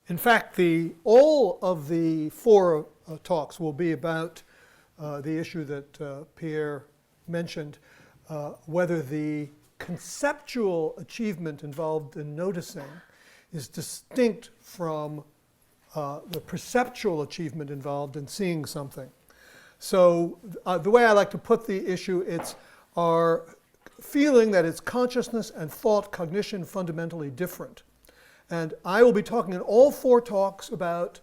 In fact, all of the four talks will be about the issue that Pierre mentioned, whether the conceptual achievement involved in noticing is distinct from the perceptual achievement involved in seeing something. So the way I like to put the issue, it's our feeling that it's consciousness and thought cognition fundamentally different. And I will be talking in all four talks about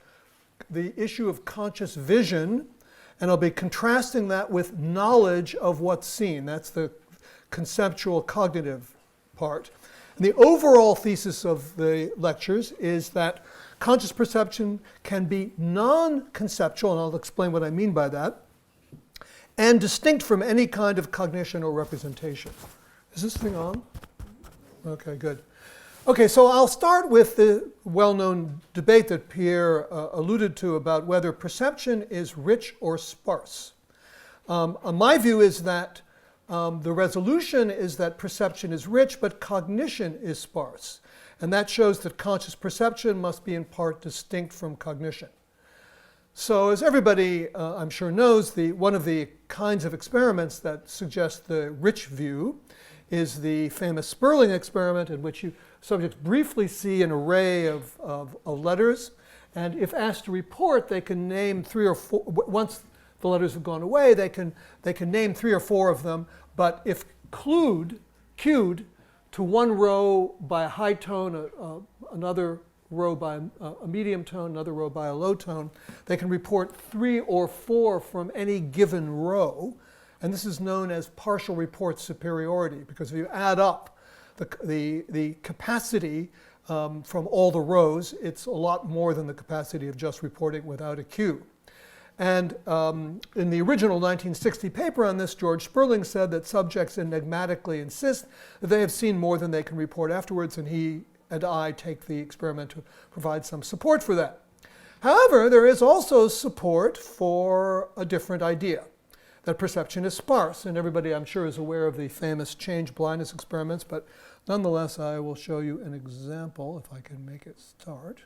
the issue of conscious vision, and I'll be contrasting that with knowledge of what's seen. That's the conceptual cognitive part. And the overall thesis of the lectures is that conscious perception can be non-conceptual, and I'll explain what I mean by that, and distinct from any kind of cognition or representation. Is this thing on? Okay, good. Okay, so I'll start with the well-known debate that Pierre alluded to about whether perception is rich or sparse. My view is that the resolution is that perception is rich, but cognition is sparse. And that shows that conscious perception must be in part distinct from cognition. So as everybody, I'm sure knows, one of the kinds of experiments that suggest the rich view is the famous Sperling experiment, in which subjects briefly see an array of letters, and if asked to report, they can name 3 or 4. Once the letters have gone away, they can name 3 or 4 of them, but if cued to one row by a high tone, another row by a medium tone, another row by a low tone, they can report 3 or 4 from any given row. And this is known as partial report superiority, because if you add up the capacity from all the rows, it's a lot more than the capacity of just reporting without a cue. And in the original 1960 paper on this, George Sperling said that subjects enigmatically insist that they have seen more than they can report afterwards, and he and I take the experiment to provide some support for that. However, there is also support for a different idea, that perception is sparse, and everybody I'm sure is aware of the famous change blindness experiments, but nonetheless I will show you an example if I can make it start.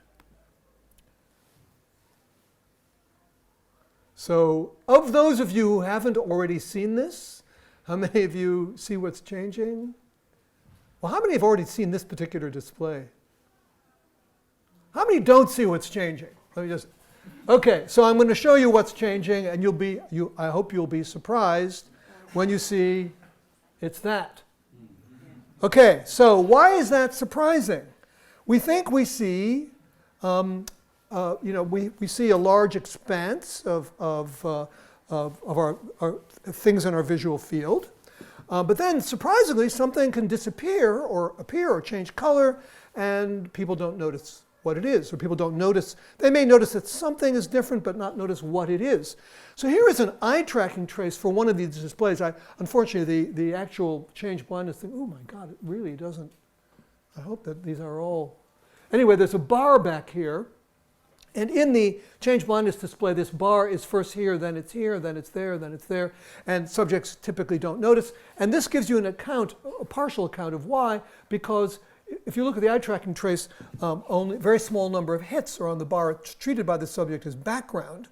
So of those of you who haven't already seen this, how many of you see what's changing? Well, how many have already seen this particular display? How many don't see what's changing? Let me just. Okay, so I'm going to show you what's changing, and I hope you'll be surprised when you see it's that. Okay, so why is that surprising? We think we see, we see a large expanse of our things in our visual field, but then surprisingly something can disappear or appear or change color, and people don't notice what it is, or people don't notice. They may notice that something is different, but not notice what it is. So here is an eye tracking trace for one of these displays. Unfortunately, the actual change blindness thing, oh my God, it really doesn't. I hope that these are all. Anyway, there's a bar back here. And in the change blindness display, this bar is first here, then it's here, then it's there, then it's there. And subjects typically don't notice. And this gives you an account, a partial account of why, because if you look at the eye tracking trace, only a very small number of hits are on the bar treated by the subject as background.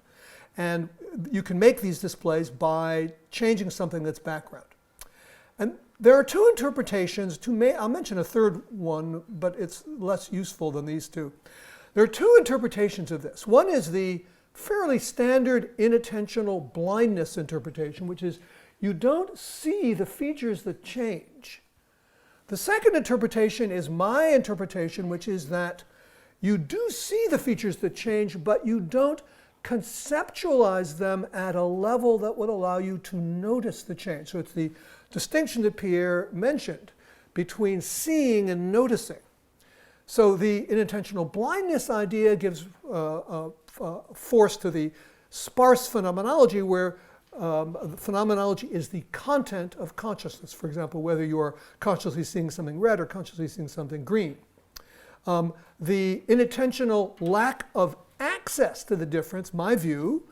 And you can make these displays by changing something that's background. And there are 2 interpretations. I'll mention a third one, but it's less useful than these 2. There are 2 interpretations of this. One is the fairly standard inattentional blindness interpretation, which is you don't see the features that change. The second interpretation is my interpretation, which is that you do see the features that change, but you don't conceptualize them at a level that would allow you to notice the change. So it's the distinction that Pierre mentioned between seeing and noticing. So the inattentional blindness idea gives force to the sparse phenomenology, where phenomenology is the content of consciousness. For example, whether you are consciously seeing something red or consciously seeing something green. The inattentional lack of access to the difference, my view,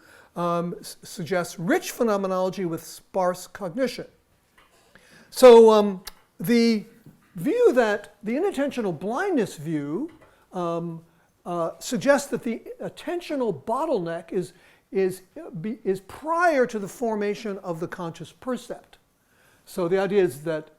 suggests rich phenomenology with sparse cognition. So the view that the inattentional blindness view suggests that the attentional bottleneck is prior to the formation of the conscious percept. So the idea is that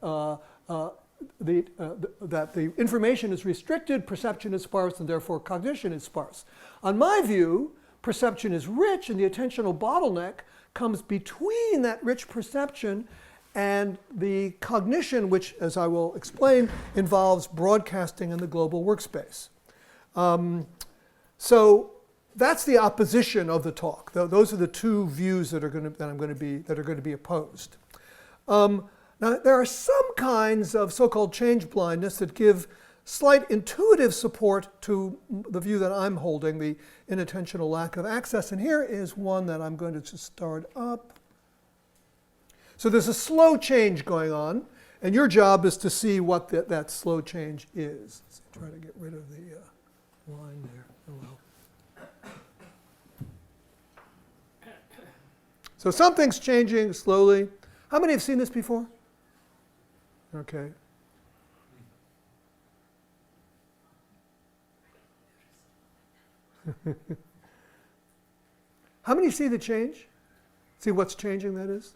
that the information is restricted, perception is sparse, and therefore cognition is sparse. On my view, perception is rich, and the attentional bottleneck comes between that rich perception and the cognition, which, as I will explain, involves broadcasting in the global workspace. So that's the opposition of the talk. Those are the two views that are going to be opposed. Now, there are some kinds of so-called change blindness that give slight intuitive support to the view that I'm holding, the inattentional lack of access. And here is one that I'm going to just start up. So there's a slow change going on, and your job is to see what that slow change is. Let's try to get rid of the line there. Oh, well. So something's changing slowly. How many have seen this before? Okay. How many see the change? See what's changing, that is?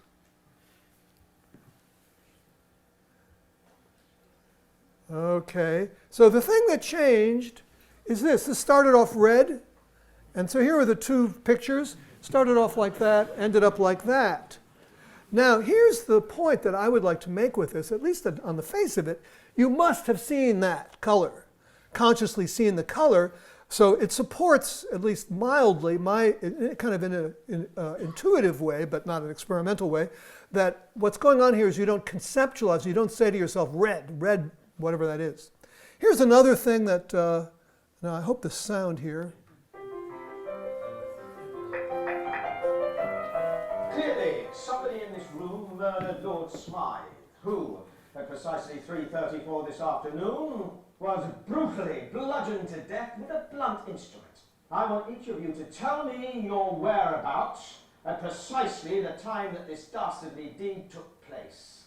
Okay. So the thing that changed is this. This started off red. And so here are the two pictures. Started off like that, ended up like that. Now, here's the point that I would like to make with this, at least on the face of it. You must have seen that color, consciously seen the color. So it supports, at least mildly, kind of in an intuitive way, but not an experimental way, that what's going on here is you don't conceptualize, you don't say to yourself, red, whatever that is. Here's another thing that, now I hope the sound here. Clearly, somebody in this room murdered Lord Smythe, who, at precisely 3:34 this afternoon, was brutally bludgeoned to death with a blunt instrument. I want each of you to tell me your whereabouts at precisely the time that this dastardly deed took place.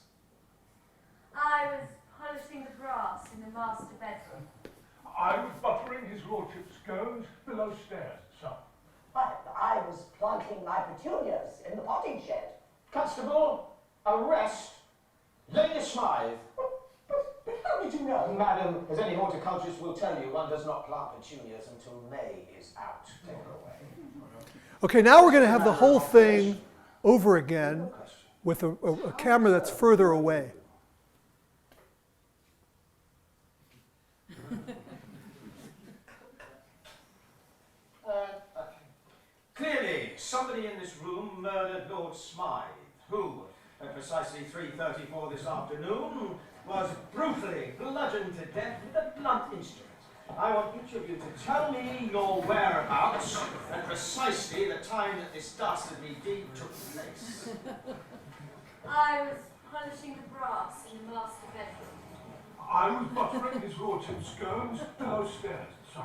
I was polishing the brass in the master bedroom. I was buttering his lordship's scones below stairs, sir. I was planting my petunias in the potting shed. Constable, arrest Lady Smythe. But how did you know? Madam, as any horticulturist will tell you, one does not plant petunias until May is out. Take her away. Okay, now we're going to have the whole thing over again with a camera that's further away. Clearly, somebody in this room murdered Lord Smythe, who, at precisely 3:34 this afternoon, was brutally bludgeoned to death with a blunt instrument. I want each of you to tell me your whereabouts at precisely the time that this dastardly deed took place. I was polishing the brass in the master bedroom. I was buttering his lordship's scones below stairs, sir.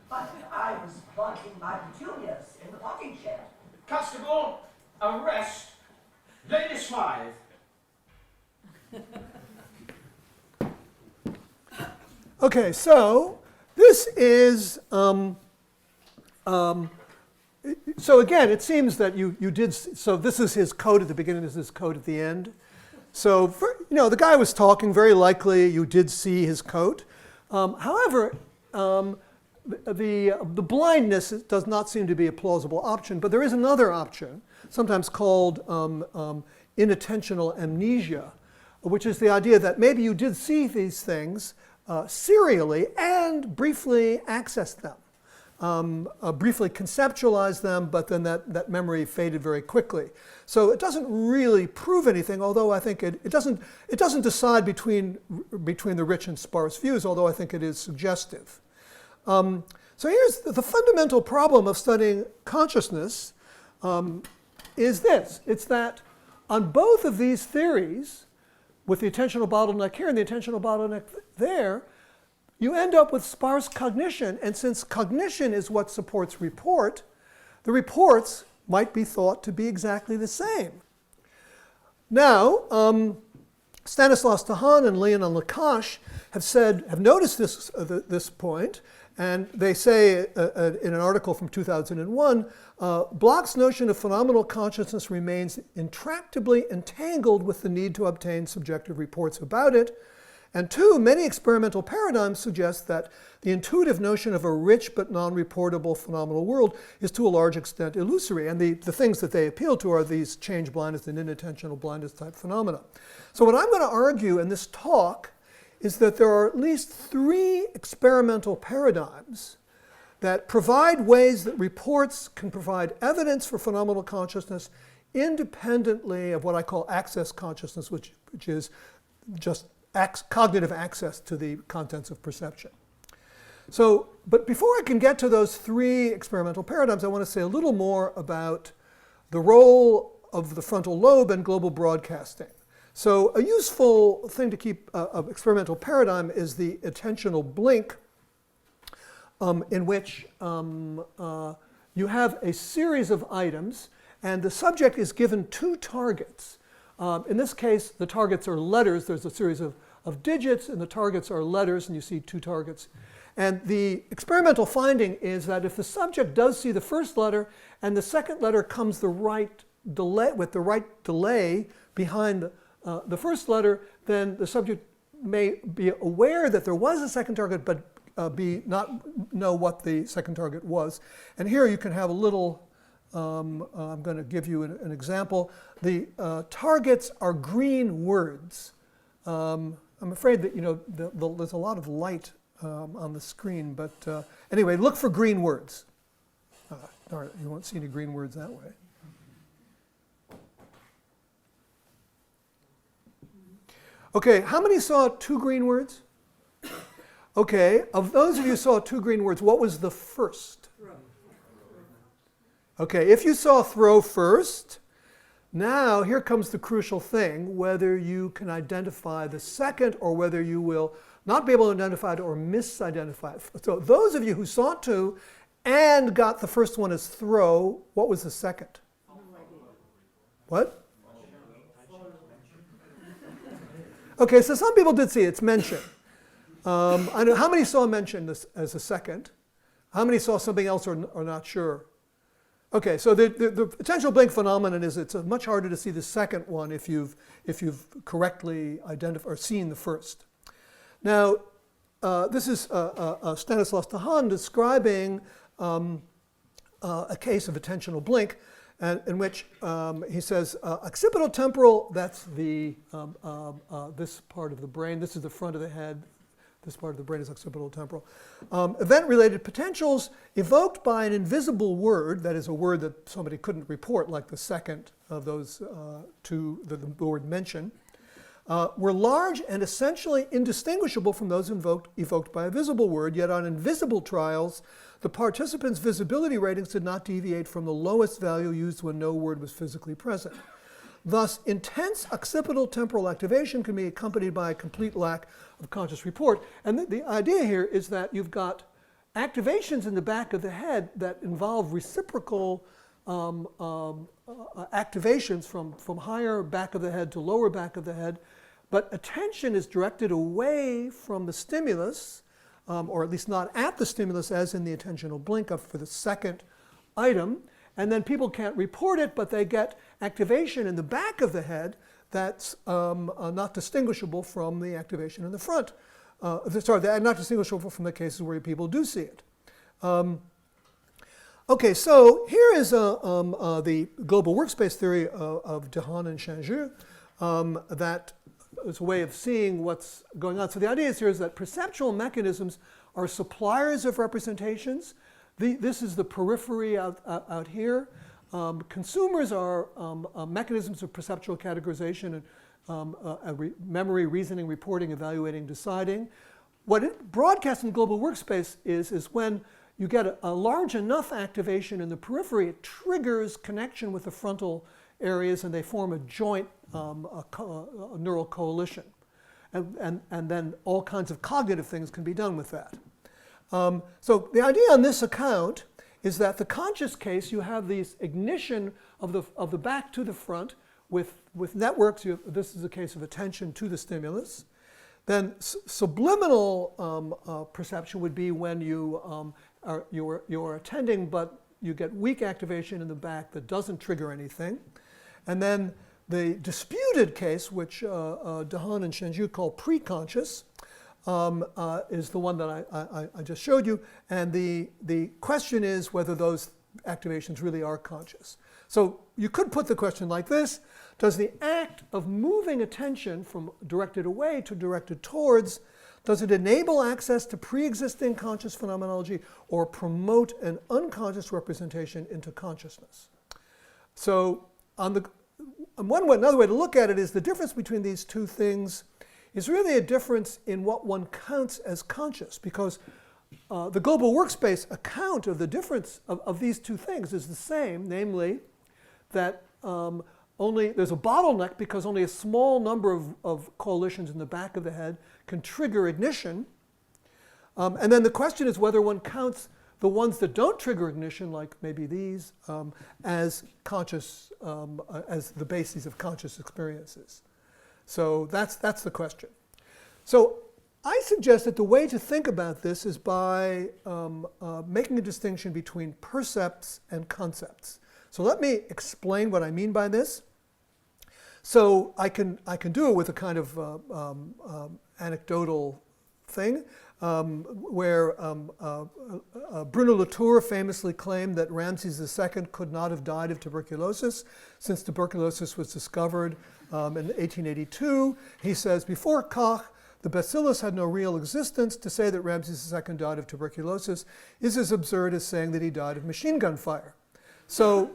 But I was planting my petunias in the potting shed. Constable, arrest Lady Smythe. Okay, so this is, so again, it seems that you did, so this is his code at the beginning, this is his code at the end. So, the guy was talking, very likely you did see his coat. However, the blindness does not seem to be a plausible option, but there is another option, sometimes called inattentional amnesia, which is the idea that maybe you did see these things serially and briefly access them, briefly conceptualize them, but then that memory faded very quickly. So it doesn't really prove anything, although I think it doesn't decide between the rich and sparse views, although I think it is suggestive. So here's the fundamental problem of studying consciousness is this. It's that on both of these theories, with the attentional bottleneck here and the attentional bottleneck there, you end up with sparse cognition. And since cognition is what supports report, the reports might be thought to be exactly the same. Now, Stanislas Dehaene and Leon Lukács have noticed this point, And they say in an article from 2001, Bloch's notion of phenomenal consciousness remains intractably entangled with the need to obtain subjective reports about it. And two, many experimental paradigms suggest that the intuitive notion of a rich but non-reportable phenomenal world is to a large extent illusory. And the things that they appeal to are these change blindness and inattentional blindness type phenomena. So what I'm going to argue in this talk is that there are at least 3 experimental paradigms that provide ways that reports can provide evidence for phenomenal consciousness independently of what I call access consciousness, which is just cognitive access to the contents of perception. So, but before I can get to those 3 experimental paradigms, I want to say a little more about the role of the frontal lobe and global broadcasting. So a useful thing to keep of experimental paradigm is the attentional blink, in which you have a series of items, and the subject is given 2 targets. In this case, the targets are letters. There's a series of digits, and the targets are letters, and you see 2 targets. And the experimental finding is that if the subject does see the first letter, and the second letter comes with the right delay behind the first letter, then the subject may be aware that there was a second target, but not know what the second target was. And here you can have a little, I'm going to give you an example. The targets are green words. I'm afraid that there's a lot of light on the screen, but anyway, look for green words. All right, you won't see any green words that way. Okay, how many saw 2 green words? Okay, of those of you who saw 2 green words, what was the first? Okay, if you saw throw first, now here comes the crucial thing, whether you can identify the second or whether you will not be able to identify it or misidentify it. So those of you who saw 2 and got the first one as throw, what was the second? What? Okay, so some people did see it. It's mention. I know, how many saw mention as a second? How many saw something else or not sure? Okay, so the attentional blink phenomenon is it's much harder to see the second one if you've correctly identified or seen the first. Now, this is Stanislas Dehaene describing a case of attentional blink, in which he says occipital temporal, that's the this part of the brain. This is the front of the head. This part of the brain is occipital temporal. Event-related potentials evoked by an invisible word, that is a word that somebody couldn't report, like the second of those 2, the word mention, were large and essentially indistinguishable from those evoked by a visible word, yet on invisible trials, the participants' visibility ratings did not deviate from the lowest value used when no word was physically present. Thus, intense occipital temporal activation can be accompanied by a complete lack of conscious report. And the idea here is that you've got activations in the back of the head that involve reciprocal activations from higher back of the head to lower back of the head, but attention is directed away from the stimulus, or at least not at the stimulus, as in the attentional blink for the second item. And then people can't report it, but they get activation in the back of the head that's not distinguishable from the activation in the front. They're not distinguishable from the cases where people do see it. Okay, so here is the global workspace theory of Dehaene and Changeux. That is a way of seeing what's going on. So the idea here is that perceptual mechanisms are suppliers of representations. This is the periphery out here. Consumers are mechanisms of perceptual categorization and memory, reasoning, reporting, evaluating, deciding. What broadcast in global workspace is when you get a large enough activation in the periphery, it triggers connection with the frontal areas, and they form a joint neural coalition. And then all kinds of cognitive things can be done with that. So the idea on this account is that the conscious case, you have these ignition of the back to the front with networks. This is a case of attention to the stimulus. Then subliminal perception would be when you're attending, but you get weak activation in the back that doesn't trigger anything. And then the disputed case, which Dehaene and Shenju call preconscious, is the one that I just showed you. And the question is whether those activations really are conscious. So you could put the question like this: does the act of moving attention from directed away to directed towards, does it enable access to pre-existing conscious phenomenology or promote an unconscious representation into consciousness? So another way to look at it is the difference between these two things is really a difference in what one counts as conscious, because the global workspace account of the difference of these two things is the same, namely that there's a bottleneck because only a small number of coalitions in the back of the head can trigger ignition. And then the question is whether one counts the ones that don't trigger ignition, like maybe these, as conscious, as the bases of conscious experiences. So that's the question. So I suggest that the way to think about this is by making a distinction between percepts and concepts. So let me explain what I mean by this. So I can do it with a kind of anecdotal thing where Bruno Latour famously claimed that Ramses II could not have died of tuberculosis since tuberculosis was discovered in 1882. He says, before Koch, the bacillus had no real existence. To say that Ramses II died of tuberculosis is as absurd as saying that he died of machine gun fire. So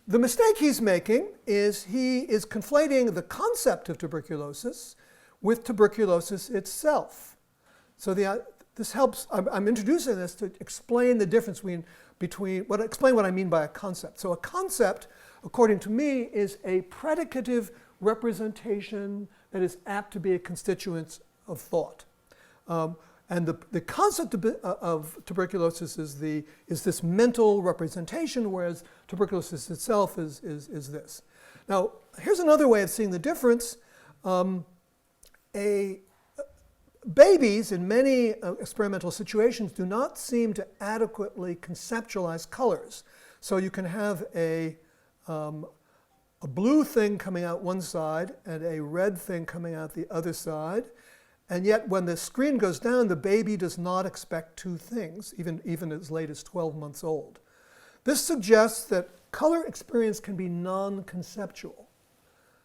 the mistake he's making is he is conflating the concept of tuberculosis with tuberculosis itself. So this helps. I'm introducing this to explain the difference explain what I mean by a concept. So a concept, according to me, is a predicative representation that is apt to be a constituent of thought. And the concept of tuberculosis is this mental representation, whereas tuberculosis itself is this. Now, here's another way of seeing the difference. Babies, in many experimental situations, do not seem to adequately conceptualize colors. So you can have a blue thing coming out one side and a red thing coming out the other side. And yet when the screen goes down, the baby does not expect two things, even as late as 12 months old. This suggests that color experience can be non-conceptual.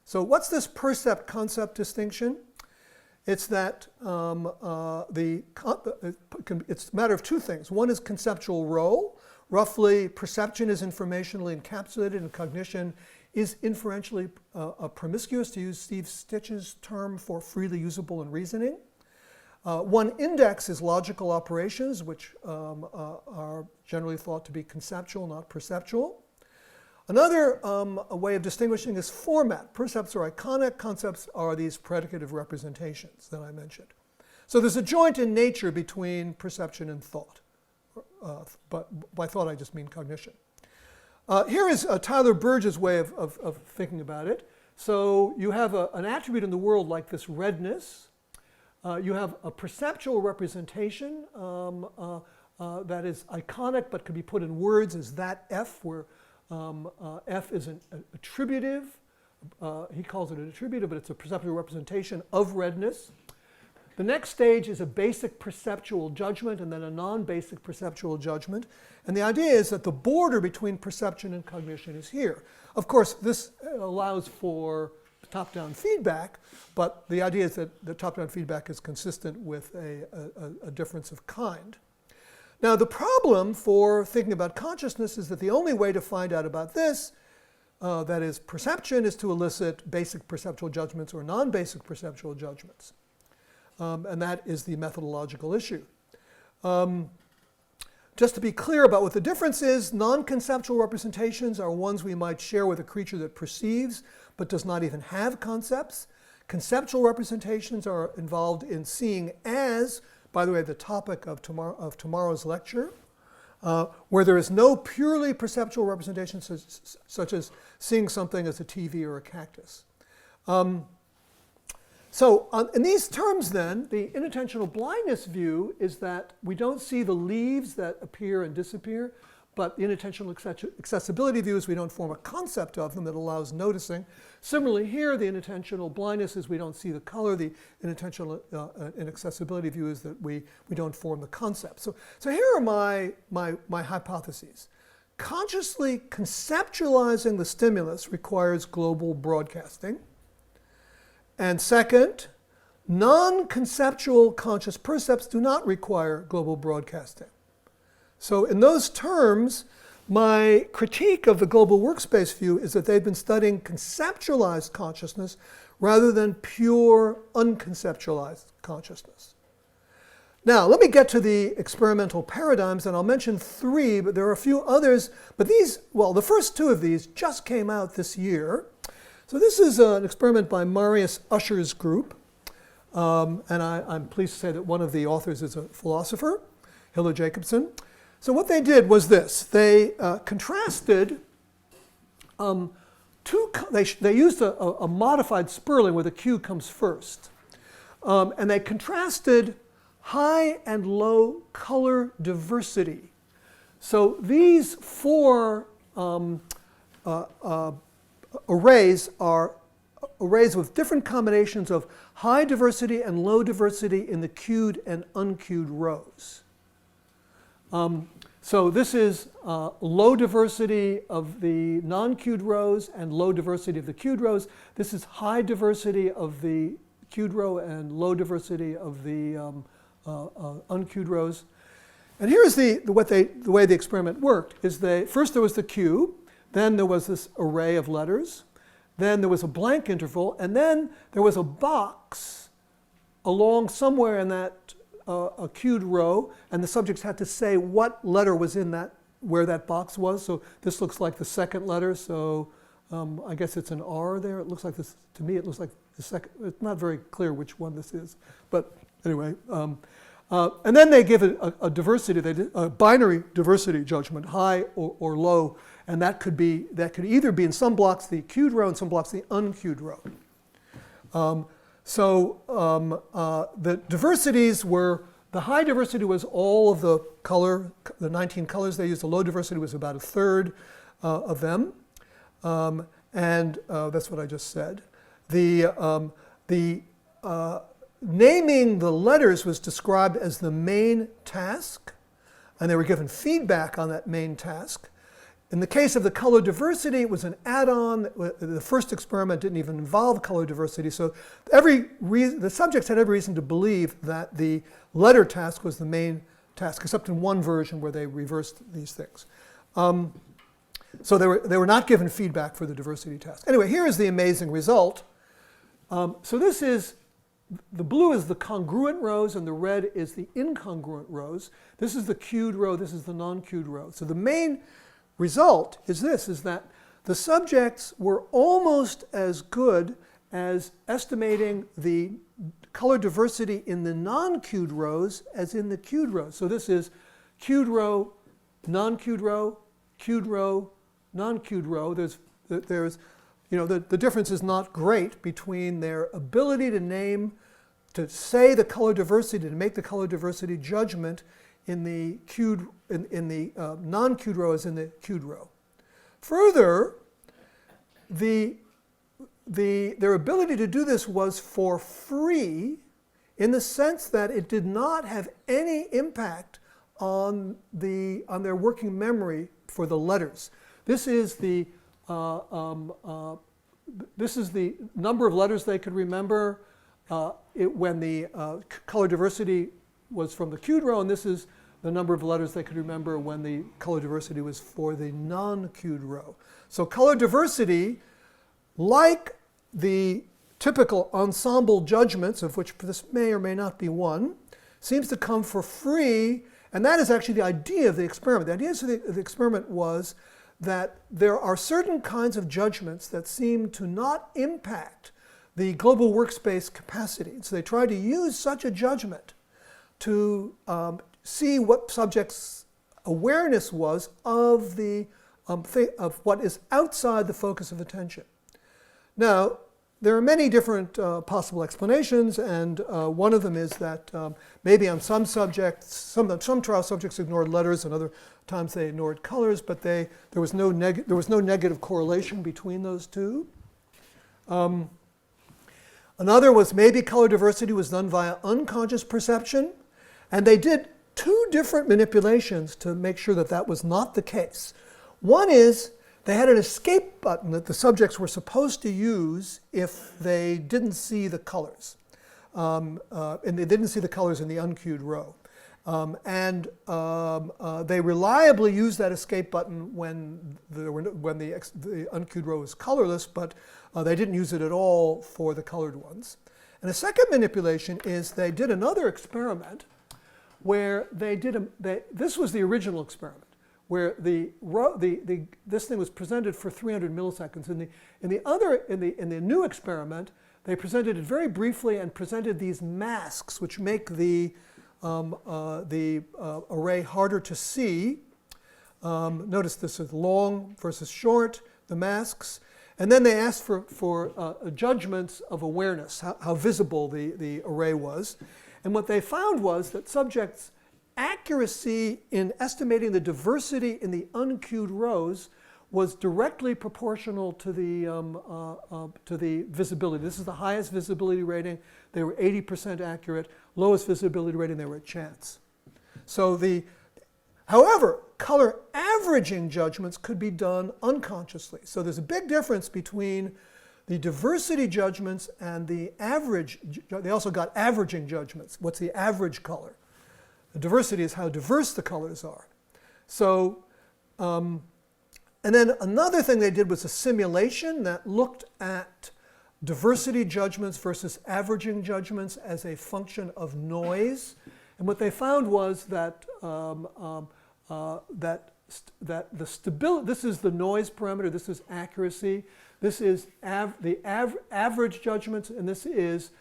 So what's this percept-concept distinction? It's that it's a matter of two things. One is conceptual role. Roughly, perception is informationally encapsulated and cognition is inferentially promiscuous, to use Steve Stitch's term for freely usable in reasoning. One index is logical operations, which are generally thought to be conceptual, not perceptual. Another way of distinguishing is format. Percepts are iconic, concepts are these predicative representations that I mentioned. So there's a joint in nature between perception and thought. But by thought I just mean cognition. Here is Tyler Burge's way of thinking about it. So you have an attribute in the world like this redness. You have a perceptual representation that is iconic but could be put in words as that F, where F is an attributive. He calls it an attributive, but it's a perceptual representation of redness. The next stage is a basic perceptual judgment and then a non-basic perceptual judgment. And the idea is that the border between perception and cognition is here. Of course, this allows for top-down feedback, but the idea is that the top-down feedback is consistent with a difference of kind. Now, the problem for thinking about consciousness is that the only way to find out about this, that is perception, is to elicit basic perceptual judgments or non-basic perceptual judgments. And that is the methodological issue. Just to be clear about what the difference is, non-conceptual representations are ones we might share with a creature that perceives but does not even have concepts. Conceptual representations are involved in seeing as, by the way, the topic of tomorrow's lecture, where there is no purely perceptual representation such as seeing something as a TV or a cactus. So in these terms then, the inattentional blindness view is that we don't see the leaves that appear and disappear, but the inattentional accessibility view is we don't form a concept of them that allows noticing. Similarly here, the inattentional blindness is we don't see the color. The inattentional inaccessibility view is that we don't form the concept. So here are my hypotheses. Consciously conceptualizing the stimulus requires global broadcasting. And second, non-conceptual conscious percepts do not require global broadcasting. So in those terms, my critique of the global workspace view is that they've been studying conceptualized consciousness rather than pure unconceptualized consciousness. Now, let me get to the experimental paradigms, and I'll mention 3, but there are a few others. But these, well, the first 2 of these just came out this year. So this is an experiment by Marius Usher's group, and I'm pleased to say that one of the authors is a philosopher, Hilla Jacobson. So what they did was this. They contrasted they used a modified Sperling where the Q comes first, and they contrasted high and low color diversity. So these 4 arrays are arrays with different combinations of high diversity and low diversity in the queued and unqueued rows. So this is low diversity of the non-queued rows and low diversity of the queued rows. This is high diversity of the queued row and low diversity of the unqueued rows. And here's the way the experiment worked. Is first there was the queue. Then there was this array of letters. Then there was a blank interval. And then there was a box along somewhere in that a queued row. And the subjects had to say what letter was in that, where that box was. So this looks like the second letter. So I guess it's an R there. It looks like this, to me, it looks like the second. It's not very clear which one this is. But anyway. And then they give a diversity, a binary diversity judgment, high or low. And that could either be in some blocks the queued row and some blocks the unqueued row. The diversities were, the high diversity was all of the color, the 19 colors they used. The low diversity was about 1/3 of them. And that's what I just said. Naming the letters was described as the main task, and they were given feedback on that main task. In the case of the color diversity, it was an add-on. The first experiment didn't even involve color diversity, so the subjects had every reason to believe that the letter task was the main task, except in one version where they reversed these things. So they were not given feedback for the diversity task. Anyway, here is the amazing result. So this is, the blue is the congruent rows and the red is the incongruent rows. This is the queued row, this is the non-queued row. So the main result is this, is that the subjects were almost as good as estimating the color diversity in the non-queued rows as in the queued rows. So this is queued row, non-queued row, queued row, non-queued row. The difference is not great between their ability to name, to say the color diversity, to make the color diversity judgment in the queued, in the non-queued row as in the queued row. Further, their ability to do this was for free in the sense that it did not have any impact on their working memory for the letters. This is the number of letters they could remember when the color diversity was from the queued row, and this is the number of letters they could remember when the color diversity was for the non-queued row. So color diversity, like the typical ensemble judgments, of which this may or may not be one, seems to come for free, and that is actually the idea of the experiment. The idea of the experiment was that there are certain kinds of judgments that seem to not impact the global workspace capacity. So they tried to use such a judgment to see what subjects' awareness was of of what is outside the focus of attention. Now, there are many different possible explanations, and one of them is that maybe on some subjects, some trial subjects ignored letters, and other times they ignored colors, but there was no negative correlation between those two. Another was maybe color diversity was done via unconscious perception, and they did two different manipulations to make sure that that was not the case. One is they had an escape button that the subjects were supposed to use if they didn't see the colors. And they didn't see the colors in the uncued row. They reliably used that escape button when the uncued row was colorless, but they didn't use it at all for the colored ones. And a second manipulation is they did another experiment where this was the original experiment, where this thing was presented for 300 milliseconds. In the new experiment, they presented it very briefly and presented these masks, which make the array harder to see. Notice this is long versus short, the masks. And then they asked for judgments of awareness, how visible the array was. And what they found was that subjects' accuracy in estimating the diversity in the uncued rows was directly proportional to the visibility. This is the highest visibility rating. They were 80% accurate. Lowest visibility rating, they were at chance. However, color averaging judgments could be done unconsciously. So there's a big difference between the diversity judgments and the average. They also got averaging judgments. What's the average color? The diversity is how diverse the colors are. So, and then another thing they did was a simulation that looked at diversity judgments versus averaging judgments as a function of noise. And what they found was that that the stability, this is the noise parameter, this is accuracy, this is the average judgments, and this is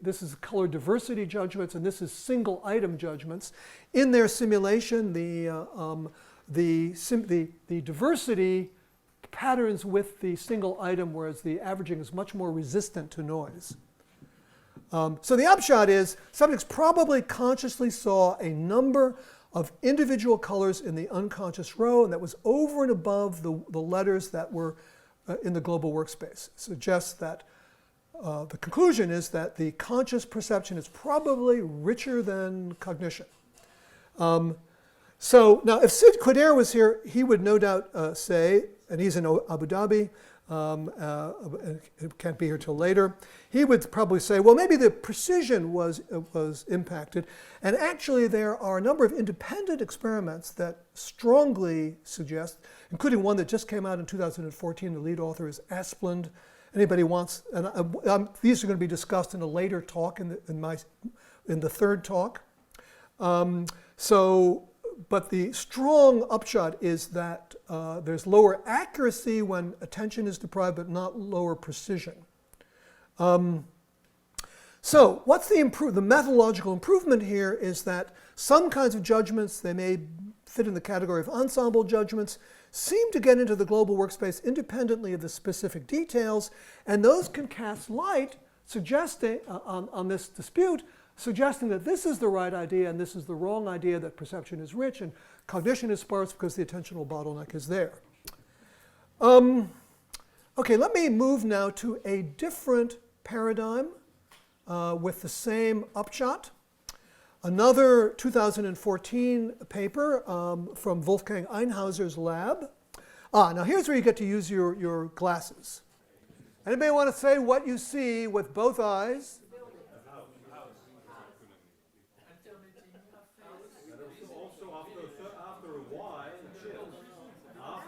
this is color diversity judgments, and this is single item judgments. In their simulation, the diversity patterns with the single item, whereas the averaging is much more resistant to noise. So the upshot is subjects probably consciously saw a number of individual colors in the unconscious row, and that was over and above the letters that were in the global workspace. It suggests that the conclusion is that the conscious perception is probably richer than cognition. So now if Sid Quader was here, he would no doubt say, and he's in Abu Dhabi, can't be here till later, he would probably say, well, maybe the precision was impacted. And actually there are a number of independent experiments that strongly suggest, including one that just came out in 2014, the lead author is Asplund. Anybody wants, and these are going to be discussed in a later talk, in the third talk. But the strong upshot is that there's lower accuracy when attention is deprived, but not lower precision. So what's the methodological improvement here is that some kinds of judgments, they may fit in the category of ensemble judgments, seem to get into the global workspace independently of the specific details, and those can cast light suggesting on this dispute, suggesting that this is the right idea and this is the wrong idea, that perception is rich and cognition is sparse because the attentional bottleneck is there. Okay, let me move now to a different paradigm with the same upshot. Another 2014 paper from Wolfgang Einhauser's lab. Now here's where you get to use your glasses. Anybody want to say what you see with both eyes?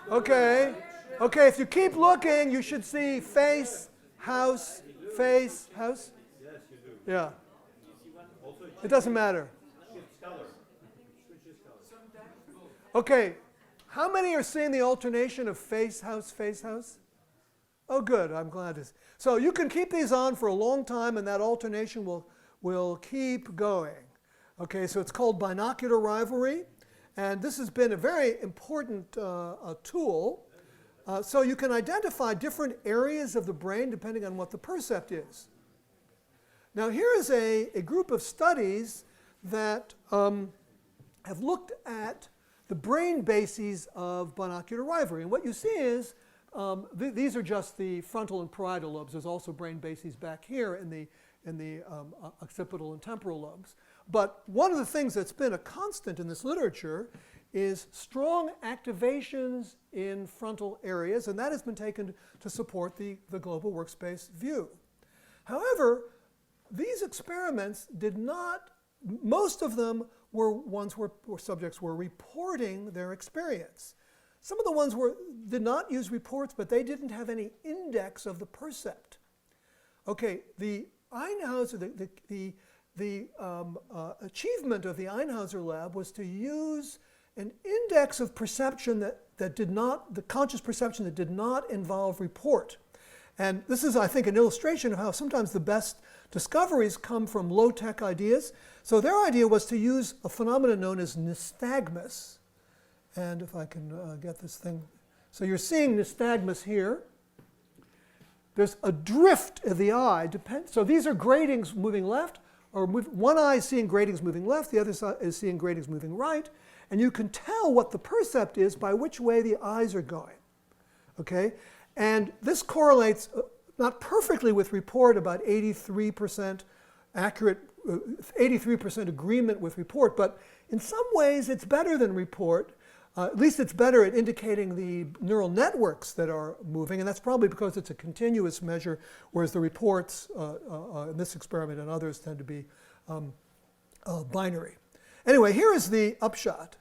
Okay. Okay, if you keep looking, you should see face, house, face, house. Yes, you do. Yeah. Also, It doesn't matter. shifts color. Switches color. Okay. How many are seeing the alternation of face, house, face, house? Oh, good. I'm glad to. So you can keep these on for a long time, and that alternation will keep going. Okay, so it's called binocular rivalry. And this has been a very important tool So you can identify different areas of the brain depending on what the percept is. Now here is a group of studies that have looked at the brain bases of binocular rivalry. And what you see is, these are just the frontal and parietal lobes. There's also brain bases back here in the occipital and temporal lobes. But one of the things that's been a constant in this literature is strong activations in frontal areas, and that has been taken to support the global workspace view. However, these experiments did not, most of them were ones where subjects were reporting their experience. Some of the ones did not use reports, but they didn't have any index of the percept. Okay, the Einhauser, the achievement of the Einhauser lab was to use an index of perception that did not, the conscious perception that did not involve report. And this is, I think, an illustration of how sometimes the best discoveries come from low-tech ideas. So their idea was to use a phenomenon known as nystagmus. And if I can get this thing. So you're seeing nystagmus here. There's a drift of the eye. So these are gratings moving left, or one eye is seeing gratings moving left, the other side is seeing gratings moving right. And you can tell what the percept is by which way the eyes are going. Okay? And this correlates not perfectly with report, about 83% accurate, 83% agreement with report, but in some ways it's better than report. At least it's better at indicating the neural networks that are moving, and that's probably because it's a continuous measure, whereas the reports in this experiment and others tend to be binary. Anyway, here is the upshot.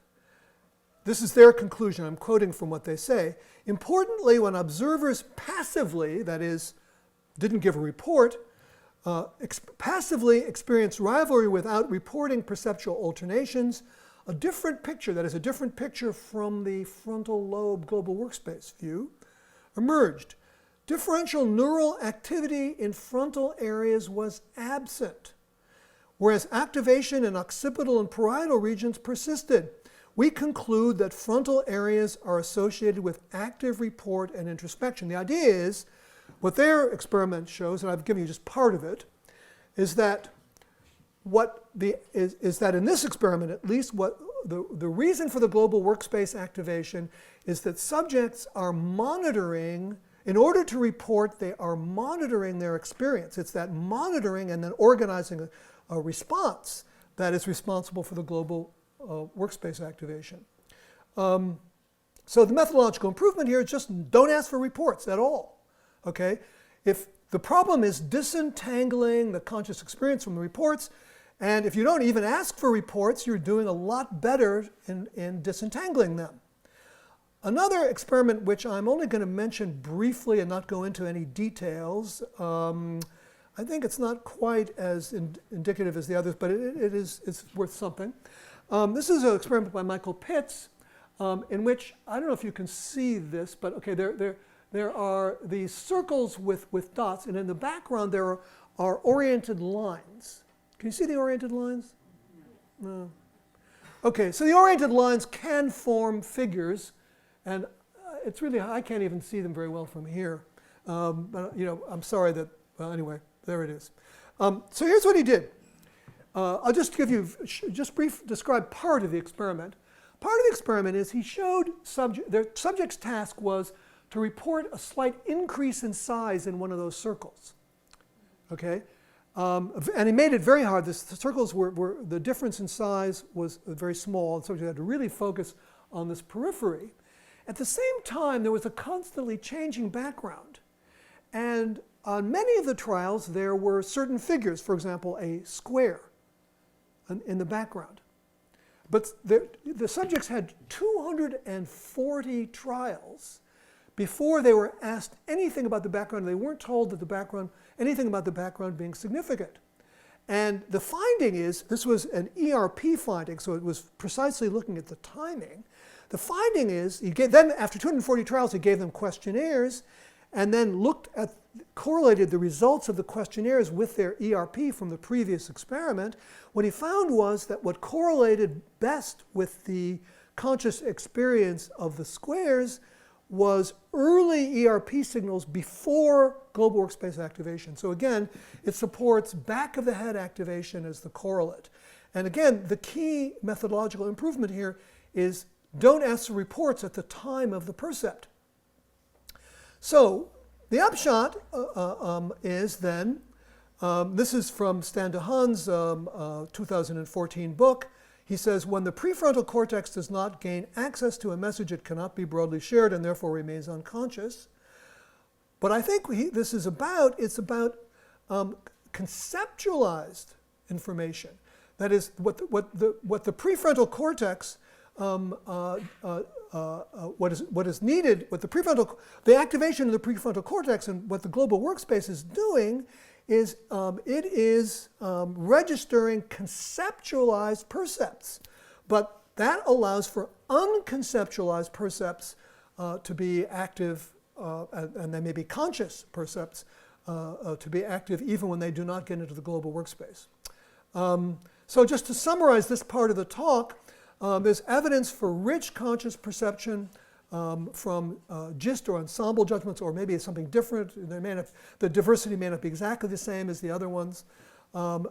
This is their conclusion. I'm quoting from what they say. Importantly, when observers passively, that is, didn't give a report, passively experience rivalry without reporting perceptual alternations, a different picture, that is a different picture from the frontal lobe global workspace view, emerged. Differential neural activity in frontal areas was absent, whereas activation in occipital and parietal regions persisted. We conclude that frontal areas are associated with active report and introspection. The idea is, what their experiment shows, and I've given you just part of it, is that is that in this experiment, at least, what the reason for the global workspace activation is that subjects are monitoring, in order to report, they are monitoring their experience. It's that monitoring and then organizing a response that is responsible for the global workspace activation. So the methodological improvement here is just don't ask for reports at all. Okay? If the problem is disentangling the conscious experience from the reports, and if you don't even ask for reports, you're doing a lot better in disentangling them. Another experiment, which I'm only going to mention briefly and not go into any details, I think it's not quite as indicative as the others, but it's worth something. This is an experiment by Michael Pitts, in which, I don't know if you can see this, but okay, there are these circles with dots, and in the background there are oriented lines. Can you see the oriented lines? No. Okay, so the oriented lines can form figures, and it's really, I can't even see them very well from here. But I'm sorry that, well, anyway, there it is. So here's what he did. I'll just give you, describe part of the experiment. Part of the experiment is he showed, the subject's task was to report a slight increase in size in one of those circles. Okay? And he made it very hard. The circles the difference in size was very small, and so you had to really focus on this periphery. At the same time, there was a constantly changing background. And on many of the trials, there were certain figures, for example, a square in the background. But the subjects had 240 trials before they were asked anything about the background. They weren't told that anything about the background being significant. And the finding is, this was an ERP finding, so it was precisely looking at the timing. The finding is, then after 240 trials, he gave them questionnaires and then correlated the results of the questionnaires with their ERP from the previous experiment. What he found was that what correlated best with the conscious experience of the squares was early ERP signals before global workspace activation. So again, it supports back of the head activation as the correlate. And again, the key methodological improvement here is don't ask for reports at the time of the percept. So the upshot is then, this is from Stan DeHaan's 2014 book. He says, when the prefrontal cortex does not gain access to a message, it cannot be broadly shared and therefore remains unconscious. But I think this is about, it's about conceptualized information. That is, what the prefrontal cortex, what is needed, the activation of the prefrontal cortex and what the global workspace is doing is it is registering conceptualized percepts. But that allows for unconceptualized percepts to be active, and they may be conscious percepts to be active even when they do not get into the global workspace. So just to summarize this part of the talk, there's evidence for rich conscious perception from gist or ensemble judgments, or maybe it's something different. The diversity may not be exactly the same as the other ones.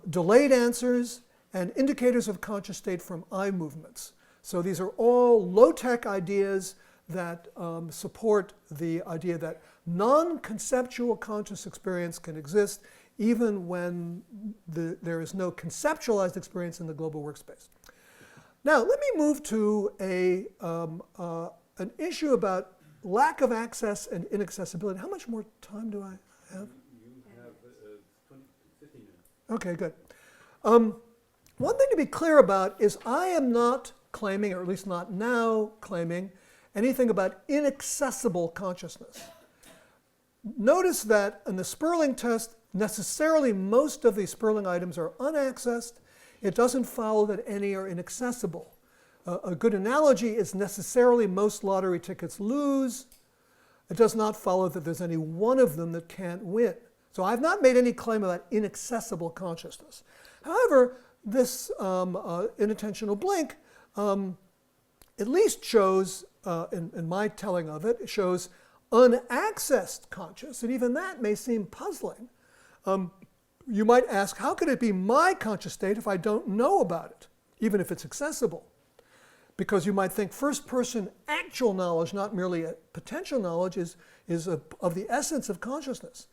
Delayed answers and indicators of conscious state from eye movements. So these are all low-tech ideas that support the idea that non-conceptual conscious experience can exist even when there is no conceptualized experience in the global workspace. Now, let me move to an issue about lack of access and inaccessibility. How much more time do I have? You have 15 minutes. Okay, good. One thing to be clear about is I am not claiming, or at least not now claiming, anything about inaccessible consciousness. Notice that in the Sperling test, necessarily most of the Sperling items are unaccessed. It doesn't follow that any are inaccessible. A good analogy is necessarily most lottery tickets lose. It does not follow that there's any one of them that can't win. So I've not made any claim about inaccessible consciousness. However, this inattentional blink at least shows, in my telling of it, it shows unaccessed conscious, and even that may seem puzzling. You might ask, how could it be my conscious state if I don't know about it, even if it's accessible? Because you might think first-person actual knowledge, not merely a potential knowledge, is of the essence of consciousness.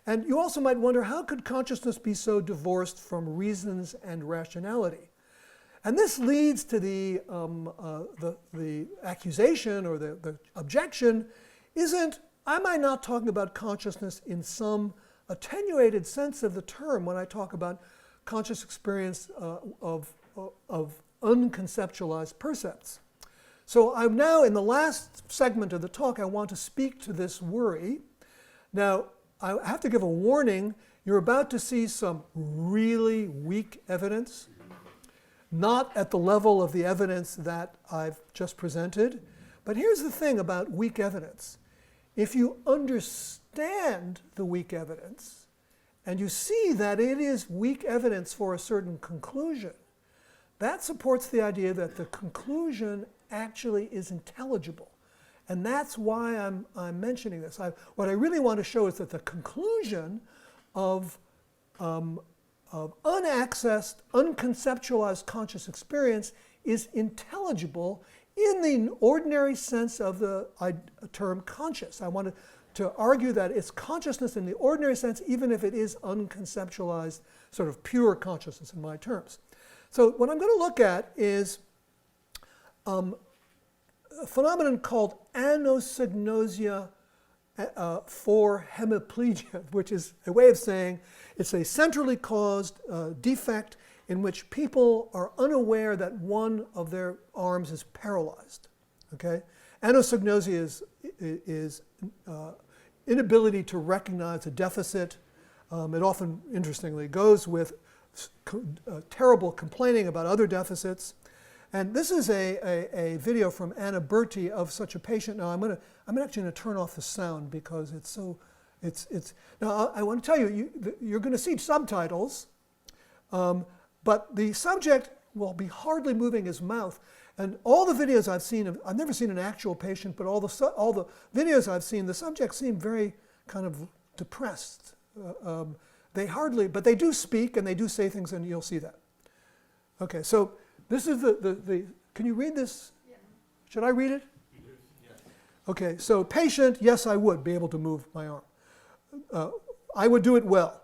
And you also might wonder, how could consciousness be so divorced from reasons and rationality? And this leads to the accusation or the objection, am I not talking about consciousness in some attenuated sense of the term when I talk about conscious experience of unconceptualized percepts? So I'm now, in the last segment of the talk, I want to speak to this worry. Now, I have to give a warning. You're about to see some really weak evidence, not at the level of the evidence that I've just presented. But here's the thing about weak evidence. If you understand the weak evidence, and you see that it is weak evidence for a certain conclusion, that supports the idea that the conclusion actually is intelligible. And that's why I'm mentioning this. What I really want to show is that the conclusion of unaccessed, unconceptualized conscious experience is intelligible in the ordinary sense of the term conscious. I wanted to argue that it's consciousness in the ordinary sense, even if it is unconceptualized, sort of pure consciousness in my terms. So what I'm going to look at is a phenomenon called anosognosia for hemiplegia, which is a way of saying it's a centrally caused defect in which people are unaware that one of their arms is paralyzed. Okay? Anosognosia is inability to recognize a deficit. It often, interestingly, goes with terrible complaining about other deficits. And this is a video from Anna Berti of such a patient. Now I'm actually going to turn off the sound because it's so, now I want to tell you, you're going to see subtitles, but the subject will be hardly moving his mouth. And all the videos I've seen, I've never seen an actual patient, but all the videos I've seen, the subjects seem very kind of depressed. But they do speak and they do say things, and you'll see that. Okay, so this is can you read this? Yeah. Should I read it? Okay, so patient, yes, I would be able to move my arm. I would do it well.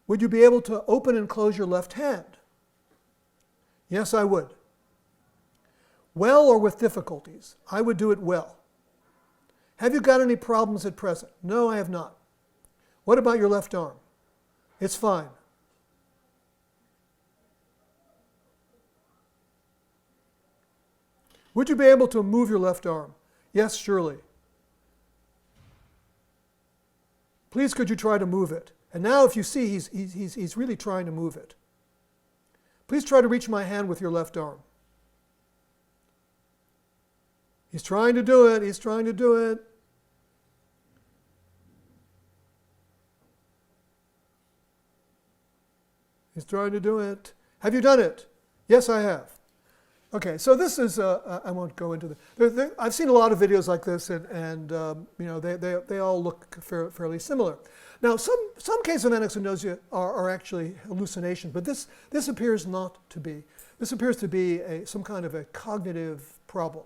Would you be able to open and close your left hand? Yes, I would. Well or with difficulties? I would do it well. Have you got any problems at present? No, I have not. What about your left arm? It's fine. Would you be able to move your left arm? Yes, surely. Please, could you try to move it? And now if you see, he's really trying to move it. Please try to reach my hand with your left arm. He's trying to do it. He's trying to do it. He's trying to do it. Have you done it? Yes, I have. Okay, so this is, I won't go into the, I've seen a lot of videos like this, and they all look fairly similar. Now, some cases of anosognosia are actually hallucinations, but this appears not to be. This appears to be some kind of a cognitive problem.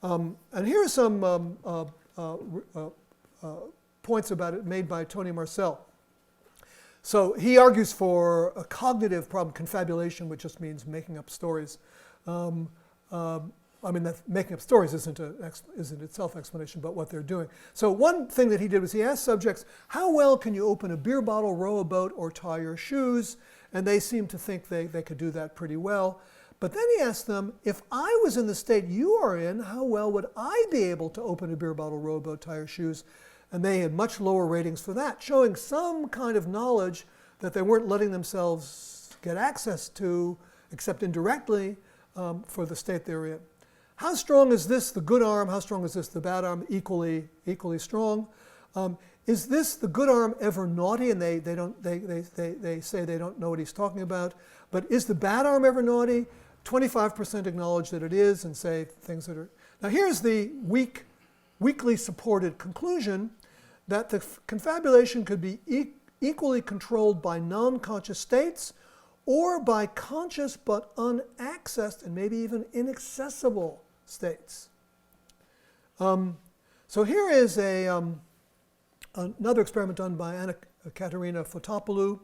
And here are some points about it made by Tony Marcel. So he argues for a cognitive problem, confabulation, which just means making up stories. I mean, making up stories isn't itself explanation, but what they're doing. So one thing that he did was he asked subjects, how well can you open a beer bottle, row a boat, or tie your shoes? And they seemed to think they could do that pretty well. But then he asked them, if I was in the state you are in, how well would I be able to open a beer bottle, row a boat, tie your shoes? And they had much lower ratings for that, showing some kind of knowledge that they weren't letting themselves get access to, except indirectly, for the state they're in. How strong is this, the good arm? How strong is this, the bad arm? Equally strong. Is this, the good arm, ever naughty? And they say they don't know what he's talking about. But is the bad arm ever naughty? 25% acknowledge that it is and say things that are... Now here's the weakly supported conclusion that the confabulation could be equally controlled by non-conscious states or by conscious but unaccessed and maybe even inaccessible states. So here is another experiment done by Anna Katerina Fotopoulou.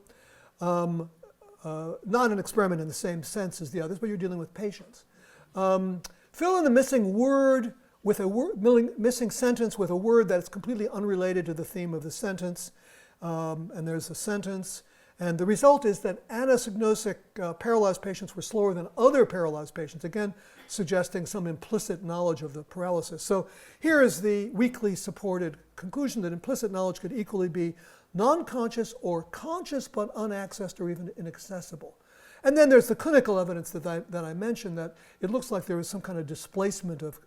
Not an experiment in the same sense as the others, but you're dealing with patients. Fill in the missing word with a missing sentence with a word that is completely unrelated to the theme of the sentence. And there's a sentence. And the result is that anasygnosic paralyzed patients were slower than other paralyzed patients, again, suggesting some implicit knowledge of the paralysis. So here is the weakly supported conclusion that implicit knowledge could equally be non-conscious or conscious but unaccessed or even inaccessible. And then there's the clinical evidence that I mentioned, that it looks like there was some kind of displacement of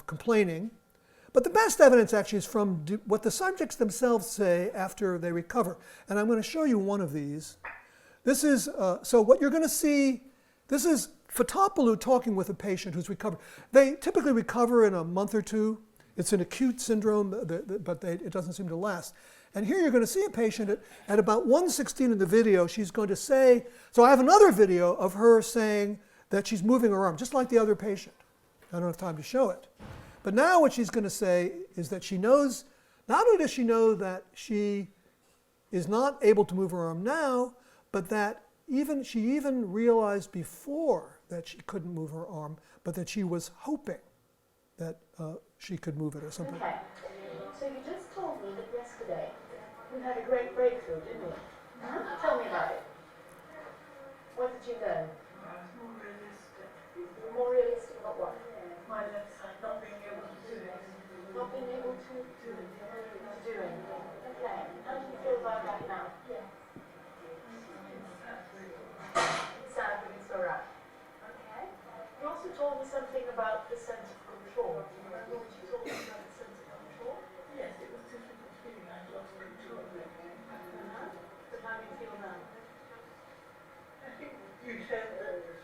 complaining. But the best evidence actually is from what the subjects themselves say after they recover. And I'm going to show you one of these. This is, so what you're going to see, this is Fotopoulou talking with a patient who's recovered. They typically recover in a month or two. It's an acute syndrome, but it doesn't seem to last. And here you're going to see a patient at about 1:16 in the video. She's going to say, so I have another video of her saying that she's moving her arm, just like the other patient. I don't have time to show it. But now what she's going to say is that she knows, not only does she know that she is not able to move her arm now, but that she even realized before that she couldn't move her arm, but that she was hoping that she could move it or something. Okay, so you just told me that yesterday you had a great breakthrough, didn't you? Huh? Tell me about it. What did you learn? More realistic. More realistic about what? My left side not being able to do it. Not being able to do anything. Okay, how do you feel about that now? It's sad, but it's alright. Okay. You also told me something about the sense of control. Remember what you told me about the sense of control? Yes, it was difficult feeling I lost control of it. But how do you feel now? I think you said earlier,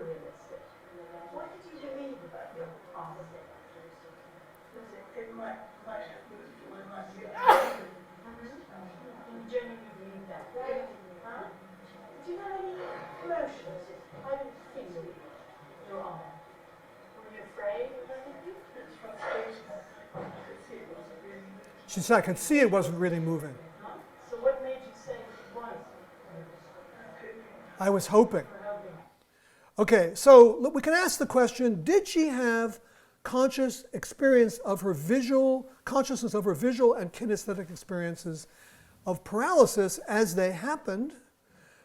realistic. What did you believe about your past? It might happen, it might be. You genuinely believe that? Huh? Did you have any emotions? How did you feel your arm? Were you afraid of anything? It's frustration. I could see it wasn't really. She said, I could see it wasn't really moving. Huh? So what made you say it was? I was hoping. For helping. Okay, so look, we can ask the question, did she have conscious experience of her consciousness of her visual and kinesthetic experiences of paralysis as they happened?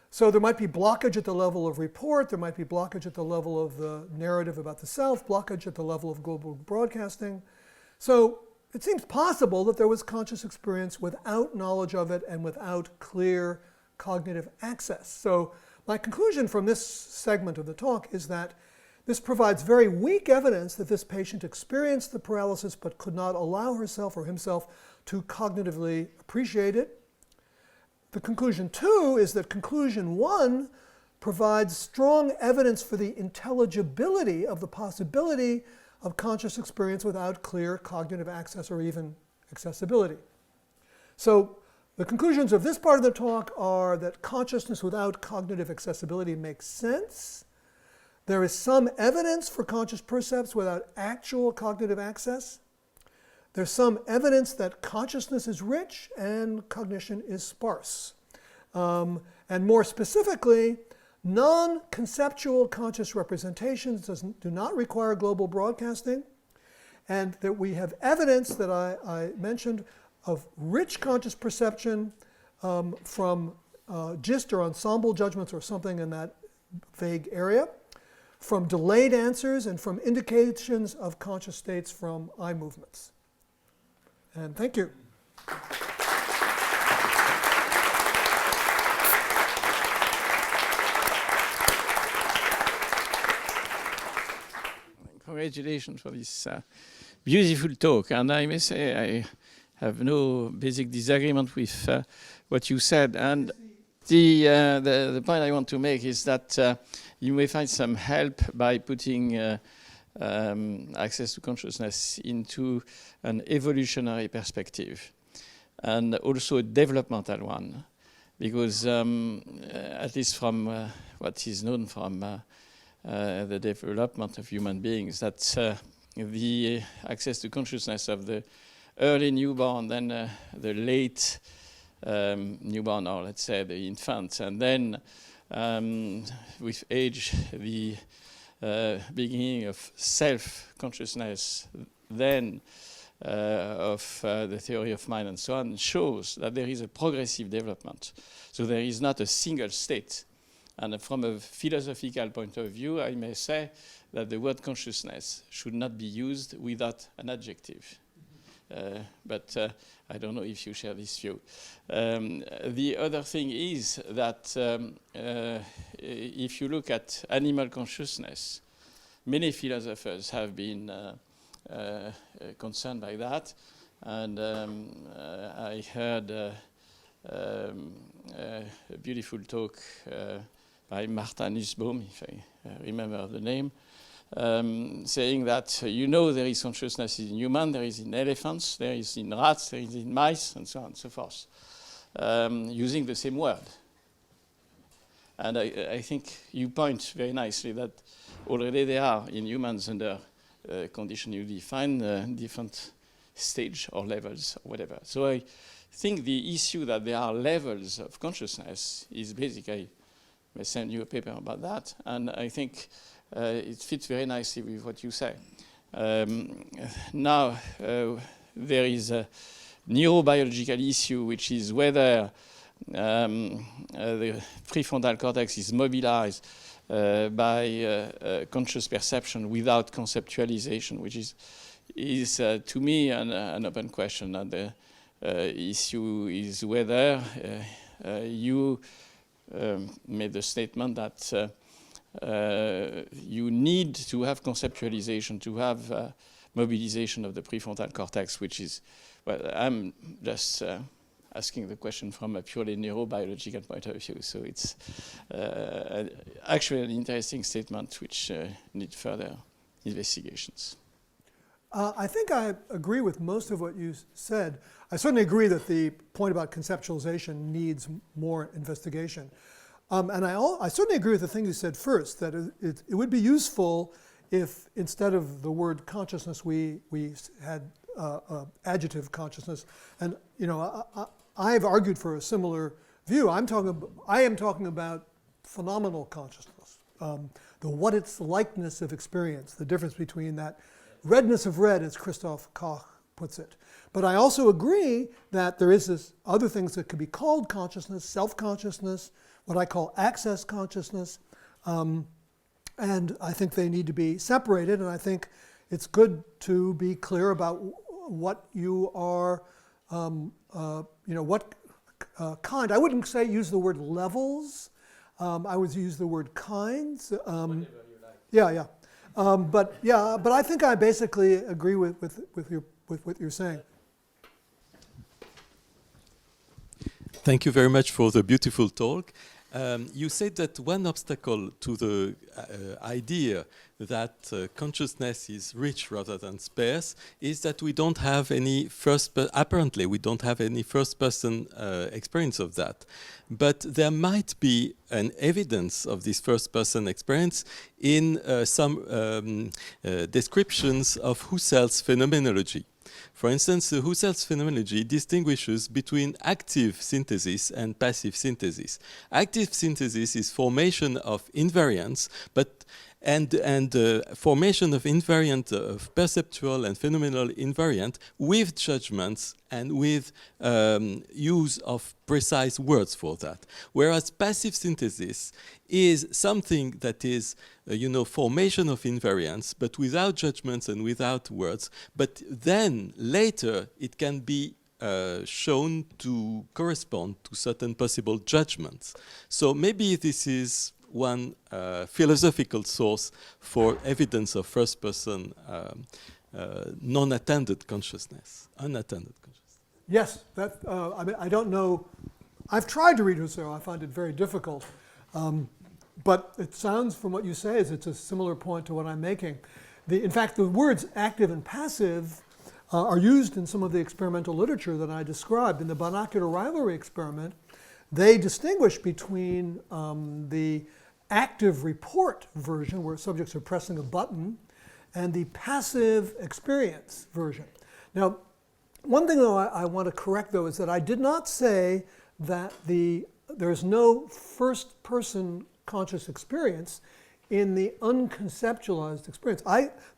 So there might be blockage at the level of report, there might be blockage at the level of the narrative about the self, blockage at the level of global broadcasting. So it seems possible that there was conscious experience without knowledge of it and without clear cognitive access. So my conclusion from this segment of the talk is that this provides very weak evidence that this patient experienced the paralysis but could not allow herself or himself to cognitively appreciate it. The conclusion 2 is that conclusion 1 provides strong evidence for the intelligibility of the possibility of conscious experience without clear cognitive access or even accessibility. So the conclusions of this part of the talk are that consciousness without cognitive accessibility makes sense. There is some evidence for conscious percepts without actual cognitive access. There's some evidence that consciousness is rich and cognition is sparse. And more specifically, non-conceptual conscious representations do not require global broadcasting, and that we have evidence that I mentioned of rich conscious perception from gist or ensemble judgments or something in that vague area, from delayed answers, and from indications of conscious states from eye movements. And thank you. Congratulations for this beautiful talk. And I may say I have no basic disagreement with what you said. And the point I want to make is that you may find some help by putting access to consciousness into an evolutionary perspective and also a developmental one, because at least from what is known from the development of human beings, that the access to consciousness of the early newborn, then the late newborn, or let's say the infant, and then with age the beginning of self-consciousness, then of the theory of mind and so on, shows that there is a progressive development. So there is not a single state. And from a philosophical point of view, I may say that the word consciousness should not be used without an adjective. But I don't know if you share this view. The other thing is that if you look at animal consciousness, many philosophers have been concerned by that. And I heard a beautiful talk by Martha Nussbaum, if I remember the name, saying that, there is consciousness in humans, there is in elephants, there is in rats, there is in mice, and so on and so forth, using the same word. And I think you point very nicely that already they are in humans under condition you define, different stage or levels or whatever. So I think the issue that there are levels of consciousness is basically, I may send you a paper about that, and I think it fits very nicely with what you say. Now, there is a neurobiological issue, which is whether the prefrontal cortex is mobilized by conscious perception without conceptualization, which is to me an open question. And the issue is whether you made the statement that you need to have conceptualization, to have mobilization of the prefrontal cortex, which is, well, I'm just asking the question from a purely neurobiological point of view. So it's actually an interesting statement which need further investigations. I think I agree with most of what you said. I certainly agree that the point about conceptualization needs more investigation. And I certainly agree with the thing you said first, that it would be useful if instead of the word consciousness, we had adjective consciousness. And I've argued for a similar view. I am talking about phenomenal consciousness, the what its likeness of experience, the difference between that redness of red, as Christoph Koch puts it. But I also agree that there is this other things that could be called consciousness, self-consciousness, what I call access consciousness, and I think they need to be separated. And I think it's good to be clear about what you are, what kind. I wouldn't say use the word levels. I would use the word kinds. Whatever you like. Yeah. But I think I basically agree with what you're saying. Thank you very much for the beautiful talk. You said that one obstacle to the idea that consciousness is rich rather than sparse is that we don't have any apparently we don't have any first-person experience of that. But there might be an evidence of this first-person experience in some descriptions of Husserl's phenomenology. For instance, Husserl's phenomenology distinguishes between active synthesis and passive synthesis. Active synthesis is formation of invariants, and formation of invariant, of perceptual and phenomenal invariant with judgments and with use of precise words for that. Whereas passive synthesis is something that is, formation of invariants, but without judgments and without words. But then later it can be shown to correspond to certain possible judgments. So maybe this is one philosophical source for evidence of first-person unattended consciousness. Yes, I don't know. I've tried to read Husserl. I find it very difficult. But it sounds from what you say as it's a similar point to what I'm making. In fact, the words active and passive are used in some of the experimental literature that I described. In the binocular rivalry experiment, they distinguish between the active report version, where subjects are pressing a button, and the passive experience version. Now, one thing though I want to correct though is that I did not say that there's no first-person conscious experience in the unconceptualized experience.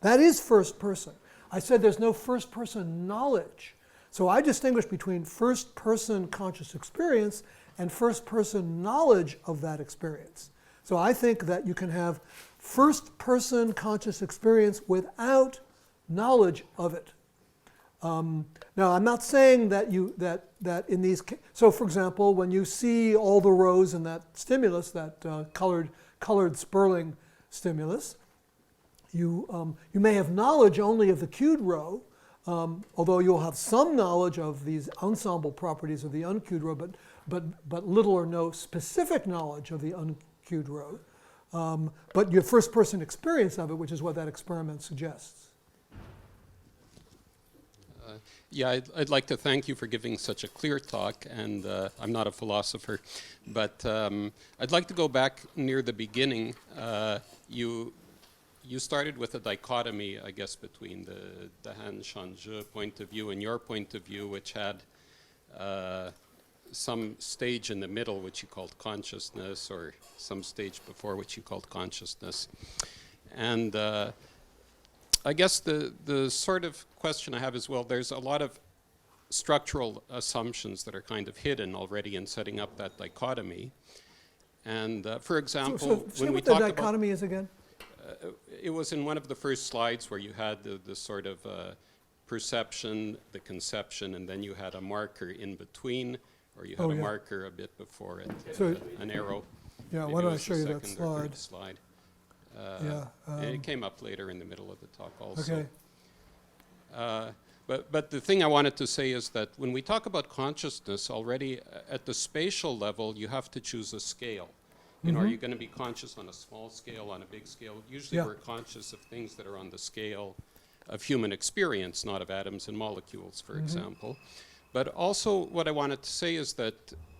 That is first person. I said there's no first-person knowledge. So I distinguish between first-person conscious experience and first-person knowledge of that experience. So I think that you can have first-person conscious experience without knowledge of it. Now, I'm not saying that that in these. So, for example, when you see all the rows in that stimulus, that colored Sperling stimulus, you may have knowledge only of the cued row, although you'll have some knowledge of these ensemble properties of the uncued row, but little or no specific knowledge of the uncued row. But your first-person experience of it, which is what that experiment suggests. Yeah, I'd like to thank you for giving such a clear talk, and I'm not a philosopher, but I'd like to go back near the beginning. You started with a dichotomy, I guess, between the Han Shanzhe point of view and your point of view, which had some stage in the middle, which you called consciousness, or some stage before, which you called consciousness. And I guess the sort of question I have is, well, there's a lot of structural assumptions that are kind of hidden already in setting up that dichotomy. And for example, so when we what the talk dichotomy is again? It was in one of the first slides where you had the sort of perception, the conception, and then you had a marker in between, or you had a marker a bit before it, So, an arrow. yeah, Maybe why don't it I was show the you that second or third slide? slide. And it came up later in the middle of the talk also. Okay. But the thing I wanted to say is that when we talk about consciousness, already at the spatial level, you have to choose a scale. You know, are you going to be conscious on a small scale, on a big scale? Usually we're conscious of things that are on the scale of human experience, not of atoms and molecules, for example. But also what I wanted to say is that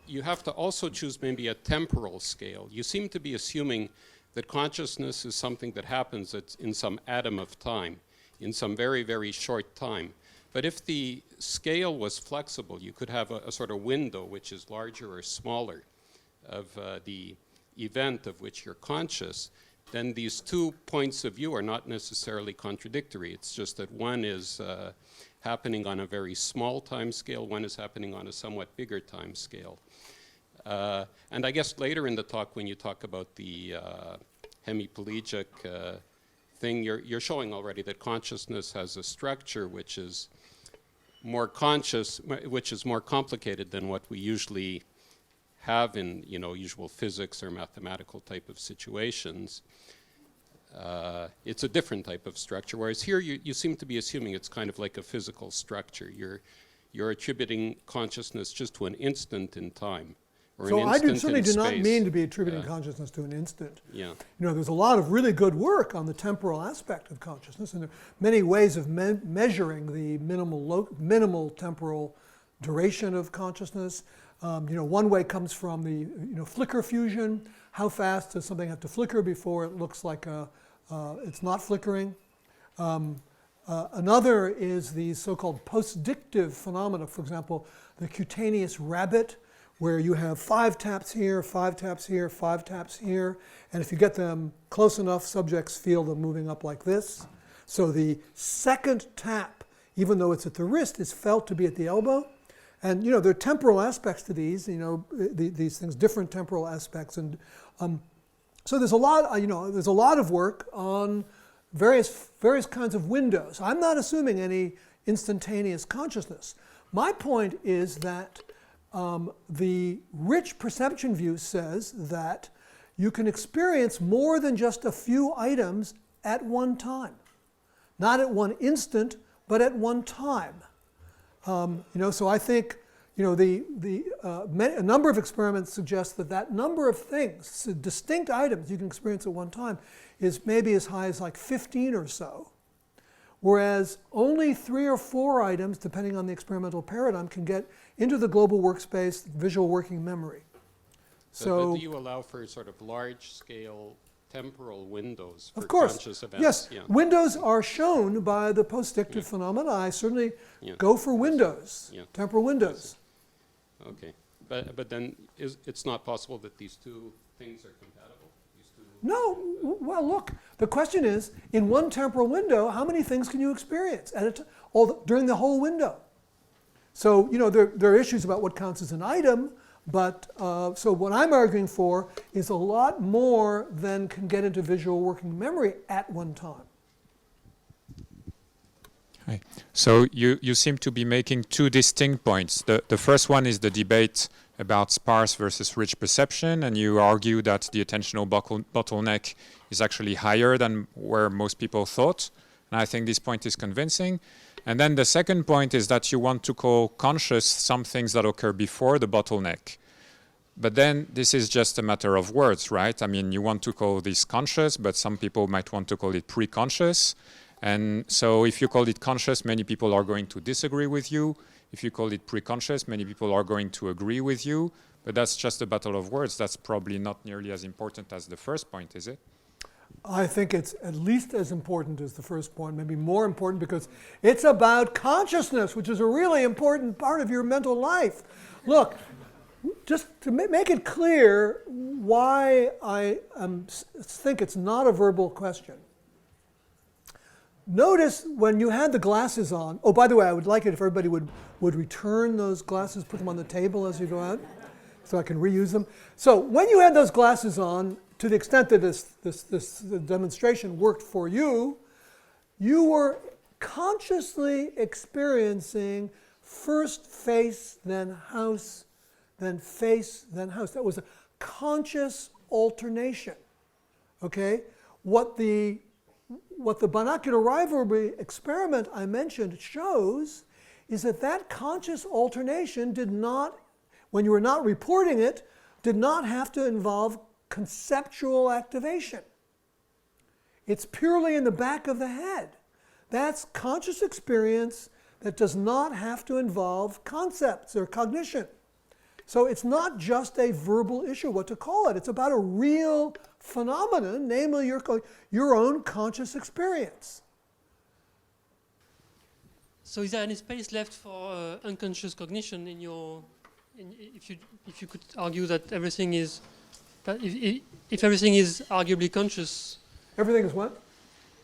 you have to also choose maybe a temporal scale. You seem to be assuming that consciousness is something that happens in some atom of time, in some very, very short time. But if the scale was flexible, you could have a sort of window which is larger or smaller of the event of which you're conscious, then these 2 points of view are not necessarily contradictory. It's just that one is happening on a very small time scale, one is happening on a somewhat bigger time scale. And I guess later in the talk, when you talk about the hemiplegic thing, you're showing already that consciousness has a structure which is more conscious, which is more complicated than what we usually have in, you know, usual physics or mathematical type of situations. It's a different type of structure, whereas here you seem to be assuming it's kind of like a physical structure. You're attributing consciousness just to an instant in time. So I certainly do not mean to be attributing consciousness to an instant. Yeah. You know, there's a lot of really good work on the temporal aspect of consciousness, and there are many ways of measuring the minimal temporal duration of consciousness. You know, one way comes from the flicker fusion. How fast does something have to flicker before it looks like it's not flickering? Another is the so-called postdictive phenomena. For example, the cutaneous rabbit, where you have 5 taps here, 5 taps here, 5 taps here, and if you get them close enough, subjects feel them moving up like this. So the second tap, even though it's at the wrist, is felt to be at the elbow. And you know, there are temporal aspects to these, you know, these things, different temporal aspects. And so there's a lot, there's a lot of work on various kinds of windows. I'm not assuming any instantaneous consciousness. My point is that the rich perception view says that you can experience more than just a few items at one time. Not at one instant, but at one time. So I think, a number of experiments suggest that number of things, distinct items you can experience at one time, is maybe as high as like 15 or so. Whereas only 3 or 4 items, depending on the experimental paradigm, can get into the global workspace, visual working memory. But do you allow for sort of large-scale temporal windows for of course, conscious events? yes. Yeah. Windows are shown by the postdictive phenomena. I certainly go for windows, temporal windows. Okay, but then it's not possible that these 2 things are compatible? No, well, look, the question is, in one temporal window, how many things can you experience during the whole window? So, there are issues about what counts as an item, but so what I'm arguing for is a lot more than can get into visual working memory at one time. Hi. So you seem to be making 2 distinct points. The first one is the debate about sparse versus rich perception, and you argue that the attentional bottleneck is actually higher than where most people thought. And I think this point is convincing. And then the second point is that you want to call conscious some things that occur before the bottleneck. But then this is just a matter of words, right? I mean, you want to call this conscious, but some people might want to call it preconscious. And so if you call it conscious, many people are going to disagree with you. If you call it preconscious, many people are going to agree with you. But that's just a battle of words. That's probably not nearly as important as the first point, is it? I think it's at least as important as the first point, maybe more important, because it's about consciousness, which is a really important part of your mental life. Look, just to make it clear why I think it's not a verbal question. Notice when you had the glasses on, oh, by the way, I would like it if everybody would return those glasses, put them on the table as you go out, so I can reuse them. So when you had those glasses on, to the extent that this demonstration worked for you, you were consciously experiencing first face, then house, then face, then house. That was a conscious alternation, okay? What the what the binocular rivalry experiment I mentioned shows is that that conscious alternation did not, when you were not reporting it, did not have to involve conceptual activation. It's purely in the back of the head. That's conscious experience that does not have to involve concepts or cognition. So it's not just a verbal issue, what to call it. It's about a real phenomenon, namely your own conscious experience. So is there any space left for unconscious cognition in your, if you could argue that everything is, if everything is arguably conscious? Everything is what?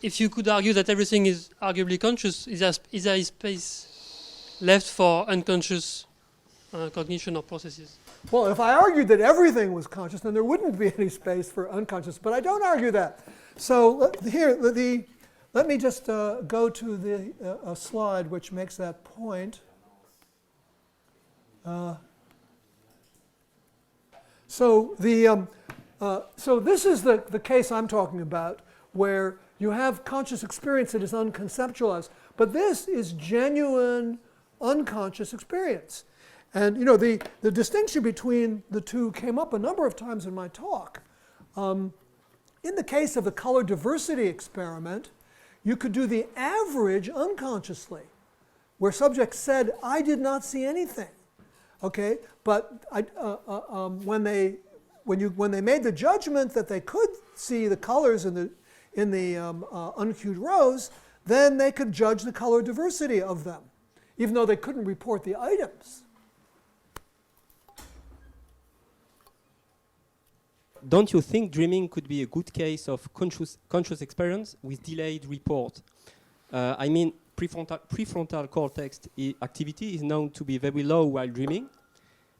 If you could argue that everything is arguably conscious, is there a space left for unconscious cognition or processes? Well, if I argued that everything was conscious, then there wouldn't be any space for unconscious, but I don't argue that. So let me just go to a slide which makes that point. So this is the case I'm talking about, where you have conscious experience that is unconceptualized, but this is genuine unconscious experience. And the distinction between the two came up a number of times in my talk. In the case of the color diversity experiment, you could do the average unconsciously, where subjects said, "I did not see anything." Okay, but when they made the judgment that they could see the colors in the uncued rows, then they could judge the color diversity of them, even though they couldn't report the items. Don't you think dreaming could be a good case of conscious experience with delayed report? I mean, prefrontal cortex activity is known to be very low while dreaming,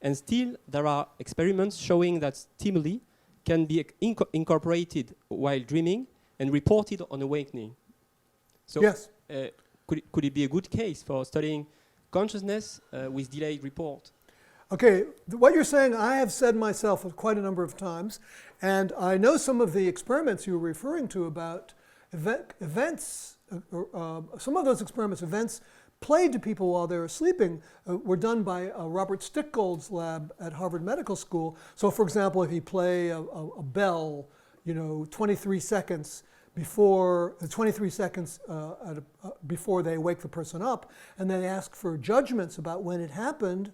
and still there are experiments showing that stimuli can be incorporated while dreaming and reported on awakening. So yes. Could it be a good case for studying consciousness with delayed report? Okay, what you're saying I have said myself quite a number of times, and I know some of the experiments you were referring to about events, some of those experiments, events played to people while they were sleeping, were done by Robert Stickgold's lab at Harvard Medical School. So for example, if you play a bell, 23 seconds before before they wake the person up, and then ask for judgments about when it happened,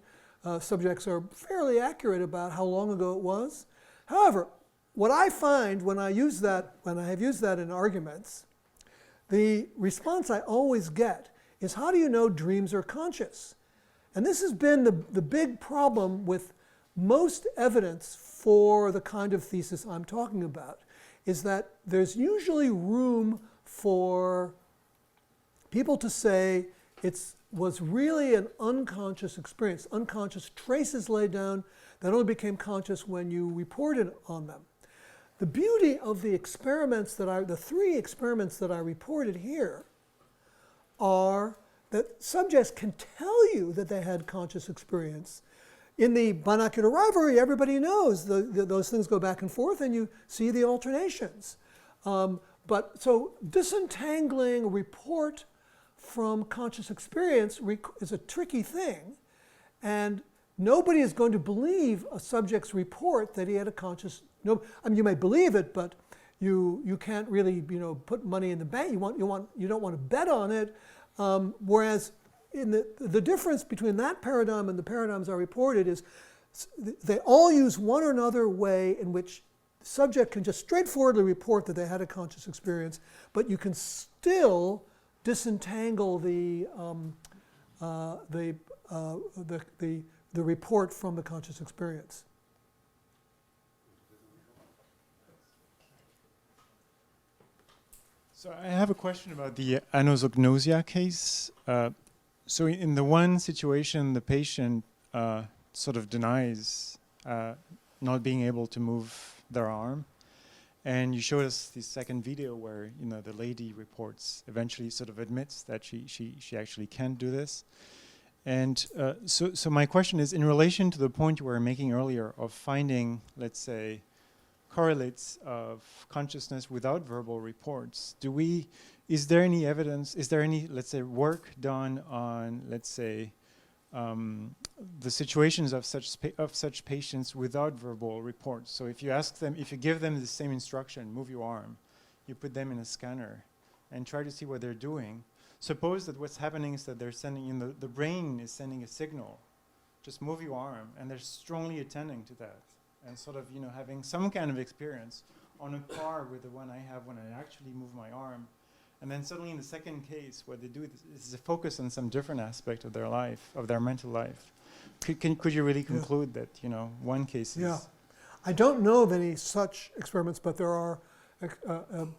subjects are fairly accurate about how long ago it was. However, what I find when I have used that in arguments, the response I always get is, how do you know dreams are conscious? And this has been the big problem with most evidence for the kind of thesis I'm talking about, is that there's usually room for people to say it was really an unconscious experience, unconscious traces laid down that only became conscious when you reported on them. The beauty of the experiments the 3 experiments that I reported here are that subjects can tell you that they had conscious experience. In the binocular rivalry, everybody knows those things go back and forth and you see the alternations. But so disentangling report from conscious experience is a tricky thing, and nobody is going to believe a subject's report that he had a conscious. I mean, you may believe it, but you can't really put money in the bank. You don't want to bet on it. Whereas in the difference between that paradigm and the paradigms I reported is they all use one or another way in which the subject can just straightforwardly report that they had a conscious experience, but you can still disentangle the report from the conscious experience. So I have a question about the anosognosia case. So in the one situation, the patient sort of denies not being able to move their arm. And you showed us the second video where the lady reports, eventually sort of admits that she actually can't do this. And so my question is, in relation to the point you were making earlier of finding, let's say, correlates of consciousness without verbal reports. Is there any evidence, is there any, let's say, work done on, let's say, the situations of such patients without verbal reports? So if you give them the same instruction, move your arm, you put them in a scanner and try to see what they're doing. Suppose that what's happening is that they're sending, the brain is sending a signal, just move your arm, and they're strongly attending to that, and sort of, having some kind of experience on a par with the one I have when I actually move my arm. And then suddenly in the second case, what they do is a focus on some different aspect of their life, of their mental life. Could you really conclude that, one case is... Yeah. I don't know of any such experiments, but there are,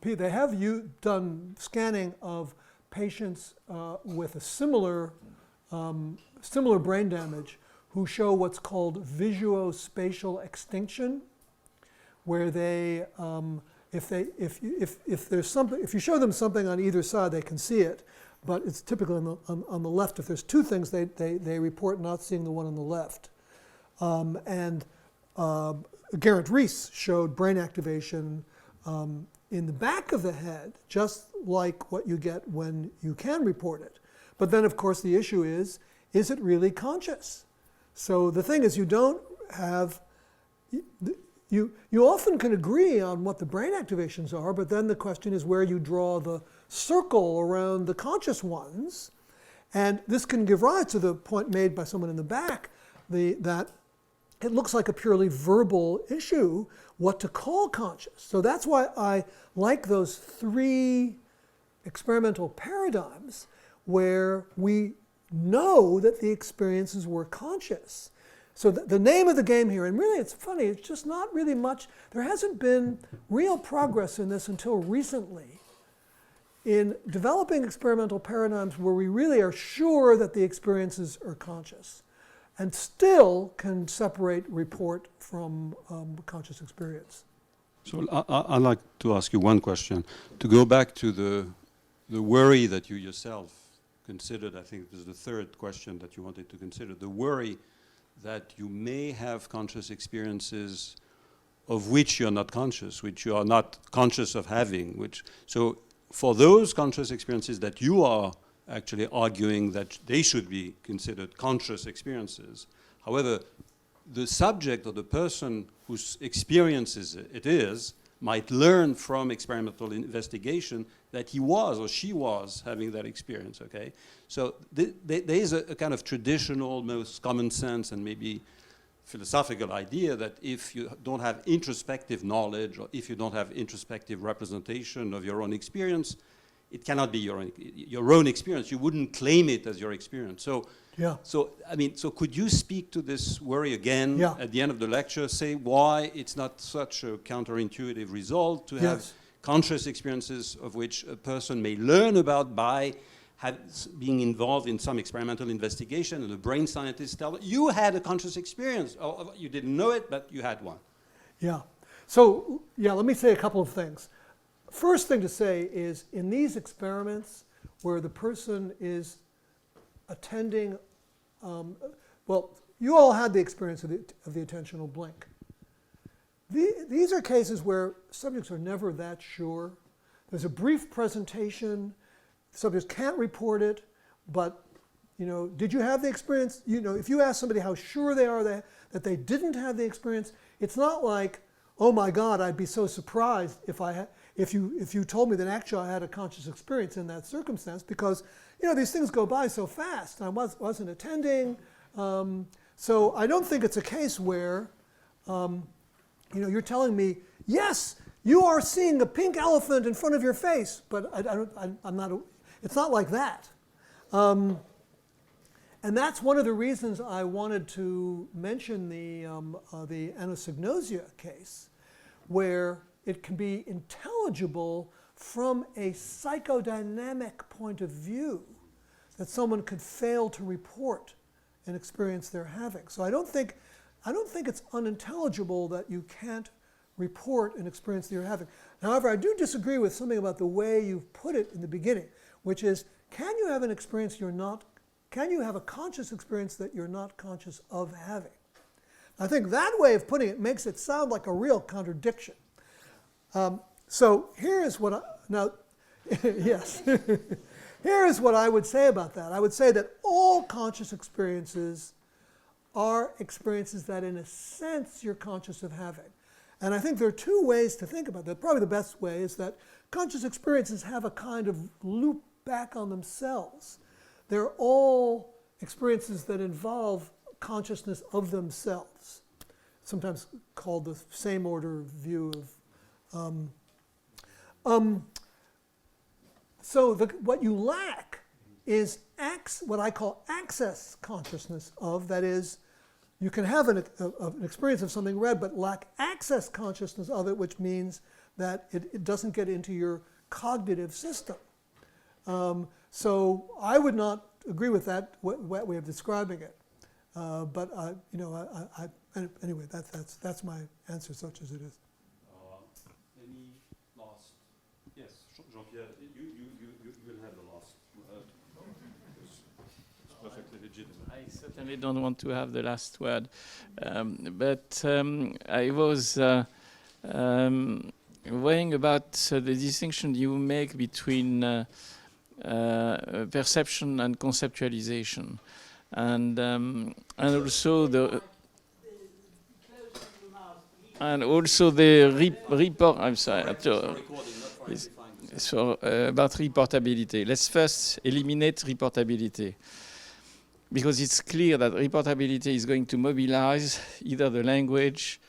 they have done scanning of patients with a similar brain damage who show what's called visuospatial extinction, where they, if you show them something on either side, they can see it, but it's typically on the left. If there's two things, they report not seeing the one on the left. Garrett Rees showed brain activation in the back of the head, just like what you get when you can report it. But then, of course, the issue is it really conscious? So the thing is, you don't have, you often can agree on what the brain activations are, but then the question is where you draw the circle around the conscious ones. And this can give rise to the point made by someone in the back, that it looks like a purely verbal issue, what to call conscious. So that's why I like those three experimental paradigms where we know that the experiences were conscious. So the name of the game here, and really it's funny, it's just not really much, there hasn't been real progress in this until recently in developing experimental paradigms where we really are sure that the experiences are conscious and still can separate report from conscious experience. So I'd like to ask you one question. To go back to the worry that you yourself considered, I think this is the third question that you wanted to consider, the worry that you may have conscious experiences of which you're not conscious, which you are not conscious of having. So for those conscious experiences that you are actually arguing that they should be considered conscious experiences, however, the subject or the person whose experiences it is might learn from experimental investigation that he was or she was having that experience, okay? So there is a kind of traditional, most common sense and maybe philosophical idea that if you don't have introspective knowledge or if you don't have introspective representation of your own experience, it cannot be your own experience. You wouldn't claim it as your experience. So, yeah. So could you speak to this worry again at the end of the lecture? Say why it's not such a counterintuitive result to have conscious experiences of which a person may learn about by being involved in some experimental investigation, and the brain scientists tell you had a conscious experience. Or you didn't know it, but you had one. Yeah. So, let me say a couple of things. First thing to say is in these experiments where the person is attending, you all had the experience of the attentional blink. These are cases where subjects are never that sure. There's a brief presentation. Subjects can't report it, but did you have the experience? If you ask somebody how sure they are that they didn't have the experience, it's not like, oh my God, I'd be so surprised if you told me that actually I had a conscious experience in that circumstance, because these things go by so fast. I wasn't attending, so I don't think it's a case where you're telling me, yes, you are seeing a pink elephant in front of your face, but I'm not. It's not like that. And that's one of the reasons I wanted to mention the anosognosia case, where it can be intelligible from a psychodynamic point of view that someone could fail to report an experience they're having. So I don't think it's unintelligible that you can't report an experience that you're having. However, I do disagree with something about the way you've put it in the beginning, which is, can you have an experience can you have a conscious experience that you're not conscious of having? I think that way of putting it makes it sound like a real contradiction. So here is what yes. Here is what I would say about that. I would say that all conscious experiences are experiences that, in a sense, you're conscious of having. And I think there are two ways to think about that. Probably the best way is that conscious experiences have a kind of loop back on themselves. They're all experiences that involve consciousness of themselves, sometimes called the same order view of. So what you lack is what I call access consciousness of, that is, you can have an experience of something red, but lack access consciousness of it, which means that it doesn't get into your cognitive system. So I would not agree with that way of describing it. But anyway, that's my answer, such as it is. Any last? Yes, Jean-Pierre, you will have the last word. It's perfectly legitimate. I certainly don't want to have the last word, but I was worrying about the distinction you make between perception and conceptualization, and also the report. I'm sorry. So about reportability. Let's first eliminate reportability, because it's clear that reportability is going to mobilize either the language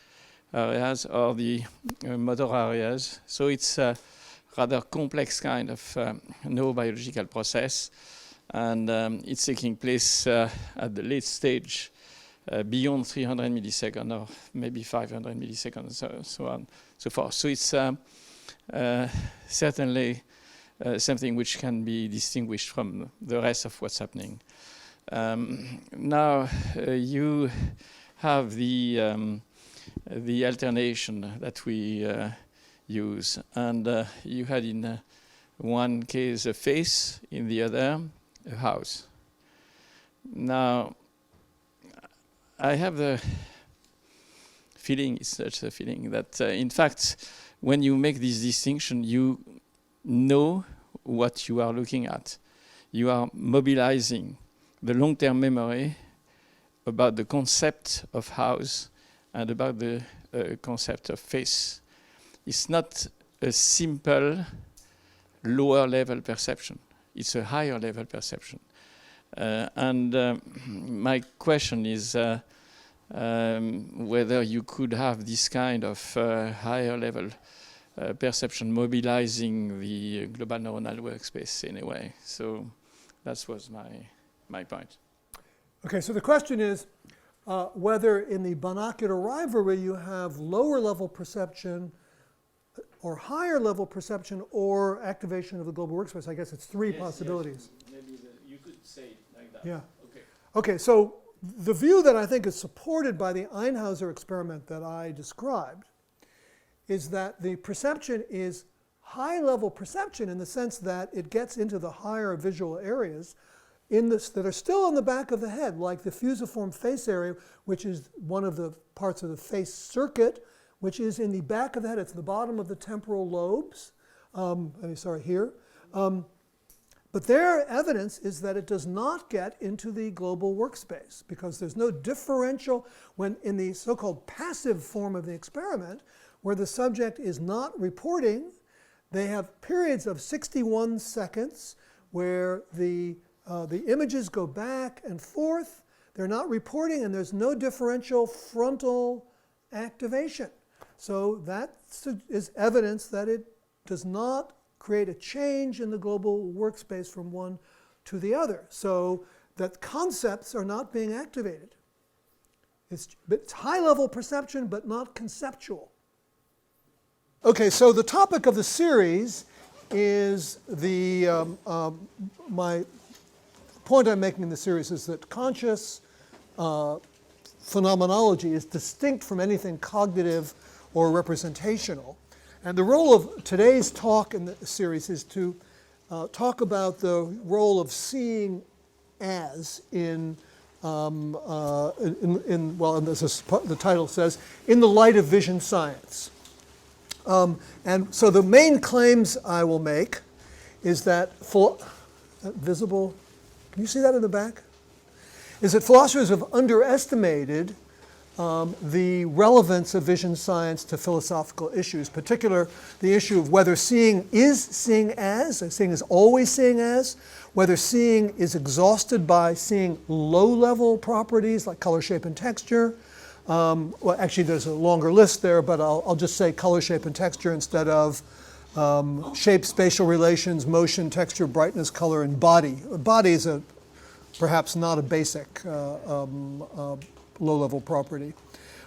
areas or the motor areas. So it's a rather complex kind of neurobiological process, and it's taking place at the late stage, beyond 300 milliseconds or maybe 500 milliseconds, so on, so forth. So it's certainly something which can be distinguished from the rest of what's happening. Now you have the alternation that we use, and you had in one case a face, in the other a house. Now I have the feeling, it's such a feeling, that in fact when you make this distinction, you know what you are looking at. You are mobilizing the long-term memory about the concept of house and about the concept of face. It's not a simple lower level perception. It's a higher level perception. My question is whether you could have this kind of higher level perception mobilizing the global neuronal workspace in a way. So that was my point. Okay, so the question is whether in the binocular rivalry you have lower level perception or higher level perception or activation of the global workspace. I guess it's three possibilities. Yes. Maybe you could say it like that. Yeah. Okay. Okay, so the view that I think is supported by the Einhauser experiment that I described is that the perception is high-level perception in the sense that it gets into the higher visual areas that are still in the back of the head, like the fusiform face area, which is one of the parts of the face circuit, which is in the back of the head. It's the bottom of the temporal lobes. Here. But their evidence is that it does not get into the global workspace because there's no differential when in the so-called passive form of the experiment, where the subject is not reporting. They have periods of 61 seconds where the images go back and forth. They're not reporting, and there's no differential frontal activation. So that is evidence that it does not create a change in the global workspace from one to the other. So that concepts are not being activated. It's high-level perception, but not conceptual. Okay, so the topic of the series is my point I'm making in the series is that conscious phenomenology is distinct from anything cognitive or representational. And the role of today's talk in the series is to talk about the role of seeing as in as the title says, in the light of vision science. And so the main claims I will make is that visible, can you see that in the back? Is that philosophers have underestimated the relevance of vision science to philosophical issues, particular the issue of whether seeing is seeing as always seeing as, whether seeing is exhausted by seeing low-level properties like color, shape, and texture. Well, actually, there's a longer list there, but I'll just say color, shape, and texture instead of shape, spatial relations, motion, texture, brightness, color, and body. Body is perhaps not a basic low-level property.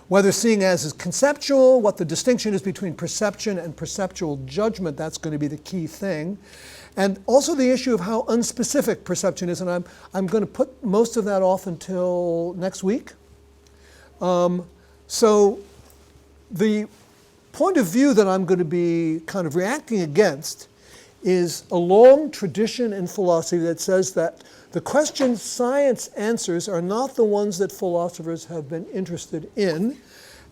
Whether seeing as is conceptual, what the distinction is between perception and perceptual judgment, that's going to be the key thing. And also the issue of how unspecific perception is, and I'm going to put most of that off until next week. So the point of view that I'm going to be kind of reacting against is a long tradition in philosophy that says that the questions science answers are not the ones that philosophers have been interested in.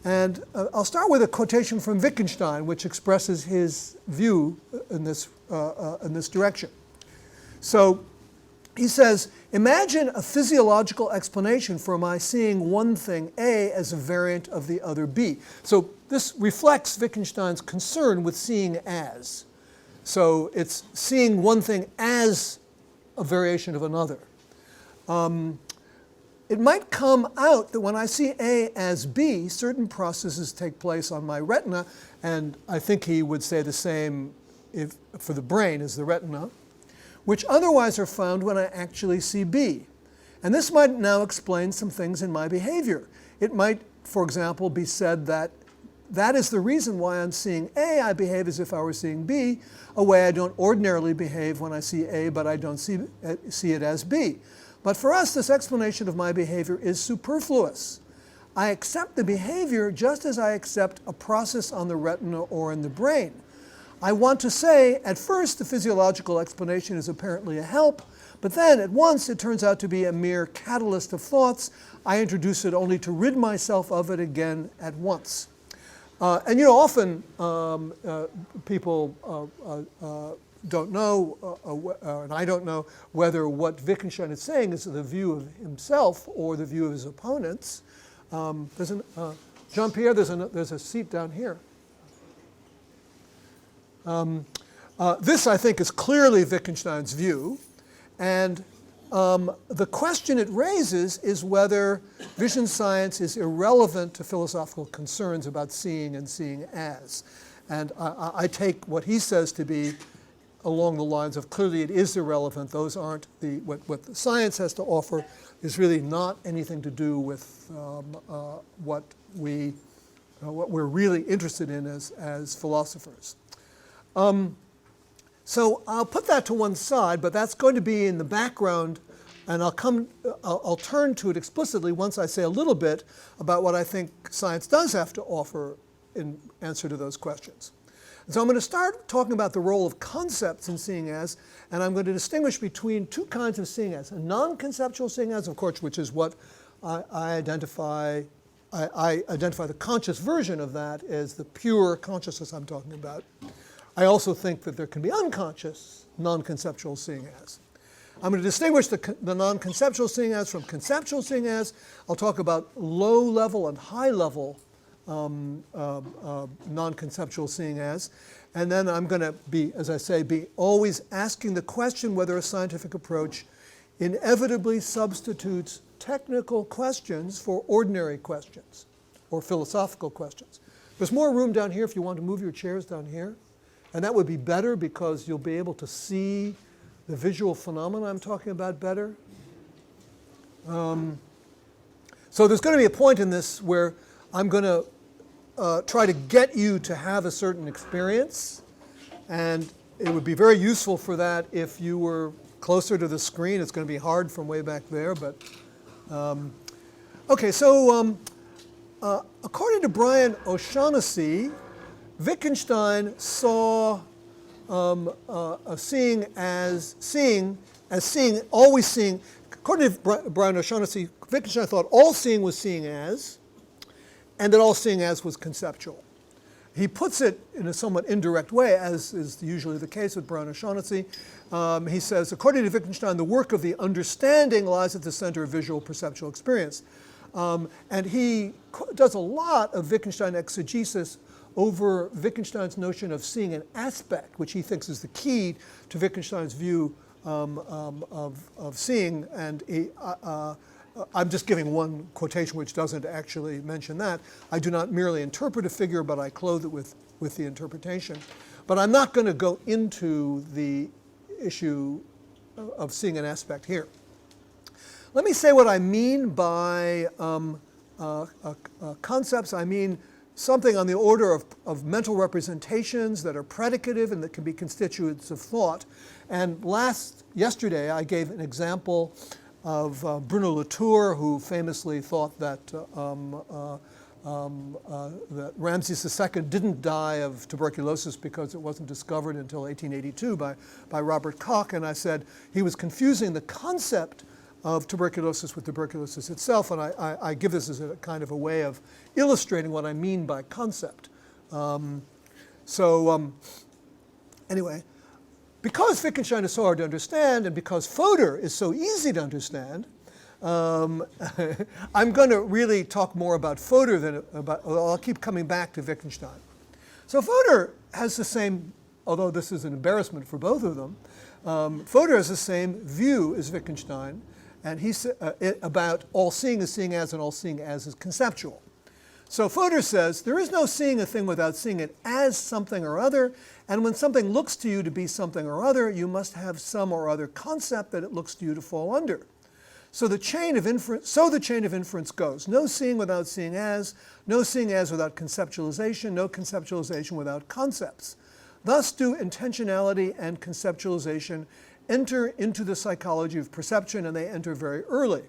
And I'll start with a quotation from Wittgenstein, which expresses his view in this direction. So he says, imagine a physiological explanation for my seeing one thing A as a variant of the other B. So this reflects Wittgenstein's concern with seeing as. So it's seeing one thing as a variation of another. It might come out that when I see A as B, certain processes take place on my retina, and I think he would say the same for the brain as the retina, which otherwise are found when I actually see B. And this might now explain some things in my behavior. It might, for example, be said that that is the reason why on seeing A, I behave as if I were seeing B, a way I don't ordinarily behave when I see A, but I don't see it as B. But for us, this explanation of my behavior is superfluous. I accept the behavior just as I accept a process on the retina or in the brain. I want to say, at first, the physiological explanation is apparently a help, but then at once it turns out to be a mere catalyst of thoughts. I introduce it only to rid myself of it again at once. And often people don't know, and I don't know, whether what Wittgenstein is saying is the view of himself or the view of his opponents. Jean-Pierre, there's a seat down here. This, I think, is clearly Wittgenstein's view. And the question it raises is whether vision science is irrelevant to philosophical concerns about seeing and seeing as. And I take what he says to be along the lines of clearly it is irrelevant. Those aren't what the science has to offer is really not anything to do with what we're really interested in as philosophers. So I'll put that to one side, but that's going to be in the background, and I'll turn to it explicitly once I say a little bit about what I think science does have to offer in answer to those questions. And so I'm going to start talking about the role of concepts in seeing as, and I'm going to distinguish between two kinds of seeing as. A non-conceptual seeing as, of course, which is what I identify the conscious version of that as the pure consciousness I'm talking about. I also think that there can be unconscious, non-conceptual seeing as. I'm going to distinguish the non-conceptual seeing as from conceptual seeing as. I'll talk about low-level and high-level non-conceptual seeing as. And then I'm going to be, as I say, be always asking the question whether a scientific approach inevitably substitutes technical questions for ordinary questions or philosophical questions. There's more room down here if you want to move your chairs down here. And that would be better because you'll be able to see the visual phenomena I'm talking about better. So there's going to be a point in this where I'm going to try to get you to have a certain experience. And it would be very useful for that if you were closer to the screen. It's going to be hard from way back there. But OK, so according to Brian O'Shaughnessy, Wittgenstein saw seeing, always seeing. According to Brian O'Shaughnessy, Wittgenstein thought all seeing was seeing as, and that all seeing as was conceptual. he puts it in a somewhat indirect way, as is usually the case with Brown O'Shaughnessy. He says, according to Wittgenstein, the work of the understanding lies at the center of visual perceptual experience. And he does a lot of Wittgenstein exegesis over Wittgenstein's notion of seeing an aspect, which he thinks is the key to Wittgenstein's view of seeing. And I'm just giving one quotation which doesn't actually mention that. I do not merely interpret a figure, but I clothe it with the interpretation. But I'm not going to go into the issue of seeing an aspect here. Let me say what I mean by concepts. I mean something on the order of mental representations that are predicative and that can be constituents of thought. And yesterday I gave an example of Bruno Latour, who famously thought that that Ramses II didn't die of tuberculosis because it wasn't discovered until 1882 by Robert Koch. And I said he was confusing the concept of tuberculosis with tuberculosis itself. And I give this as a kind of a way of illustrating what I mean by concept. Anyway, because Wittgenstein is so hard to understand, and because Fodor is so easy to understand, I'm going to really talk more about Fodor than about, I'll keep coming back to Wittgenstein. So Fodor has the same, although this is an embarrassment for both of them, Fodor has the same view as Wittgenstein, and he's about all seeing is seeing as, and all seeing as is conceptual. So Fodor says, there is no seeing a thing without seeing it as something or other, and when something looks to you to be something or other, you must have some or other concept that it looks to you to fall under. So the chain of inference goes. No seeing without seeing as, no seeing as without conceptualization, no conceptualization without concepts. Thus do intentionality and conceptualization enter into the psychology of perception, and they enter very early.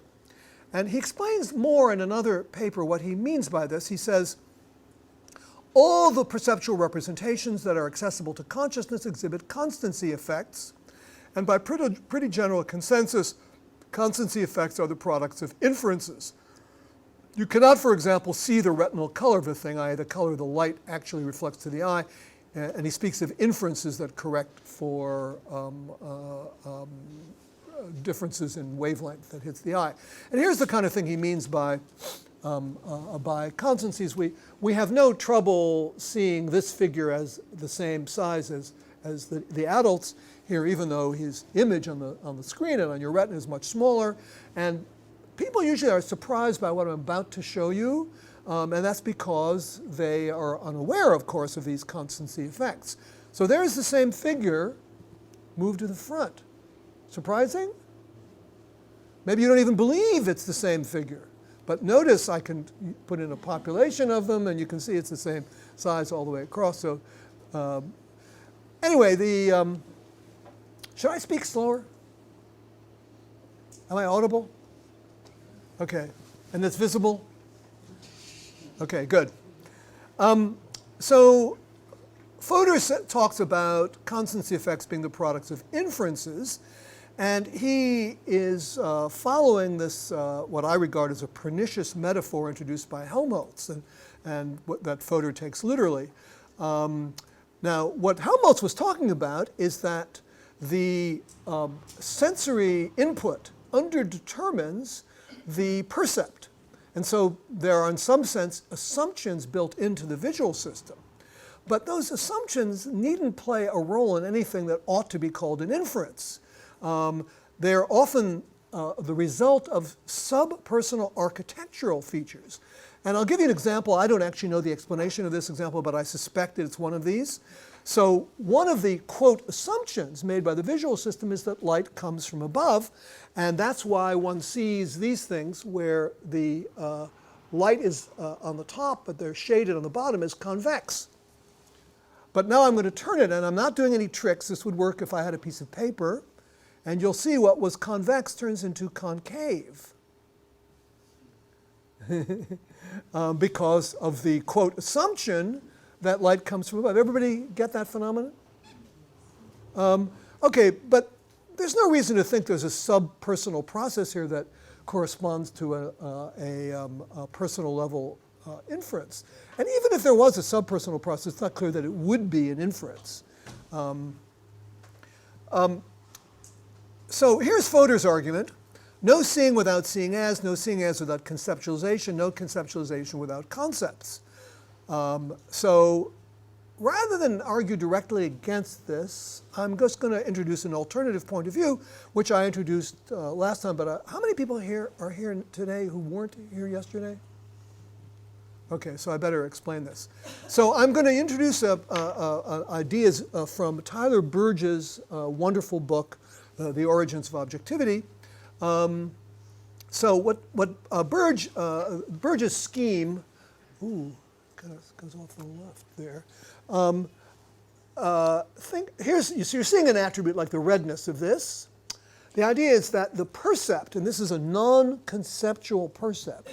And he explains more in another paper what he means by this. He says, all the perceptual representations that are accessible to consciousness exhibit constancy effects, and by pretty general consensus, constancy effects are the products of inferences. You cannot, for example, see the retinal color of a thing, i.e. the color the light actually reflects to the eye, and he speaks of inferences that correct for differences in wavelength that hits the eye. And here's the kind of thing he means by constancies. We have no trouble seeing this figure as the same size as the adults here, even though his image on the screen and on your retina is much smaller. And people usually are surprised by what I'm about to show you, and that's because they are unaware, of course, of these constancy effects. So there's the same figure moved to the front. Surprising? Maybe you don't even believe it's the same figure. But notice I can put in a population of them, and you can see it's the same size all the way across. So anyway, should I speak slower? Am I audible? Okay. And it's visible? Okay, good. So Fodor talks about constancy effects being the products of inferences, and he is following this, what I regard as a pernicious metaphor introduced by Helmholtz, and that Fodor takes literally. Now, what Helmholtz was talking about is that the sensory input underdetermines the percept. And so there are, in some sense, assumptions built into the visual system. But those assumptions needn't play a role in anything that ought to be called an inference. They're often the result of subpersonal architectural features. And I'll give you an example. I don't actually know the explanation of this example, but I suspect that it's one of these. So one of the, quote, assumptions made by the visual system is that light comes from above, and that's why one sees these things where the light is on the top, but they're shaded on the bottom as convex. But now I'm going to turn it, and I'm not doing any tricks. This would work if I had a piece of paper, and you'll see what was convex turns into concave. Because of the, quote, assumption that light comes from above. Everybody get that phenomenon? Okay, but there's no reason to think there's a subpersonal process here that corresponds to a personal level inference. And even if there was a subpersonal process, it's not clear that it would be an inference. So here's Fodor's argument. No seeing without seeing as, no seeing as without conceptualization, no conceptualization without concepts. So rather than argue directly against this, I'm just going to introduce an alternative point of view, which I introduced last time. But how many people here are here today who weren't here yesterday? Okay, so I better explain this. So I'm going to introduce ideas from Tyler Burge's wonderful book, The Origins of Objectivity. So what Burge's scheme, ooh, kind of goes off to the left there. You're seeing an attribute like the redness of this. The idea is that the percept, and this is a non-conceptual percept,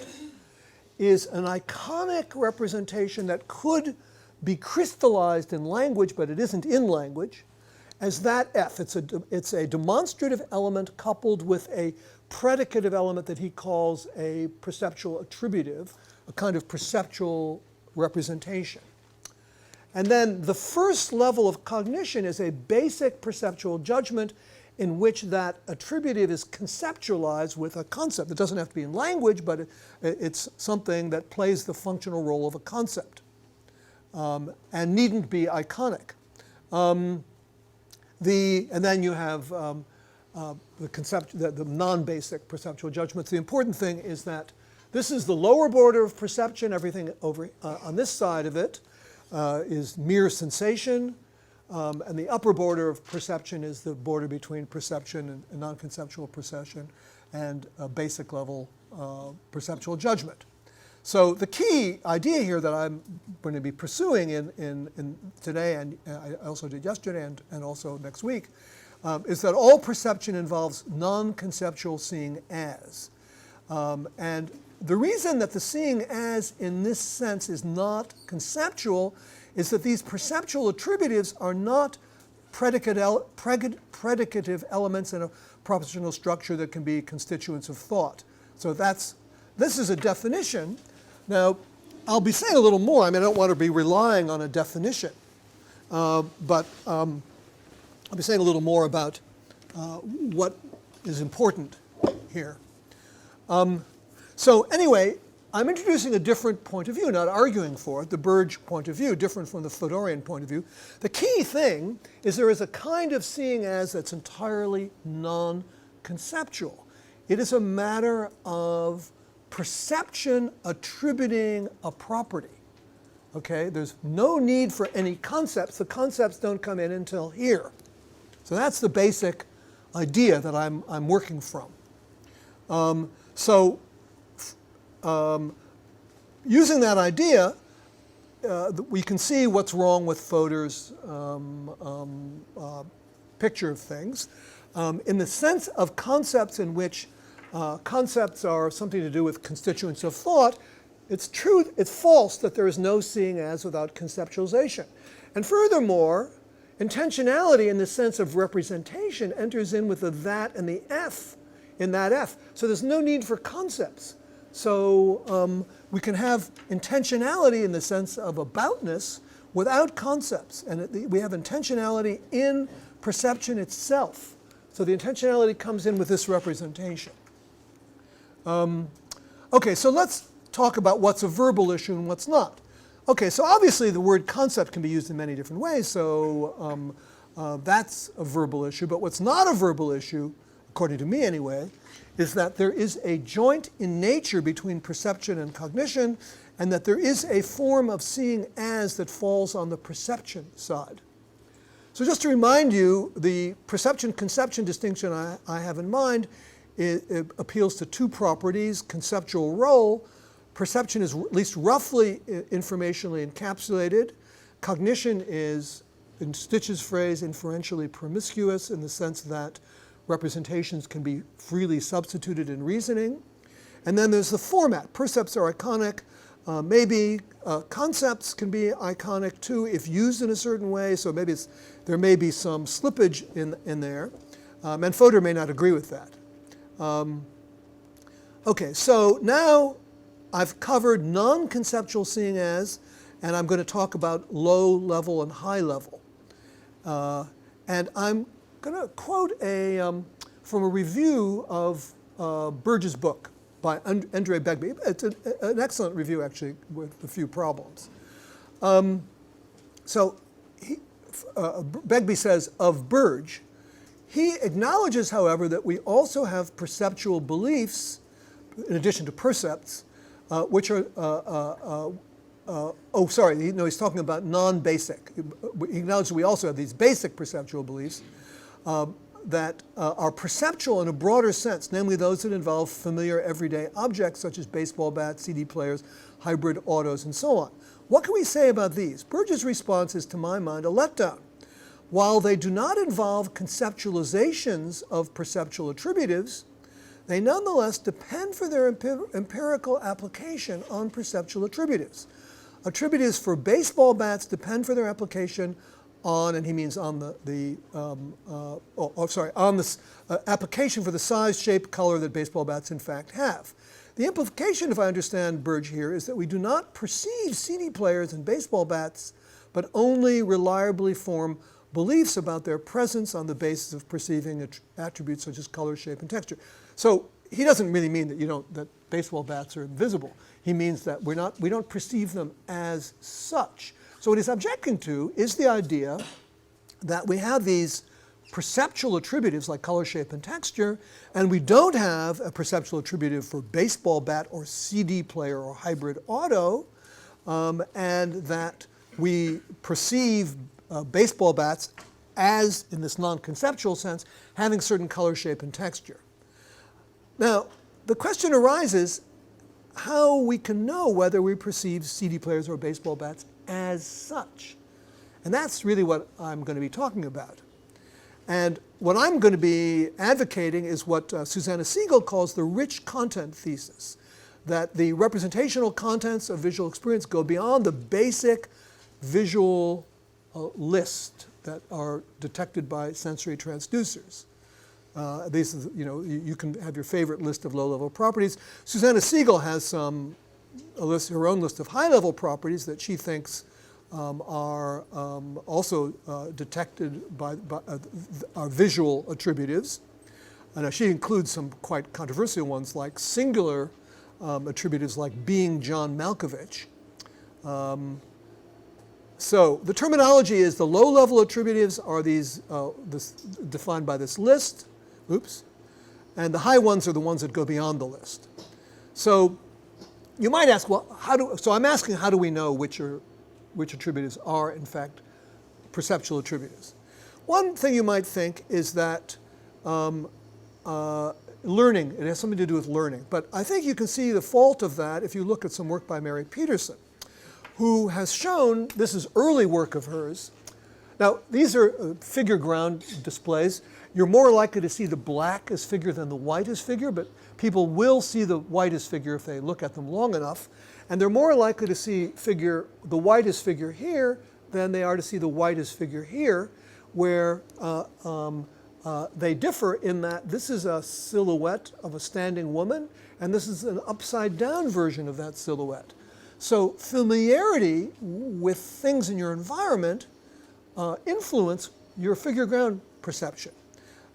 is an iconic representation that could be crystallized in language, but it isn't in language, as that F. It's a demonstrative element coupled with a predicative element that he calls a perceptual attributive, a kind of perceptual representation. And then the first level of cognition is a basic perceptual judgment in which that attributive is conceptualized with a concept. It doesn't have to be in language, but it's something that plays the functional role of a concept and needn't be iconic. And then you have the non-basic perceptual judgments. The important thing is that this is the lower border of perception. Everything over on this side of it is mere sensation. And the upper border of perception is the border between perception and non-conceptual perception and a basic level perceptual judgment. So the key idea here that I'm going to be pursuing in today, and I also did yesterday and also next week, is that all perception involves non-conceptual seeing as. And the reason that the seeing as in this sense is not conceptual is that these perceptual attributives are not predicative elements in a propositional structure that can be constituents of thought. So this is a definition. Now, I'll be saying a little more. I mean, I don't want to be relying on a definition. But I'll be saying a little more about what is important here. So anyway, I'm introducing a different point of view, not arguing for it, the Burge point of view, different from the Fodorian point of view. The key thing is there is a kind of seeing as that's entirely non-conceptual. It is a matter of perception attributing a property. Okay, there's no need for any concepts. The concepts don't come in until here. So that's the basic idea that I'm working from. Using that idea, we can see what's wrong with Fodor's picture of things. In the sense of concepts in which concepts are something to do with constituents of thought, it's false that there is no seeing as without conceptualization. And furthermore, intentionality in the sense of representation enters in with the that and the F in that F. So there's no need for concepts. So we can have intentionality in the sense of aboutness without concepts. And we have intentionality in perception itself. So the intentionality comes in with this representation. Okay, so let's talk about what's a verbal issue and what's not. Okay, so obviously the word concept can be used in many different ways, so that's a verbal issue. But what's not a verbal issue, according to me anyway, is that there is a joint in nature between perception and cognition, and that there is a form of seeing as that falls on the perception side. So just to remind you, the perception-conception distinction I have in mind it appeals to two properties: conceptual role. Perception is at least roughly informationally encapsulated. Cognition is, in Stitch's phrase, inferentially promiscuous in the sense that representations can be freely substituted in reasoning. And then there's the format. Percepts are iconic. Maybe concepts can be iconic too if used in a certain way. So maybe there may be some slippage in there. And Fodor may not agree with that. Okay, so now I've covered non-conceptual seeing as, and I'm going to talk about low level and high level. And I'm going to quote from a review of Burge's book by Andre Begbie. It's an excellent review, actually, with a few problems. Begbie says of Burge, he acknowledges, however, that we also have perceptual beliefs, in addition to percepts, which are, he's talking about non-basic. He acknowledges we also have these basic perceptual beliefs that are perceptual in a broader sense, namely those that involve familiar everyday objects such as baseball bats, CD players, hybrid autos, and so on. What can we say about these? Burge's response is, to my mind, a letdown. While they do not involve conceptualizations of perceptual attributives, they nonetheless depend for their empirical application on perceptual attributives. Attributives for baseball bats depend for their application on, and he means on application for the size, shape, color that baseball bats in fact have. The implication, if I understand Burge here, is that we do not perceive CD players and baseball bats, but only reliably form beliefs about their presence on the basis of perceiving attributes such as color, shape, and texture. So he doesn't really mean that that baseball bats are invisible. He means that we don't perceive them as such. So what he's objecting to is the idea that we have these perceptual attributives like color, shape, and texture, and we don't have a perceptual attributive for baseball bat or CD player or hybrid auto, and that we perceive baseball bats as, in this non-conceptual sense, having certain color, shape, and texture. Now, the question arises how we can know whether we perceive CD players or baseball bats as such. And that's really what I'm going to be talking about. And what I'm going to be advocating is what Susanna Siegel calls the rich content thesis, that the representational contents of visual experience go beyond the basic visual list that are detected by sensory transducers. You can have your favorite list of low-level properties. Susanna Siegel has her own list of high-level properties that she thinks are also detected by our visual attributives. And she includes some quite controversial ones like singular attributives like being John Malkovich. So the terminology is the low-level attributives are these defined by this list, and the high ones are the ones that go beyond the list. So you might ask, well, so I'm asking how do we know which attributives are in fact perceptual attributives? One thing you might think is that learning, it has something to do with learning, but I think you can see the fault of that if you look at some work by Mary Peterson, who has shown, this is early work of hers. Now, these are figure ground displays. You're more likely to see the black as figure than the white as figure, but people will see the white as figure if they look at them long enough. And they're more likely to see the white as figure here than they are to see the white as figure here, where they differ in that this is a silhouette of a standing woman, and this is an upside down version of that silhouette. So familiarity with things in your environment influence your figure ground perception.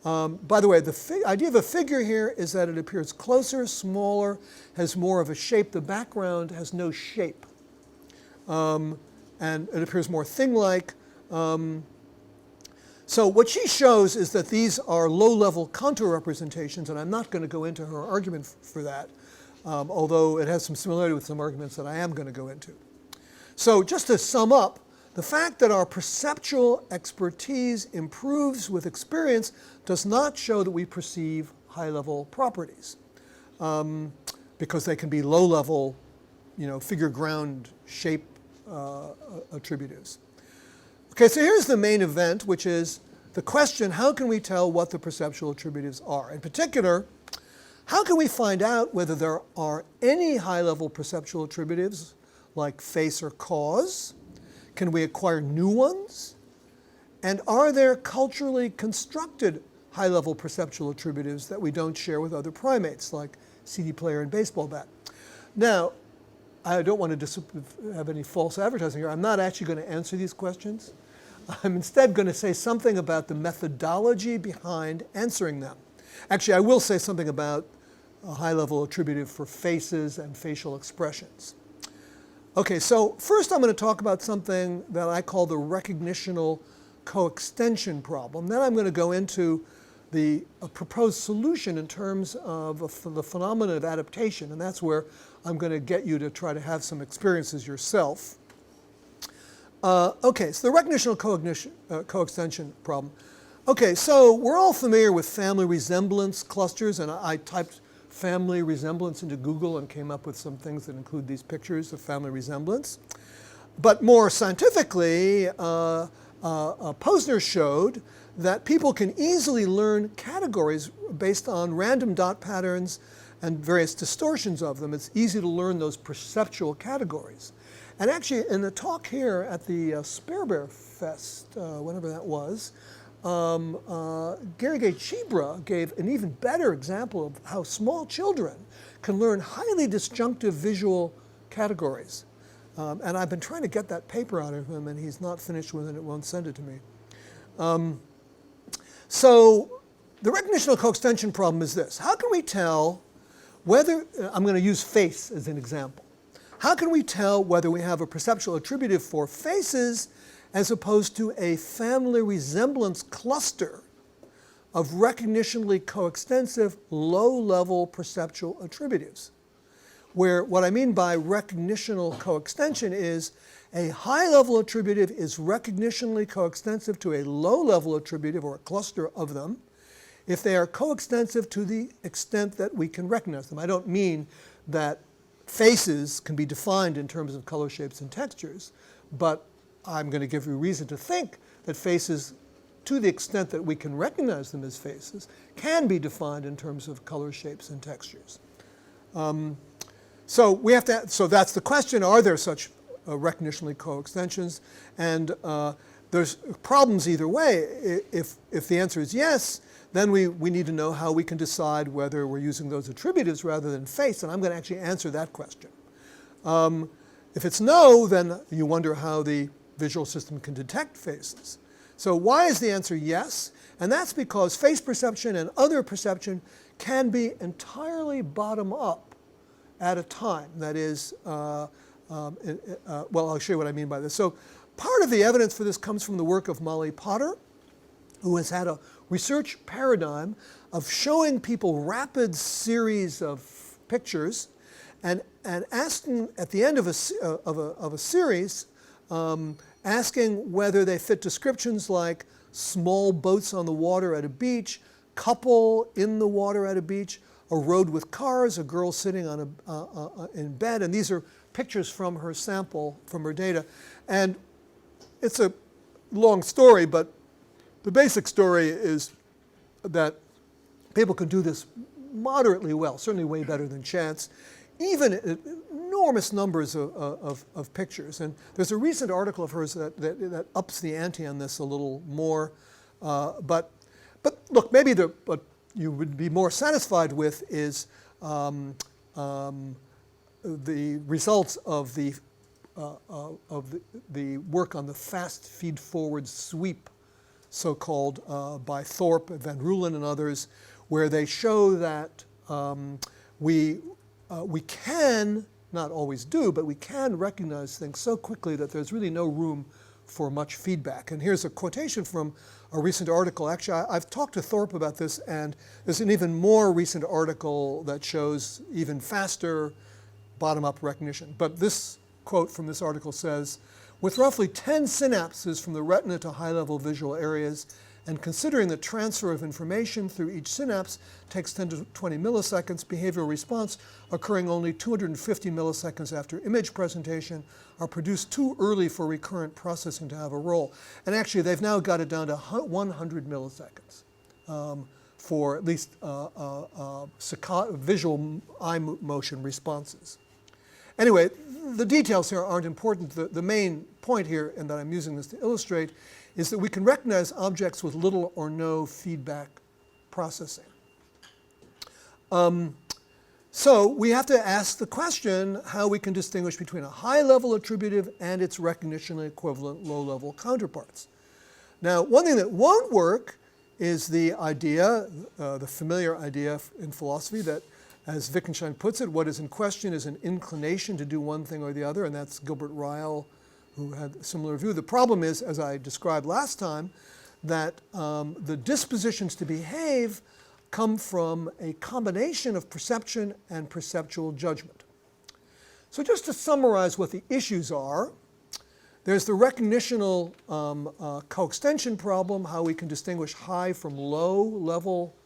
By the way, the idea of a figure here is that it appears closer, smaller, has more of a shape. The background has no shape. And it appears more thing-like. So what she shows is that these are low-level contour representations, and I'm not going to go into her argument for that, although it has some similarity with some arguments that I am going to go into. So just to sum up, the fact that our perceptual expertise improves with experience does not show that we perceive high-level properties, because they can be low-level, figure ground shape attributives. Okay, so here's the main event, which is the question, how can we tell what the perceptual attributives are? In particular, how can we find out whether there are any high-level perceptual attributives, like face or cause? Can we acquire new ones? And are there culturally constructed high-level perceptual attributives that we don't share with other primates, like CD player and baseball bat? Now, I don't want to have any false advertising here. I'm not actually going to answer these questions. I'm instead going to say something about the methodology behind answering them. Actually, I will say something about a high-level attributive for faces and facial expressions. Okay, so first I'm going to talk about something that I call the recognitional coextension problem. Then I'm going to go into the proposed solution in terms of the phenomenon of adaptation, and that's where I'm going to get you to try to have some experiences yourself. Okay, so the recognitional coextension problem. Okay, so we're all familiar with family resemblance clusters, and I typed family resemblance into Google and came up with some things that include these pictures of family resemblance. But more scientifically, Posner showed that people can easily learn categories based on random dot patterns and various distortions of them. It's easy to learn those perceptual categories. And actually, in the talk here at the Sperber Fest, whenever that was, Gary Chibra gave an even better example of how small children can learn highly disjunctive visual categories. And I've been trying to get that paper out of him, and he's not finished with it. It won't send it to me. So the recognitional coextension problem is this. How can we tell whether, I'm going to use face as an example. How can we tell whether we have a perceptual attributive for faces as opposed to a family resemblance cluster of recognitionally coextensive low-level perceptual attributives? Where what I mean by recognitional coextension is a high-level attributive is recognitionally coextensive to a low-level attributive, or a cluster of them, if they are coextensive to the extent that we can recognize them. I don't mean that faces can be defined in terms of color, shapes, and textures, but I'm going to give you reason to think that faces, to the extent that we can recognize them as faces, can be defined in terms of color, shapes, and textures. So we have to. So that's the question: are there such recognitionally coextensions? And there's problems either way. If the answer is yes, then we need to know how we can decide whether we're using those attributives rather than face. And I'm going to actually answer that question. If it's no, then you wonder how the visual system can detect faces. So why is the answer yes? And that's because face perception and other perception can be entirely bottom-up at a time. That is, well, I'll show you what I mean by this. So part of the evidence for this comes from the work of Molly Potter, who has had a research paradigm of showing people rapid series of pictures and asking at the end of a series, asking whether they fit descriptions like small boats on the water at a beach, couple in the water at a beach, a road with cars, a girl sitting on in bed, and these are pictures from her sample, from her data. And it's a long story, but the basic story is that people can do this moderately well, certainly way better than chance, even enormous numbers of pictures. And there's a recent article of hers that ups the ante on this a little more. But look, maybe what you would be more satisfied with is the results of the work on the fast feed-forward sweep, so-called by Thorpe, Van Roolen, and others, where they show that we can, not always do, but we can recognize things so quickly that there's really no room for much feedback. And here's a quotation from a recent article. Actually, I've talked to Thorpe about this, and there's an even more recent article that shows even faster bottom-up recognition. But this quote from this article says, with roughly 10 synapses from the retina to high-level visual areas, and considering the transfer of information through each synapse takes 10 to 20 milliseconds, behavioral response occurring only 250 milliseconds after image presentation are produced too early for recurrent processing to have a role. And actually, they've now got it down to 100 milliseconds for at least visual eye motion responses. Anyway, the details here aren't important. The main point here, and that I'm using this to illustrate, is that we can recognize objects with little or no feedback processing. So we have to ask the question how we can distinguish between a high-level attributive and its recognitionally equivalent low-level counterparts. Now, one thing that won't work is the idea, the familiar idea in philosophy that, as Wittgenstein puts it, what is in question is an inclination to do one thing or the other, and that's Gilbert Ryle, who had a similar view. The problem is, as I described last time, that the dispositions to behave come from a combination of perception and perceptual judgment. So just to summarize what the issues are, there's the recognitional coextension problem, how we can distinguish high from low level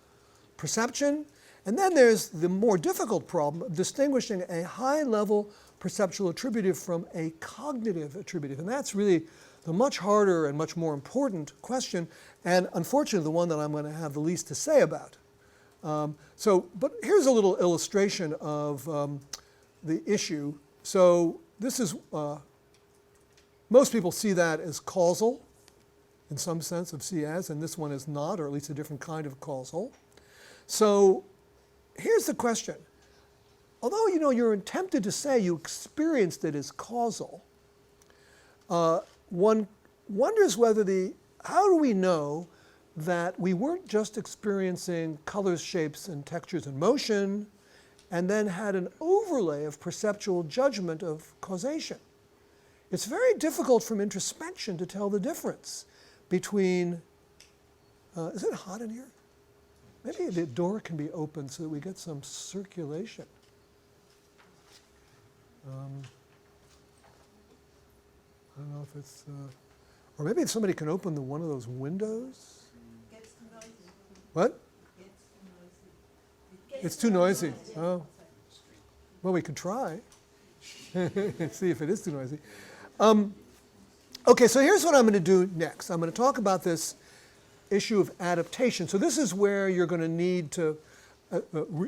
perception. And then there's the more difficult problem of distinguishing a high level perceptual attributive from a cognitive attributive. And that's really the much harder and much more important question, and unfortunately the one that I'm going to have the least to say about. But here's a little illustration of the issue. So this is, most people see that as causal, in some sense of see as, and this one is not, or at least a different kind of causal. So here's the question. Although, you know, you're tempted to say you experienced it as causal, one wonders whether how do we know that we weren't just experiencing colors, shapes, and textures and motion, and then had an overlay of perceptual judgment of causation? It's very difficult from introspection to tell the difference between, is it hot in here? Maybe the door can be opened so that we get some circulation. I don't know if it's, or maybe if somebody can open one of those windows. What? It's too noisy. Oh. Well, we could try. See if it is too noisy. Okay, so here's what I'm going to do next. I'm going to talk about this issue of adaptation. So this is where you're going to need to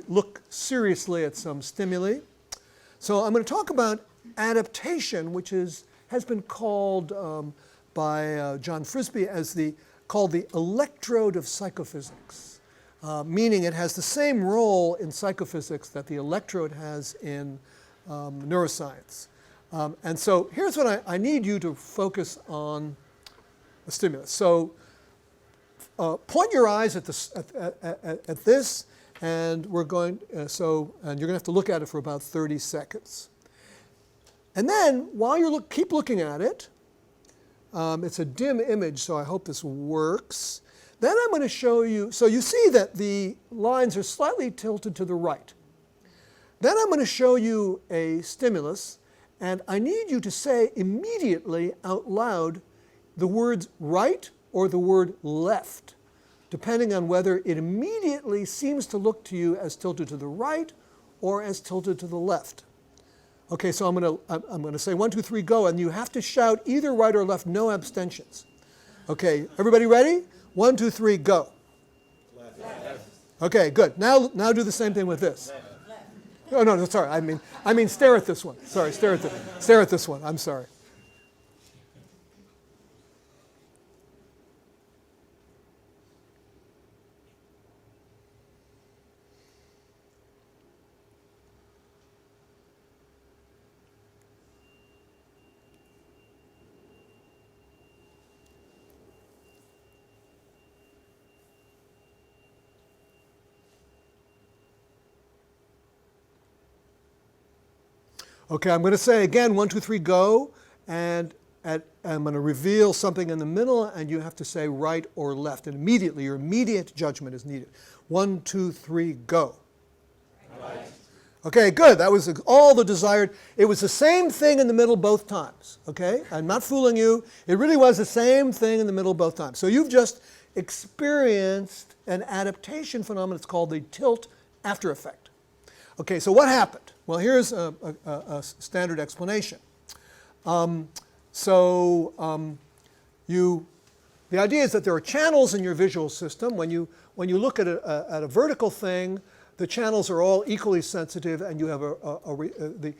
look seriously at some stimuli. So I'm going to talk about adaptation, which has been called by John Frisby as called the electrode of psychophysics, meaning it has the same role in psychophysics that the electrode has in neuroscience. And so here's what I need you to focus on a stimulus. So point your eyes at this, and we're going, and you're going to have to look at it for about 30 seconds. And then, while you keep looking at it, it's a dim image, so I hope this works. Then I'm going to show you, so you see that the lines are slightly tilted to the right. Then I'm going to show you a stimulus, and I need you to say immediately out loud the words right or the word left, depending on whether it immediately seems to look to you as tilted to the right or as tilted to the left. Okay, so I'm going to say 1, 2, 3, go, and you have to shout either right or left, no abstentions. Okay, everybody ready? 1, 2, 3, go. Left. Okay, good. Now do the same thing with this. Oh, no, sorry. I mean stare at this one. Sorry, stare at this one. I'm sorry. Okay, I'm going to say again, 1, 2, 3, go, and I'm going to reveal something in the middle, and you have to say right or left. And immediately, your immediate judgment is needed. 1, 2, 3, go. Right. Okay, good. That was all the desired. It was the same thing in the middle both times. Okay, I'm not fooling you. It really was the same thing in the middle both times. So you've just experienced an adaptation phenomenon. It's called the tilt after effect. Okay, so what happened? Well, here's a standard explanation. The idea is that there are channels in your visual system. When you look at a vertical thing, the channels are all equally sensitive, and you have the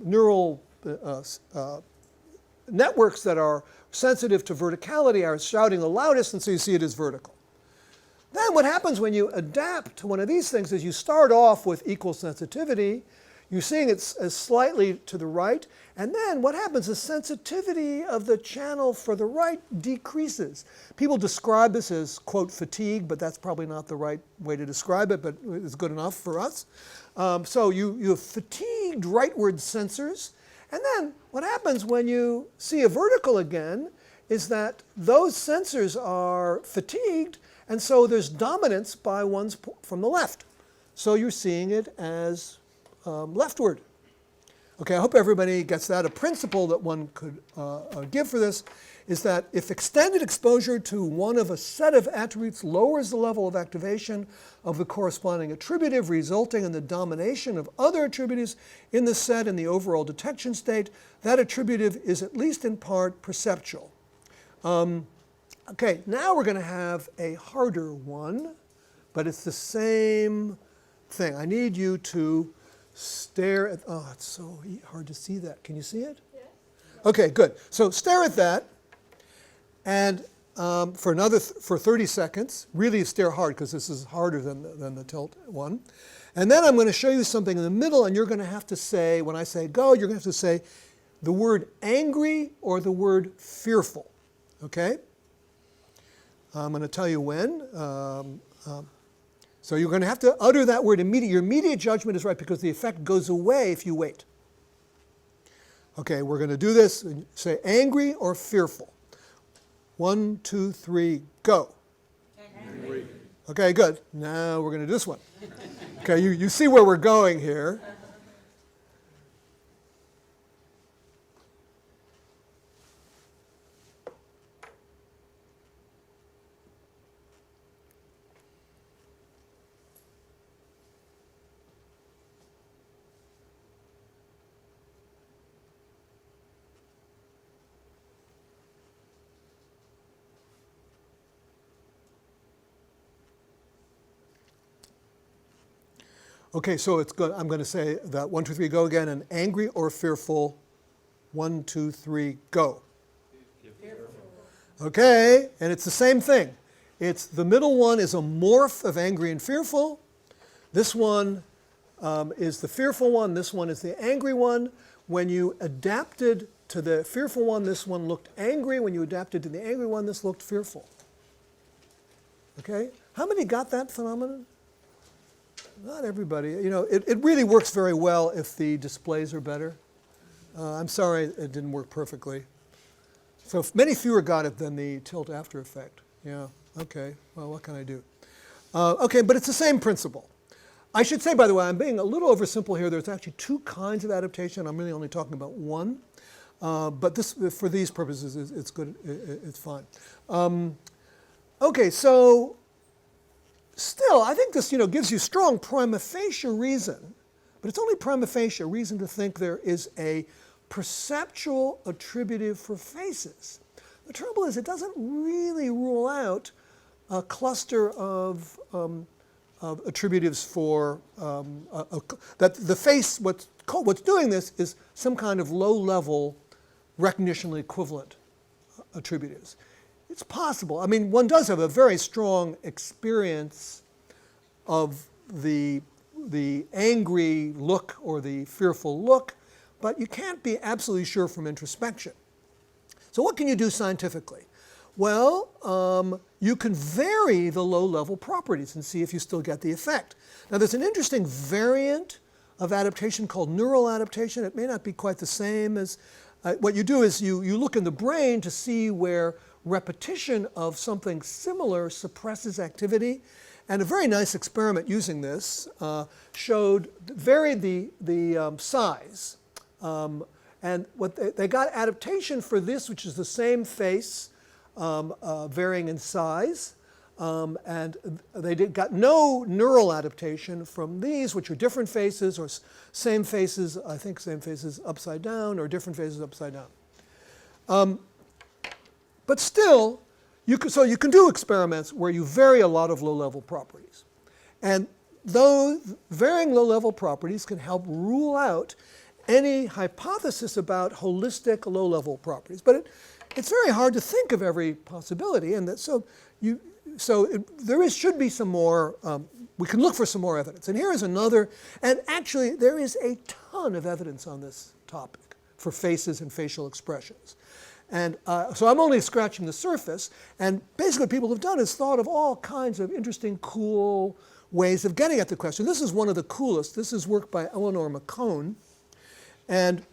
neural networks that are sensitive to verticality are shouting the loudest, and so you see it as vertical. Then what happens when you adapt to one of these things is you start off with equal sensitivity. You're seeing it as slightly to the right. And then what happens is sensitivity of the channel for the right decreases. People describe this as, quote, fatigue, but that's probably not the right way to describe it, but it's good enough for us. So you have fatigued rightward sensors. And then what happens when you see a vertical again is that those sensors are fatigued, and so there's dominance by ones from the left. So you're seeing it as leftward. Okay, I hope everybody gets that. A principle that one could give for this is that if extended exposure to one of a set of attributes lowers the level of activation of the corresponding attributive, resulting in the domination of other attributives in the set in the overall detection state, that attributive is at least in part perceptual. Okay, now we're going to have a harder one, but it's the same thing. I need you to stare at, oh, it's so hard to see that. Can you see it? Yeah. Okay, good. So stare at that, and for 30 seconds, really stare hard, because this is harder than the tilt one. And then I'm going to show you something in the middle, and you're going to have to say, when I say go, you're going to have to say the word angry or the word fearful. Okay? I'm going to tell you when. So you're going to have to utter that word immediately. Your immediate judgment is right because the effect goes away if you wait. Okay, we're going to do this. Say angry or fearful. 1, 2, 3, go. Angry. Okay, good. Now we're going to do this one. Okay, you see where we're going here. Okay, so it's good. I'm going to say that 1, 2, 3, go again, and angry or fearful. 1, 2, 3, go. Fearful. Okay, and it's the same thing. It's the middle one is a morph of angry and fearful. This one is the fearful one. This one is the angry one. When you adapted to the fearful one, this one looked angry. When you adapted to the angry one, this looked fearful. Okay, how many got that phenomenon? Not everybody. You know, it really works very well if the displays are better. I'm sorry it didn't work perfectly. So many fewer got it than the tilt after effect. Yeah, okay. Well, what can I do? Okay, but it's the same principle. I should say, by the way, I'm being a little oversimple here. There's actually 2 kinds of adaptation. I'm really only talking about one. But this, for these purposes, it's good. It's fine. Okay, so still, I think this gives you strong prima facie reason, but it's only prima facie reason to think there is a perceptual attributive for faces. The trouble is it doesn't really rule out a cluster of attributives for that the face. What's doing this is some kind of low-level recognitionally equivalent attributives. It's possible. I mean, one does have a very strong experience of the angry look or the fearful look, but you can't be absolutely sure from introspection. So what can you do scientifically? Well, you can vary the low-level properties and see if you still get the effect. Now, there's an interesting variant of adaptation called neural adaptation. It may not be quite the same as what you do is you look in the brain to see where repetition of something similar suppresses activity. And a very nice experiment using this varied the size. And what they got adaptation for this, which is the same face, varying in size. And they got no neural adaptation from these, which are different faces or same faces, I think same faces upside down or different faces upside down. But still, you can do experiments where you vary a lot of low-level properties. And those varying low-level properties can help rule out any hypothesis about holistic low-level properties. But it's very hard to think of every possibility, and so should be some more, we can look for some more evidence. And here is another, and actually there is a ton of evidence on this topic for faces and facial expressions. And so I'm only scratching the surface, and basically what people have done is thought of all kinds of interesting, cool ways of getting at the question. This is one of the coolest. This is work by Eleanor McCone. And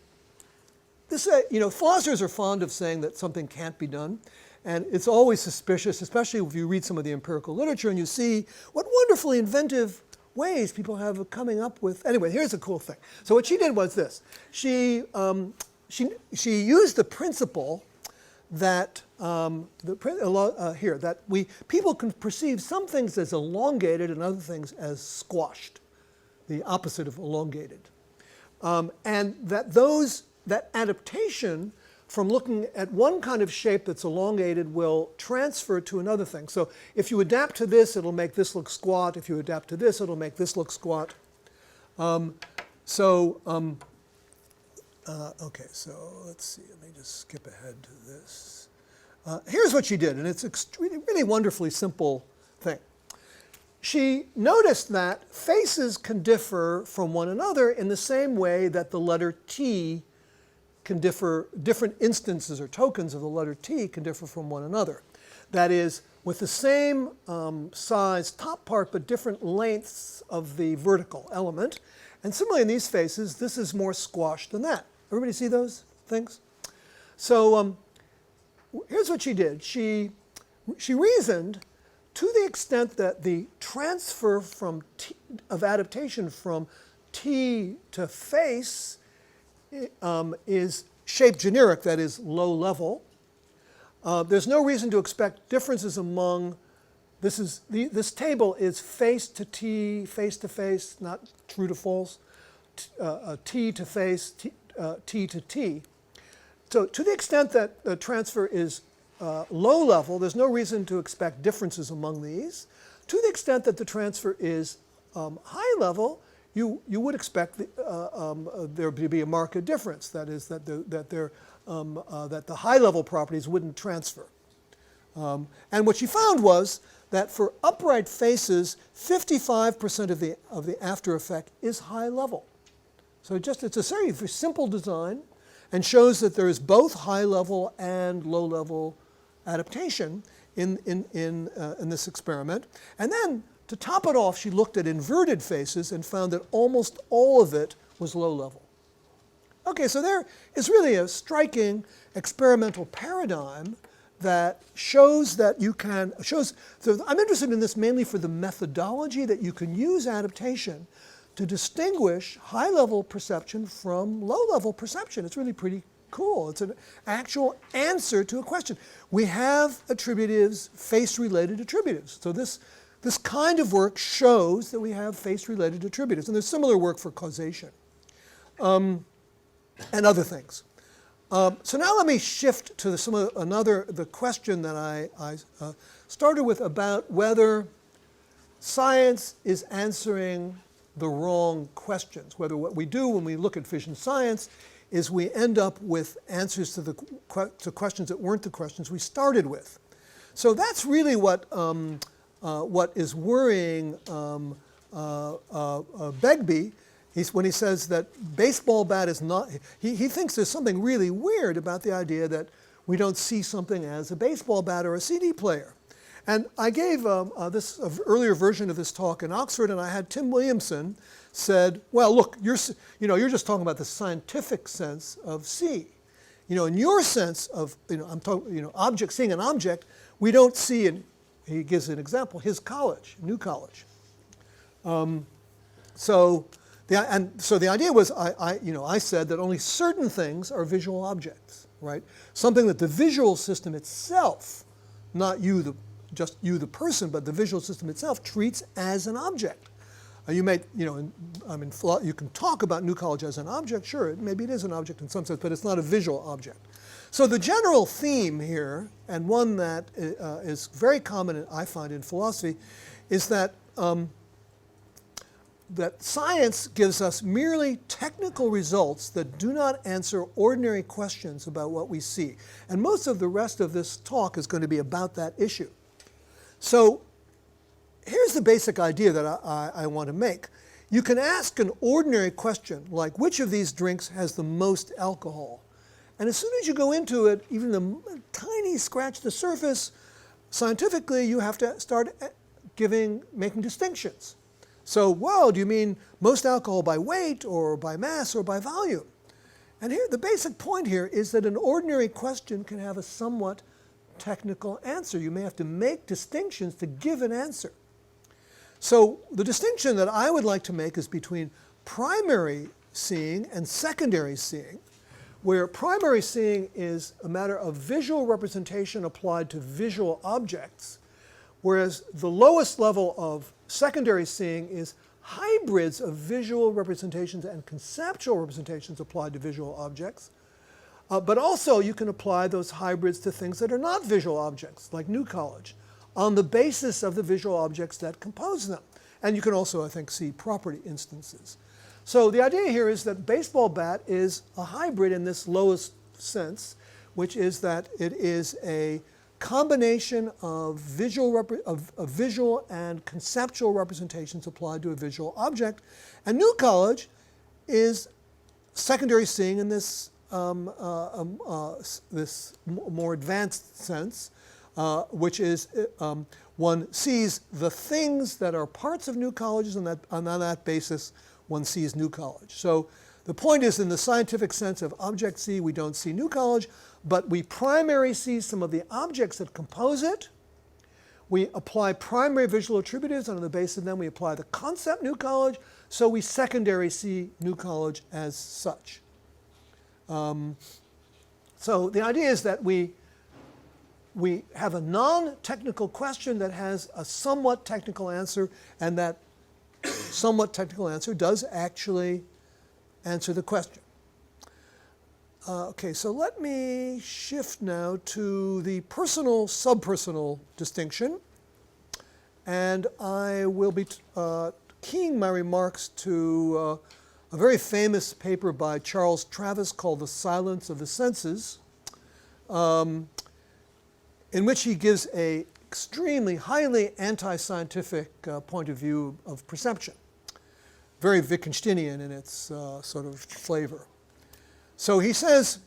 this, philosophers are fond of saying that something can't be done. And it's always suspicious, especially if you read some of the empirical literature and you see what wonderfully inventive ways people have of coming up with. Anyway, here's a cool thing. So what she did was this. She used the principle that people can perceive some things as elongated and other things as squashed, the opposite of elongated, and that adaptation from looking at one kind of shape that's elongated will transfer to another thing. So if you adapt to this, it'll make this look squat. If you adapt to this, it'll make this look squat. Okay, so let's see. Let me just skip ahead to this. Here's what she did, and it's a really wonderfully simple thing. She noticed that faces can differ from one another in the same way that the letter T can differ, different instances or tokens of the letter T can differ from one another. That is, with the same size top part but different lengths of the vertical element. And similarly in these faces, this is more squashed than that. Everybody see those things? So here's what she did. She reasoned to the extent that the transfer of adaptation from T to face is shape generic, that is low level. There's no reason to expect differences among, this table is face to T, face to face, not true to false, T to face, T to T. So to the extent that the transfer is low level, there's no reason to expect differences among these. To the extent that the transfer is high level, you would expect there to be a marked difference. That is, that the high-level properties wouldn't transfer. And what she found was that for upright faces, 55% of the after effect is high level. So it's a very simple design, and shows that there is both high-level and low-level adaptation in this experiment. And then, to top it off, she looked at inverted faces and found that almost all of it was low level. Okay, so there is really a striking experimental paradigm that shows that you can, so I'm interested in this mainly for the methodology that you can use adaptation to distinguish high-level perception from low-level perception. It's really pretty cool. It's an actual answer to a question. We have attributives, face-related attributives. So this kind of work shows that we have face-related attributives. And there's similar work for causation and other things. So now let me shift to the question that I started with about whether science is answering the wrong questions, whether what we do when we look at vision science is we end up with answers to questions that weren't the questions we started with. So that's really what is worrying Begbie when he says that baseball bat is not, he thinks there's something really weird about the idea that we don't see something as a baseball bat or a CD player. And I gave this earlier version of this talk in Oxford, and I had Tim Williamson said, well, look, you're just talking about the scientific sense of see. In your sense of, I'm talking, seeing an object, we don't see, and he gives an example, his college, New College. So the idea was, I said that only certain things are visual objects, right? Something that the visual system itself, not just you the person, but the visual system itself treats as an object. You can talk about New College as an object, sure, maybe it is an object in some sense, but it's not a visual object. So the general theme here, and one that is very common, I find, in philosophy, is that that science gives us merely technical results that do not answer ordinary questions about what we see. And most of the rest of this talk is going to be about that issue. So here's the basic idea that I want to make. You can ask an ordinary question like, which of these drinks has the most alcohol? And as soon as you go into it, even the tiny scratch the surface, scientifically you have to start making distinctions. So, well, do you mean most alcohol by weight or by mass or by volume? And here, the basic point here is that an ordinary question can have a somewhat technical answer. You may have to make distinctions to give an answer. So the distinction that I would like to make is between primary seeing and secondary seeing, where primary seeing is a matter of visual representation applied to visual objects, whereas the lowest level of secondary seeing is hybrids of visual representations and conceptual representations applied to visual objects. But also you can apply those hybrids to things that are not visual objects, like New College, on the basis of the visual objects that compose them. And you can also, I think, see property instances. So the idea here is that baseball bat is a hybrid in this lowest sense, which is that it is a combination of visual and conceptual representations applied to a visual object. And New College is secondary seeing in this, this more advanced sense, which is one sees the things that are parts of New Colleges, and on that basis one sees New College. So the point is, in the scientific sense of object see, we don't see New College, but we primary see some of the objects that compose it. We apply primary visual attributives, and on the basis of them we apply the concept New College, so we secondary see New College as such. So the idea is that we have a non-technical question that has a somewhat technical answer, and that somewhat technical answer does actually answer the question. Okay, so let me shift now to the personal-subpersonal distinction, and I will be keying my remarks to a very famous paper by Charles Travis called The Silence of the Senses, in which he gives an extremely, highly anti-scientific point of view of perception, very Wittgensteinian in its sort of flavor. So he says,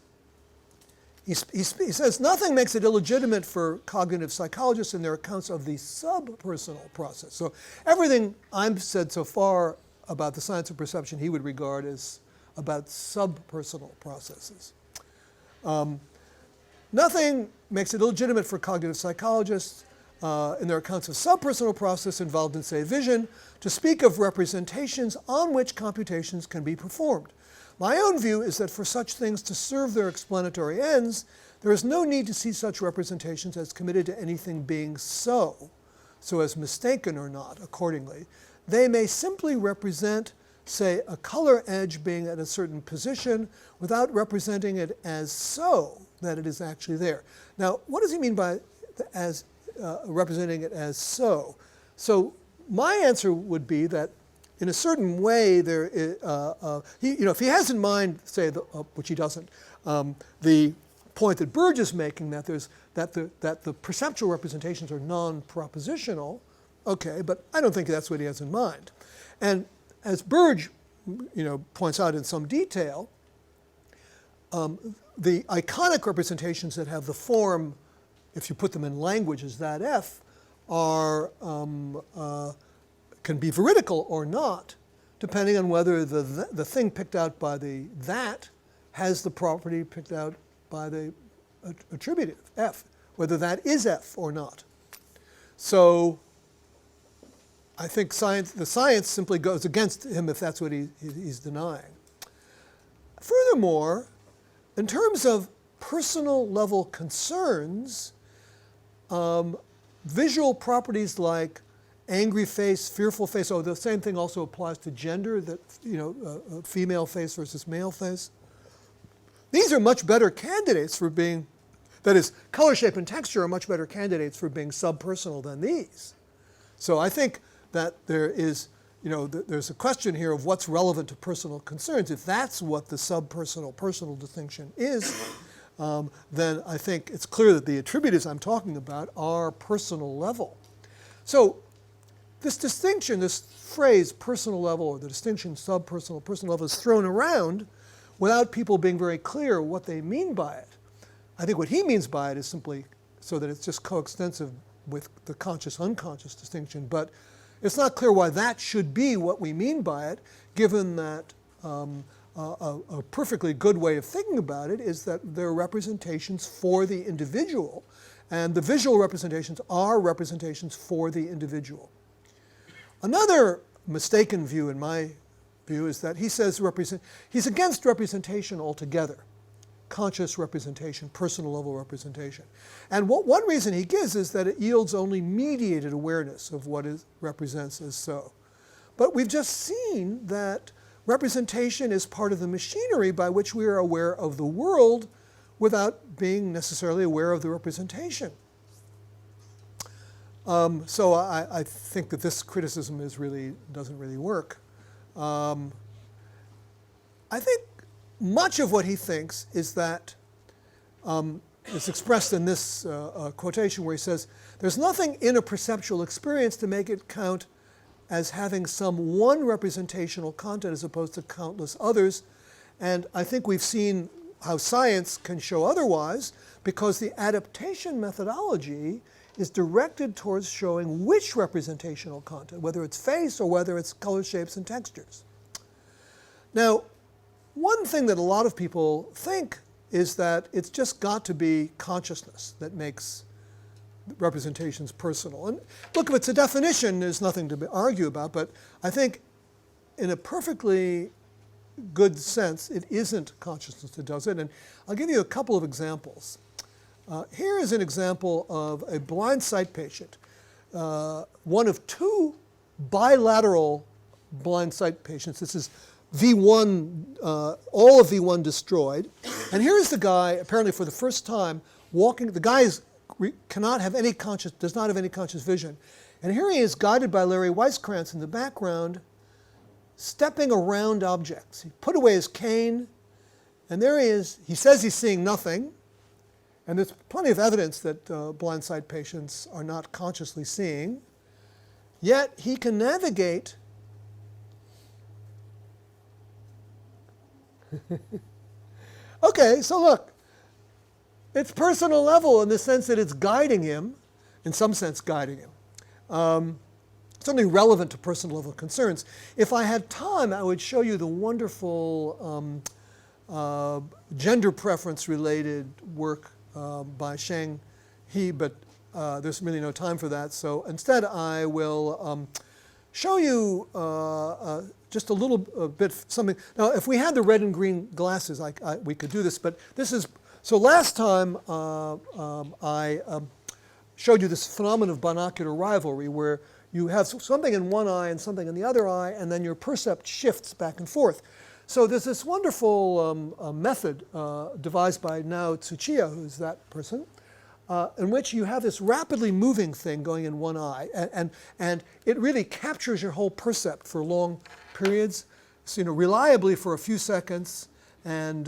he says, nothing makes it illegitimate for cognitive psychologists in their accounts of the subpersonal process. So everything I've said so far about the science of perception he would regard as about subpersonal processes. Nothing makes it illegitimate for cognitive psychologists in their accounts of subpersonal process involved in, say, vision, to speak of representations on which computations can be performed. My own view is that for such things to serve their explanatory ends, there is no need to see such representations as committed to anything being so as mistaken or not accordingly. They may simply represent, say, a color edge being at a certain position without representing it as so that it is actually there. Now, what does he mean by representing it as so? So my answer would be that in a certain way, there is, if he has in mind, say, which he doesn't, the point that Burge is making, that the perceptual representations are non-propositional, okay, but I don't think that's what he has in mind. And as Burge, points out in some detail, the iconic representations that have the form, if you put them in language as that F, are can be veridical or not, depending on whether the thing picked out by the that has the property picked out by the attributive F, whether that is F or not. So I think the science simply goes against him if that's what he's denying. Furthermore, in terms of personal level concerns, visual properties like angry face, fearful face, the same thing also applies to gender, that, female face versus male face. These are much better candidates for being, that is, color, shape, and texture are much better candidates for being subpersonal than these. So I think that there is, there's a question here of what's relevant to personal concerns. If that's what the subpersonal personal distinction is, then I think it's clear that the attributives I'm talking about are personal level. So this distinction, this phrase personal level, or the distinction subpersonal, personal level, is thrown around without people being very clear what they mean by it. I think what he means by it is simply so that it's just coextensive with the conscious-unconscious distinction, but it's not clear why that should be what we mean by it, given that a perfectly good way of thinking about it is that they're representations for the individual, and the visual representations are representations for the individual. Another mistaken view, in my view, is that he says he's against representation altogether. Conscious representation, personal level representation. And one reason he gives is that it yields only mediated awareness of what it represents as so. But we've just seen that representation is part of the machinery by which we are aware of the world without being necessarily aware of the representation. So I think that this criticism doesn't really work. I think much of what he thinks is that it's expressed in this quotation where he says, there's nothing in a perceptual experience to make it count as having some one representational content as opposed to countless others. And I think we've seen how science can show otherwise, because the adaptation methodology is directed towards showing which representational content, whether it's face or whether it's color, shapes, and textures. Now, one thing that a lot of people think is that it's just got to be consciousness that makes representations personal. And look, if it's a definition, there's nothing to argue about, but I think in a perfectly good sense, it isn't consciousness that does it. And I'll give you a couple of examples. Here is an example of a blind sight patient, one of two bilateral blind sight patients. This is V1, all of V1 destroyed. And here is the guy, apparently for the first time, walking. The guy does not have any conscious vision. And here he is, guided by Larry Weisskranz in the background, stepping around objects. He put away his cane, and there he is. He says he's seeing nothing. And there's plenty of evidence that blind sight patients are not consciously seeing. Yet he can navigate Okay, so look, it's personal level in the sense that it's guiding him, in some sense guiding him. Certainly relevant to personal level concerns. If I had time, I would show you the wonderful gender preference related work by Sheng He, but there's really no time for that. So instead I will show you just a little bit something. Now, if we had the red and green glasses, we could do this, but this is, so last time I showed you this phenomenon of binocular rivalry where you have something in one eye and something in the other eye, and then your percept shifts back and forth. So there's this wonderful method devised by Nao Tsuchiya, who's that person, in which you have this rapidly moving thing going in one eye, and it really captures your whole percept for long periods, so, reliably for a few seconds. And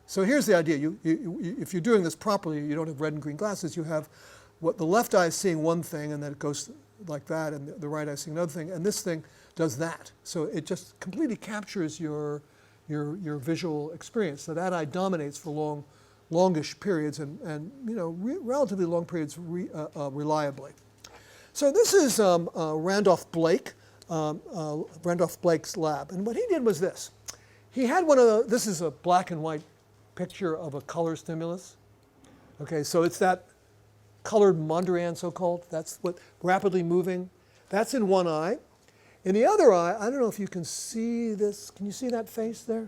so here's the idea. If you're doing this properly, you don't have red and green glasses. You have what the left eye is seeing one thing, and then it goes like that, and the right eye is seeing another thing, and this thing does that. So it just completely captures your visual experience. So that eye dominates for longish periods and relatively long periods reliably. So this is Randolph Blake, Randolph Blake's lab. And what he did was this. He had this is a black and white picture of a color stimulus. Okay, so it's that colored Mondrian, so-called. That's what rapidly moving. That's in one eye. In the other eye, I don't know if you can see this. Can you see that face there?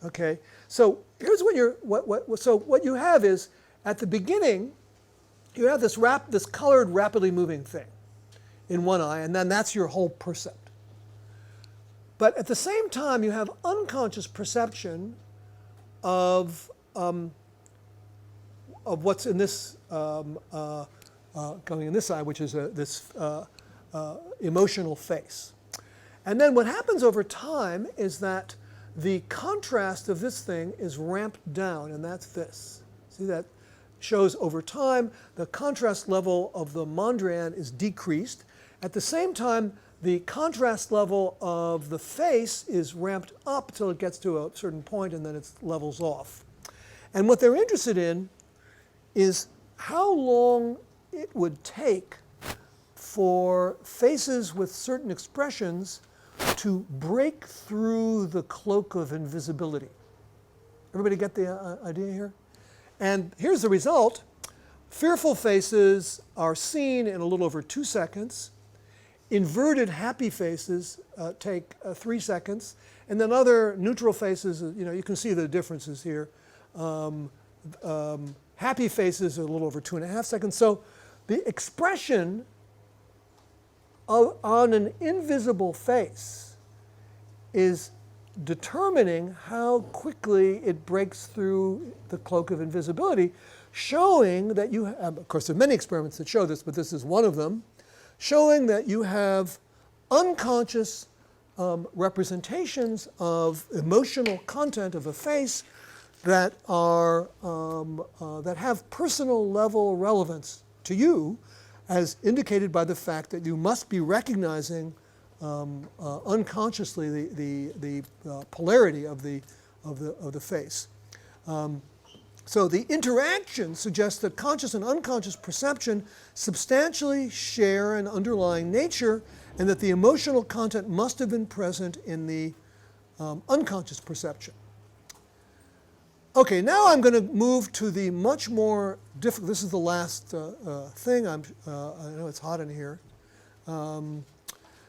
Okay. So here's what you have is, at the beginning, you have this colored, rapidly moving thing in one eye, and then that's your whole percept. But at the same time, you have unconscious perception of what's in this going in this eye, which is this emotional face. And then what happens over time is that the contrast of this thing is ramped down, and that's this. See that? shows over time the contrast level of the Mondrian is decreased. At the same time, the contrast level of the face is ramped up till it gets to a certain point and then it levels off. And what they're interested in is how long it would take for faces with certain expressions to break through the cloak of invisibility. Everybody get the idea here? And here's the result. Fearful faces are seen in a little over 2 seconds. Inverted happy faces take 3 seconds. And then other neutral faces, you can see the differences here. Happy faces are a little over 2.5 seconds. So the expression on an invisible face is determining how quickly it breaks through the cloak of invisibility, showing that you have, of course there are many experiments that show this, but this is one of them, showing that you have unconscious representations of emotional content of a face that are that have personal level relevance to you, as indicated by the fact that you must be recognizing unconsciously the polarity of the face. So the interaction suggests that conscious and unconscious perception substantially share an underlying nature, and that the emotional content must have been present in the unconscious perception. Okay, now I'm going to move to the much more difficult. This is the last thing. I know it's hot in here.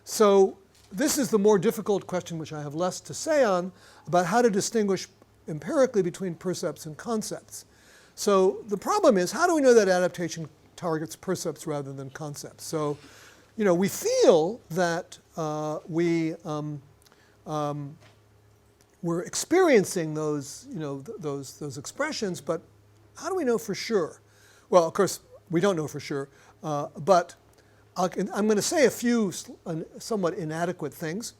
So this is the more difficult question, which I have less to say on, about how to distinguish empirically between percepts and concepts. So the problem is, how do we know that adaptation targets percepts rather than concepts? So, we feel that we're experiencing those, those expressions, but how do we know for sure? Well, of course, we don't know for sure, but I'm going to say a few somewhat inadequate things.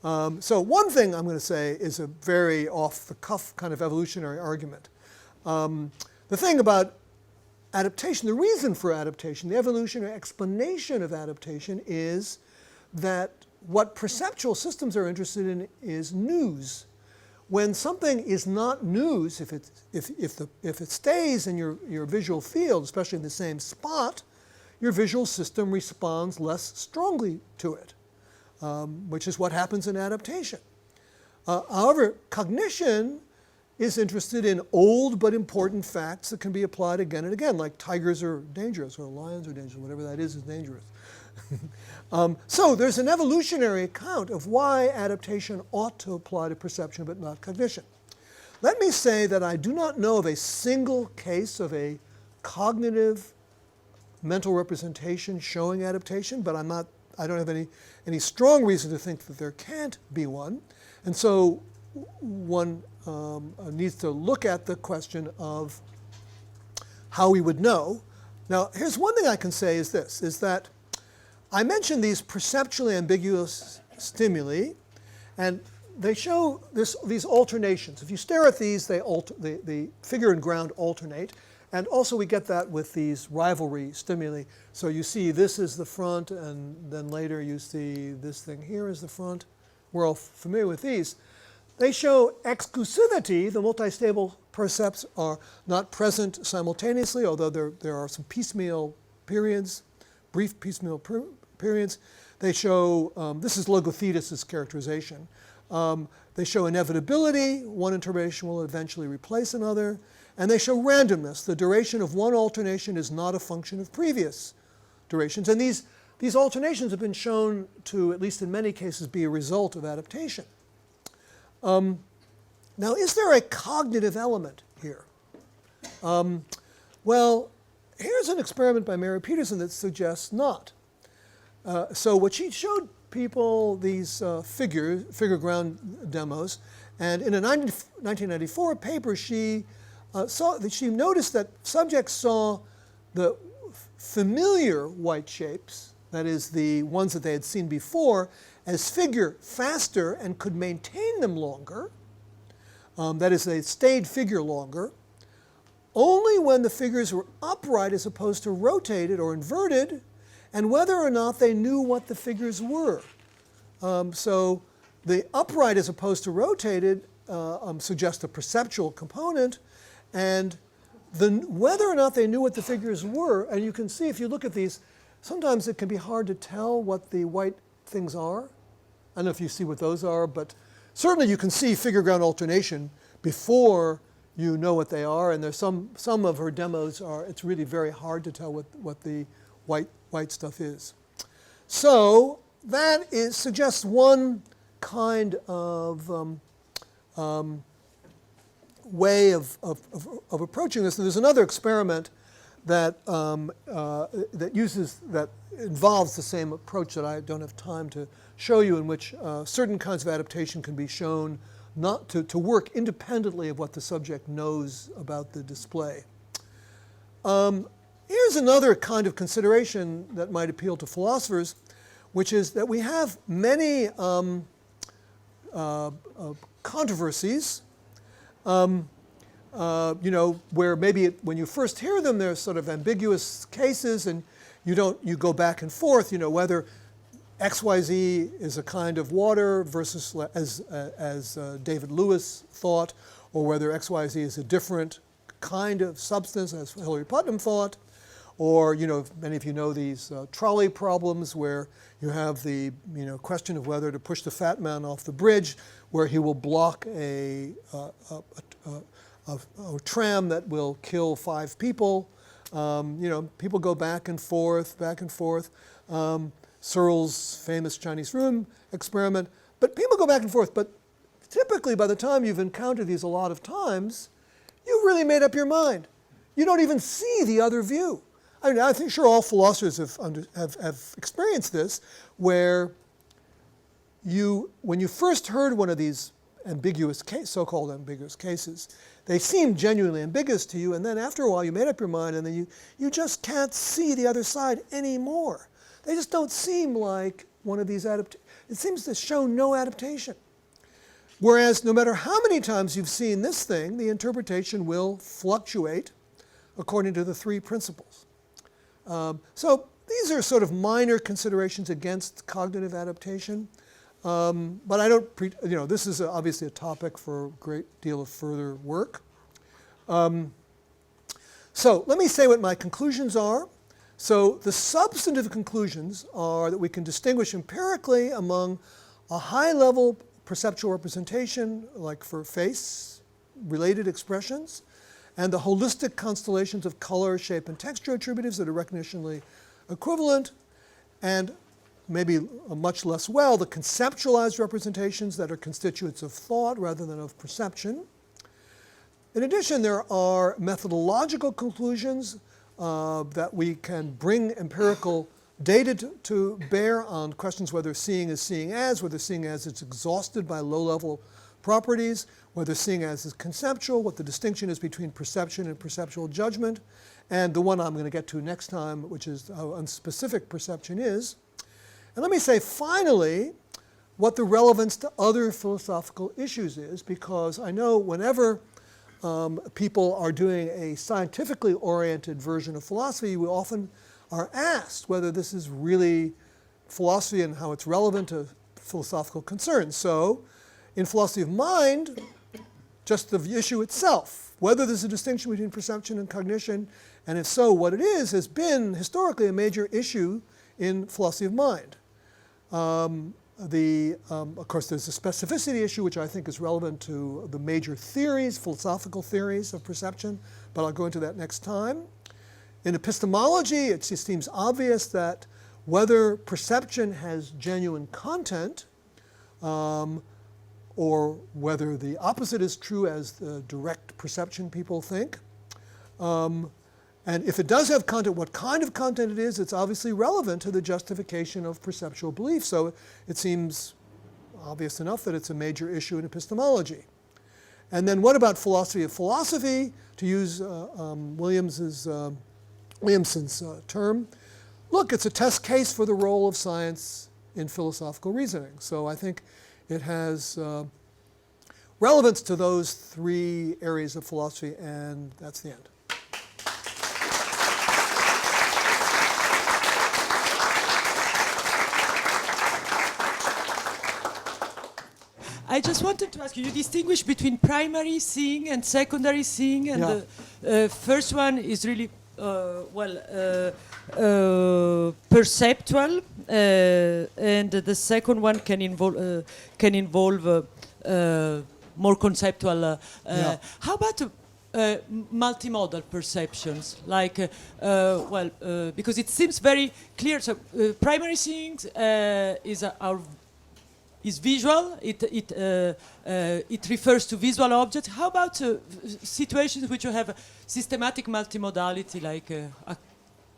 So one thing I'm going to say is a very off-the-cuff kind of evolutionary argument. The thing about adaptation, the reason for adaptation, the evolutionary explanation of adaptation is that what perceptual systems are interested in is news. When something is not news, if it stays in your visual field, especially in the same spot, your visual system responds less strongly to it, which is what happens in adaptation. However, cognition is interested in old but important facts that can be applied again and again, like tigers are dangerous, or lions are dangerous, whatever that is dangerous. So there's an evolutionary account of why adaptation ought to apply to perception but not cognition. Let me say that I do not know of a single case of a cognitive mental representation showing adaptation, but I don't have any strong reason to think that there can't be one. And so one needs to look at the question of how we would know. Now, here's one thing I can say is this, is that I mentioned these perceptually ambiguous stimuli, and they show these alternations. If you stare at these, the figure and ground alternate. And also we get that with these rivalry stimuli. So you see this is the front, and then later you see this thing here is the front. We're all familiar with these. They show exclusivity. The multistable percepts are not present simultaneously, although there are some piecemeal periods, brief piecemeal periods. They show, this is Logothetis' characterization. They show inevitability. One interpretation will eventually replace another. And they show randomness. The duration of one alternation is not a function of previous durations. And these alternations have been shown to, at least in many cases, be a result of adaptation. Now, is there a cognitive element here? Well, here's an experiment by Mary Peterson that suggests not. So what she showed people these figure ground demos, and in a 1994 paper, she noticed that subjects saw the familiar white shapes, that is the ones that they had seen before, as figure faster and could maintain them longer. That is, they stayed figure longer. only when the figures were upright as opposed to rotated or inverted, and whether or not they knew what the figures were. So the upright as opposed to rotated suggests a perceptual component, and whether or not they knew what the figures were, and you can see if you look at these, sometimes it can be hard to tell what the white things are. I don't know if you see what those are, but certainly you can see figure ground alternation before you know what they are, and there's some of her demos are, it's really very hard to tell what the white stuff is. So that suggests one kind of way of approaching this. And there's another experiment that that involves the same approach that I don't have time to show you, in which certain kinds of adaptation can be shown not to work independently of what the subject knows about the display. Here's another kind of consideration that might appeal to philosophers, which is that we have many controversies, where maybe when you first hear them, they're sort of ambiguous cases, and you go back and forth, whether XYZ is a kind of water versus, as David Lewis thought, or whether XYZ is a different kind of substance, as Hilary Putnam thought, or many of you know these trolley problems where you have the question of whether to push the fat man off the bridge, where he will block a tram that will kill 5 people. People go back and forth, back and forth. Searle's famous Chinese room experiment. But people go back and forth. But typically, by the time you've encountered these a lot of times, you've really made up your mind. You don't even see the other view. I think sure all philosophers have experienced this, where when you first heard one of these so-called ambiguous cases, they seemed genuinely ambiguous to you, and then after a while you made up your mind, and then you just can't see the other side anymore. They just don't seem like one of these adaptations. It seems to show no adaptation. Whereas no matter how many times you've seen this thing, the interpretation will fluctuate according to the 3 principles. So these are sort of minor considerations against cognitive adaptation. But I don't, this is obviously a topic for a great deal of further work. So let me say what my conclusions are. So the substantive conclusions are that we can distinguish empirically among a high-level perceptual representation, like for face-related expressions, and the holistic constellations of color, shape, and texture attributives that are recognitionally equivalent, and maybe much less well, the conceptualized representations that are constituents of thought rather than of perception. In addition, there are methodological conclusions that we can bring empirical data to bear on questions whether seeing is seeing as, whether seeing as is exhausted by low-level properties, whether seeing as is conceptual, what the distinction is between perception and perceptual judgment, and the one I'm going to get to next time, which is how unspecific perception is. And let me say finally what the relevance to other philosophical issues is, because I know whenever people are doing a scientifically oriented version of philosophy, we often are asked whether this is really philosophy and how it's relevant to philosophical concerns. So in philosophy of mind, just the issue itself, whether there's a distinction between perception and cognition, and if so, what it is, has been historically a major issue in philosophy of mind. Of course, there's the specificity issue, which I think is relevant to the major theories, philosophical theories of perception, but I'll go into that next time. In epistemology, it just seems obvious that whether perception has genuine content, or whether the opposite is true as the direct perception people think, and if it does have content, what kind of content it is, it's obviously relevant to the justification of perceptual belief. So it seems obvious enough that it's a major issue in epistemology. And then what about philosophy of philosophy? To use Williamson's term, look, it's a test case for the role of science in philosophical reasoning. So I think it has relevance to those 3 areas of philosophy, and that's the end. I just wanted to ask you, you distinguish between primary seeing and secondary seeing, and Yeah. the first one is really, perceptual, and the second one can involve more conceptual. Yeah. How about multimodal perceptions, like, because it seems very clear. So primary seeing is visual. It refers to visual objects. How about situations which you have systematic multimodality, like a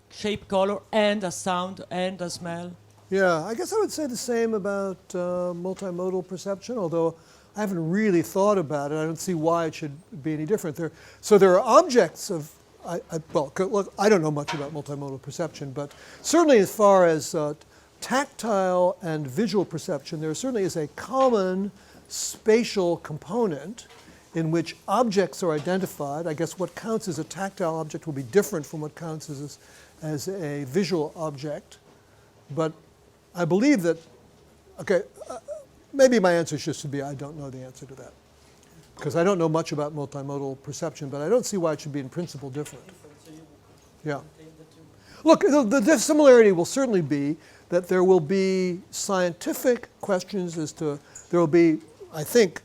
shape, color, and a sound, and a smell? Yeah, I guess I would say the same about multimodal perception, although I haven't really thought about it. I don't see why it should be any different. So there are objects of, look, I don't know much about multimodal perception, but certainly as far as tactile and visual perception, there certainly is a common spatial component in which objects are identified. I guess what counts as a tactile object will be different from what counts as a visual object. But I believe that, maybe my answer should be I don't know the answer to that. Because I don't know much about multimodal perception, but I don't see why it should be in principle different. Yeah. Look, the similarity will certainly be that there will be scientific questions as to, there will be, I think,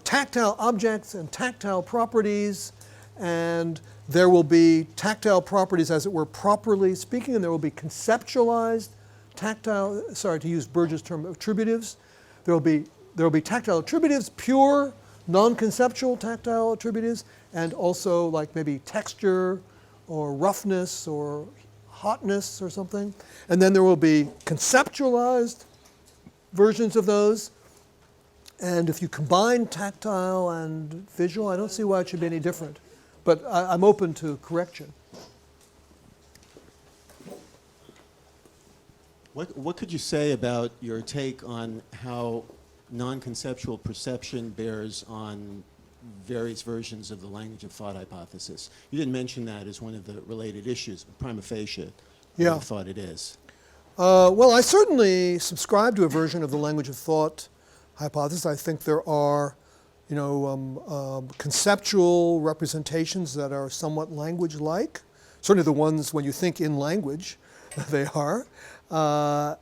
tactile objects and tactile properties, and there will be tactile properties, as it were, properly speaking, and there will be conceptualized tactile, sorry to use Burge's term, attributives. There will be tactile attributives, pure, non-conceptual tactile attributives, and also like maybe texture or roughness or hotness or something. And then there will be conceptualized versions of those. And if you combine tactile and visual, I don't see why it should be any different. But I'm open to correction. What could you say about your take on how non-conceptual perception bears on various versions of the language of thought hypothesis? You didn't mention that as one of the related issues, but prima facie, Yeah. I thought it is. Well, I certainly subscribe to a version of the language of thought hypothesis. I think there are, conceptual representations that are somewhat language-like. Certainly the ones when you think in language, they are. But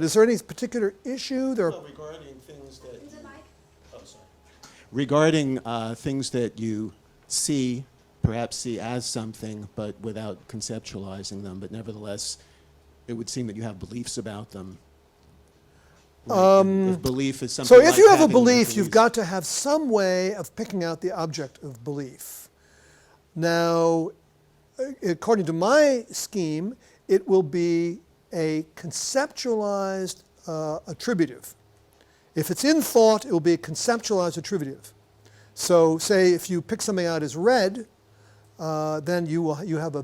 is there any particular issue? Regarding things that regarding things that you see, perhaps see as something, but without conceptualizing them, but nevertheless, it would seem that you have beliefs about them. Right? If belief is something So if like you have a having belief, like you've got to have some way of picking out the object of belief. Now, according to my scheme, it will be a conceptualized attributive. If it's in thought, it will be a conceptualized attributive. So say if you pick something out as red, then you have a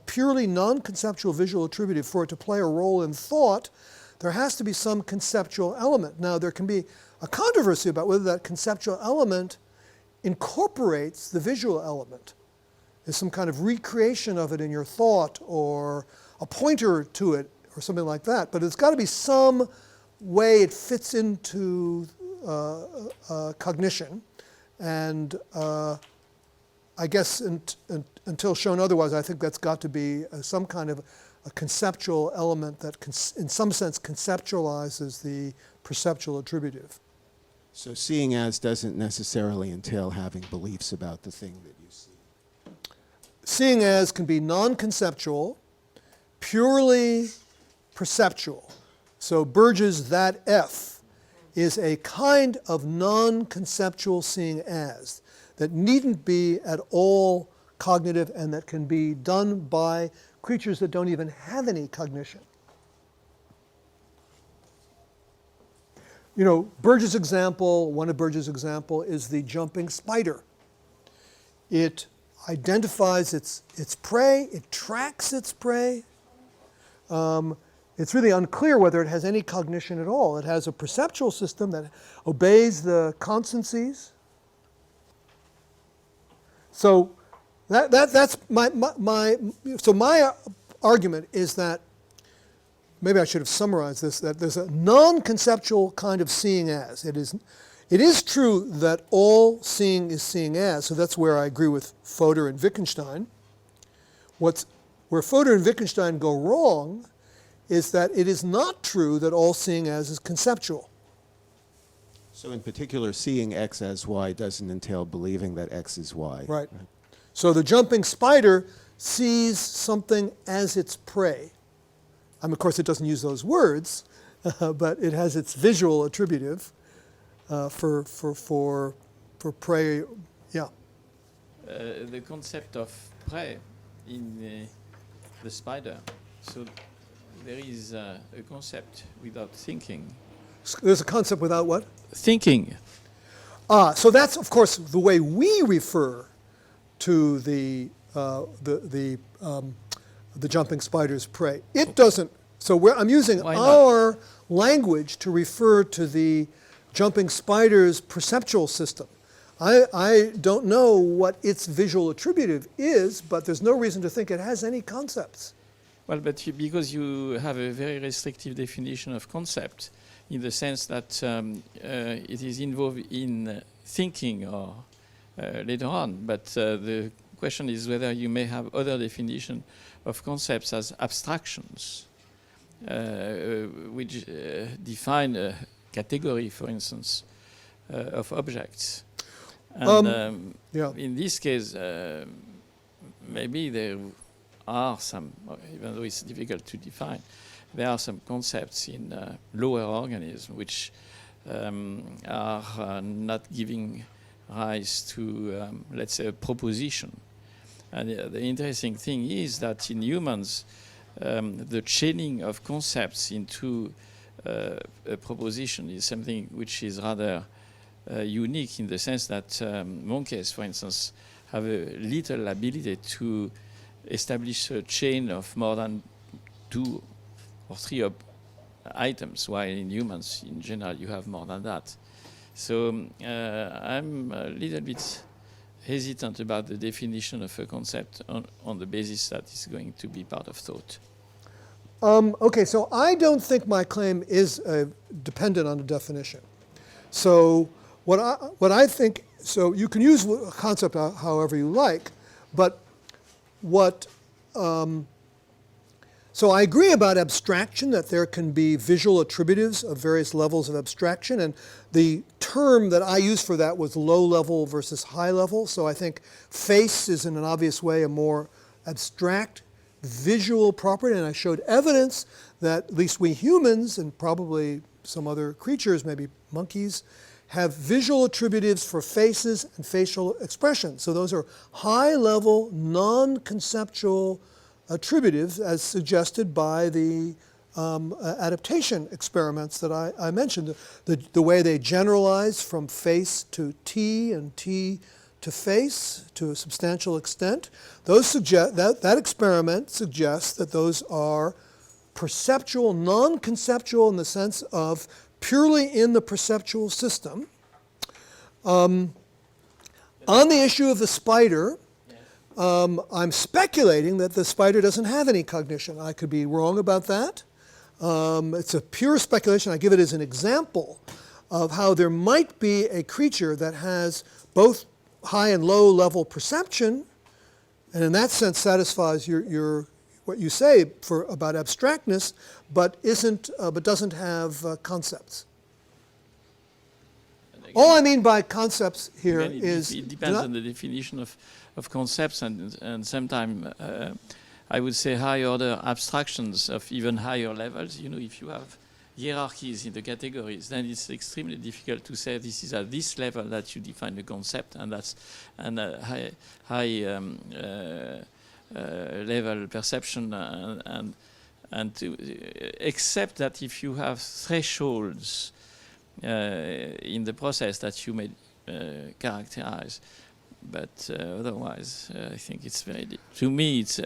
purely non-conceptual visual attributive. For it to play a role in thought, there has to be some conceptual element. Now, there can be a controversy about whether that conceptual element incorporates the visual element. There's some kind of recreation of it in your thought, or a pointer to it, or something like that. But it's got to be some way it fits into cognition. And I guess until shown otherwise, I think that's got to be some kind of a conceptual element that in some sense conceptualizes the perceptual attributive. So seeing as doesn't necessarily entail having beliefs about the thing that you see. Seeing as can be non-conceptual, purely perceptual. So Burge's that F is a kind of non-conceptual seeing as that needn't be at all cognitive and that can be done by creatures that don't even have any cognition. Burge's example, one of Burge's example is the jumping spider. It identifies its prey, it tracks its prey. It's really unclear whether it has any cognition at all. It has a perceptual system that obeys the consonancies. So that's my argument is that maybe I should have summarized this, that there's a non-conceptual kind of seeing as. It is true that all seeing is seeing as, so that's where I agree with Fodor and Wittgenstein. Where Fodor and Wittgenstein go wrong is that it is not true that all seeing as is conceptual. So in particular, seeing X as Y doesn't entail believing that X is Y. Right. So the jumping spider sees something as its prey. Of course, it doesn't use those words, but it has its visual attributive for prey. Yeah. The concept of prey in the spider. So there is a concept without thinking. There's a concept without what? Thinking. So that's, of course, the way we refer to the jumping spider's prey. It doesn't. So I'm using our language to refer to the jumping spider's perceptual system. I don't know what its visual attributive is, but there's no reason to think it has any concepts. Well, but because you have a very restrictive definition of concept, in the sense that it is involved in thinking or later on, but the question is whether you may have other definition of concepts as abstractions, which define a category, for instance, of objects. And in this case, maybe there are some, even though it's difficult to define, there are some concepts in lower organisms which are not giving rise to, let's say, a proposition. And the interesting thing is that in humans, the chaining of concepts into a proposition is something which is rather unique, in the sense that monkeys, for instance, have a little ability to establish a chain of more than 2 or 3 items, while in humans, in general, you have more than that. So I'm a little bit hesitant about the definition of a concept on the basis that it's going to be part of thought. Okay, so I don't think my claim is dependent on a definition. So what I think, so you can use a concept however you like, but so I agree about abstraction, that there can be visual attributives of various levels of abstraction, and the term that I used for that was low level versus high level. So I think face is in an obvious way a more abstract visual property, and I showed evidence that at least we humans, and probably some other creatures, maybe monkeys, have visual attributives for faces and facial expressions. So those are high-level, non-conceptual attributives as suggested by the adaptation experiments that I mentioned. The way they generalize from face to T and T to face to a substantial extent, those suggest that experiment suggests that those are perceptual, non-conceptual in the sense of purely in the perceptual system. On the issue of the spider, I'm speculating that the spider doesn't have any cognition. I could be wrong about that. It's a pure speculation. I give it as an example of how there might be a creature that has both high and low level perception, and in that sense satisfies your what you say about abstractness, but doesn't have concepts. All I mean by concepts here is it depends on the definition of concepts, and sometimes I would say high order abstractions of even higher levels. You know, if you have hierarchies in the categories, then it's extremely difficult to say this is at this level that you define the concept, and that's high level perception, and to, except that if you have thresholds in the process that you may characterize. But otherwise, I think it's very, to me, it's,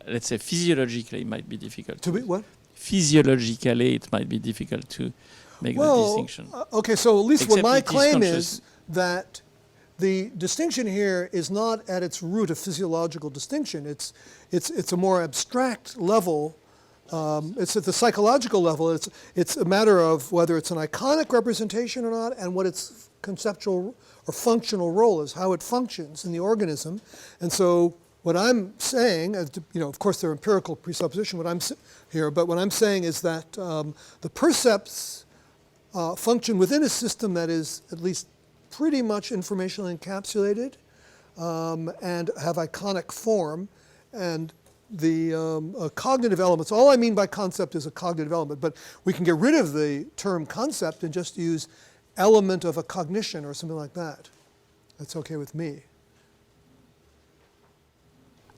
let's say, physiologically it might be difficult. To be what? Physiologically, it might be difficult to make the distinction. Okay, so at least Except what my it is claim conscious. is that the distinction here is not at its root a physiological distinction. It's a more abstract level It's at the psychological level. It's a matter of whether it's an iconic representation or not, and what its conceptual or functional role is, how it functions in the organism. And so what I'm saying, of course there are empirical presupposition here, but what I'm saying is that the percepts function within a system that is at least pretty much informationally encapsulated and have iconic form. And the cognitive elements, all I mean by concept is a cognitive element, but we can get rid of the term concept and just use element of a cognition or something like that. That's okay with me.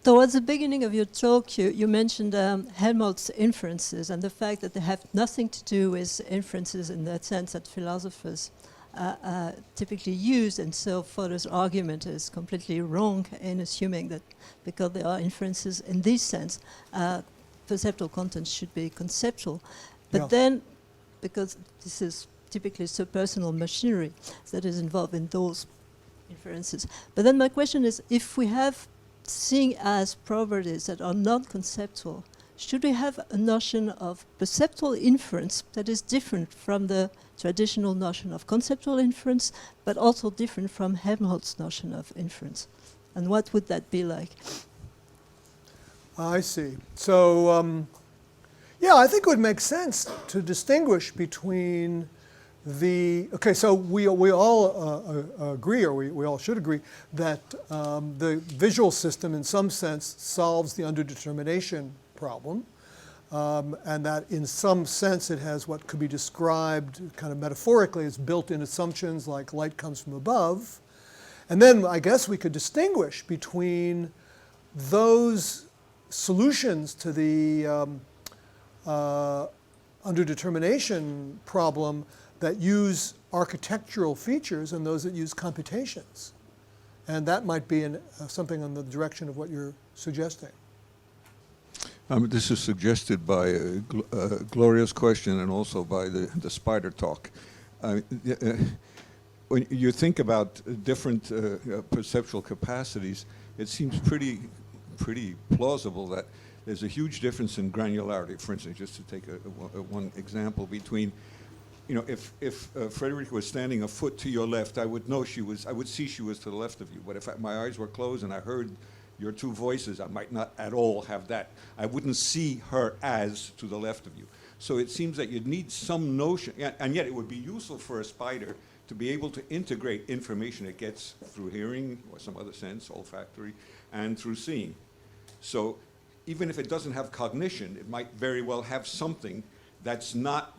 Towards the beginning of your talk, you mentioned Helmholtz's inferences and the fact that they have nothing to do with inferences in that sense that philosophers typically use, and so Fodor's argument is completely wrong in assuming that because there are inferences in this sense, perceptual content should be conceptual. But then, because this is typically subpersonal machinery that is involved in those inferences. But then my question is, if we have seeing as properties that are non-conceptual, should we have a notion of perceptual inference that is different from the traditional notion of conceptual inference, but also different from Helmholtz's notion of inference? And what would that be like? I see. So, yeah, I think it would make sense to distinguish between so we all agree, or we all should agree, that the visual system in some sense solves the underdetermination problem, and that in some sense it has what could be described kind of metaphorically as built-in assumptions like light comes from above. And then I guess we could distinguish between those solutions to the underdetermination problem that use architectural features and those that use computations. And that might be something in the direction of what you're suggesting. This is suggested by Gloria's question and also by the spider talk. When you think about different perceptual capacities, it seems pretty plausible that there's a huge difference in granularity. For instance, just to take one example, between, if Frederica was standing a foot to your left, I would see she was to the left of you. But if my eyes were closed and I heard your two voices, I might not at all have that. I wouldn't see her as to the left of you. So it seems that you'd need some notion, and yet it would be useful for a spider to be able to integrate information it gets through hearing or some other sense, olfactory, and through seeing. So even if it doesn't have cognition, it might very well have something that's not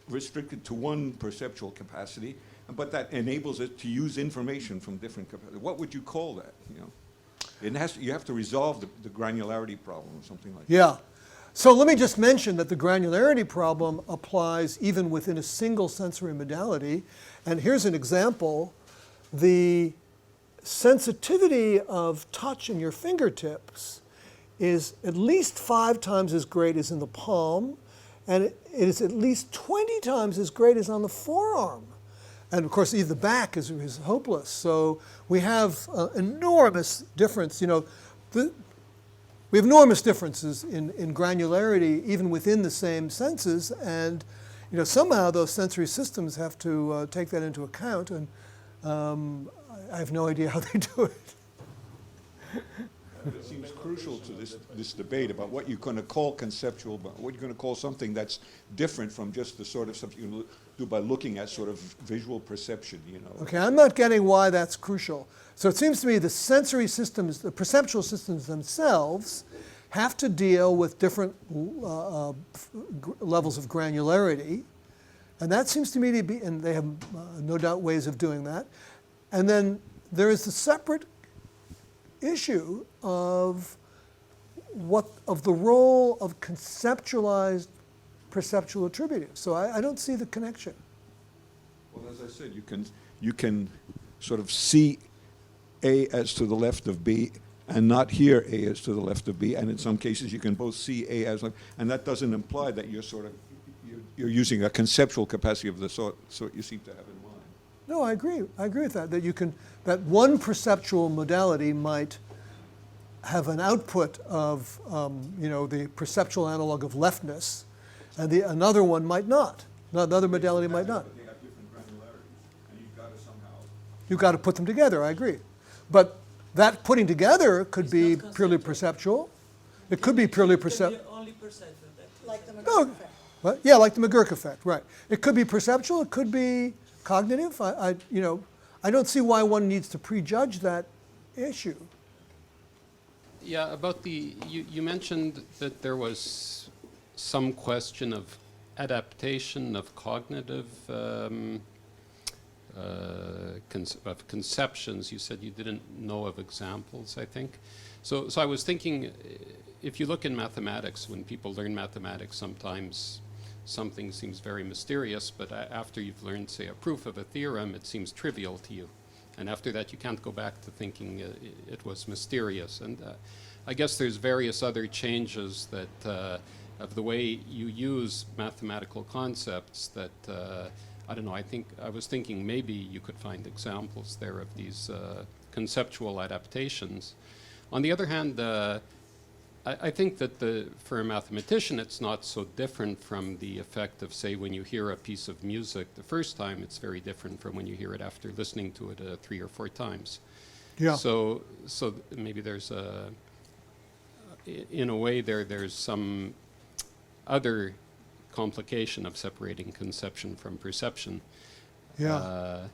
restricted to one perceptual capacity, but that enables it to use information from different capacities. What would you call that? You have to resolve the granularity problem or something like that. Yeah. So let me just mention that the granularity problem applies even within a single sensory modality. And here's an example. The sensitivity of touch in your fingertips is at least 5 times as great as in the palm, and it is at least 20 times as great as on the forearm. And of course, the back is hopeless. So we have enormous difference. We have enormous differences in granularity even within the same senses, and somehow those sensory systems have to take that into account, and I have no idea how they do it. It seems crucial to this debate about what you're going to call conceptual, but what you're going to call something that's different from just the sort of something you do by looking at sort of visual perception, Okay, I'm not getting why that's crucial. So it seems to me the sensory systems, the perceptual systems themselves, have to deal with different levels of granularity, and that seems to me to be, and they have no doubt ways of doing that. And then there is the separate issue of the role of conceptualized perceptual attributives. So I don't see the connection. Well, as I said, you can sort of see A as to the left of B and not hear A as to the left of B, and in some cases you can both see A as left, and that doesn't imply that you're using a conceptual capacity of the sort you seem to have in mind. No, I agree with that. That one perceptual modality might have an output of, the perceptual analog of leftness, and another one might not. Another modality might not. They got different granularities, and you've got to somehow. You've got to put them together, I agree. But that putting together could be purely perceptual. It could be purely perceptual. Only perceptual. Like the No. What? Yeah, like the McGurk effect, right. It could be perceptual, it could be cognitive. I don't see why one needs to prejudge that issue. Yeah, about you mentioned that there was some question of adaptation of cognitive of conceptions. You said you didn't know of examples, I think. So I was thinking, if you look in mathematics, when people learn mathematics, sometimes something seems very mysterious, but after you've learned, say, a proof of a theorem, it seems trivial to you. And after that, you can't go back to thinking it was mysterious. And I guess there's various other changes that of the way you use mathematical concepts that, I don't know, I was thinking maybe you could find examples there of these conceptual adaptations. On the other hand, I think that for a mathematician, it's not so different from the effect of, say, when you hear a piece of music the first time, it's very different from when you hear it after listening to it 3 or 4 times. Yeah. So maybe there's in a way, there's some other complication of separating conception from perception. Yeah.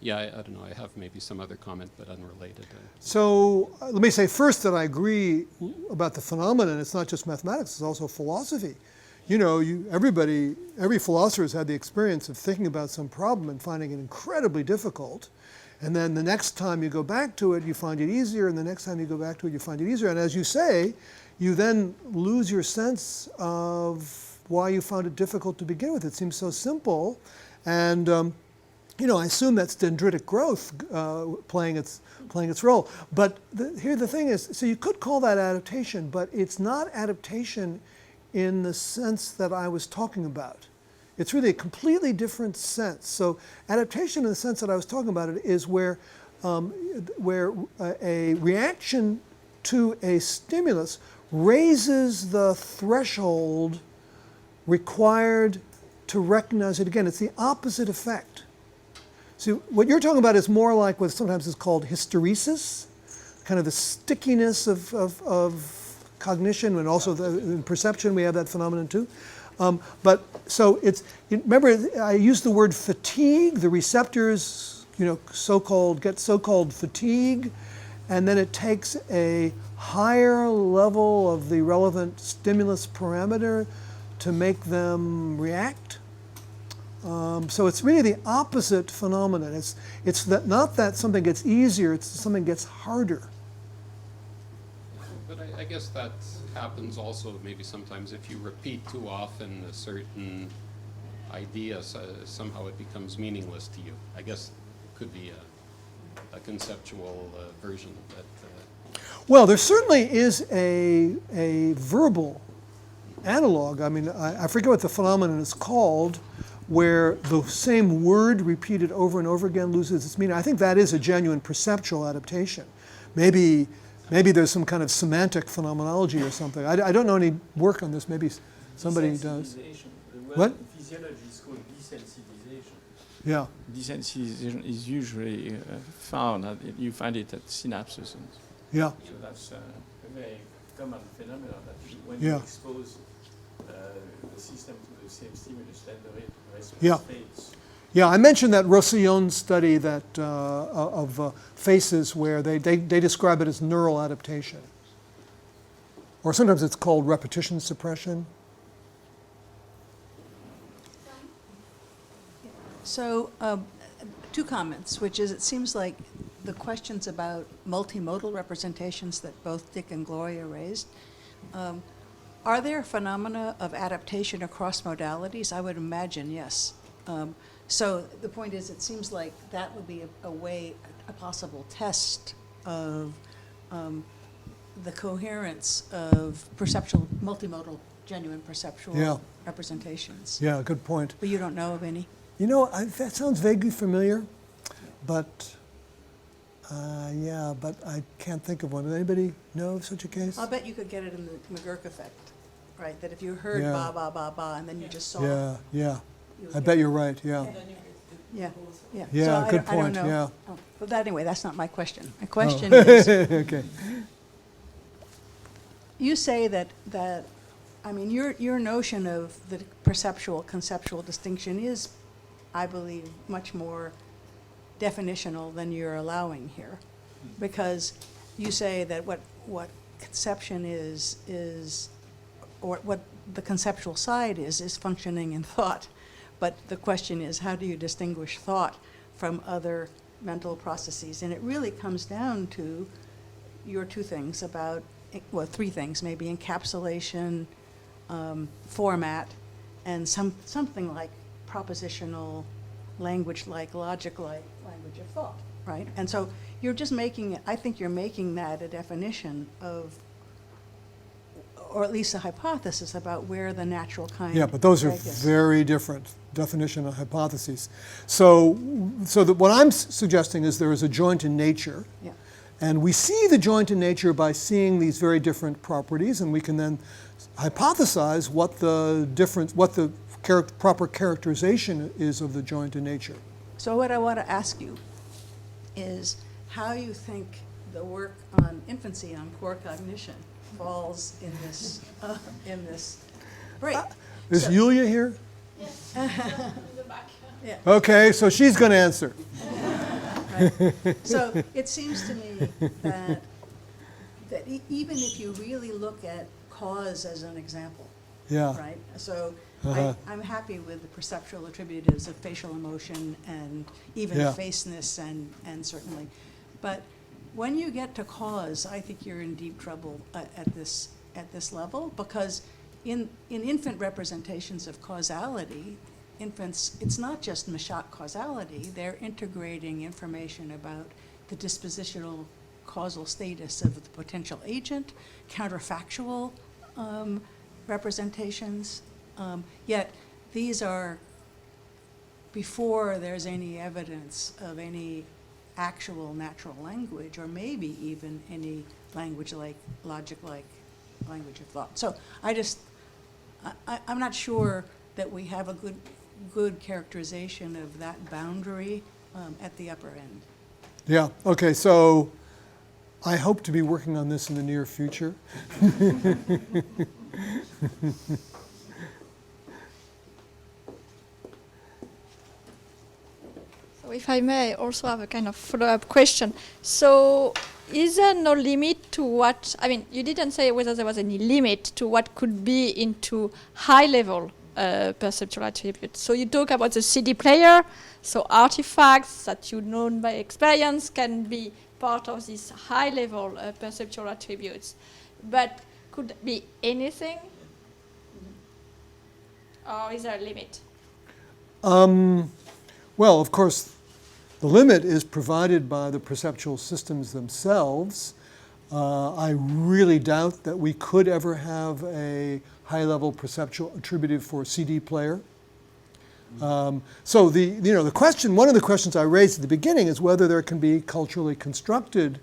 Yeah, I don't know. I have maybe some other comment, but unrelated. So let me say first that I agree about the phenomenon. It's not just mathematics, it's also philosophy. Every philosopher has had the experience of thinking about some problem and finding it incredibly difficult. And then the next time you go back to it, you find it easier, and the next time you go back to it, you find it easier. And as you say, you then lose your sense of why you found it difficult to begin with. It seems so simple. And I assume that's dendritic growth playing its role. But here the thing is, so you could call that adaptation, but it's not adaptation in the sense that I was talking about. It's really a completely different sense. So adaptation in the sense that I was talking about it is where a reaction to a stimulus raises the threshold required to recognize it again. It's the opposite effect. See, what you're talking about is more like what sometimes is called hysteresis, kind of the stickiness of cognition, and also in perception we have that phenomenon too. But so remember I used the word fatigue. The receptors, get so-called fatigue, and then it takes a higher level of the relevant stimulus parameter to make them react. So it's really the opposite phenomenon. It's not that something gets easier, it's something gets harder. But I guess that happens also maybe sometimes if you repeat too often a certain idea, somehow it becomes meaningless to you. I guess it could be a conceptual version of that. Well, there certainly is a verbal analog. I mean, I forget what the phenomenon is called, where the same word repeated over and over again loses its meaning. I think that is a genuine perceptual adaptation. Maybe there's some kind of semantic phenomenology or something. I don't know any work on this. Maybe somebody does. What? Physiology is called desensitization. Yeah. Desensitization is usually found, you find it at synapses. Yeah. So that's a very common phenomenon that when Yeah. you expose the system to the same stimulus, then the rate of response fades. Yeah, I mentioned that Roussillon study that of faces where they describe it as neural adaptation. Or sometimes it's called repetition suppression. So, 2 comments, which is it seems like the questions about multimodal representations that both Dick and Gloria raised, are there phenomena of adaptation across modalities? I would imagine, yes. So the point is, it seems like that would be a possible test of the coherence of perceptual, multimodal, genuine perceptual representations. Yeah, good point. But you don't know of any? That sounds vaguely familiar, but Yeah, but I can't think of one. Does anybody know of such a case? I'll bet you could get it in the McGurk effect, right? That if you heard Yeah. ba, ba, ba, ba, and then you just saw. Yeah, yeah. you would I get bet it. you're right, yeah. Yeah, yeah. Yeah, So good I don't point, know. yeah. Oh, but anyway, that's not my question. My question Oh. is, Okay. you say that, I mean, your notion of the perceptual, conceptual distinction is, I believe, much more definitional than you're allowing here. Because you say that what conception is, or what the conceptual side is functioning in thought. But the question is, how do you distinguish thought from other mental processes? And it really comes down to your two things about, well, three things, maybe encapsulation, format, and something like propositional language, like logic, like language of thought, right? And so you're just making, I think you're making that a definition of, or at least a hypothesis about where the natural kind. Yeah, but those are exists. very different definition of hypotheses. So that what I'm suggesting is there is a joint in nature. Yeah. And we see the joint in nature by seeing these very different properties, and we can then hypothesize what the proper characterization is of the joint in nature. So what I want to ask you is how you think the work on infancy, on core cognition, falls in this break. Is Yulia here? Yes, in the back. Yeah. Okay, so she's going to answer. Right. So it seems to me that even if you really look at cause as an example, Yeah. right? So Uh-huh. I'm happy with the perceptual attributives of facial emotion and even Yeah. faceness and certainly. But when you get to cause, I think you're in deep trouble at this level, because in infant representations of causality, infants, it's not just Mashak causality, they're integrating information about the dispositional causal status of the potential agent, counterfactual representations, yet these are before there's any evidence of any actual natural language, or maybe even any language like logic, like language of thought. So I'm not sure that we have a good characterization of that boundary at the upper end. Yeah, okay, so I hope to be working on this in the near future. So if I may also have a kind of follow-up question. So is there no limit to what, I mean, you didn't say whether there was any limit to what could be into high-level perceptual attributes. So you talk about the CD player, so artifacts that you know by experience can be part of these high-level perceptual attributes. But could it be anything? Or is there a limit? Well, of course, the limit is provided by the perceptual systems themselves. I really doubt that we could ever have a high-level perceptual attributive for a CD player. So the question, one of the questions I raised at the beginning is whether there can be culturally constructed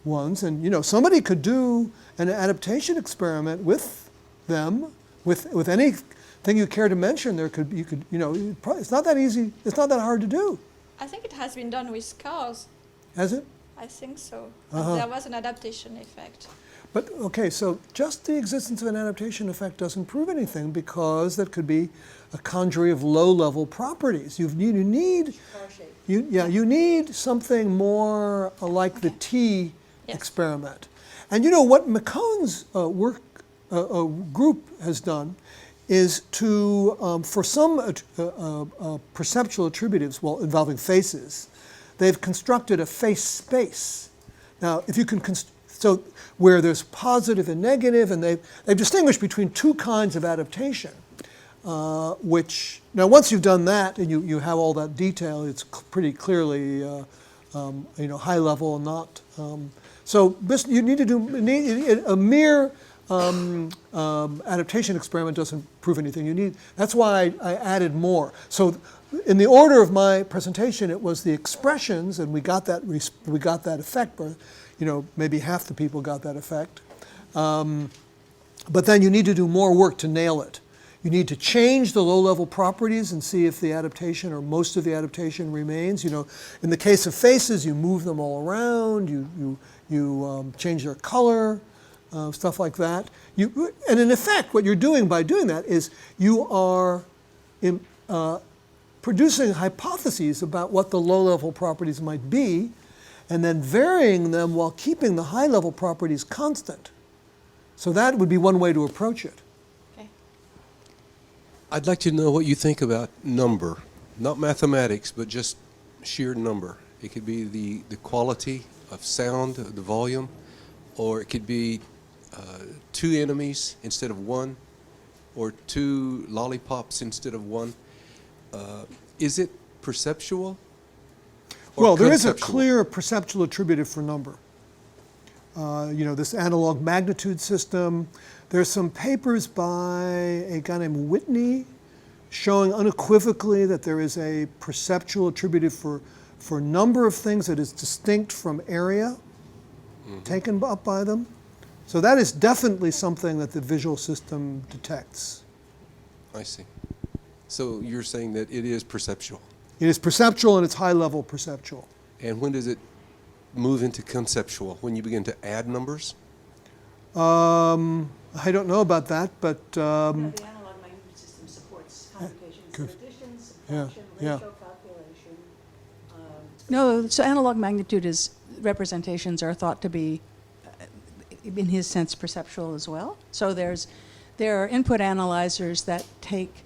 ones, and somebody could do an adaptation experiment with them, with anything you care to mention. It's not that easy. It's not that hard to do. I think it has been done with cars. Has it? I think so. Uh-huh. There was an adaptation effect. But okay, so just the existence of an adaptation effect doesn't prove anything, because that could be a conjury of low-level properties. You need something more like the T experiment. And what McCone's group has done is to, for some perceptual attributives, well, involving faces, they've constructed a face space. Now, if you can, so where there's positive and negative, and they've distinguished between two kinds of adaptation, which, now once you've done that and you have all that detail, it's pretty clearly high level and not. So you need to do a mere adaptation experiment doesn't prove anything. That's why I added more. So in the order of my presentation, it was the expressions, and we got that effect, but maybe half the people got that effect. But then you need to do more work to nail it. You need to change the low-level properties and see if the adaptation or most of the adaptation remains. In the case of faces, you move them all around, you change their color, stuff like that. And in effect, what you're doing by doing that is you are producing hypotheses about what the low-level properties might be, and then varying them while keeping the high-level properties constant. So that would be one way to approach it. I'd like to know what you think about number, not mathematics, but just sheer number. It could be the quality of sound, the volume, or it could be 2 enemies instead of 1, or 2 lollipops instead of 1. Is it perceptual? Well, there is a clear perceptual attributive for number. This analog magnitude system. There's some papers by a guy named Whitney showing unequivocally that there is a perceptual attributive for a number of things that is distinct from area taken up by them. So that is definitely something that the visual system detects. I see. So you're saying that it is perceptual? It is perceptual, and it's high-level perceptual. And when does it move into conceptual? When you begin to add numbers? I don't know about that, but... the analog magnitude system supports computations of addition, subtraction, ratio calculation. No, so analog magnitude representations are thought to be, in his sense, perceptual as well. So there are input analyzers that take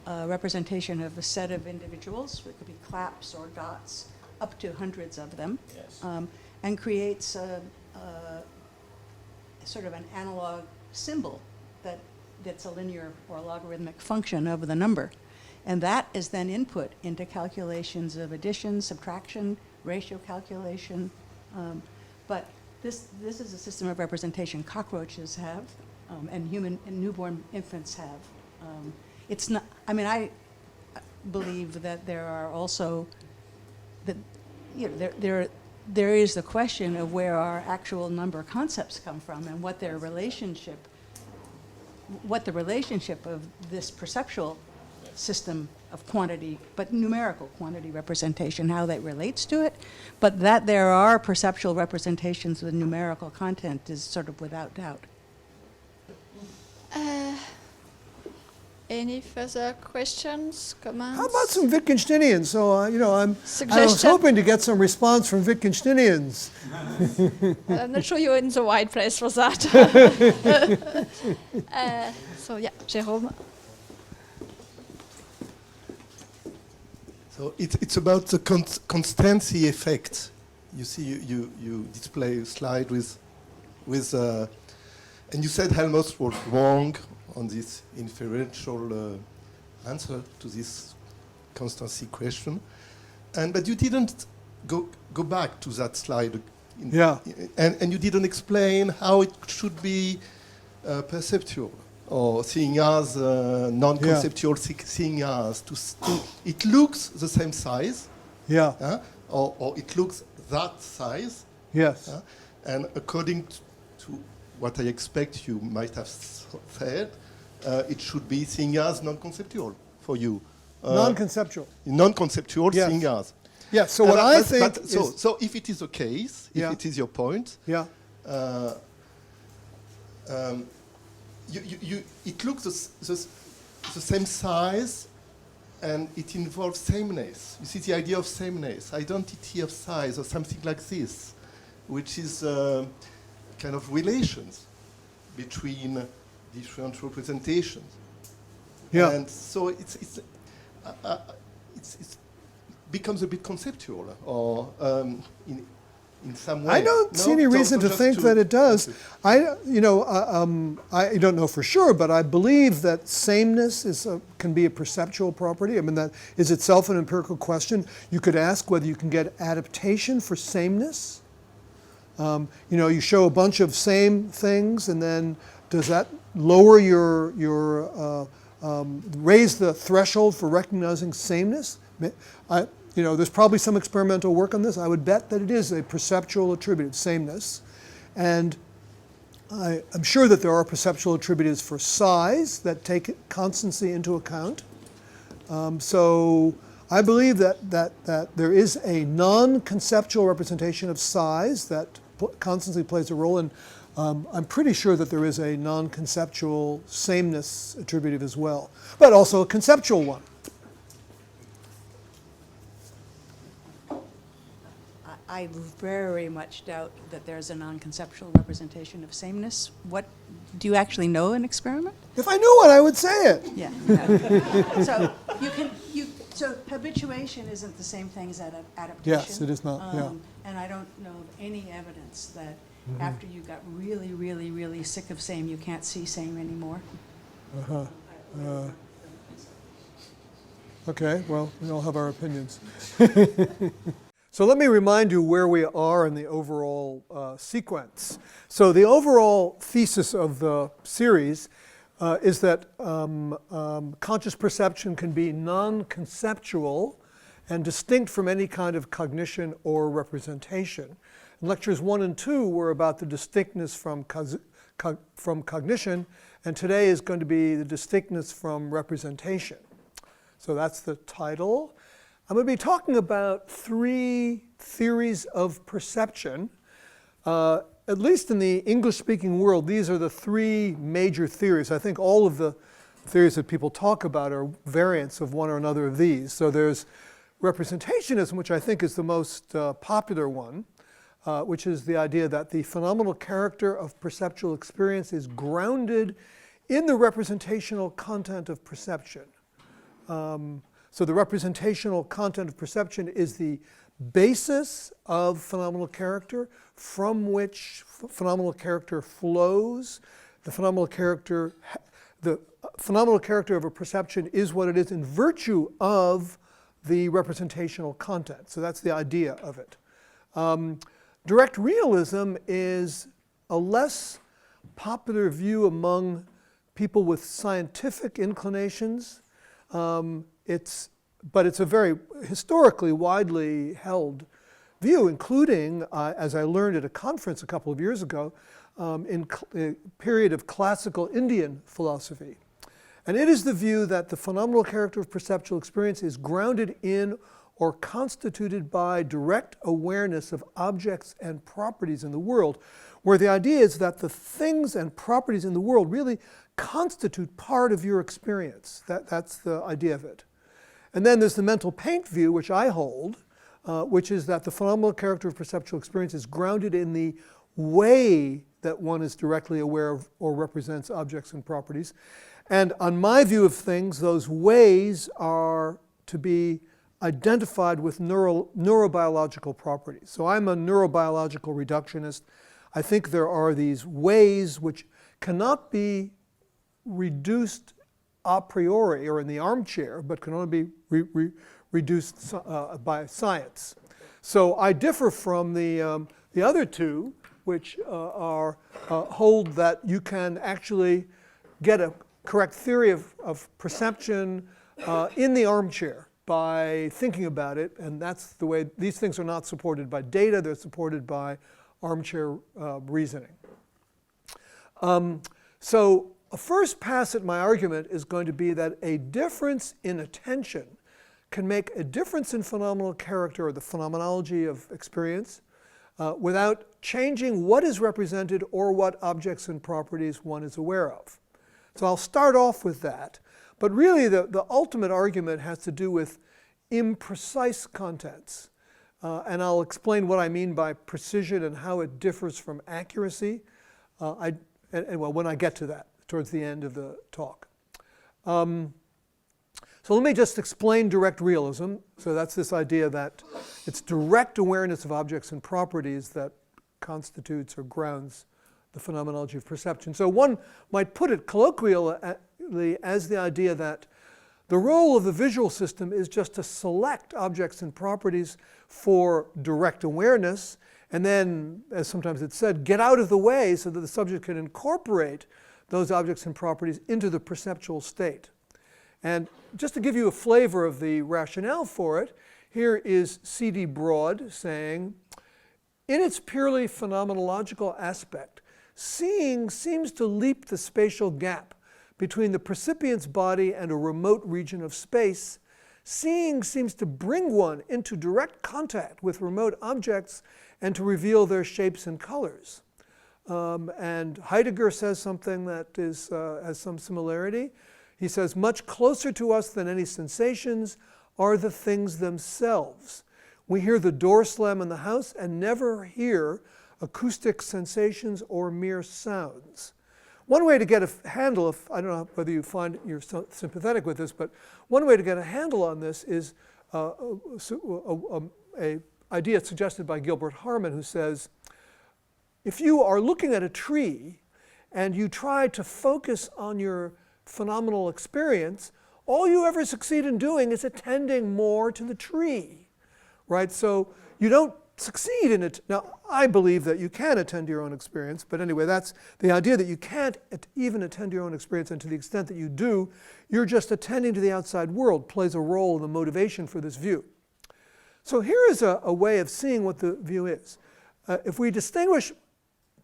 a representation of a set of individuals, it could be claps or dots, up to hundreds of them, and creates sort of an analog symbol that's a linear or logarithmic function of the number. And that is then input into calculations of addition, subtraction, ratio calculation. But this is a system of representation cockroaches have, and newborn infants have. It's not, I believe that there are also, there is the question of where our actual number concepts come from and what the relationship of this perceptual system of quantity, but numerical quantity representation, how that relates to it. But that there are perceptual representations with numerical content is sort of without doubt. Any further questions, comments? How about some Wittgensteinians? So, I was hoping to get some response from Wittgensteinians. I'm not sure you're in the right place for that. So, yeah, Jérôme. So it's about the constancy effect. You see, you display a slide with and you said Helmholtz was wrong on this inferential answer to this constancy question, but you didn't go back to that slide. And you didn't explain how it should be perceptual or seeing as non-conceptual seeing as. It looks the same size. Or it looks that size. Yes. And according to what I expect you might have said, it should be seeing as non-conceptual for you. Non-conceptual. Non-conceptual seeing as. Yes, so what I think is... So if it is the case, if it is your point, it looks the same size, and it involves sameness. You see the idea of sameness, identity of size, or something like this, which is kind of relations between different representations. And so it becomes a bit conceptual, or in some way. I don't see any reason to think that it does. I don't know for sure, but I believe that sameness can be a perceptual property. That is itself an empirical question. You could ask whether you can get adaptation for sameness. You show a bunch of same things and then does that lower raise the threshold for recognizing sameness? There's probably some experimental work on this. I would bet that it is a perceptual attributive, sameness. And I'm sure that there are perceptual attributives for size that take constancy into account. So I believe that there is a non-conceptual representation of size that constancy plays a role in. I'm pretty sure that there is a non-conceptual sameness attributive as well, but also a conceptual one. I very much doubt that there's a non-conceptual representation of sameness. What, do you actually know an experiment? If I knew it, I would say it. Yeah. So habituation isn't the same thing as adaptation. Yes, it is not. Yeah. And I don't know of any evidence that after you got really, really, really sick of same, you can't see same anymore. Okay. Well, we all have our opinions. So let me remind you where we are in the overall sequence. So the overall thesis of the series is that conscious perception can be non-conceptual and distinct from any kind of cognition or representation. And lectures 1 and 2 were about the distinctness from cognition, and today is going to be the distinctness from representation. So that's the title. I'm going to be talking about 3 theories of perception. At least in the English-speaking world, these are the 3 major theories. I think all of the theories that people talk about are variants of one or another of these. So there's representationism, which I think is the most popular one, which is the idea that the phenomenal character of perceptual experience is grounded in the representational content of perception. So the representational content of perception is the basis of phenomenal character from which phenomenal character flows. The phenomenal character of a perception is what it is in virtue of the representational content. So that's the idea of it. Direct realism is a less popular view among people with scientific inclinations. But it's a very historically widely held view, including, as I learned at a conference a couple of years ago, in a period of classical Indian philosophy. And it is the view that the phenomenal character of perceptual experience is grounded in or constituted by direct awareness of objects and properties in the world, where the idea is that the things and properties in the world really constitute part of your experience. That's the idea of it. And then there's the mental paint view, which I hold, which is that the phenomenal character of perceptual experience is grounded in the way that one is directly aware of or represents objects and properties. And on my view of things, those ways are to be identified with neurobiological properties. So I'm a neurobiological reductionist. I think there are these ways which cannot be reduced a priori or in the armchair, but can only be reduced by science. So I differ from the other 2, which hold that you can actually get a correct theory of perception in the armchair by thinking about it, and that's the way these things are not supported by data, they're supported by armchair reasoning. So a first pass at my argument is going to be that a difference in attention can make a difference in phenomenal character or the phenomenology of experience without changing what is represented or what objects and properties one is aware of. So I'll start off with that. But really the ultimate argument has to do with imprecise contents. And I'll explain what I mean by precision and how it differs from accuracy when I get to that, towards the end of the talk. So let me just explain direct realism. So that's this idea that it's direct awareness of objects and properties that constitutes or grounds the phenomenology of perception. So one might put it colloquially as the idea that the role of the visual system is just to select objects and properties for direct awareness, and then, as sometimes it's said, get out of the way so that the subject can incorporate those objects and properties into the perceptual state. And just to give you a flavor of the rationale for it, here is C.D. Broad saying, in its purely phenomenological aspect, seeing seems to leap the spatial gap between the percipient's body and a remote region of space. Seeing seems to bring one into direct contact with remote objects and to reveal their shapes and colors. And Heidegger says something that has some similarity. He says, much closer to us than any sensations are the things themselves. We hear the door slam in the house and never hear acoustic sensations or mere sounds. One way to get a handle, I don't know whether you find you're sympathetic with this, but one way to get a handle on this is an idea suggested by Gilbert Harman, who says, if you are looking at a tree and you try to focus on your phenomenal experience, all you ever succeed in doing is attending more to the tree, right? So you don't succeed in it. Now, I believe that you can attend to your own experience, but anyway, that's the idea that you can't even attend to your own experience, and to the extent that you do, you're just attending to the outside world, plays a role in the motivation for this view. So here is a way of seeing what the view is. If we distinguish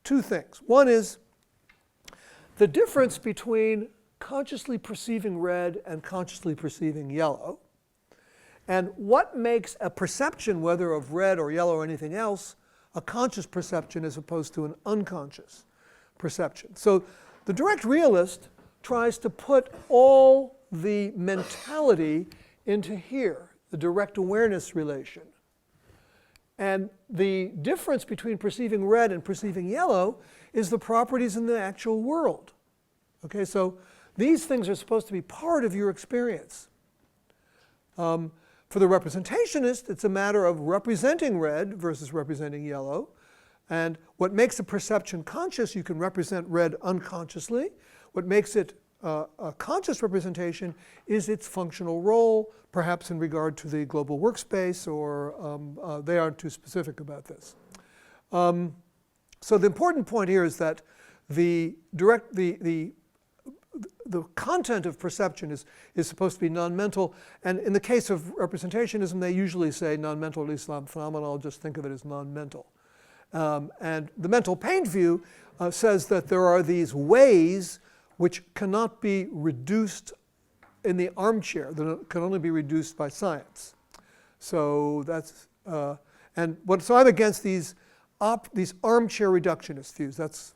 two things. One is the difference between consciously perceiving red and consciously perceiving yellow, and what makes a perception, whether of red or yellow or anything else, a conscious perception as opposed to an unconscious perception. So the direct realist tries to put all the mentality into here, the direct awareness relation. And the difference between perceiving red and perceiving yellow is the properties in the actual world. Okay, so these things are supposed to be part of your experience. For the representationist, it's a matter of representing red versus representing yellow. And what makes a perception conscious, you can represent red unconsciously. What makes it a conscious representation is its functional role, perhaps in regard to the global workspace, or they aren't too specific about this. So the important point here is that the content of perception is supposed to be non-mental, and in the case of representationism, they usually say non-mental, at least phenomenologists think of it as non-mental. And the mental paint view says that there are these ways which cannot be reduced in the armchair, that can only be reduced by science. So that's, so I'm against these armchair reductionist views. That's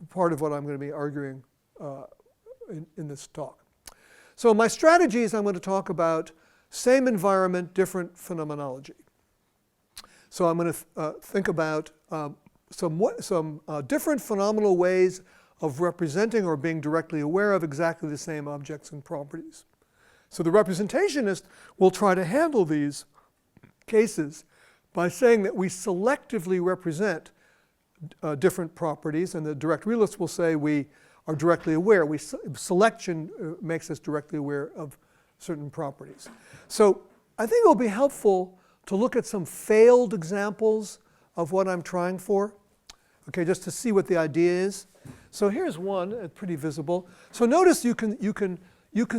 part of what I'm going to be arguing in this talk. So my strategies, I'm going to talk about same environment, different phenomenology. So I'm going to think about some different phenomenal ways of representing or being directly aware of exactly the same objects and properties. So the representationist will try to handle these cases by saying that we selectively represent different properties, and the direct realist will say we are directly aware. Selection makes us directly aware of certain properties. So I think it will be helpful to look at some failed examples of what I'm trying for, okay, just to see what the idea is. So here's one, pretty visible. So notice you can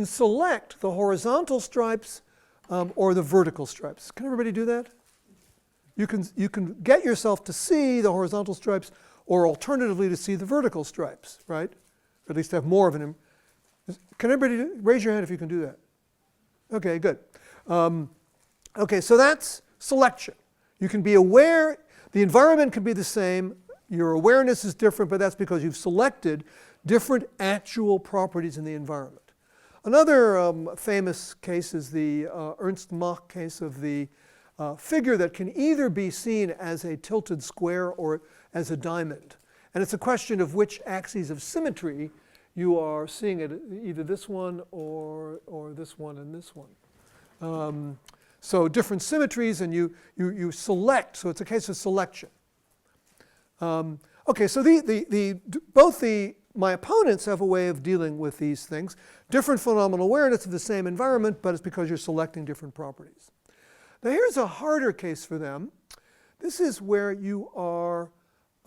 select the horizontal stripes or the vertical stripes. Can everybody do that? You can get yourself to see the horizontal stripes, or alternatively to see the vertical stripes, right? Or at least have more of an. Can everybody raise your hand if you can do that? Okay, good. Okay, so that's selection. You can be aware. The environment can be the same. Your awareness is different, but that's because you've selected different actual properties in the environment. Another famous case is the Ernst Mach case of the figure that can either be seen as a tilted square or as a diamond. And it's a question of which axes of symmetry you are seeing it, either this one or this one and this one. So different symmetries, and you select, so it's a case of selection. Okay, so both my opponents have a way of dealing with these things. Different phenomenal awareness of the same environment, but it's because you're selecting different properties. Now here's a harder case for them. This is where you are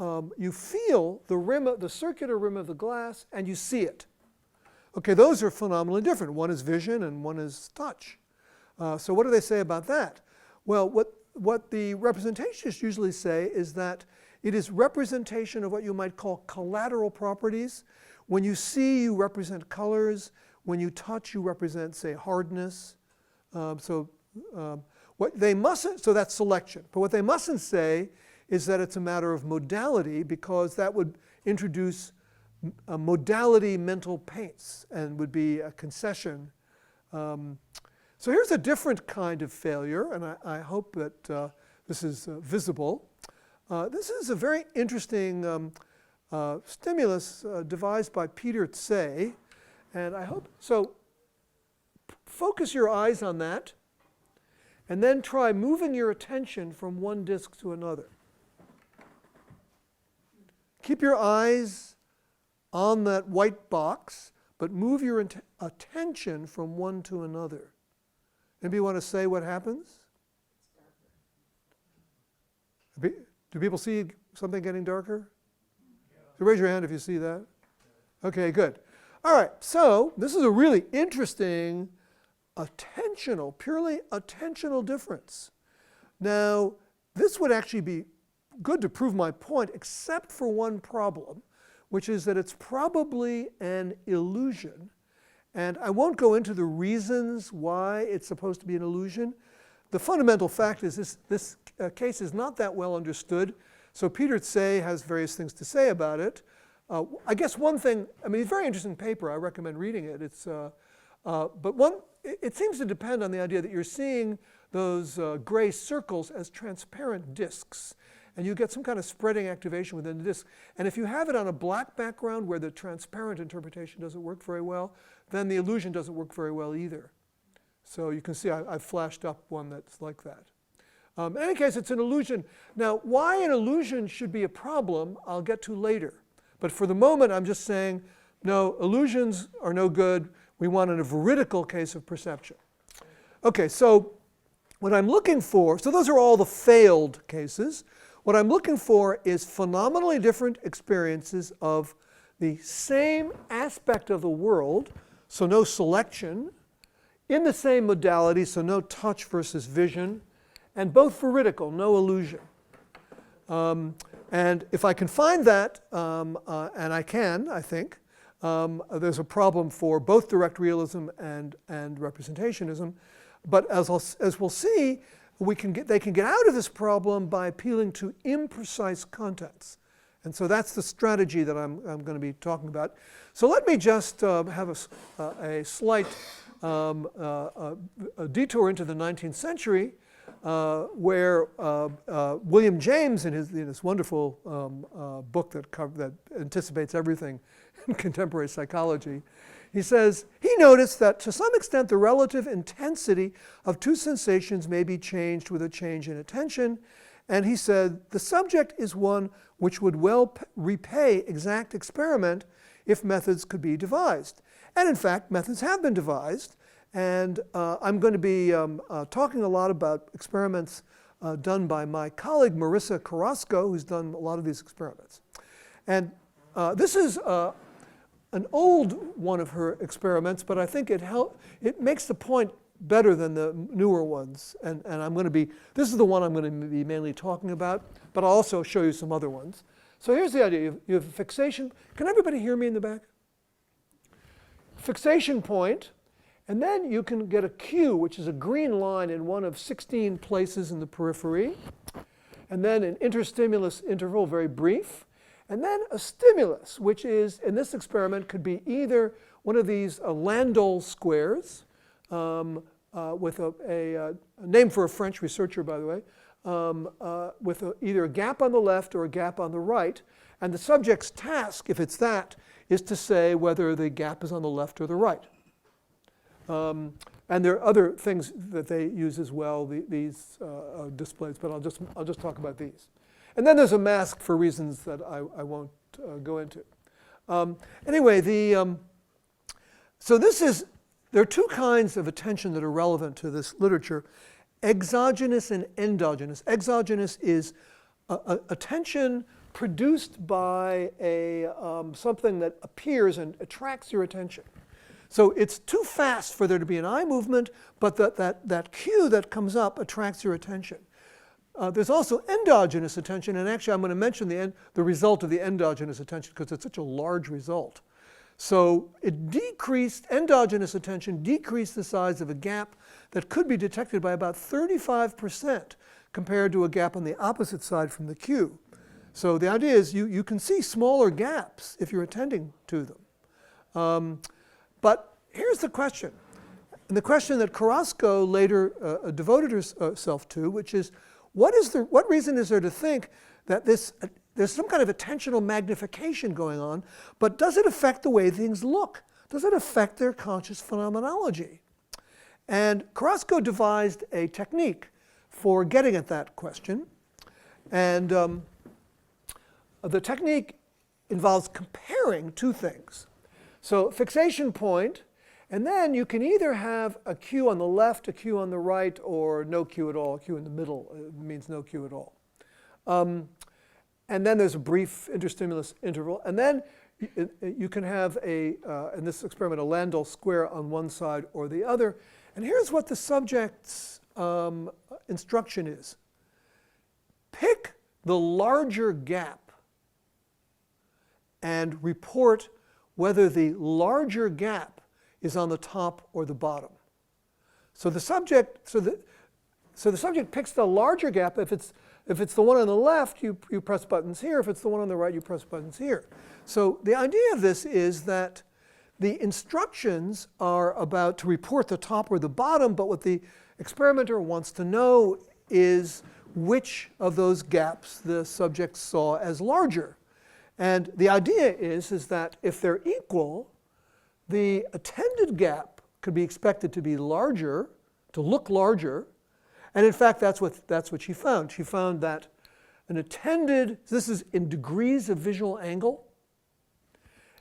you feel the rim, the circular rim of the glass, and you see it. Okay, those are phenomenally different. One is vision and one is touch. So what do they say about that? Well, what the representationists usually say is that it is representation of what you might call collateral properties. When you see, you represent colors. When you touch, you represent, say, hardness. What they mustn't, so that's selection. But what they mustn't say is that it's a matter of modality, because that would introduce modality mental paints and would be a concession. So here's a different kind of failure, and I hope that this is visible. This is a very interesting stimulus devised by Peter Tsay, and I hope, so focus your eyes on that, and then try moving your attention from one disk to another. Keep your eyes on that white box, but move your attention from one to another. Anybody want to say what happens? Do people see something getting darker? So raise your hand if you see that. Okay, good. All right, so this is a really interesting purely attentional difference. Now, this would actually be good to prove my point, except for one problem, which is that it's probably an illusion. And I won't go into the reasons why it's supposed to be an illusion. The fundamental fact is this case is not that well understood. So Peter Tsay has various things to say about it. I guess one thing, I mean, it's a very interesting paper. I recommend reading it. It seems to depend on the idea that you're seeing those gray circles as transparent disks. And you get some kind of spreading activation within the disk. And if you have it on a black background where the transparent interpretation doesn't work very well, then the illusion doesn't work very well either. So you can see I've flashed up one that's like that. In any case, it's an illusion. Now, why an illusion should be a problem, I'll get to later. But for the moment, I'm just saying, no, illusions are no good. We want a veridical case of perception. Okay, so what I'm looking for, so those are all the failed cases. What I'm looking for is phenomenally different experiences of the same aspect of the world, so no selection, in the same modality, so no touch versus vision, and both veridical, no illusion. And if I can find that, and I can, I think, there's a problem for both direct realism and representationism. But as we'll see, they can get out of this problem by appealing to imprecise contents. And so that's the strategy that I'm going to be talking about. So let me just have a slight a detour into the 19th century, where William James, in his wonderful book that anticipates everything in contemporary psychology, he says, he noticed that to some extent the relative intensity of two sensations may be changed with a change in attention. And he said, the subject is one which would well repay exact experiment if methods could be devised. And in fact, methods have been devised. And I'm going to be talking a lot about experiments done by my colleague Marissa Carrasco, who's done a lot of these experiments. And this is an old one of her experiments, but I think it makes the point better than the newer ones. And this is the one I'm going to be mainly talking about, but I'll also show you some other ones. So here's the idea. You have a fixation. Can everybody hear me in the back? Fixation point, and then you can get a cue, which is a green line in one of 16 places in the periphery, and then an interstimulus interval, very brief, and then a stimulus, which is, in this experiment, could be either one of these Landau squares, with a name for a French researcher, by the way, with either a gap on the left or a gap on the right. And the subject's task, if it's that, is to say whether the gap is on the left or the right. And there are other things that they use as well, these displays, but I'll just talk about these. And then there's a mask for reasons that I won't go into. Anyway, so there are two kinds of attention that are relevant to this literature, exogenous and endogenous. Exogenous is attention produced by something that appears and attracts your attention. So it's too fast for there to be an eye movement, but that cue that comes up attracts your attention. There's also endogenous attention, and actually I'm going to mention the result of the endogenous attention because it's such a large result. So endogenous attention decreased the size of a gap that could be detected by about 35% compared to a gap on the opposite side from the cue. So the idea is you can see smaller gaps if you're attending to them. But here's the question, and the question that Carrasco later devoted herself to, which is, what reason is there to think that there's some kind of attentional magnification going on, but does it affect the way things look? Does it affect their conscious phenomenology? And Carrasco devised a technique for getting at that question. And the technique involves comparing two things. So fixation point, and then you can either have a cue on the left, a cue on the right, or no cue at all. A cue in the middle means no cue at all. And then there's a brief interstimulus interval. And then you can have in this experiment, a Landau square on one side or the other. And here's what the subject's instruction is. Pick the larger gap and report whether the larger gap is on the top or the bottom. So the subject picks the larger gap. If it's the one on the left, you press buttons here. If it's the one on the right, you press buttons here. So the idea of this is that the instructions are about to report the top or the bottom, but what the experimenter wants to know is which of those gaps the subject saw as larger. And the idea is that if they're equal, the attended gap could be expected to be larger, to look larger. And in fact, that's what she found. She found that an attended, this is in degrees of visual angle,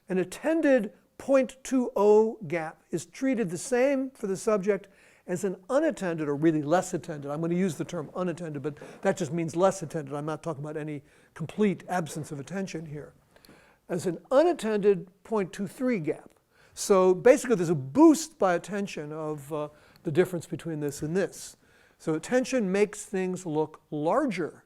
an attended 0.20 gap is treated the same for the subject as an unattended, or really less attended. I'm going to use the term unattended, but that just means less attended. I'm not talking about any complete absence of attention here. As an unattended 0.23 gap. So basically there's a boost by attention of the difference between this and this. So attention makes things look larger.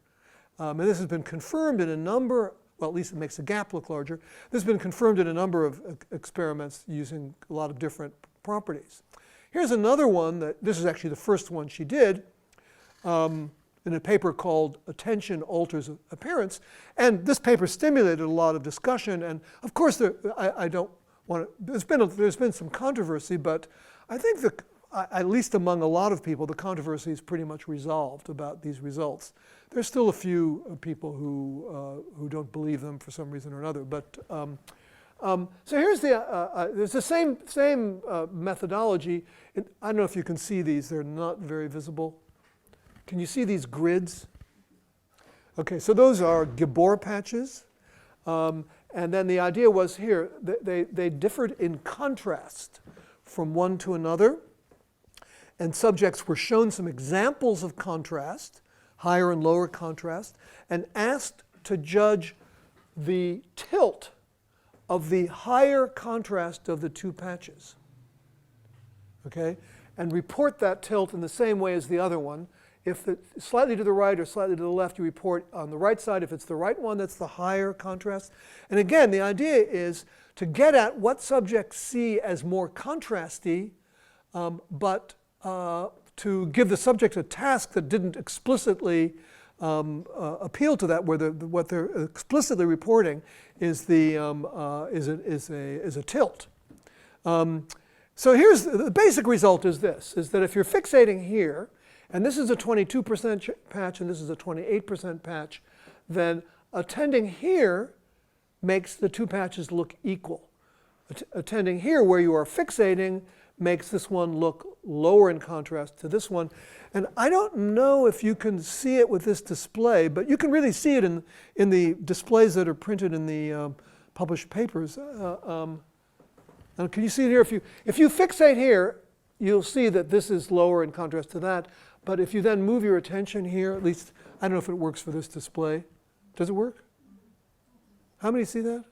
And this has been confirmed in a number, well, at least it makes the gap look larger. This has been confirmed in a number of experiments using a lot of different properties. Here's another one this is actually the first one she did in a paper called Attention Alters Appearance. And this paper stimulated a lot of discussion. And of course, I don't want to, there's been some controversy, but I think at least among a lot of people, the controversy is pretty much resolved about these results. There's still a few people who don't believe them for some reason or another. But so here's there's the same methodology. I don't know if you can see these. They're not very visible. Can you see these grids? Okay, so those are Gabor patches. And then the idea was here, they differed in contrast from one to another. And subjects were shown some examples of contrast, higher and lower contrast, and asked to judge the tilt of the higher contrast of the two patches. Okay? And report that tilt in the same way as the other one. If it's slightly to the right or slightly to the left, you report on the right side. If it's the right one, that's the higher contrast. And again, the idea is to get at what subjects see as more contrasty, but to give the subject a task that didn't explicitly appeal to that, where what they're explicitly reporting is a tilt. So here's the basic result is this, is that if you're fixating here, and this is a 22% patch and this is a 28% patch, then attending here makes the two patches look equal. Attending here where you are fixating makes this one look lower in contrast to this one. And I don't know if you can see it with this display, but you can really see it in the displays that are printed in the published papers. And can you see it here? If you fixate here, you'll see that this is lower in contrast to that. But if you then move your attention here, at least, I don't know if it works for this display. Does it work? How many see that?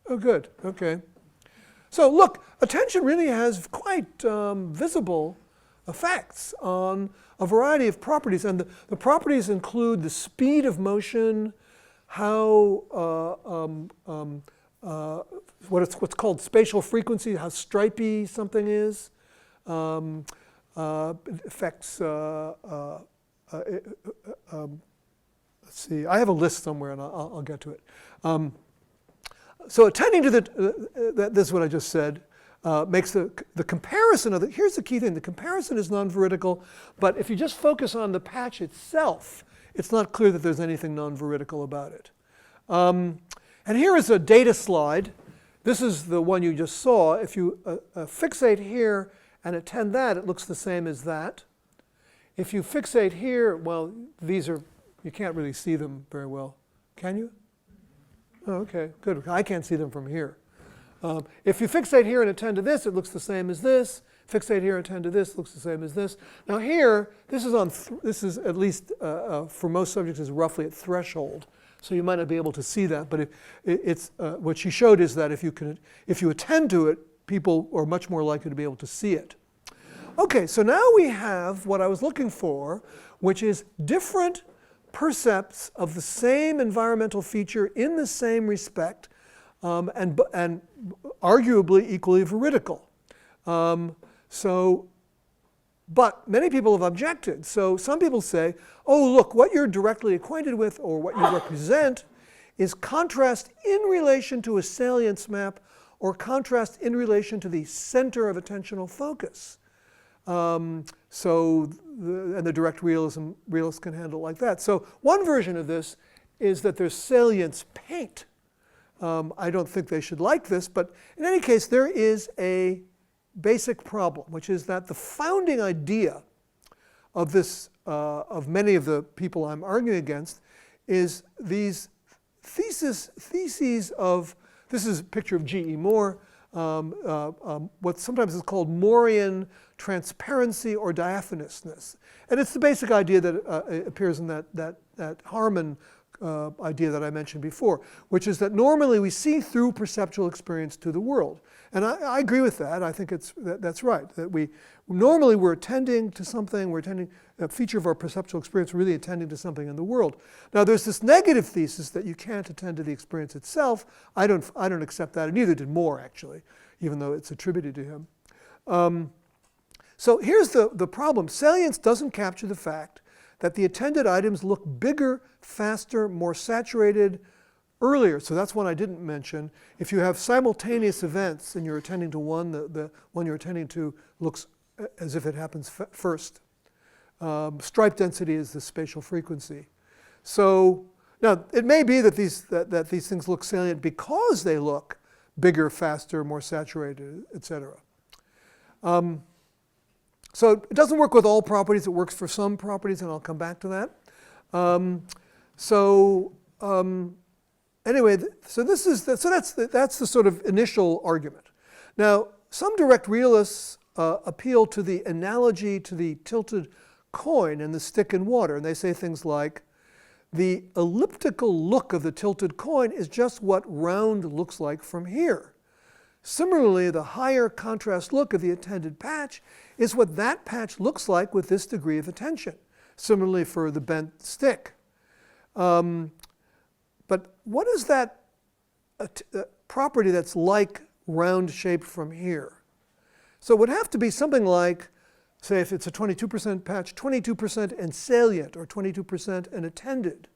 Oh, good. Okay. So look, attention really has quite visible effects on a variety of properties. And the properties include the speed of motion, how what's called spatial frequency, how stripy something is. It affects, let's see, I have a list somewhere and I'll get to it. So attending to this is what I just said, makes the comparison of here's the key thing, the comparison is non-veridical, but if you just focus on the patch itself, it's not clear that there's anything non-veridical about it. And here is a data slide. This is the one you just saw. If you fixate here and attend that, it looks the same as that. If you fixate here, well, these are, you can't really see them very well. Can you? Oh, okay, good. I can't see them from here. If you fixate here and attend to this, it looks the same as this. Fixate here and attend to this, looks the same as this. Now here, this is at least for most subjects is roughly at threshold. So you might not be able to see that, but what she showed is that if you attend to it, people are much more likely to be able to see it. Okay, so now we have what I was looking for, which is different percepts of the same environmental feature in the same respect, and arguably equally veridical. But many people have objected. So some people say, oh, look, what you're directly acquainted with or what you represent is contrast in relation to a salience map or contrast in relation to the center of attentional focus. And the direct realist can handle it like that. So one version of this is that there's salience paint. I don't think they should like this, but in any case, there is a basic problem, which is that the founding idea of this, of many of the people I'm arguing against, is these theses of, this is a picture of G.E. Moore, what sometimes is called Moorian transparency or diaphanousness. And it's the basic idea that appears in that Harman idea that I mentioned before, which is that normally we see through perceptual experience to the world. And I agree with that. I think that's right. That normally we're attending to something, we're attending a feature of our perceptual experience, we're really attending to something in the world. Now there's this negative thesis that you can't attend to the experience itself. I don't accept that, and neither did Moore actually, even though it's attributed to him. So here's the problem. Salience doesn't capture the fact that the attended items look bigger, faster, more saturated earlier. So that's one I didn't mention. If you have simultaneous events and you're attending to one, the one you're attending to looks as if it happens first. Stripe density is the spatial frequency. So now it may be that these things look salient because they look bigger, faster, more saturated, etc. So it doesn't work with all properties. It works for some properties, and I'll come back to that. Anyway, so that's the sort of initial argument. Now, some direct realists appeal to the analogy to the tilted coin and the stick in water, and they say things like, the elliptical look of the tilted coin is just what round looks like from here. Similarly, the higher contrast look of the attended patch is what that patch looks like with this degree of attention. Similarly for the bent stick. But what is that property that's like round shaped from here? So it would have to be something like, say if it's a 22% patch, 22% and salient, or 22% and attended.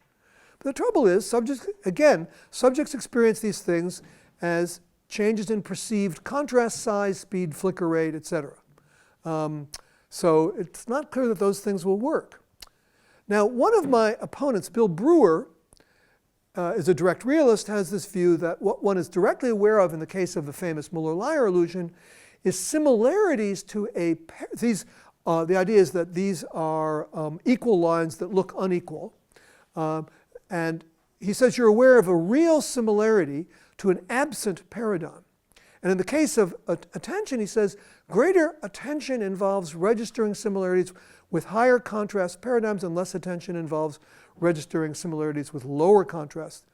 But the trouble is, subjects experience these things as changes in perceived contrast size, speed, flicker rate, etc. So it's not clear that those things will work. Now, one of my opponents, Bill Brewer, is a direct realist, has this view that what one is directly aware of in the case of the famous Muller-Lyer illusion is similarities to the idea is that these are equal lines that look unequal. And he says you're aware of a real similarity to an absent paradigm. And in the case of attention, he says, greater attention involves registering similarities with higher contrast paradigms, and less attention involves registering similarities with lower contrast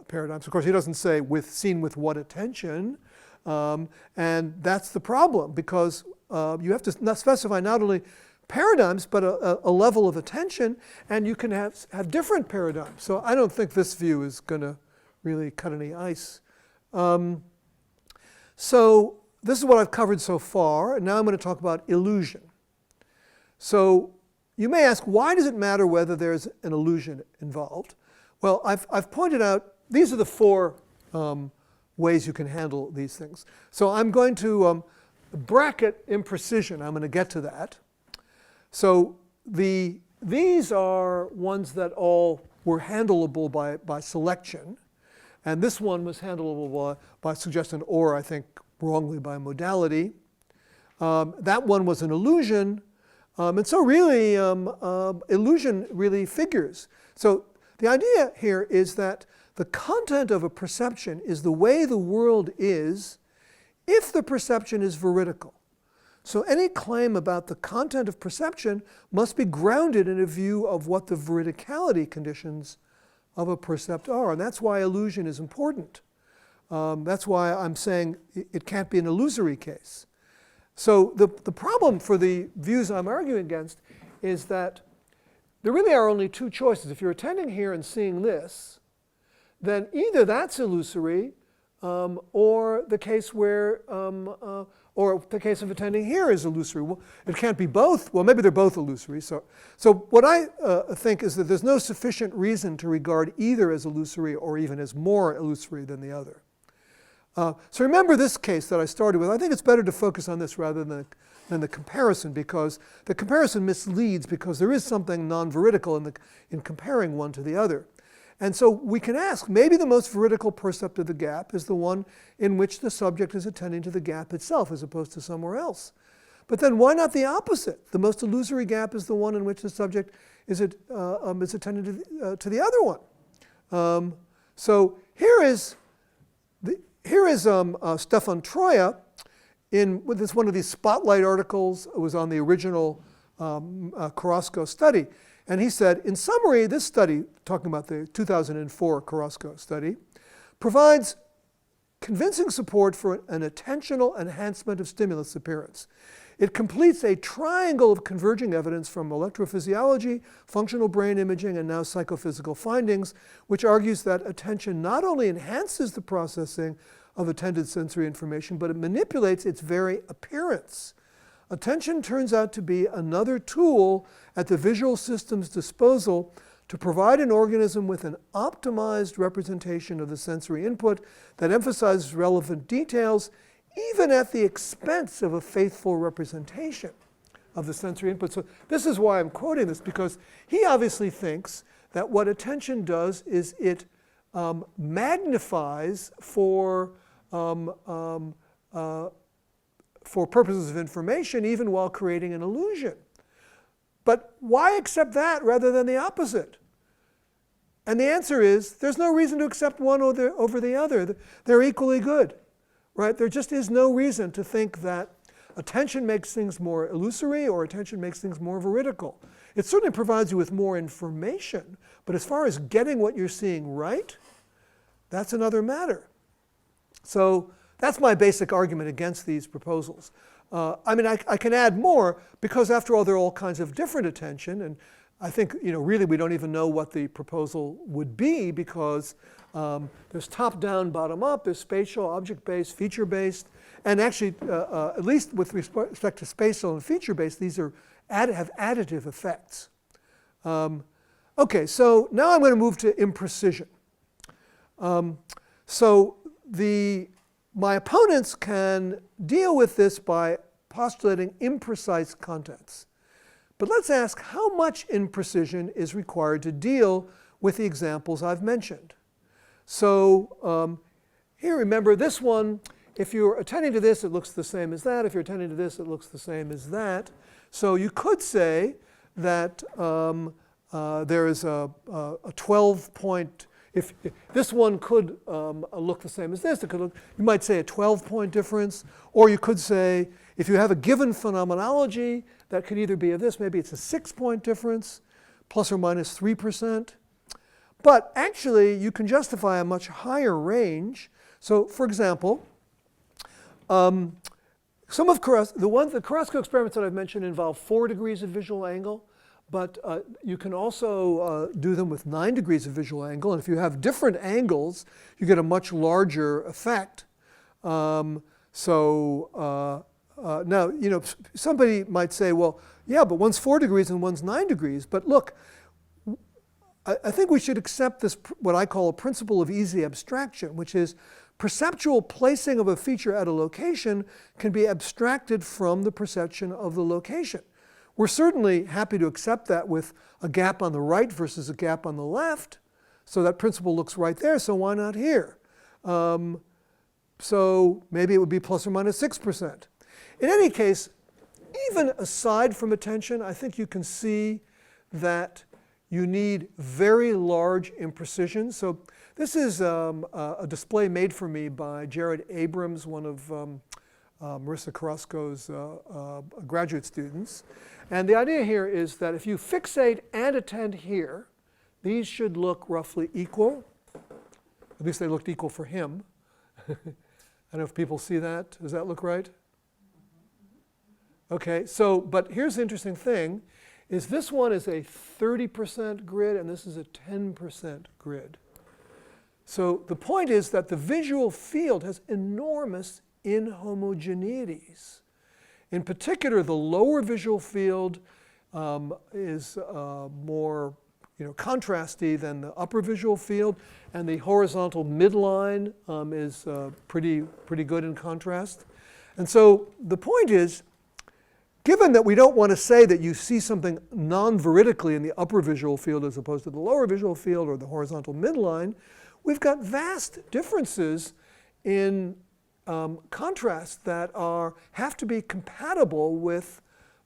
paradigms. Of course, he doesn't say seen with what attention, and that's the problem, because you have to not specify not only paradigms, but a level of attention, and you can have different paradigms. So I don't think this view is going to really cut any ice. So this is what I've covered so far, and now I'm going to talk about illusion. So you may ask, why does it matter whether there's an illusion involved? Well, I've pointed out, these are the four ways you can handle these things. So I'm going to bracket imprecision. I'm going to get to that. So these are ones that all were handleable by selection. And this one was handleable by suggestion, or I think wrongly by modality. That one was an illusion. And so really, illusion really figures. So the idea here is that the content of a perception is the way the world is if the perception is veridical. So any claim about the content of perception must be grounded in a view of what the veridicality conditions of a percept are. And that's why illusion is important. That's why I'm saying it can't be an illusory case. So the problem for the views I'm arguing against is that there really are only two choices. If you're attending here and seeing this, then either that's illusory, or the case where, or the case of attending here is illusory. Well, it can't be both. Well, maybe they're both illusory. So what I think is that there's no sufficient reason to regard either as illusory or even as more illusory than the other. So remember this case that I started with. I think it's better to focus on this rather than the comparison, because the comparison misleads, because there is something non-veridical in comparing one to the other. And so we can ask, maybe the most veridical percept of the gap is the one in which the subject is attending to the gap itself as opposed to somewhere else. But then why not the opposite? The most illusory gap is the one in which the subject is attending to the other one. So here is Stefan Troya with this one of these spotlight articles. It was on the original Carrasco study. And he said, in summary, this study, talking about the 2004 Carrasco study, provides convincing support for an attentional enhancement of stimulus appearance. It completes a triangle of converging evidence from electrophysiology, functional brain imaging, and now psychophysical findings, which argues that attention not only enhances the processing of attended sensory information, but it manipulates its very appearance. Attention turns out to be another tool at the visual system's disposal to provide an organism with an optimized representation of the sensory input that emphasizes relevant details, even at the expense of a faithful representation of the sensory input. So this is why I'm quoting this, because he obviously thinks that what attention does is it magnifies for purposes of information, even while creating an illusion. But why accept that rather than the opposite? And the answer is, there's no reason to accept one over the other. They're equally good, right? There just is no reason to think that attention makes things more illusory or attention makes things more veridical. It certainly provides you with more information, but as far as getting what you're seeing right, that's another matter. So that's my basic argument against these proposals. I mean, I can add more, because after all, there are all kinds of different attention, and I think, really we don't even know what the proposal would be, because there's top-down, bottom-up, there's spatial, object-based, feature-based, and actually, at least with respect to spatial and feature-based, these have additive effects. Okay, so now I'm going to move to imprecision. My opponents can deal with this by postulating imprecise contents. But let's ask how much imprecision is required to deal with the examples I've mentioned. So here, remember this one, if you're attending to this, it looks the same as that. If you're attending to this, it looks the same as that. So you could say that there is a 12-point. If this one could look the same as this, you might say a 12-point difference. Or you could say, if you have a given phenomenology, that could either be of this, maybe it's a 6-point difference, plus or minus 3%. But actually, you can justify a much higher range. So, for example, some of the Carrasco experiments that I've mentioned involve 4 degrees of visual angle, but you can also do them with 9 degrees of visual angle. And if you have different angles, you get a much larger effect. Now, somebody might say, well, yeah, but one's 4 degrees and one's 9 degrees. But look, I think we should accept this, what I call a principle of easy abstraction, which is perceptual placing of a feature at a location can be abstracted from the perception of the location. We're certainly happy to accept that with a gap on the right versus a gap on the left. So that principle looks right there, so why not here? So maybe it would be plus or minus 6%. In any case, even aside from attention, I think you can see that you need very large imprecisions. So this is a display made for me by Jared Abrams, one of Marissa Carrasco's graduate students. And the idea here is that if you fixate and attend here, these should look roughly equal. At least they looked equal for him. I don't know if people see that. Does that look right? Okay, so, but here's the interesting thing, is this one is a 30% grid and this is a 10% grid. So the point is that the visual field has enormous inhomogeneities. In particular, the lower visual field is more contrasty than the upper visual field, and the horizontal midline is pretty good in contrast. And so the point is, given that we don't want to say that you see something non-veridically in the upper visual field as opposed to the lower visual field or the horizontal midline, we've got vast differences in contrast that have to be compatible with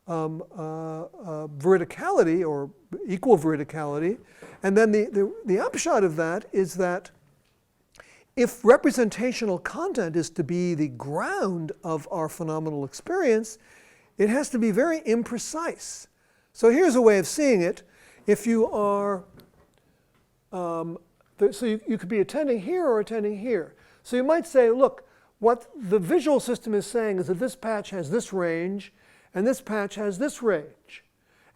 veridicality or equal veridicality. And then the upshot of that is that if representational content is to be the ground of our phenomenal experience, it has to be very imprecise. So here's a way of seeing it. If you are, so you could be attending here or attending here. So you might say, look, what the visual system is saying is that this patch has this range and this patch has this range.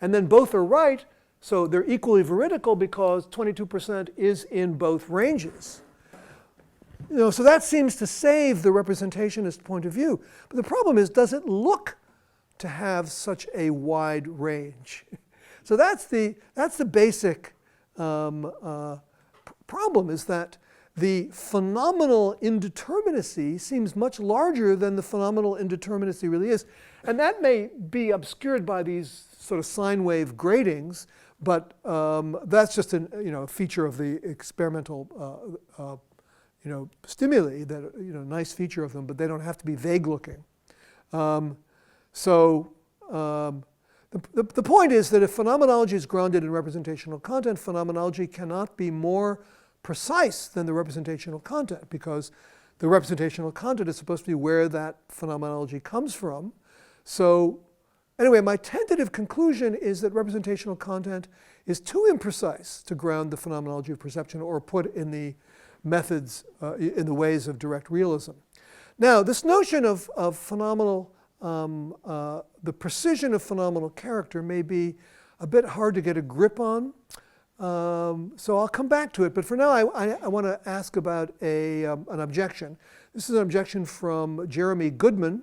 And then both are right, so they're equally veridical because 22% is in both ranges. So that seems to save the representationist point of view. But the problem is, does it look to have such a wide range? So that's the basic problem, is that the phenomenal indeterminacy seems much larger than the phenomenal indeterminacy really is. And that may be obscured by these sort of sine wave gratings, but that's just a feature of the experimental stimuli, that nice feature of them, but they don't have to be vague looking. The point is that if phenomenology is grounded in representational content, phenomenology cannot be more precise than the representational content, because the representational content is supposed to be where that phenomenology comes from. So anyway, my tentative conclusion is that representational content is too imprecise to ground the phenomenology of perception or put in the methods, in the ways of direct realism. Now, this notion of phenomenal, the precision of phenomenal character may be a bit hard to get a grip on. So I'll come back to it, but for now I want to ask about an objection. This is an objection from Jeremy Goodman,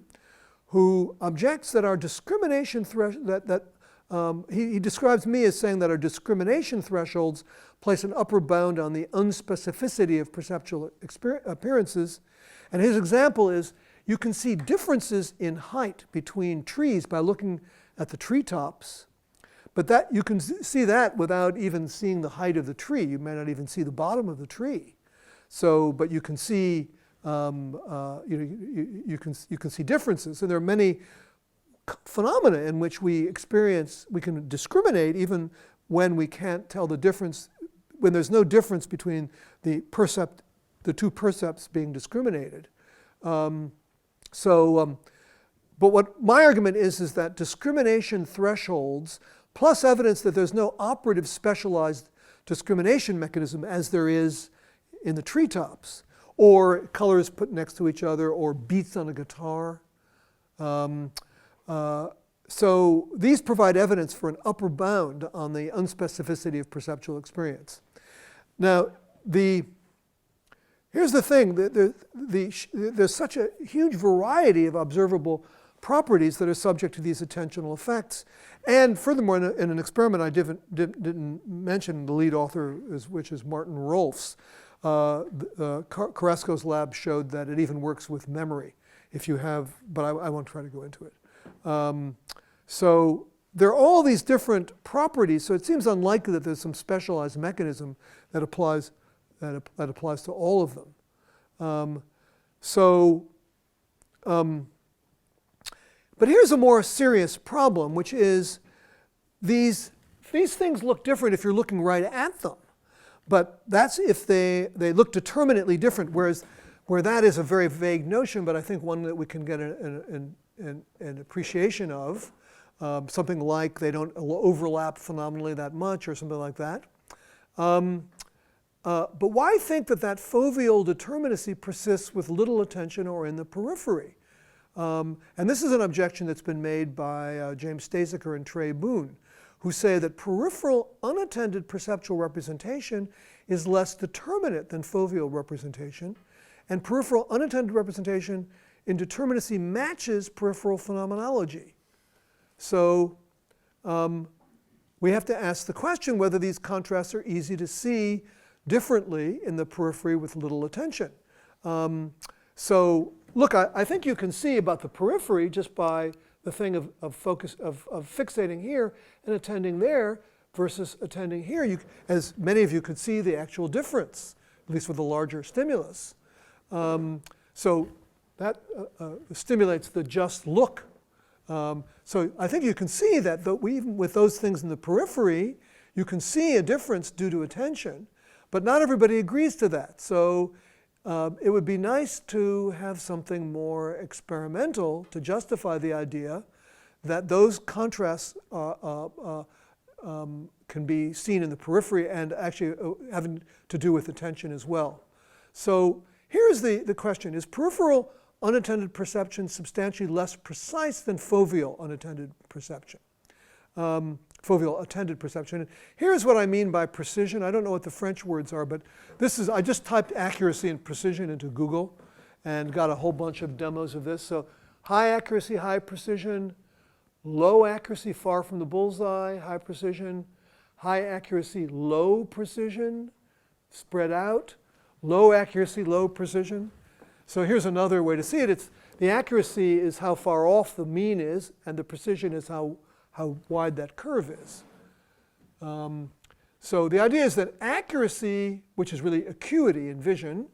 who objects that our discrimination he describes me as saying that our discrimination thresholds place an upper bound on the unspecificity of perceptual appearances. And his example is, you can see differences in height between trees by looking at the treetops. But that you can see that without even seeing the height of the tree. You may not even see the bottom of the tree. So, but you can see you can see differences, and there are many phenomena in which we can discriminate even when we can't tell the difference, when there's no difference between the two percepts being discriminated. But what my argument is that discrimination thresholds plus evidence that there's no operative specialized discrimination mechanism as there is in the treetops, or colors put next to each other, or beats on a guitar. So these provide evidence for an upper bound on the unspecificity of perceptual experience. Now, here's the thing. There's such a huge variety of observable properties that are subject to these attentional effects. And furthermore, in an experiment I didn't mention, the lead author, which is Martin Rolfs, Carrasco's lab showed that it even works with memory if you have, but I won't try to go into it. So there are all these different properties, so it seems unlikely that there's some specialized mechanism that applies to all of them. But here's a more serious problem, which is these things look different if you're looking right at them. But that's if they look determinately different, where that is a very vague notion, but I think one that we can get an appreciation of. Something like they don't overlap phenomenally that much, or something like that. But why think that foveal determinacy persists with little attention or in the periphery? And this is an objection that's been made by James Staseker and Trey Boone, who say that peripheral unattended perceptual representation is less determinate than foveal representation, and peripheral unattended representation in determinacy matches peripheral phenomenology. So we have to ask the question whether these contrasts are easy to see differently in the periphery with little attention. So look, I think you can see about the periphery just by the thing of fixating here and attending there versus attending here. As many of you could see the actual difference, at least with a larger stimulus. So that stimulates the just look. So I think you can see that even with those things in the periphery, you can see a difference due to attention, but not everybody agrees to that. So it would be nice to have something more experimental to justify the idea that those contrasts can be seen in the periphery and actually having to do with attention as well. So here's the question. Is peripheral unattended perception substantially less precise than foveal unattended perception? Foveal attended perception. And here's what I mean by precision. I don't know what the French words are, but I just typed accuracy and precision into Google and got a whole bunch of demos of this. So high accuracy, high precision, low accuracy, far from the bullseye, high precision, high accuracy, low precision, spread out, low accuracy, low precision. So here's another way to see it. The accuracy is how far off the mean is, and the precision is how wide that curve is. So the idea is that accuracy, which is really acuity in vision,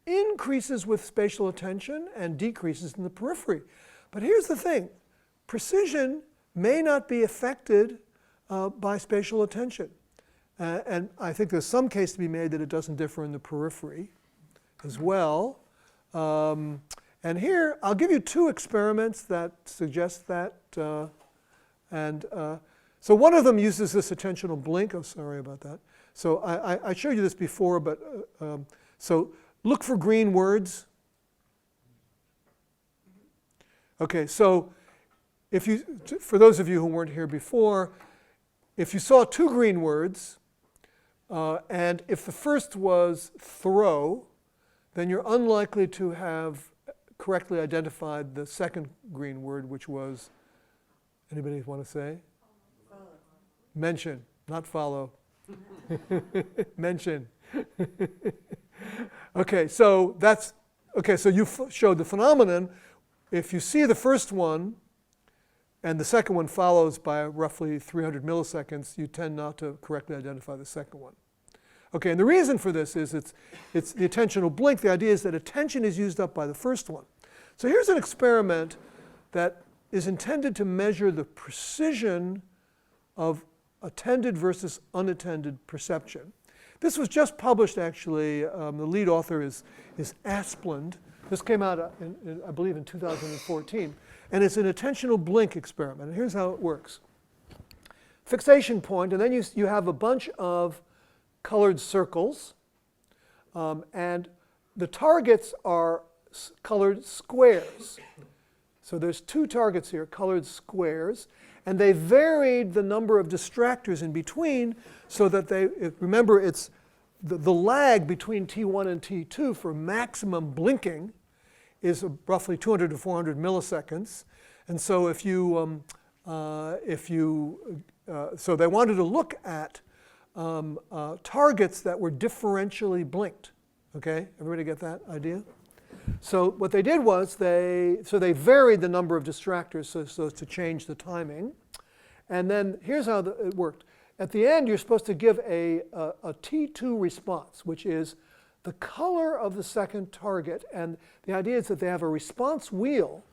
increases with spatial attention and decreases in the periphery. But here's the thing. Precision may not be affected by spatial attention. And I think there's some case to be made that it doesn't differ in the periphery as well. And here, I'll give you two experiments that suggest that. So one of them uses this attentional blink. Oh, sorry about that. So I showed you this before, but so look for green words. Okay, so for those of you who weren't here before, if you saw two green words, and if the first was throw, then you're unlikely to have correctly identified the second green word, which was, anybody want to say? Follow. Mention, not follow. Mention. Okay, so you showed the phenomenon. If you see the first one, and the second one follows by roughly 300 milliseconds, you tend not to correctly identify the second one. Okay, and the reason for this is it's the attentional blink. The idea is that attention is used up by the first one. So here's an experiment that is intended to measure the precision of attended versus unattended perception. This was just published, actually. The lead author is Asplund. This came out, I believe, in 2014. And it's an attentional blink experiment. And here's how it works. fixation point, and then you have a bunch of colored circles, and the targets are colored squares. So there's two targets here, colored squares, and they varied the number of distractors in between so that remember it's the lag between T1 and T2 for maximum blinking is roughly 200 to 400 milliseconds. And so so they wanted to look at targets that were differentially blinked. Okay, everybody get that idea? So what they did was they varied the number of distractors so as to change the timing. And then here's how it worked. At the end, you're supposed to give a T2 response, which is the color of the second target. And the idea is that they have a response wheel.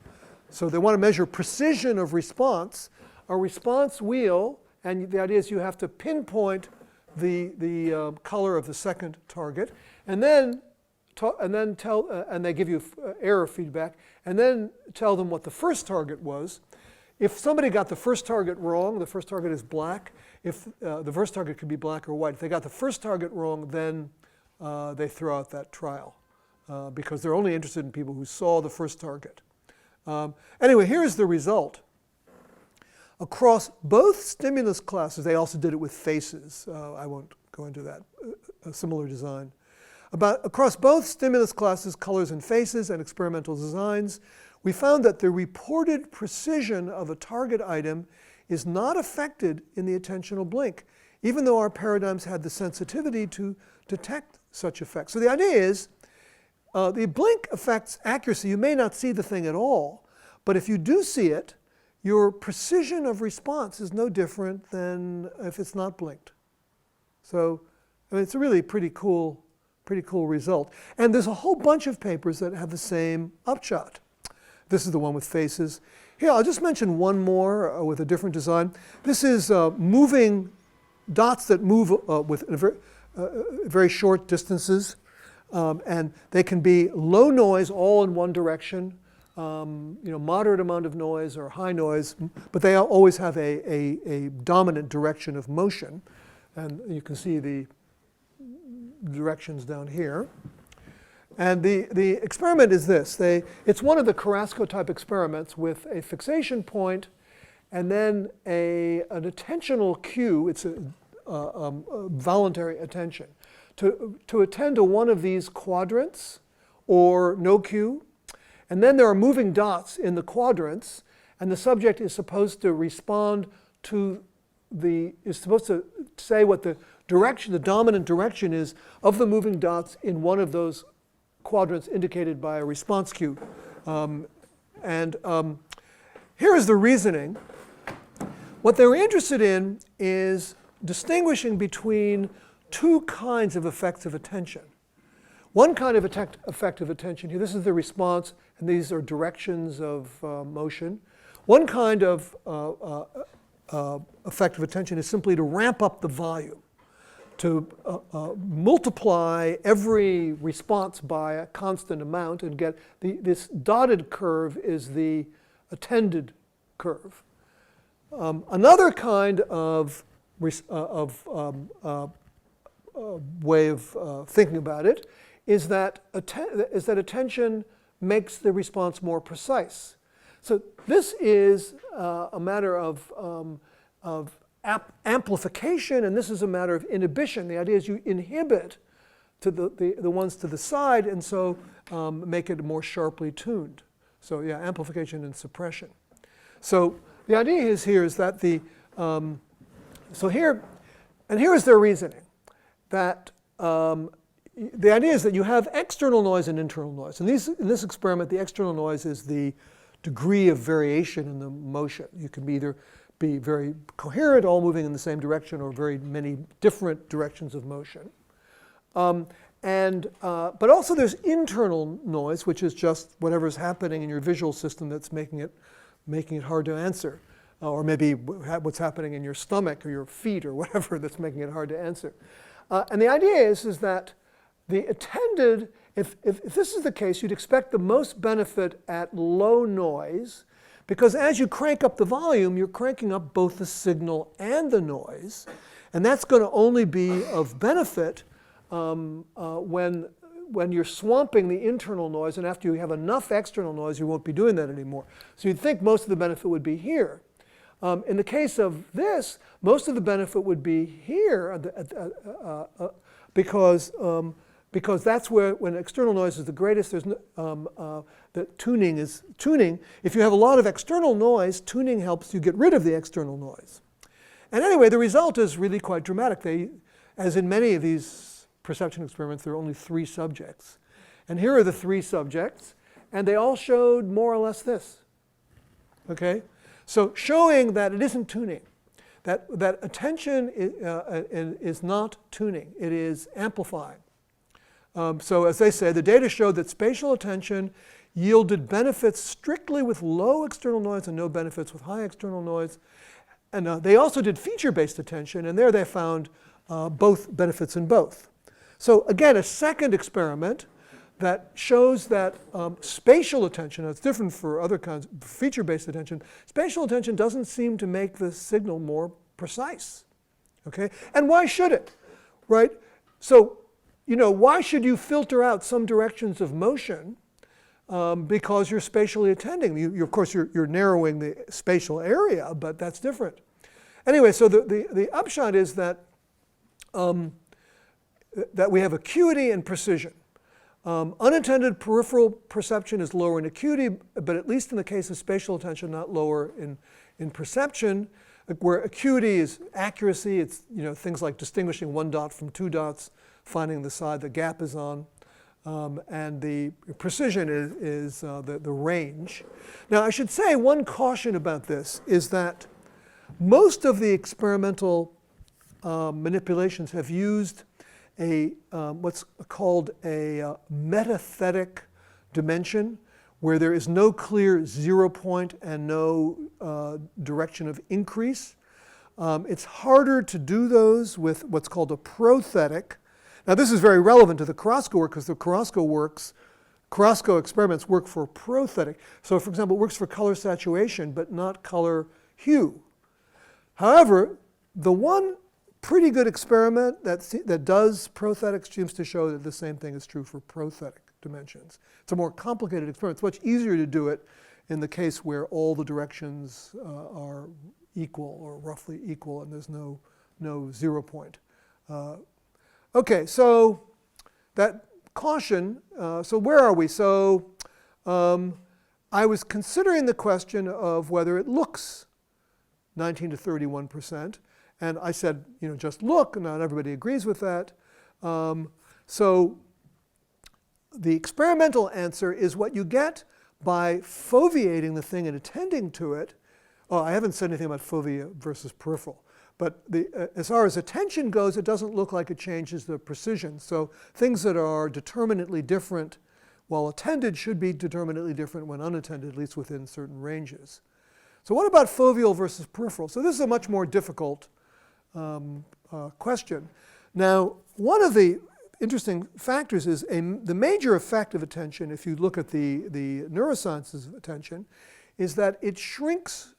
So they want to measure precision of response. A response wheel, and the idea is you have to pinpoint the color of the second target, and then they give you error feedback, and then tell them what the first target was. If somebody got the first target wrong, the first target is black. If the first target could be black or white. If they got the first target wrong, then they throw out that trial because they're only interested in people who saw the first target. Anyway, here's the result. Across both stimulus classes, they also did it with faces. I won't go into that. A similar design. Across both stimulus classes, colors and faces, and experimental designs, we found that the reported precision of a target item is not affected in the attentional blink, even though our paradigms had the sensitivity to detect such effects. So the idea is, the blink affects accuracy. You may not see the thing at all, but if you do see it, your precision of response is no different than if it's not blinked. So I mean, it's a really pretty cool result. And there's a whole bunch of papers that have the same upshot. This is the one with faces. Here, I'll just mention one more with a different design. This is moving dots that move with very short distances. And they can be low noise all in one direction, moderate amount of noise or high noise, but they always have a dominant direction of motion. And you can see the directions down here. And the experiment is this. It's one of the Carrasco type experiments with a fixation point and then an attentional cue. It's a voluntary attention. To attend to one of these quadrants or no cue. And then there are moving dots in the quadrants, and the subject is supposed to respond to is supposed to say what the direction, the dominant direction is of the moving dots in one of those quadrants indicated by a response cue. Here is the reasoning. What they were interested in is distinguishing between two kinds of effective attention. One kind of effective attention here, this is the response, and these are directions of motion. One kind of effective attention is simply to ramp up the volume, to multiply every response by a constant amount and get this dotted curve is the attended curve. Another kind of way of thinking about it is that attention makes the response more precise. So this is a matter of amplification, and this is a matter of inhibition. The idea is you inhibit to the ones to the side, and so make it more sharply tuned. So yeah, amplification and suppression. So the idea is that here is their reasoning, that the idea is that you have external noise and internal noise. And in this experiment, the external noise is the degree of variation in the motion. You can either be very coherent, all moving in the same direction, or very many different directions of motion. But also there's internal noise, which is just whatever's happening in your visual system that's making it hard to answer. Or maybe what's happening in your stomach or your feet or whatever that's making it hard to answer. And the idea is that the attended, if this is the case, you'd expect the most benefit at low noise Because as you crank up the volume, you're cranking up both the signal and the noise. And that's going to only be of benefit when you're swamping the internal noise, and after you have enough external noise, you won't be doing that anymore. So you'd think most of the benefit would be here. In the case of this, most of the benefit would be here because that's where, when external noise is the greatest, there's the tuning is tuning. If you have a lot of external noise, tuning helps you get rid of the external noise. And anyway, the result is really quite dramatic. As in many of these perception experiments, there are only 3 subjects. And here are the 3 subjects, and they all showed more or less this. Okay? So showing that it isn't tuning, that attention is not tuning, it is amplifying. So as they say, the data showed that spatial attention yielded benefits strictly with low external noise and no benefits with high external noise. And they also did feature-based attention, and there they found both benefits in both. So again, a second experiment that shows that spatial attention, that's different for other kinds of feature-based attention, spatial attention doesn't seem to make the signal more precise. Okay? And why should it? Right? So, why should you filter out some directions of motion because you're spatially attending? Of course, you're narrowing the spatial area, but that's different. Anyway, so the upshot is that that we have acuity and precision. Unattended peripheral perception is lower in acuity, but at least in the case of spatial attention, not lower in perception, where acuity is accuracy. It's things like distinguishing 1 dot from 2 dots, finding the side the gap is on, and the precision is the range. Now, I should say one caution about this is that most of the experimental manipulations have used what's called a metathetic dimension, where there is no clear 0 point and no direction of increase. It's harder to do those with what's called a prothetic. Now this is very relevant to the Carrasco work, because the Carrasco experiments work for prothetic. So for example, it works for color saturation, but not color hue. However, the one pretty good experiment that does prothetic seems to show that the same thing is true for prothetic dimensions. It's a more complicated experiment. It's much easier to do it in the case where all the directions are equal or roughly equal, and there's no 0 point. Okay, so that caution. So where are we? So I was considering the question of whether it looks 19 to 31%. And I said, just look, and not everybody agrees with that. So the experimental answer is what you get by foveating the thing and attending to it. Oh, I haven't said anything about fovea versus peripheral. But as far as attention goes, it doesn't look like it changes the precision. So things that are determinately different while attended should be determinately different when unattended, at least within certain ranges. So what about foveal versus peripheral? So this is a much more difficult question. Now, one of the interesting factors is the major effect of attention, if you look at the neurosciences of attention, is that it shrinks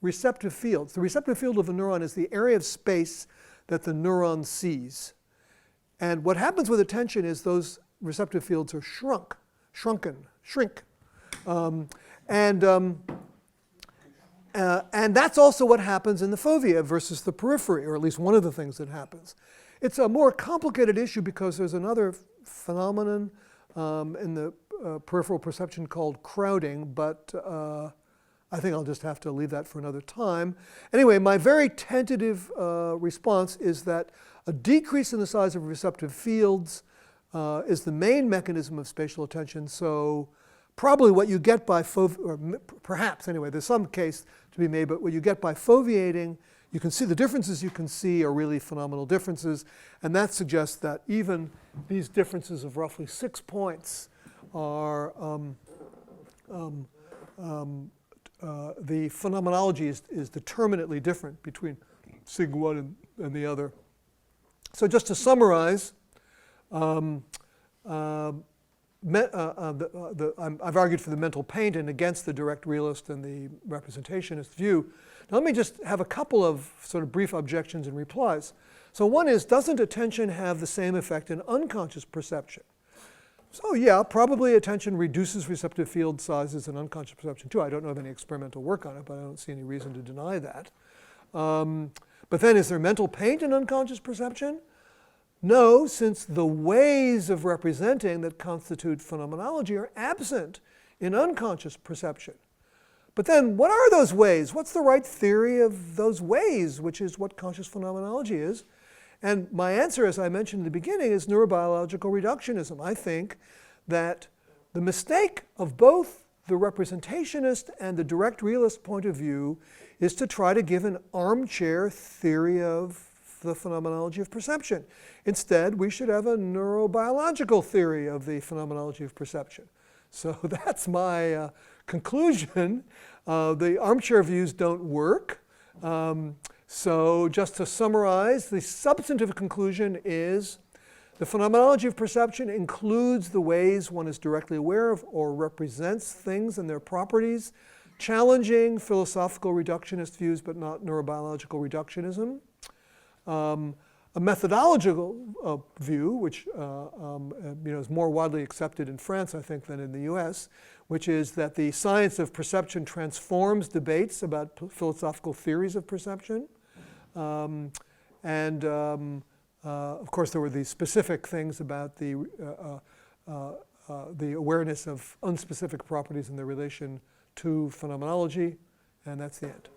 receptive fields. The receptive field of a neuron is the area of space that the neuron sees. And what happens with attention is those receptive fields are shrink. And that's also what happens in the fovea versus the periphery, or at least one of the things that happens. It's a more complicated issue because there's another phenomenon in the peripheral perception called crowding, but I think I'll just have to leave that for another time. Anyway, my very tentative response is that a decrease in the size of receptive fields is the main mechanism of spatial attention. So probably what you get by or perhaps anyway, there's some case to be made, but what you get by foveating, you can see the differences you can see are really phenomenal differences, and that suggests that even these differences of roughly 6 points are the phenomenology is determinately different between sig one and the other. So just to summarize, I've argued for the mental paint and against the direct realist and the representationist view. Now let me just have a couple of sort of brief objections and replies. So one is, doesn't attention have the same effect in unconscious perception? So yeah, probably attention reduces receptive field sizes in unconscious perception too. I don't know of any experimental work on it, but I don't see any reason to deny that. But then is there mental paint in unconscious perception? No, since the ways of representing that constitute phenomenology are absent in unconscious perception. But then what are those ways? What's the right theory of those ways, which is what conscious phenomenology is? And my answer, as I mentioned in the beginning, is neurobiological reductionism. I think that the mistake of both the representationist and the direct realist point of view is to try to give an armchair theory of the phenomenology of perception. Instead, we should have a neurobiological theory of the phenomenology of perception. So that's my conclusion. The armchair views don't work. So just to summarize, the substantive conclusion is the phenomenology of perception includes the ways one is directly aware of or represents things and their properties, challenging philosophical reductionist views but not neurobiological reductionism. A methodological view, which is more widely accepted in France, I think, than in the US, which is that the science of perception transforms debates about philosophical theories of perception. Of course, there were these specific things about the awareness of unspecific properties in their relation to phenomenology, and that's the end.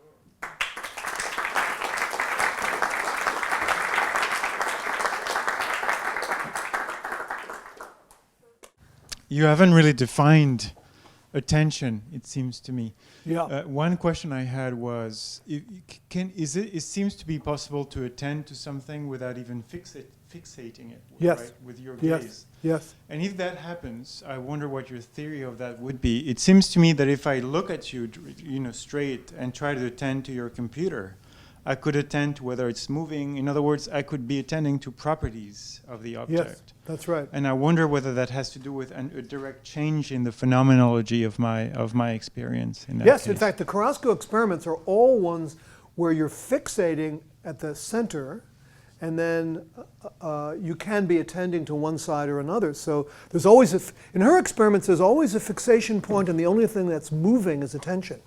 You haven't really defined attention, it seems to me. Yeah. One question I had was, it seems to be possible to attend to something without even fixating it, yes. Right, with your yes. gaze. Yes. And if that happens, I wonder what your theory of that would be. It seems to me that if I look at you, straight and try to attend to your computer, I could attend to whether it's moving. In other words, I could be attending to properties of the object. Yes, that's right. And I wonder whether that has to do with a direct change in the phenomenology of my experience. In that yes, case. in fact, the Carrasco experiments are all ones where you're fixating at the center, and then you can be attending to one side or another. So there's always, in her experiments, there's always a fixation point, and the only thing that's moving is attention.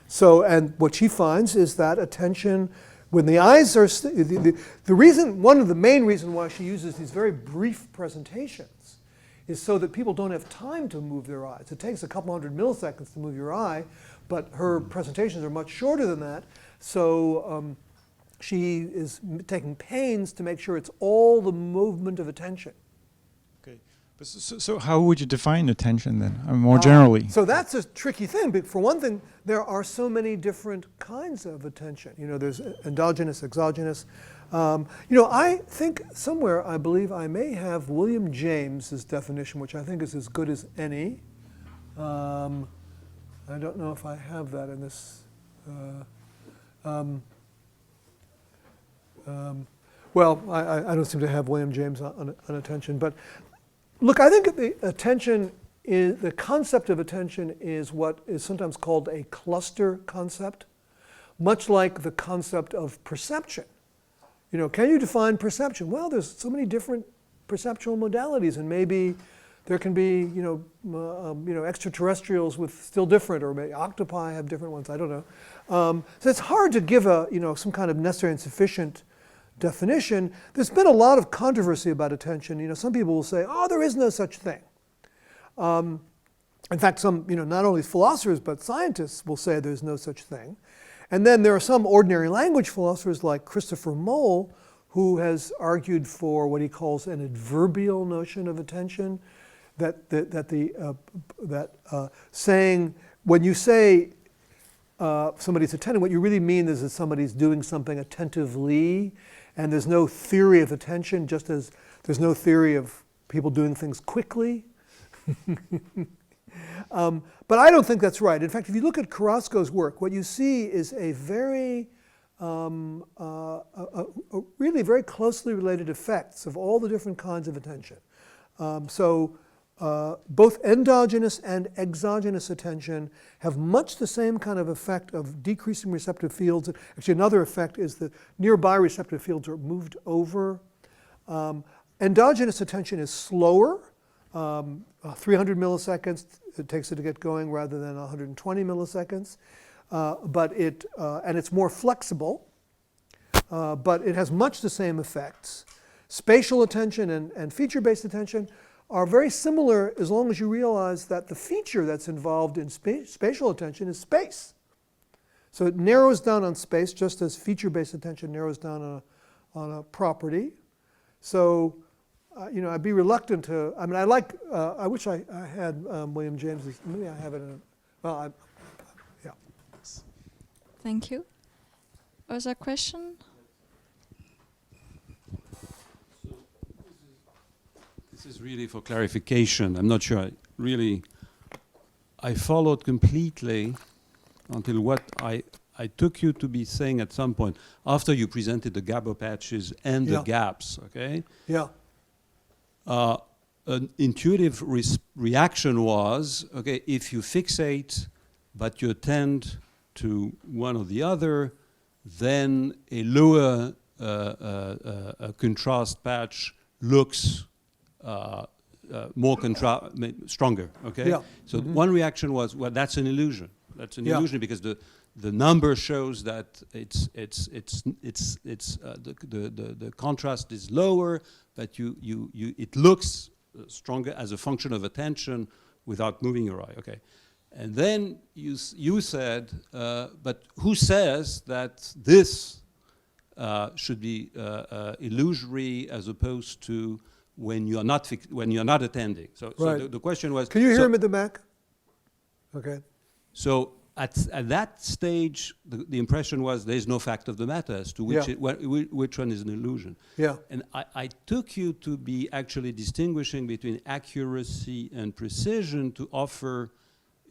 So, and what she finds is that attention, when the eyes are, one of the main reasons why she uses these very brief presentations is so that people don't have time to move their eyes. It takes a couple hundred milliseconds to move your eye, but her presentations are much shorter than that. So she is taking pains to make sure it's all the movement of attention. Okay. So how would you define attention then, more generally? So that's a tricky thing. But for one thing, there are so many different kinds of attention. There's endogenous, exogenous. I think somewhere, I believe I may have William James's definition, which I think is as good as any. I don't know if I have that in this. Well, I don't seem to have William James on attention, but look, I think the concept of attention is what is sometimes called a cluster concept, much like the concept of perception. Can you define perception? Well, there's so many different perceptual modalities, and maybe there can be, extraterrestrials with still different, or maybe octopi have different ones. I don't know. So it's hard to give some kind of necessary and sufficient definition. There's been a lot of controversy about attention. Some people will say, "Oh, there is no such thing." In fact, some, not only philosophers but scientists will say there's no such thing. And then there are some ordinary language philosophers like Christopher Mole, who has argued for what he calls an adverbial notion of attention, that saying, when you say somebody's attending, what you really mean is that somebody's doing something attentively, and there's no theory of attention, just as there's no theory of people doing things quickly. But I don't think that's right. In fact, if you look at Carrasco's work, what you see is a very, really very closely related effects of all the different kinds of attention. So both endogenous and exogenous attention have much the same kind of effect of decreasing receptive fields. Actually, another effect is that nearby receptive fields are moved over. Endogenous attention is slower, 300 milliseconds it takes it to get going rather than 120 milliseconds. And it's more flexible, but it has much the same effects. Spatial attention and feature-based attention are very similar as long as you realize that the feature that's involved in spatial attention is space. So it narrows down on space just as feature-based attention narrows down on a property. So, I'd be reluctant to, I wish I had William James's, maybe I have it in, yeah. Thank you. Other question? This is really for clarification. I'm not sure. I followed completely until what I took you to be saying at some point after you presented the GABA patches and the gaps. Okay. Yeah. An intuitive reaction was, okay, if you fixate but you attend to one or the other, then a lower contrast patch looks stronger. Okay. Yeah. So one reaction was, well, that's an illusion. That's an illusion because the number shows that the contrast is lower, but it looks stronger as a function of attention without moving your eye. Okay. And then you said, but who says that this should be illusory as opposed to when you're not attending? So the question was. Can you hear him at the back? Okay. So at that stage, the impression was there's no fact of the matter as to which one is an illusion. Yeah. And I took you to be actually distinguishing between accuracy and precision to offer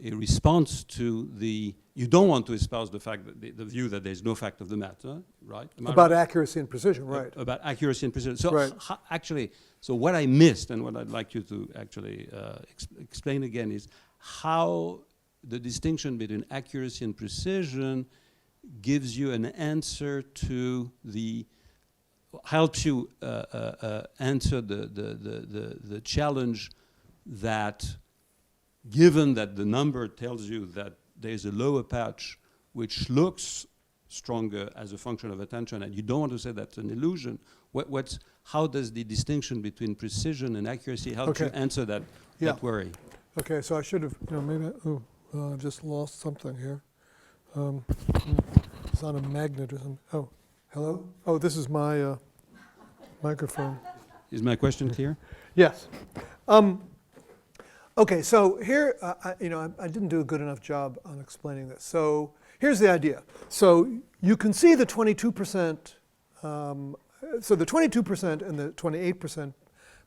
a response to you don't want to espouse the fact that the view that there's no fact of the matter, right? About accuracy and precision, right. About accuracy and precision. So right. So what I missed and what I'd like you to actually explain again is how the distinction between accuracy and precision gives you an answer to helps you answer the challenge that, given that the number tells you that there's a lower patch which looks stronger as a function of attention, and you don't want to say that's an illusion, how does the distinction between precision and accuracy help you answer that worry? Okay, so I should have, maybe, I've just lost something here. It's on a magnet or something. Oh, hello? Oh, this is my microphone. Is my question clear? Yes. Okay, so here, I didn't do a good enough job on explaining this. So here's the idea. So you can see the 22%, so the 22% and the 28%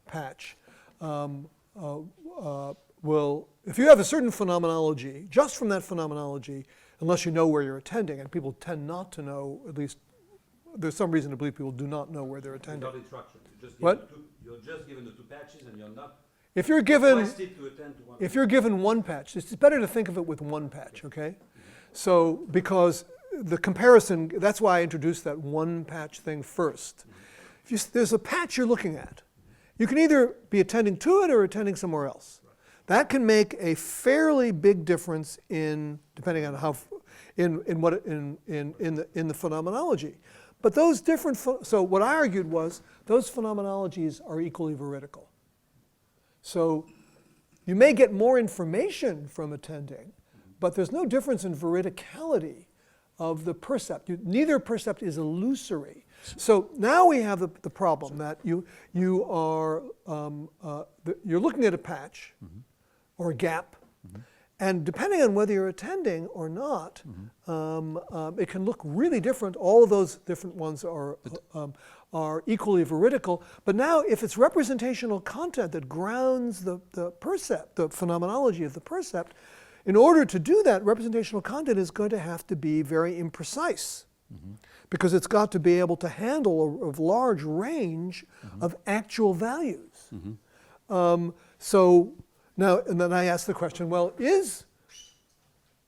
patch will, if you have a certain phenomenology, just from that phenomenology, unless you know where you're attending, and people tend not to know, at least there's some reason to believe people do not know where they're attending. Without instruction. You're just given the two patches and you're not. If you're given one patch, it's better to think of it with one patch, okay? So, because the comparison, that's why I introduced that one patch thing first. If there's a patch you're looking at, you can either be attending to it or attending somewhere else. That can make a fairly big difference depending on how, in the phenomenology. But those different, so what I argued was those phenomenologies are equally veridical. So you may get more information from attending, but there's no difference in veridicality of the percept. Neither percept is illusory. So now we have the problem that you're looking at a patch or a gap, and depending on whether you're attending or not, it can look really different. All of those different ones are equally veridical. But now, if it's representational content that grounds the percept, the phenomenology of the percept, in order to do that, representational content is going to have to be very imprecise. Because it's got to be able to handle a large range of actual values. So Now, and then I asked the question, well, is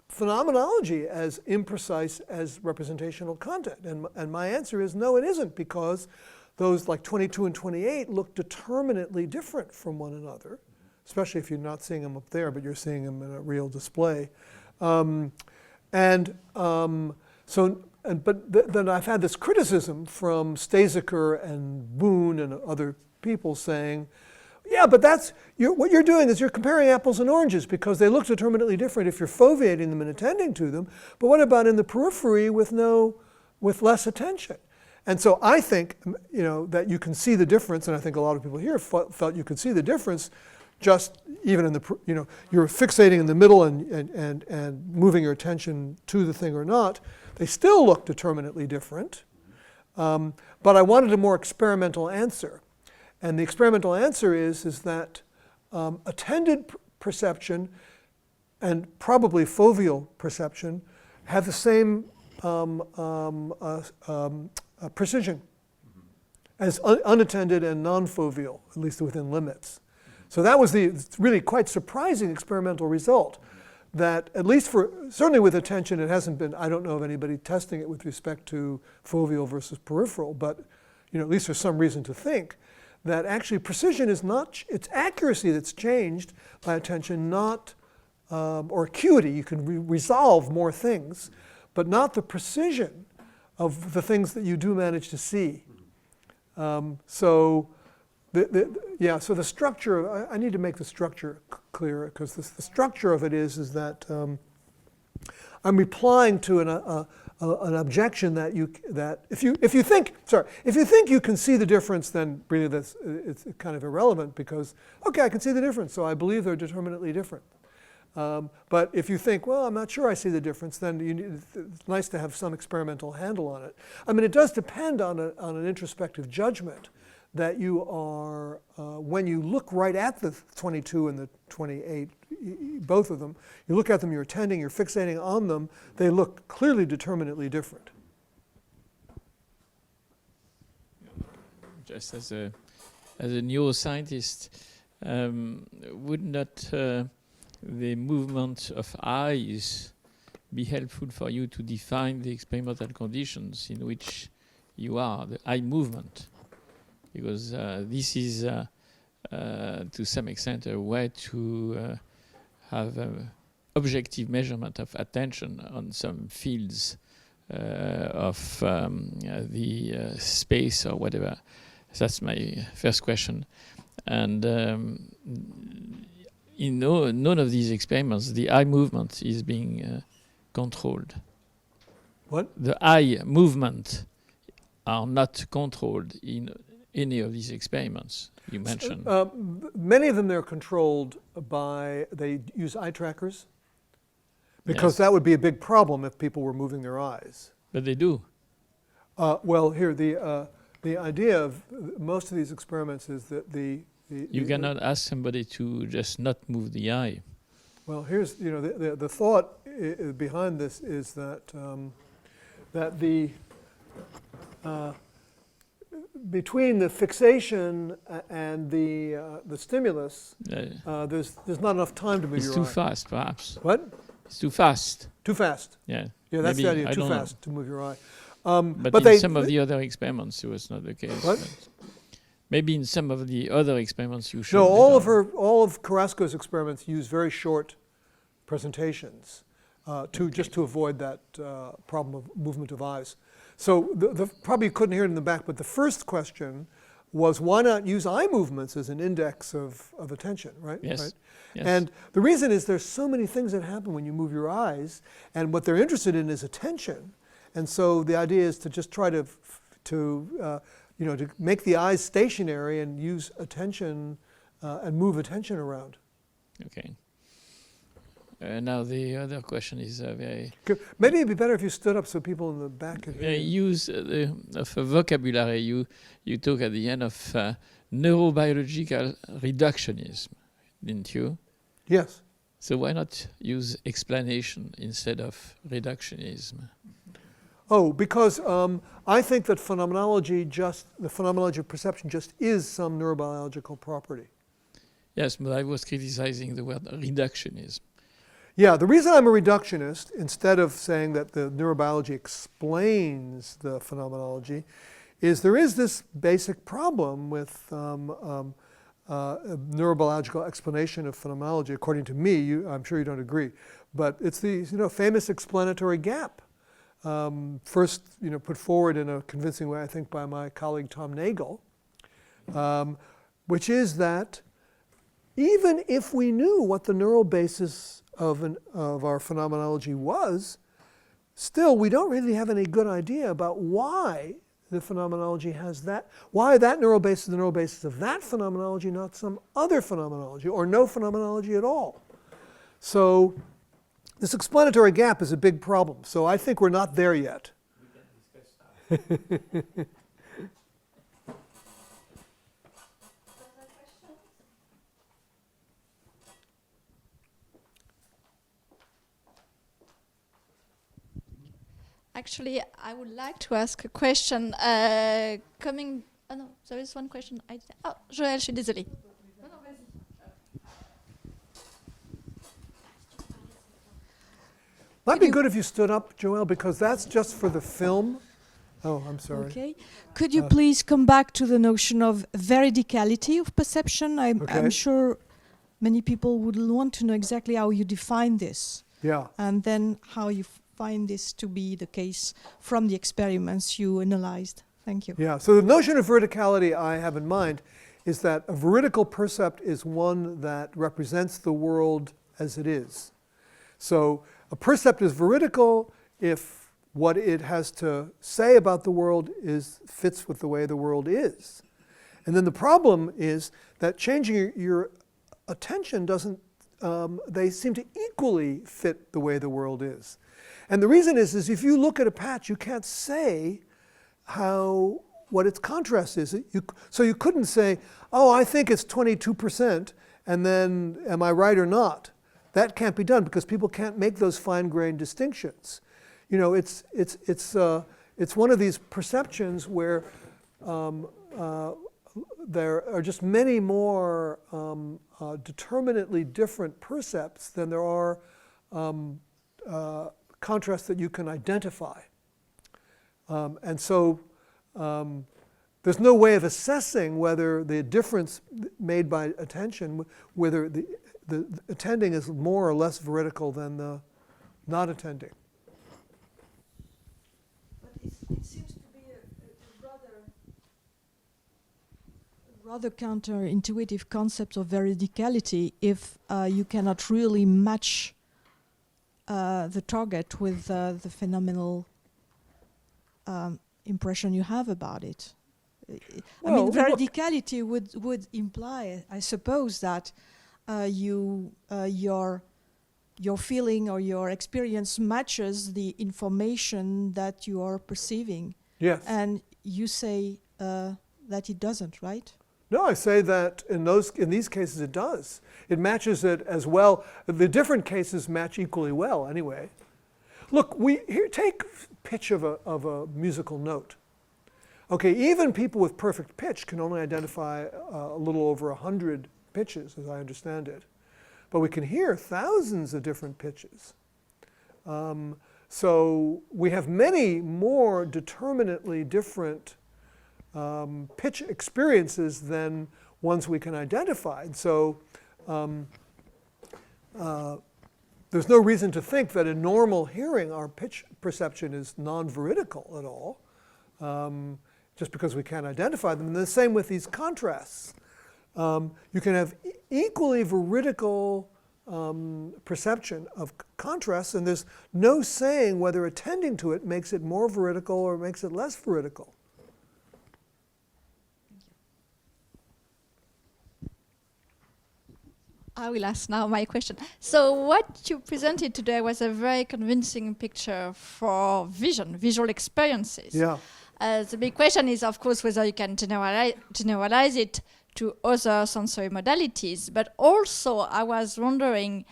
phenomenology as imprecise as representational content? And my answer is no, it isn't, because those like 22 and 28 look determinately different from one another, especially if you're not seeing them up there, but you're seeing them in a real display. Then I've had this criticism from Stasiker and Boone and other people saying, yeah, but what you're doing is you're comparing apples and oranges because they look determinately different if you're foveating them and attending to them. But what about in the periphery with less attention? And so I think, that you can see the difference, and I think a lot of people here felt you could see the difference just even in the, you're fixating in the middle and moving your attention to the thing or not. They still look determinately different. But I wanted a more experimental answer. And the experimental answer is that attended perception and probably foveal perception have the same precision as unattended and non-foveal, at least within limits. So that was the really quite surprising experimental result, that at least certainly with attention, it hasn't been, I don't know of anybody testing it with respect to foveal versus peripheral, but at least there's some reason to think that actually precision is not, it's accuracy that's changed by attention, not, or acuity, you can resolve more things, but not the precision of the things that you do manage to see. So the structure, I need to make the structure clearer, because the structure of it is that I'm replying to an objection that if you think you can see the difference, then really it's kind of irrelevant, because okay, I can see the difference, so I believe they're determinately different. But if you think, well, I'm not sure I see the difference, then it's nice to have some experimental handle on it. I mean, it does depend on an introspective judgment that you are, when you look right at the 22 and the 28, both of them, you look at them, you're attending, you're fixating on them, they look clearly determinately different. Just as a neuroscientist, would not the movement of eyes be helpful for you to define the experimental conditions in which you are, the eye movement? Because this is, to some extent, a way to have objective measurement of attention on some fields of the space or whatever. That's my first question. And in none of these experiments, the eye movement is being controlled. What? The eye movement are not controlled in any of these experiments you mentioned. Many of them they're controlled by, they use eye trackers, because Yes. that would be a big problem if people were moving their eyes. But they do. Well, here, the idea of most of these experiments is that You cannot ask somebody to just not move the eye. Well, here's, the thought behind this is that between the fixation and the stimulus, there's not enough time to move your eye. It's too fast, perhaps. What? It's too fast. Too fast. Yeah. Yeah, that's Maybe, the idea. I Too don't fast know. to move your eye. But in some of the other experiments, it was not the case. What? Maybe in some of the other experiments you showed. No, it all of Carrasco's experiments use very short presentations just to avoid that problem of movement of eyes. So probably you couldn't hear it in the back, but the first question was, why not use eye movements as an index of attention, right? Yes. Right? Yes. And the reason is there's so many things that happen when you move your eyes, and what they're interested in is attention. And so the idea is to just try to make the eyes stationary and use attention and move attention around. Okay. Now the other question is very... Maybe it'd be better if you stood up so people in the back could hear you. Use of a vocabulary. You talk at the end of neurobiological reductionism, didn't you? Yes. So why not use explanation instead of reductionism? Oh, because I think that the phenomenology of perception just is some neurobiological property. Yes, but I was criticizing the word reductionism. Yeah, the reason I'm a reductionist, instead of saying that the neurobiology explains the phenomenology, is there is this basic problem with neurobiological explanation of phenomenology. According to me, I'm sure you don't agree, but it's the famous explanatory gap. First, put forward in a convincing way, I think, by my colleague Tom Nagel, which is that even if we knew what the neural basis of our phenomenology was, still we don't really have any good idea about why the phenomenology has that, why that neural basis is the neural basis of that phenomenology, not some other phenomenology, or no phenomenology at all. So this explanatory gap is a big problem. So I think we're not there yet. Actually, I would like to ask a question coming... Oh no, there is one question. Oh, Joël, je suis désolée. Might be good if you stood up, Joelle, because that's just for the film. Oh, I'm sorry. Okay. Could you please come back to the notion of veridicality of perception? I'm sure many people would want to know exactly how you define this. Yeah. And then how you find this to be the case from the experiments you analyzed. Thank you. Yeah, so the notion of veridicality I have in mind is that a veridical percept is one that represents the world as it is. So a percept is veridical if what it has to say about the world fits with the way the world is. And then the problem is that changing your attention doesn't, they seem to equally fit the way the world is. And the reason is if you look at a patch, you can't say what its contrast is. So you couldn't say, oh, I think it's 22%, and then am I right or not? That can't be done because people can't make those fine-grained distinctions. It's one of these perceptions where there are just many more determinately different percepts than there are contrasts that you can identify. And so there's no way of assessing whether the difference made by attention, whether the attending is more or less veridical than the not attending. But it seems to be a rather counterintuitive concept of veridicality if you cannot really match the target with the phenomenal impression you have about it. I mean, veridicality would imply, I suppose, that your feeling or your experience matches the information that you are perceiving. Yes. And you say that it doesn't, right? No, I say that in these cases it does. It matches it as well. The different cases match equally well anyway. Look, take pitch of a musical note. Okay, even people with perfect pitch can only identify a little over 100 pitches, as I understand it. But we can hear thousands of different pitches. So we have many more determinately different pitch experiences than ones we can identify. And so there's no reason to think that in normal hearing our pitch perception is non-veridical at all, just because we can't identify them. And the same with these contrasts. You can have equally veridical perception of contrasts, and there's no saying whether attending to it makes it more veridical or makes it less veridical. I will ask now my question. So what you presented today was a very convincing picture for visual experiences. Yeah. The big question is, of course, whether you can generalize it to other sensory modalities. But also, I was wondering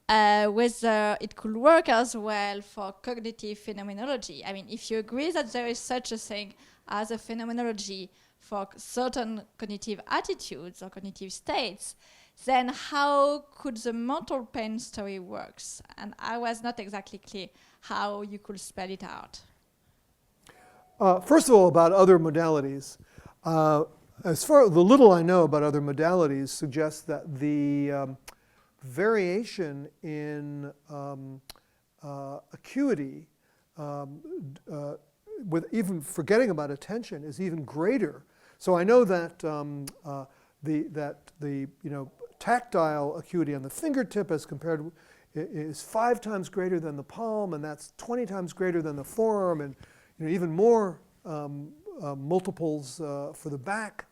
whether it could work as well for cognitive phenomenology. I mean, if you agree that there is such a thing as a phenomenology for certain cognitive attitudes or cognitive states, then how could the mental pain story works? And I was not exactly clear how you could spell it out. First of all, about other modalities. As far the little I know about other modalities suggests that the variation in acuity, with even forgetting about attention, is even greater. So I know that the tactile acuity on the fingertip as compared is 5 times greater than the palm, and that's 20 times greater than the forearm, and even more multiples for the back.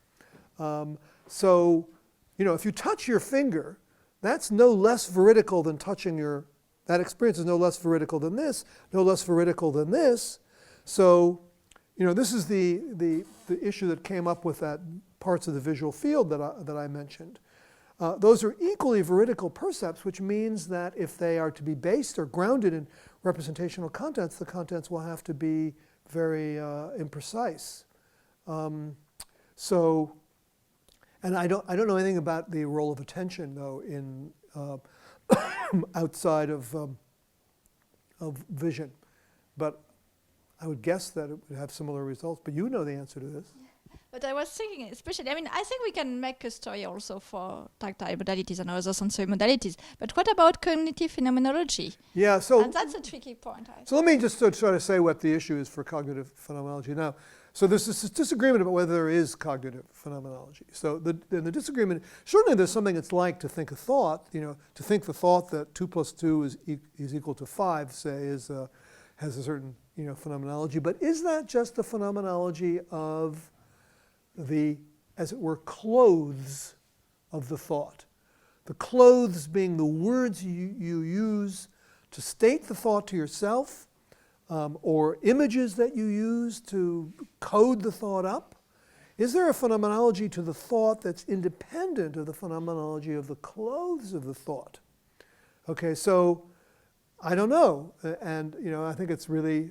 So if you touch your finger, that's no less veridical than touching that experience is no less veridical than this, no less veridical than this. So, this is the issue that came up with that parts of the visual field that I mentioned. Those are equally veridical percepts, which means that if they are to be based or grounded in representational contents, the contents will have to be very imprecise. And I don't know anything about the role of attention, though, in outside of vision, but I would guess that it would have similar results. But you know the answer to this. But I was thinking, especially, I think we can make a story also for tactile modalities and other sensory modalities. But what about cognitive phenomenology? Yeah, and that's a tricky point. So let me just try to say what the issue is for cognitive phenomenology now. So there's this disagreement about whether there is cognitive phenomenology. So the disagreement, certainly there's something it's like to think a thought, to think the thought that 2 + 2 is equal to 5, say, has a certain phenomenology. But is that just the phenomenology of the, as it were, clothes of the thought? The clothes being the words you use to state the thought to yourself, or images that you use to code the thought up? Is there a phenomenology to the thought that's independent of the phenomenology of the clothes of the thought? Okay, so I don't know, and I think it's really,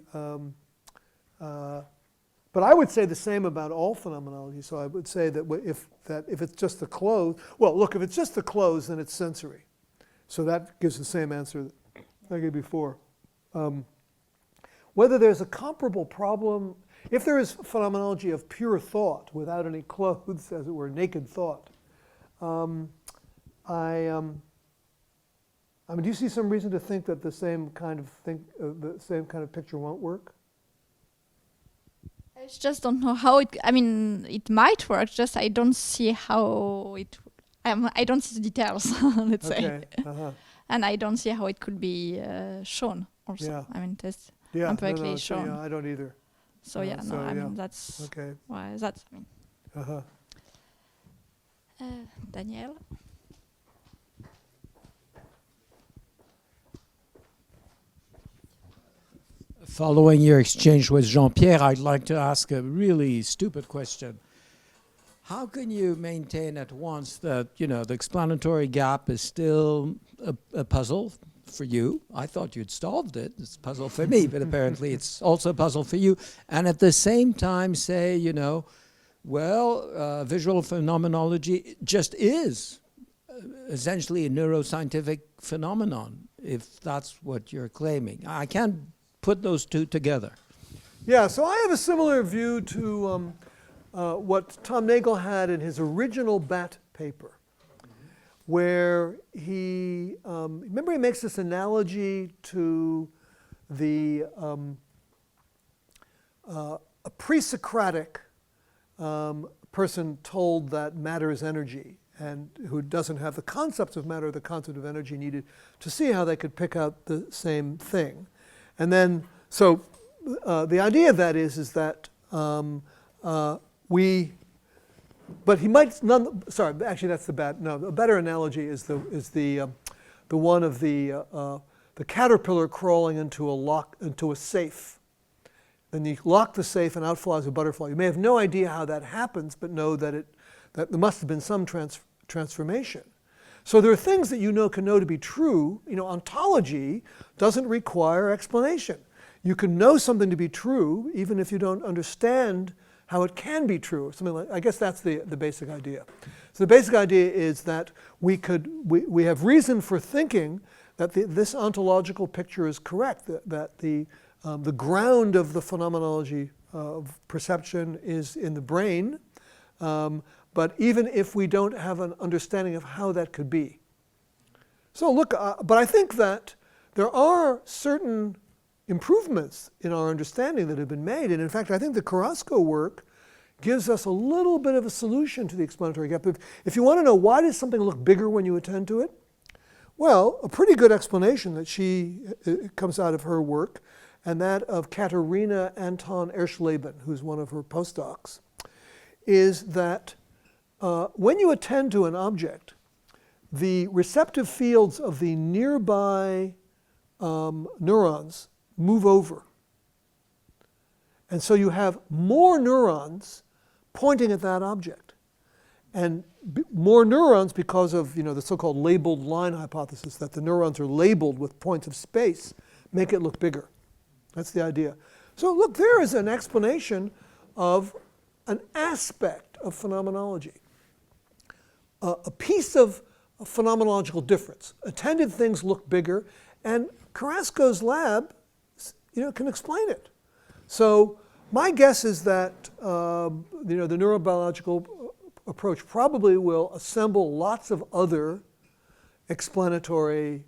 but I would say the same about all phenomenology. So I would say that if it's just the clothes, well, look, if it's just the clothes, then it's sensory. So that gives the same answer that I gave before. Whether there's a comparable problem, if there is phenomenology of pure thought without any clothes, as it were, naked thought, do you see some reason to think that the same kind of picture won't work? I just don't know how it. It might work. Just I don't see how it. I don't see the details. Let's say, and I don't see how it could be shown. Also, test. Yeah, empirically shown. Yeah, I don't either. So that's okay. Why that's. Daniel. Following your exchange with Jean-Pierre, I'd like to ask a really stupid question. How can you maintain at once that the explanatory gap is still a puzzle for you? I thought you'd solved it. It's a puzzle for me, but apparently it's also a puzzle for you. And at the same time say, visual phenomenology just is essentially a neuroscientific phenomenon, if that's what you're claiming. I can't put those two together. Yeah, so I have a similar view to what Tom Nagel had in his original BAT paper, where he makes this analogy to a pre-Socratic person told that matter is energy, and who doesn't have the concepts of matter or the concept of energy needed to see how they could pick out the same thing. And then, so the idea of that is that but he might actually that's the bad. No, a better analogy is the one of the caterpillar crawling into a safe. Then you lock the safe and out flies a butterfly. You may have no idea how that happens, but know that there must have been some transformation. So there are things that can know to be true. Ontology doesn't require explanation. You can know something to be true even if you don't understand how it can be true, or something like. I guess that's the basic idea. So the basic idea is that we have reason for thinking that this ontological picture is correct, that the ground of the phenomenology of perception is in the brain, but even if we don't have an understanding of how that could be. So look, but I think that there are certain improvements in our understanding that have been made, and in fact I think the Carrasco work gives us a little bit of a solution to the explanatory gap. If you want to know why does something look bigger when you attend to it, well, a pretty good explanation that comes out of her work, and that of Katharina Anton Erschleben, who's one of her postdocs, is that when you attend to an object, the receptive fields of the nearby neurons move over. And so you have more neurons pointing at that object. And more neurons because of the so-called labeled line hypothesis, that the neurons are labeled with points of space, make it look bigger. That's the idea. So look, there is an explanation of an aspect of phenomenology. A piece of a phenomenological difference. Attended things look bigger, and Carrasco's lab can explain it. So my guess is that the neurobiological approach probably will assemble lots of other explanatory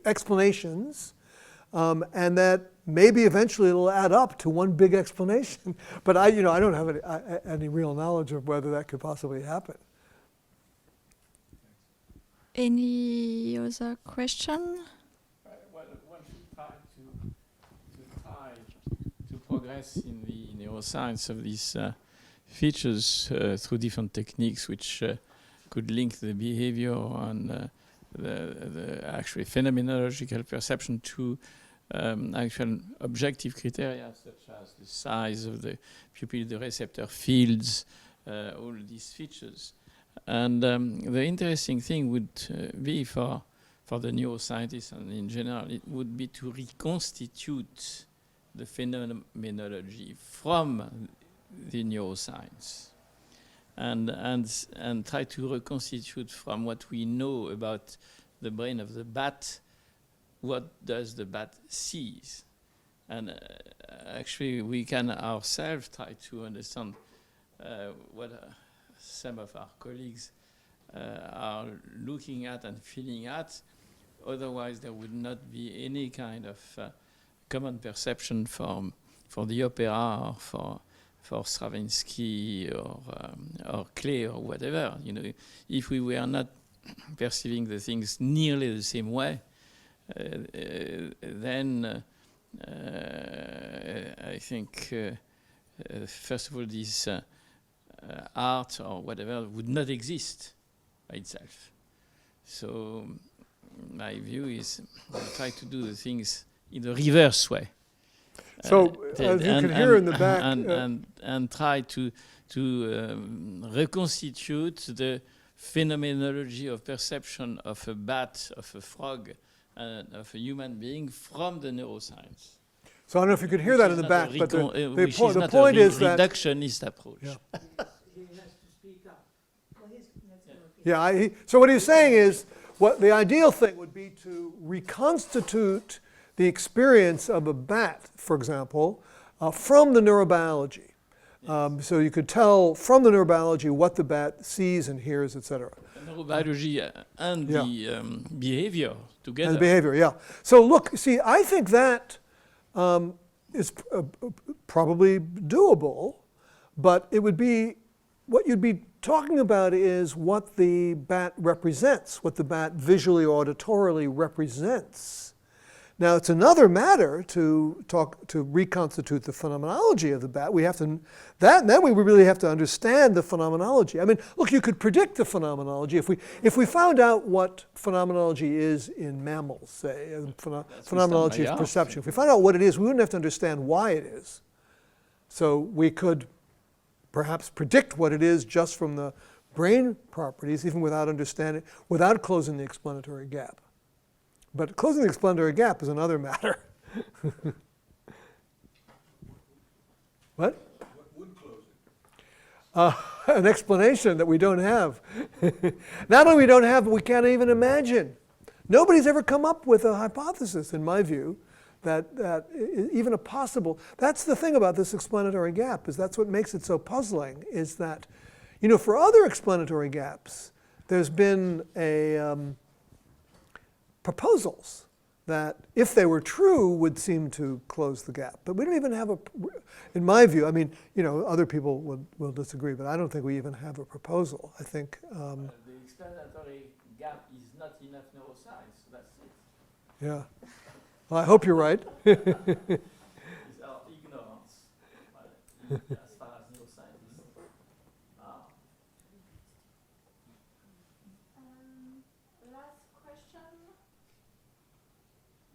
explanations, and that maybe eventually it'll add up to one big explanation. But I don't have any real knowledge of whether that could possibly happen. Any other question? Well, one should try to progress in the neuroscience of these features through different techniques which could link the behavior and the actual phenomenological perception to actual objective criteria such as the size of the pupil, the receptor fields, all these features. And the interesting thing would be for the neuroscientists and in general, it would be to reconstitute the phenomenology from the neuroscience and try to reconstitute from what we know about the brain of the bat, what does the bat sees. And actually we can ourselves try to understand what some of our colleagues are looking at and feeling at. Otherwise, there would not be any kind of common perception for the opera or for Stravinsky or Klee or whatever. If we were not perceiving the things nearly the same way, then I think first of all this art or whatever would not exist by itself. So my view is try to do the things in the reverse way. So as you can hear in the back, and try to reconstitute the phenomenology of perception of a bat, of a frog, and of a human being from the neuroscience. So I don't know if you could hear that in the back, but the point is that reductionist approach. Yeah. So what he's saying is, what the ideal thing would be to reconstitute the experience of a bat, for example, from the neurobiology. So you could tell from the neurobiology what the bat sees and hears, etc. Neurobiology and the behavior together. And the behavior, yeah. So look, see, I think that is probably doable, but it would be, what you'd be talking about is what the bat represents, what the bat visually or auditorily represents. Now, it's another matter to reconstitute the phenomenology of the bat. We have to, then we really have to understand the phenomenology. I mean, look, you could predict the phenomenology if we found out what phenomenology is in mammals, say, phenomenology of perception. If we found out what it is, we wouldn't have to understand why it is. So we could perhaps predict what it is just from the brain properties, even without understanding, without closing the explanatory gap. But closing the explanatory gap is another matter. What? An explanation that we don't have. Not only we don't have, but we can't even imagine. Nobody's ever come up with a hypothesis, in my view, that even a possible. That's the thing about this explanatory gap, is that's what makes it so puzzling, is that, you know, for other explanatory gaps, there's been proposals that, if they were true, would seem to close the gap. But we don't even have in my view, I mean, you know, other people will disagree, but I don't think we even have a proposal. I think... the explanatory gap is not enough neuroscience, so that's it. Yeah. Well, I hope you're right. It's our ignorance, as far as neuroscience is. Last question?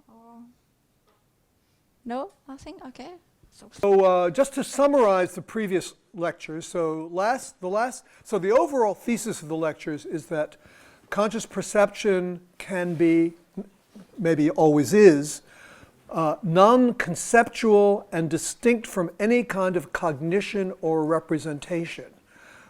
Or no? Nothing? Okay. So just to summarize the previous lectures, so the overall thesis of the lectures is that conscious perception can be, maybe always is, non-conceptual and distinct from any kind of cognition or representation.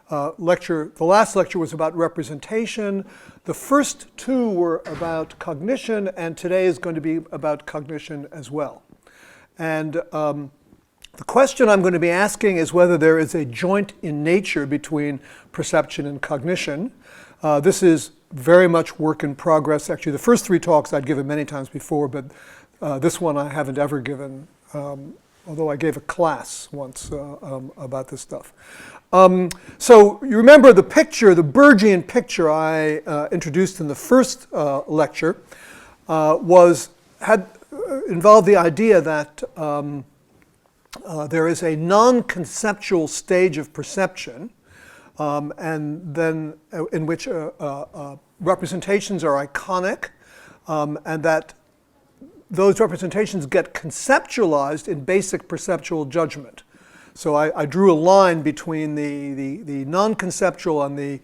The last lecture was about representation. The first two were about cognition, and today is going to be about cognition as well. And the question I'm going to be asking is whether there is a joint in nature between perception and cognition. This is very much work in progress. Actually, the first three talks I'd given many times before, but this one I haven't ever given, although I gave a class once about this stuff. So you remember the picture, the Bergian picture I introduced in the first lecture involved the idea that there is a non-conceptual stage of perception, and then in which representations are iconic, and that those representations get conceptualized in basic perceptual judgment. So I drew a line between the non-conceptual and the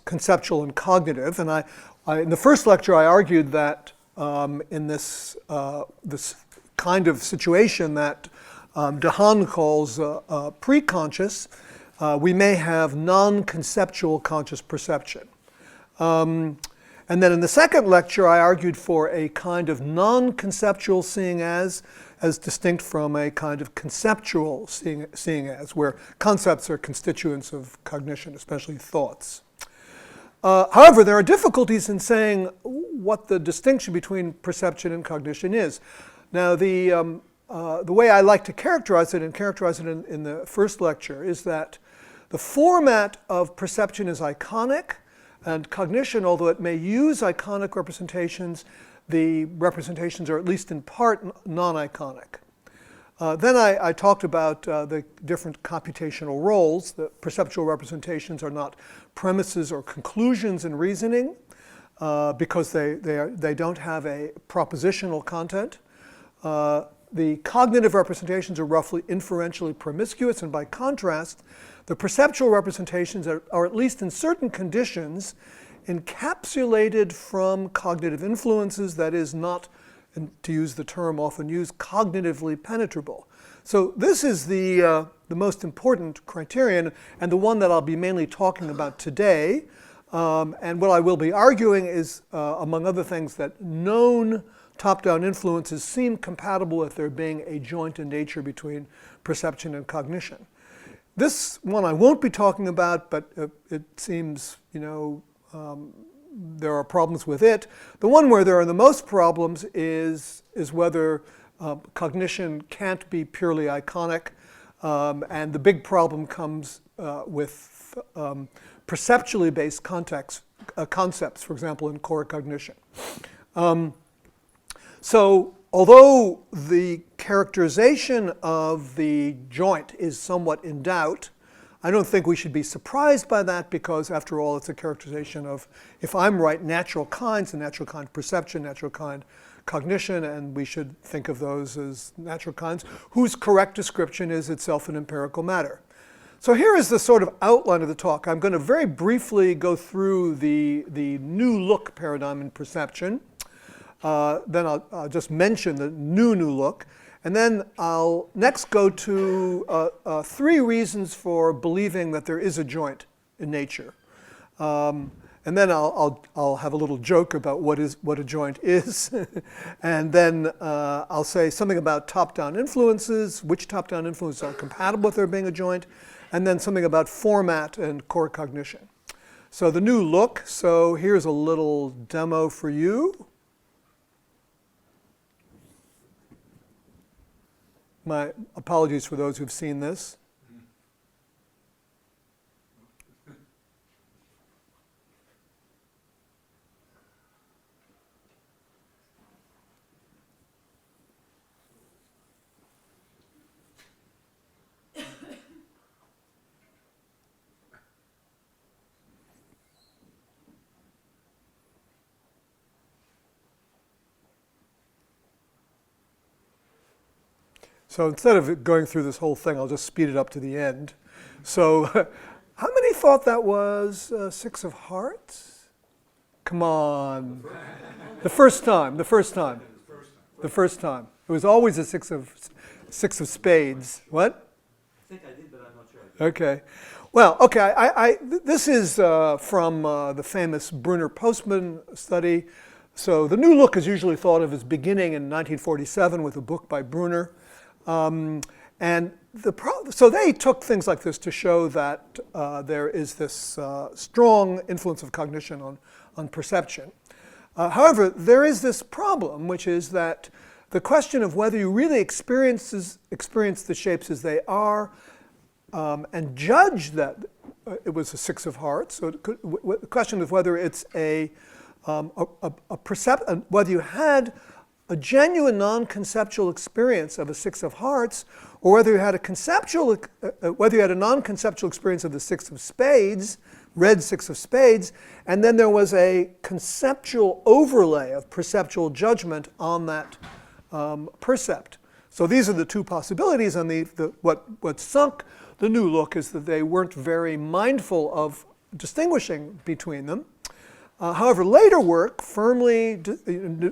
conceptual and cognitive, and in the first lecture I argued that in this kind of situation that Dehaene calls preconscious, we may have non-conceptual conscious perception. And then in the second lecture, I argued for a kind of non-conceptual seeing as distinct from a kind of conceptual seeing as, where concepts are constituents of cognition, especially thoughts. However, there are difficulties in saying what the distinction between perception and cognition is. Now, the way I like to characterize it, and characterize it in the first lecture, is that the format of perception is iconic, and cognition, although it may use iconic representations, the representations are at least in part non-iconic. Then I talked about the different computational roles. The perceptual representations are not premises or conclusions in reasoning because they don't have a propositional content. The cognitive representations are roughly inferentially promiscuous, and by contrast, the perceptual representations are at least in certain conditions, encapsulated from cognitive influences, that is not, and to use the term often used, cognitively penetrable. So this is the most important criterion, and the one that I'll be mainly talking about today. And what I will be arguing is, among other things, that known top-down influences seem compatible with there being a joint in nature between perception and cognition. This one I won't be talking about, but it seems, there are problems with it. The one where there are the most problems is whether cognition can't be purely iconic, and the big problem comes with perceptually based concepts, for example, in core cognition. So although the characterization of the joint is somewhat in doubt, I don't think we should be surprised by that, because after all, it's a characterization of, if I'm right, natural kinds, and natural kind perception, natural kind cognition, and we should think of those as natural kinds, whose correct description is itself an empirical matter. So here is the sort of outline of the talk. I'm going to very briefly go through the new look paradigm in perception. Then I'll just mention the new look. And then I'll next go to 3 reasons for believing that there is a joint in nature. And then I'll have a little joke about what a joint is. And then I'll say something about top-down influences, which top-down influences are compatible with there being a joint, and then something about format and core cognition. So the new look, so here's a little demo for you. My apologies for those who've seen this. So instead of going through this whole thing, I'll just speed it up to the end. So how many thought that was 6 of hearts? Come on. The first time. It was always a 6 of spades. What? I think I did, but I'm not sure. Okay. Well, okay, this is from the famous Brunner-Postman study. So the new look is usually thought of as beginning in 1947 with a book by Brunner. So they took things like this to show that there is this strong influence of cognition on perception. However, there is this problem, which is that the question of whether you really experience the shapes as they are and judge that it was a 6 of hearts. So the question of whether it's whether you had a genuine non-conceptual experience of a 6 of hearts, or whether you had a non-conceptual experience of the 6 of spades, red 6 of spades, and then there was a conceptual overlay of perceptual judgment on that percept. So these are the 2 possibilities, and what sunk the new look is that they weren't very mindful of distinguishing between them. However, later work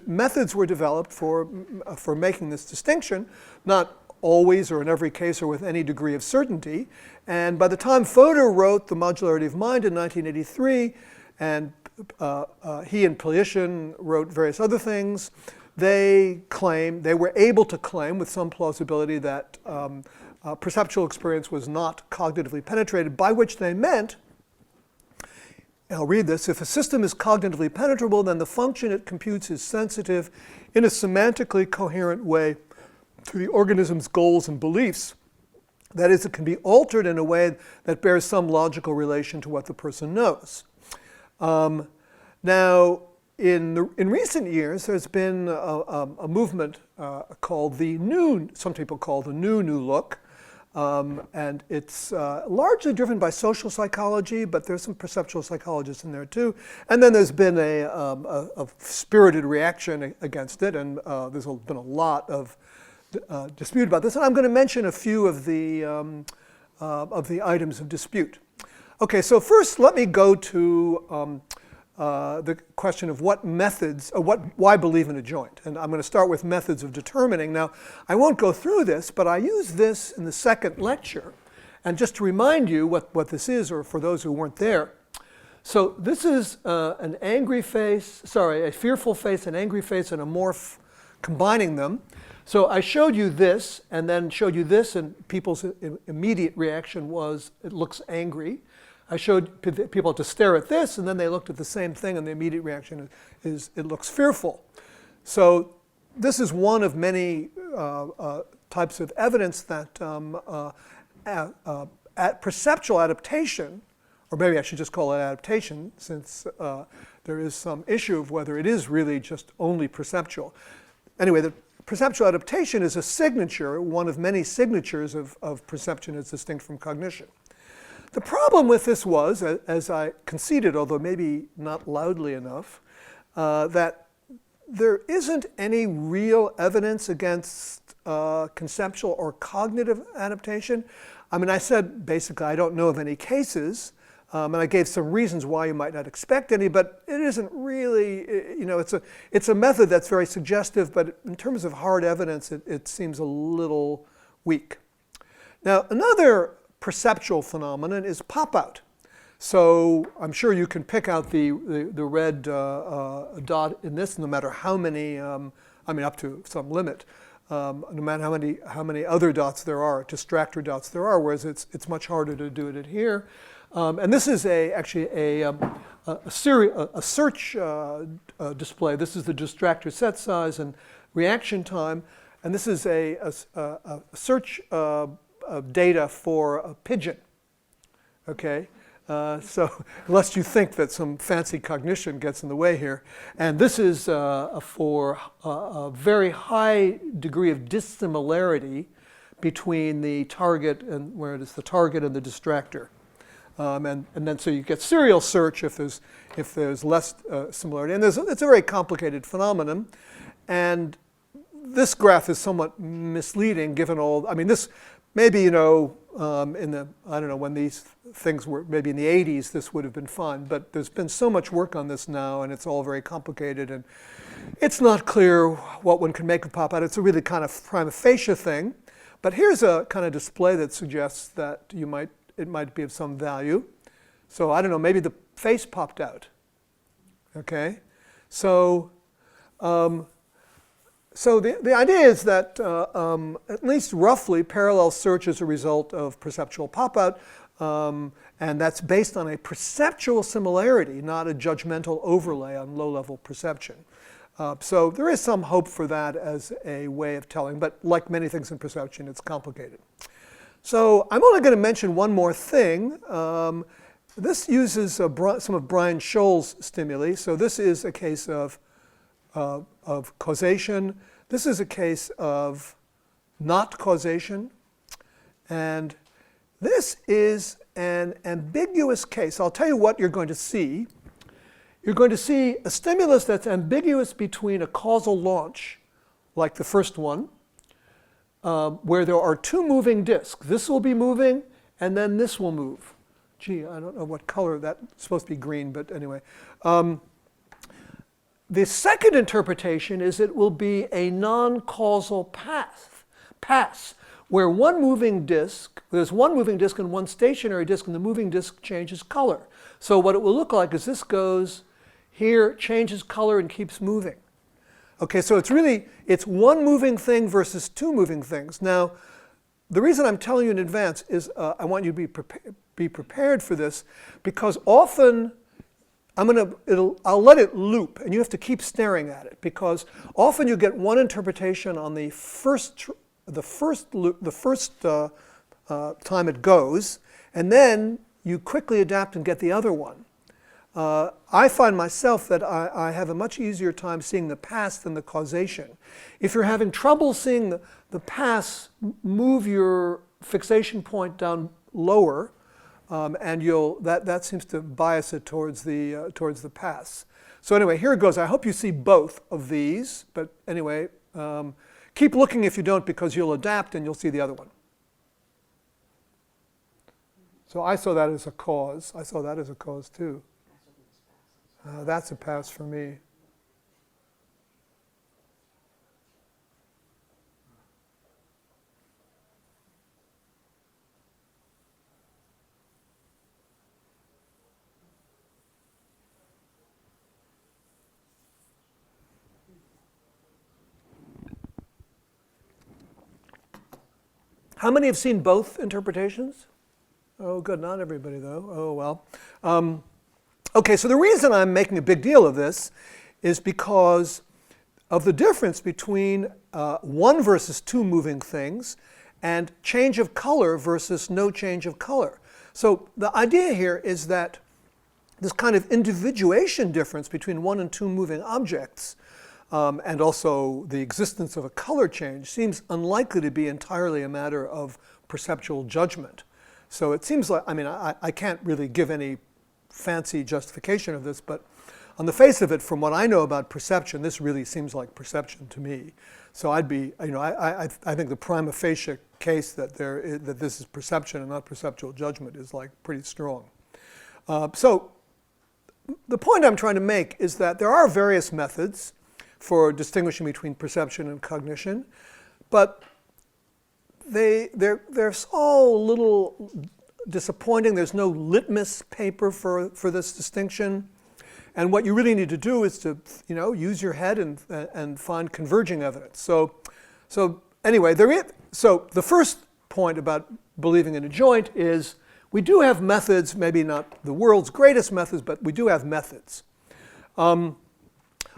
methods were developed for making this distinction, not always or in every case or with any degree of certainty. And by the time Fodor wrote The Modularity of Mind in 1983, and he and Plyushin wrote various other things, they were able to claim with some plausibility that perceptual experience was not cognitively penetrated, by which they meant, I'll read this, if a system is cognitively penetrable, then the function it computes is sensitive in a semantically coherent way to the organism's goals and beliefs. That is, it can be altered in a way that bears some logical relation to what the person knows. Now, in recent years, there's been a movement called some people call the new look. And it's largely driven by social psychology, but there's some perceptual psychologists in there too. And then there's been a spirited reaction against it, and there's been a lot of dispute about this. And I'm going to mention a few of the items of dispute. Okay, so first let me go to the question of what methods, why believe in a joint. And I'm going to start with methods of determining. Now, I won't go through this, but I use this in the second lecture. And just to remind you what this is, or for those who weren't there. So this is a fearful face, an angry face, and a morph, combining them. So I showed you this, and then showed you this, and people's immediate reaction was, it looks angry. I showed people to stare at this, and then they looked at the same thing, and the immediate reaction is it looks fearful. So this is one of many types of evidence that perceptual adaptation, or maybe I should just call it adaptation, since there is some issue of whether it is really just only perceptual. Anyway, the perceptual adaptation is a signature, one of many signatures of perception as distinct from cognition. The problem with this was, as I conceded, although maybe not loudly enough, that there isn't any real evidence against conceptual or cognitive adaptation. I mean, I said basically I don't know of any cases, And I gave some reasons why you might not expect any, but it isn't really, it's a method that's very suggestive, but in terms of hard evidence, it seems a little weak. Now, another perceptual phenomenon is pop-out. So I'm sure you can pick out the red dot in this, no matter how many, up to some limit, no matter how many other dots there are, distractor dots there are, whereas it's much harder to do it here. And this is actually a search display. This is the distractor set size and reaction time, and this is a search data for a pigeon. Okay. So unless you think that some fancy cognition gets in the way here. And this is for a very high degree of dissimilarity between the target and where it is the target and the distractor. And then so you get serial search if there's less similarity. And it's a very complicated phenomenon. And this graph is somewhat misleading given all, this maybe, in the, I don't know, when these things were, maybe in the 80s, this would have been fun. But there's been so much work on this now, and it's all very complicated. And it's not clear what one can make of pop-out. It's a really kind of prima facie thing. But here's a kind of display that suggests that it might be of some value. So I don't know, maybe the face popped out. Okay? So the idea is that at least roughly parallel search is a result of perceptual pop-out, and that's based on a perceptual similarity, not a judgmental overlay on low-level perception. So there is some hope for that as a way of telling, but like many things in perception, it's complicated. So I'm only going to mention one more thing. This uses some of Brian Scholl's stimuli. So this is a case of causation. This is a case of not causation. And this is an ambiguous case. I'll tell you what you're going to see. You're going to see a stimulus that's ambiguous between a causal launch, like the first one, where there are two moving disks. This will be moving, and then this will move. Gee, I don't know what color that's supposed to be green, but anyway. The second interpretation is it will be a non-causal pass, where there's one moving disk and one stationary disk, and the moving disk changes color. So what it will look like is this goes here, changes color, and keeps moving. Okay, so it's one moving thing versus two moving things. Now, the reason I'm telling you in advance is I want you to be prepared for this, because often I'll let it loop, and you have to keep staring at it, because often you get one interpretation on the first time it goes, and then you quickly adapt and get the other one. I find myself that I have a much easier time seeing the pass than the causation. If you're having trouble seeing the pass, move your fixation point down lower, and that seems to bias it towards the pass. So anyway, here it goes. I hope you see both of these, but anyway, keep looking if you don't, because you'll adapt and you'll see the other one. So I saw that as a cause. I saw that as a cause too. That's a pass for me. How many have seen both interpretations? Oh, good. Not everybody, though. Oh, well. Okay, so the reason I'm making a big deal of this is because of the difference between one versus two moving things and change of color versus no change of color. So the idea here is that this kind of individuation difference between one and two moving objects and also the existence of a color change seems unlikely to be entirely a matter of perceptual judgment. So it seems like, I can't really give any fancy justification of this, but on the face of it, from what I know about perception, this really seems like perception to me. So I'd be, I think the prima facie case that this is perception and not perceptual judgment is like pretty strong. So the point I'm trying to make is that there are various methods for distinguishing between perception and cognition, but they're all a little disappointing. There's no litmus paper for this distinction. And what you really need to do is to, use your head and find converging evidence. So anyway, so the first point about believing in a joint is we do have methods, maybe not the world's greatest methods, but we do have methods.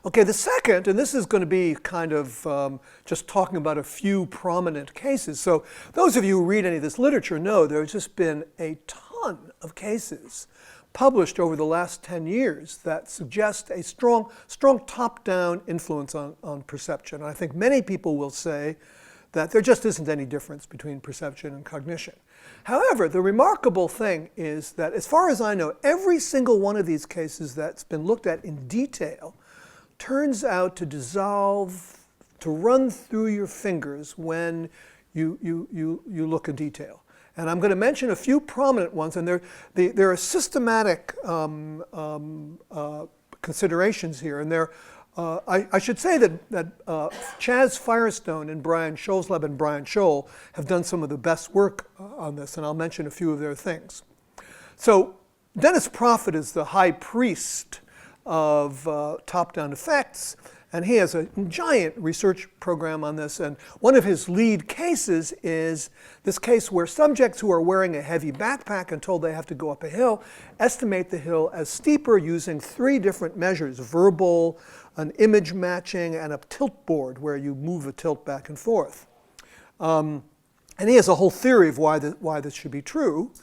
Okay, the second, and this is going to be kind of just talking about a few prominent cases. So those of you who read any of this literature know there's just been a ton of cases published over the last 10 years that suggest a strong top-down influence on perception. And I think many people will say that there just isn't any difference between perception and cognition. However, the remarkable thing is that as far as I know, every single one of these cases that's been looked at in detail turns out to dissolve, to run through your fingers when you look in detail. And I'm going to mention a few prominent ones, and there are systematic considerations here. And I should say that Chaz Firestone and Brian Scholzleb and Brian Scholl have done some of the best work on this, and I'll mention a few of their things. So Dennis Profit is the high priest of top-down effects, and he has a giant research program on this. And one of his lead cases is this case where subjects who are wearing a heavy backpack and told they have to go up a hill estimate the hill as steeper using 3 different measures: verbal, an image matching, and a tilt board where you move a tilt back and forth. And he has a whole theory of why this should be true.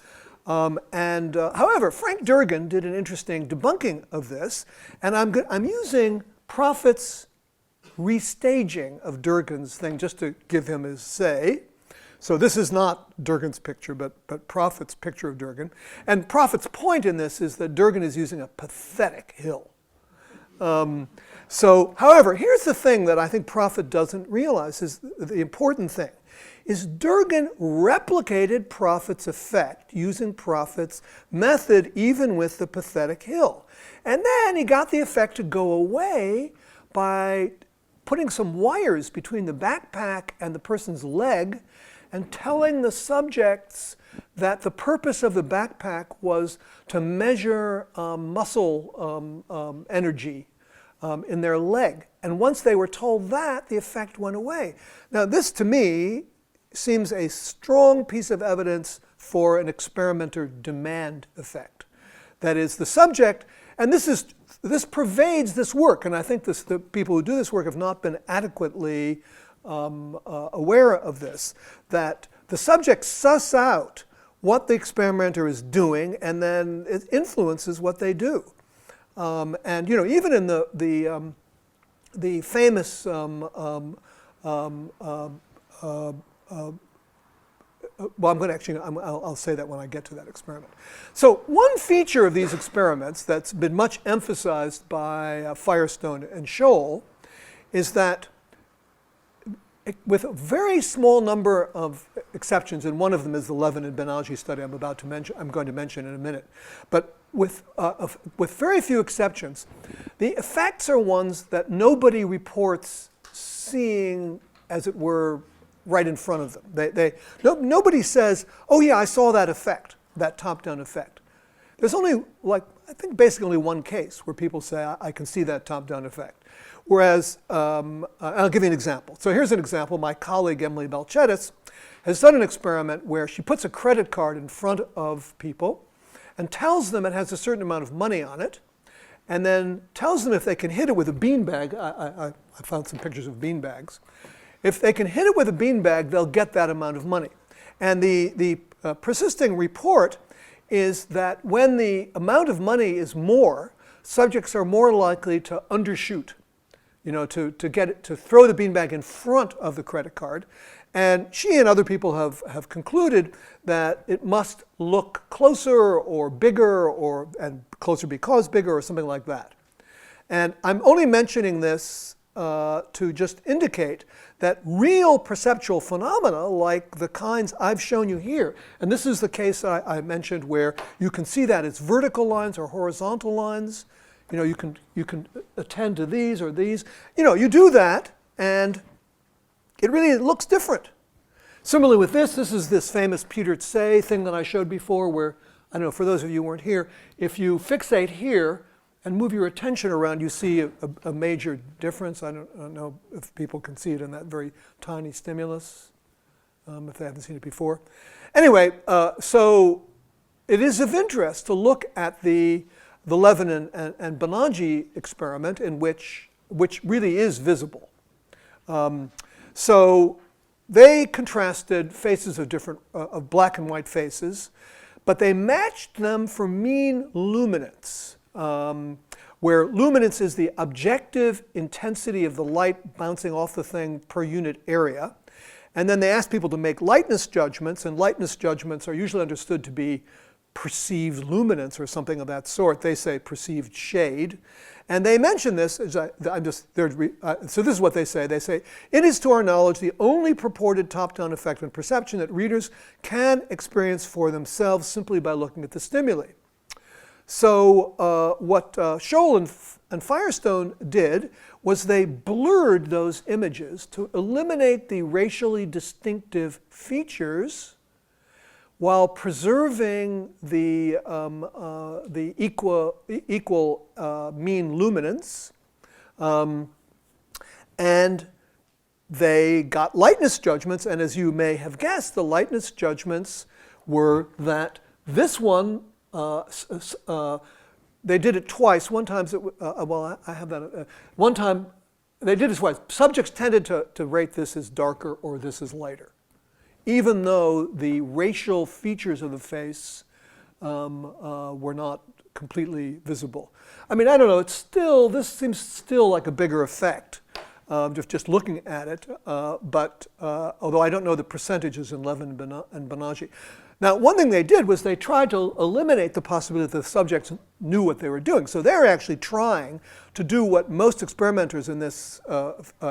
However, Frank Durgan did an interesting debunking of this, and I'm using Profit's restaging of Durgan's thing just to give him his say. So this is not Durgan's picture, but Profit's picture of Durgan. And Profit's point in this is that Durgan is using a pathetic hill. However, here's the thing that I think Profit doesn't realize is the important thing. Is Durgan replicated Profit's effect using Profit's method even with the pathetic hill. And then he got the effect to go away by putting some wires between the backpack and the person's leg and telling the subjects that the purpose of the backpack was to measure muscle energy in their leg. And once they were told that, the effect went away. Now this to me seems a strong piece of evidence for an experimenter demand effect. That is, the subject, and this pervades this work, and I think the people who do this work have not been adequately aware of this, that the subject suss out what the experimenter is doing, and then it influences what they do. And even in the famous I'll say that when I get to that experiment. So one feature of these experiments that's been much emphasized by Firestone and Scholl is that with a very small number of exceptions, and one of them is the Levin and Benalji study I'm going to mention in a minute, but with very few exceptions, the effects are ones that nobody reports seeing, as it were, right in front of them. Nobody says, oh yeah, I saw that effect, that top-down effect. There's only, I think basically only one case where people say, I can see that top-down effect. Whereas, I'll give you an example. So here's an example. My colleague, Emily Balchetis, has done an experiment where she puts a credit card in front of people and tells them it has a certain amount of money on it, and then tells them if they can hit it with a beanbag. I found some pictures of beanbags. If they can hit it with a beanbag, they'll get that amount of money. And the persisting report is that when the amount of money is more, subjects are more likely to undershoot, to throw the beanbag in front of the credit card. And she and other people have concluded that it must look closer or bigger, and closer because bigger, or something like that. And I'm only mentioning this to just indicate that real perceptual phenomena, like the kinds I've shown you here, and this is the case I mentioned where you can see that it's vertical lines or horizontal lines. You know, you can attend to these or these. You know, you do that, and it really looks different. Similarly with this is this famous Peter Tse thing that I showed before, where, I don't know, for those of you who weren't here, if you fixate here and move your attention around, you see a major difference. I don't know if people can see it in that very tiny stimulus, if they haven't seen it before. Anyway, so it is of interest to look at the Levin and Banerjee experiment, in which really is visible. So they contrasted faces of different, of black and white faces, but they matched them for mean luminance, where luminance is the objective intensity of the light bouncing off the thing per unit area. And then they asked people to make lightness judgments, and lightness judgments are usually understood to be perceived luminance or something of that sort. They say perceived shade. And they mention this, so this is what they say. They say, it is to our knowledge the only purported top-down effect on perception that readers can experience for themselves simply by looking at the stimuli. So what Scholl and Firestone did was they blurred those images to eliminate the racially distinctive features while preserving the equal mean luminance. And they got lightness judgments, and as you may have guessed, the lightness judgments were that this one, they did it twice. One time, I have that. One time, they did it twice. Subjects tended to rate this as darker or this as lighter, even though the racial features of the face were not completely visible. I mean, I don't know, this seems still like a bigger effect, just looking at it, but although I don't know the percentages in Levin and Banerjee. Now, one thing they did was they tried to eliminate the possibility that the subjects knew what they were doing. So they're actually trying to do what most experimenters in this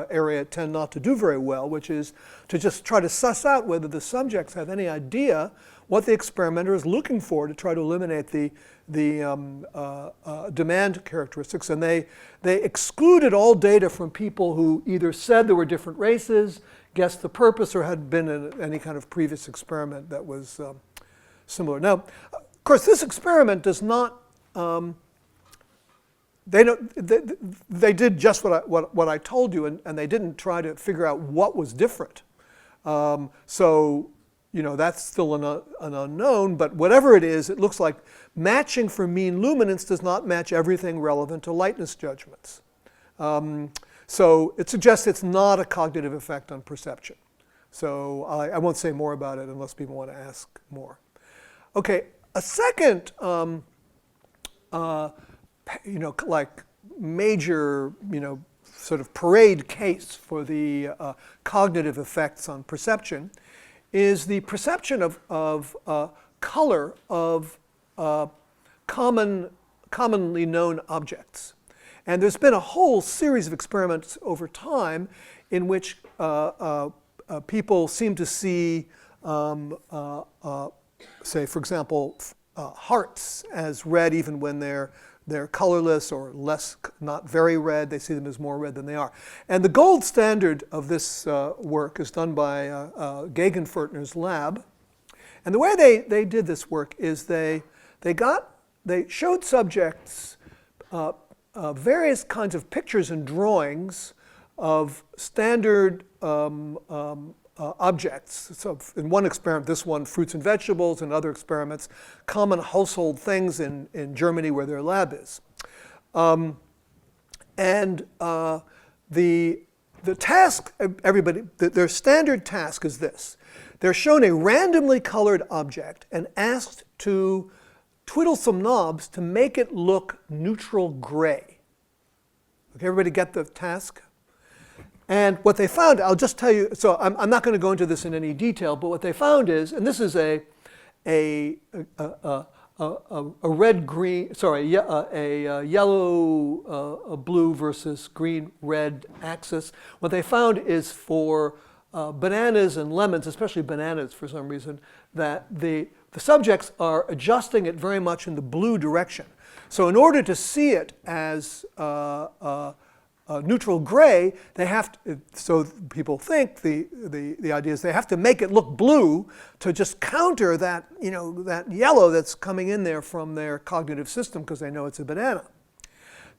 area tend not to do very well, which is to just try to suss out whether the subjects have any idea what the experimenter is looking for to try to eliminate the demand characteristics. And they excluded all data from people who either said there were different races, guessed the purpose, or had been in any kind of previous experiment that was similar. Now, of course, this experiment does not, they did just what I told you, and they didn't try to figure out what was different. So, you know, that's still an unknown, but whatever it is, it looks like matching for mean luminance does not match everything relevant to lightness judgments. So it suggests it's not a cognitive effect on perception. So I won't say more about it unless people want to ask more. Okay, a second, like major, sort of parade case for the cognitive effects on perception is the perception of color of commonly known objects. And there's been a whole series of experiments over time in which people seem to see, say, for example, hearts as red even when they're colorless or not very red. They see them as more red than they are. And the gold standard of this work is done by Gegenfurtner's lab. And the way they did this work is they showed subjects various kinds of pictures and drawings of standard objects. So in one experiment, this one, fruits and vegetables, and other experiments, common household things in Germany where their lab is. The task, their standard task is this. They're shown a randomly colored object and asked to twiddle some knobs to make it look neutral gray. Okay, everybody get the task? And what they found, I'll just tell you, so I'm not going to go into this in any detail, but what they found is, and this is a a red-green, sorry, a yellow, blue versus green-red axis. What they found is for bananas and lemons, especially bananas for some reason, that the subjects are adjusting it very much in the blue direction. So in order to see it as neutral gray, they have to, so people think the idea is they have to make it look blue to just counter that, that yellow that's coming in there from their cognitive system because they know it's a banana.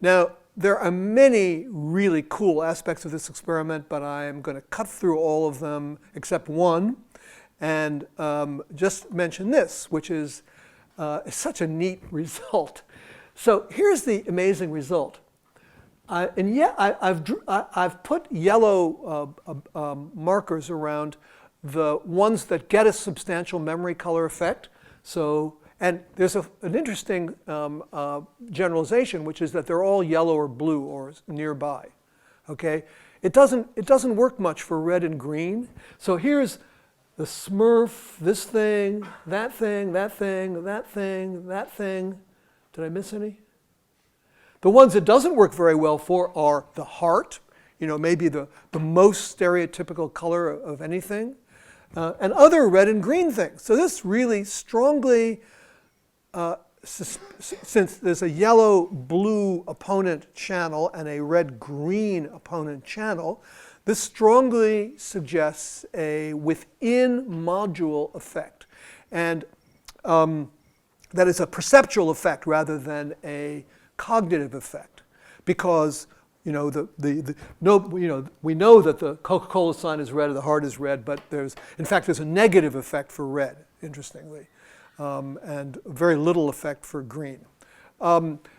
Now, there are many really cool aspects of this experiment, but I'm going to cut through all of them except one and just mention this, which is such a neat result. So here's the amazing result. And yeah, I've put yellow markers around the ones that get a substantial memory color effect. So, and there's an interesting generalization, which is that they're all yellow or blue or nearby. Okay, it doesn't work much for red and green. So here's the Smurf, this thing, that thing, that thing, that thing, that thing. Did I miss any? The ones it doesn't work very well for are the heart, maybe the most stereotypical color of anything, and other red and green things. So this really strongly, since there's a yellow-blue opponent channel and a red-green opponent channel, this strongly suggests a within-module effect. And that is a perceptual effect rather than a cognitive effect, because we know that the Coca-Cola sign is red or the heart is red, but there's a negative effect for red, interestingly, and very little effect for green.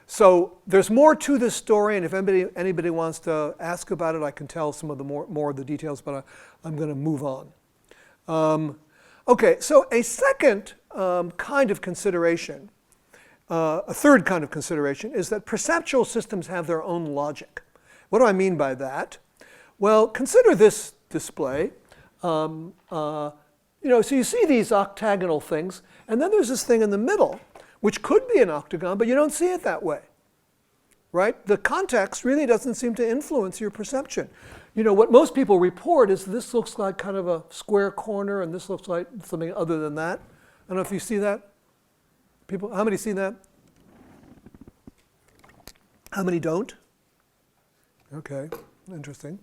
So there's more to this story, and if anybody wants to ask about it, I can tell some of the more of the details, but I'm going to move on. Okay, so a second kind of consideration. A third kind of consideration is that perceptual systems have their own logic. What do I mean by that? Well, consider this display. So you see these octagonal things, and then there's this thing in the middle, which could be an octagon, but you don't see it that way, right? The context really doesn't seem to influence your perception. What most people report is this looks like kind of a square corner, and this looks like something other than that. I don't know if you see that. People, how many see that? How many don't? Okay, interesting.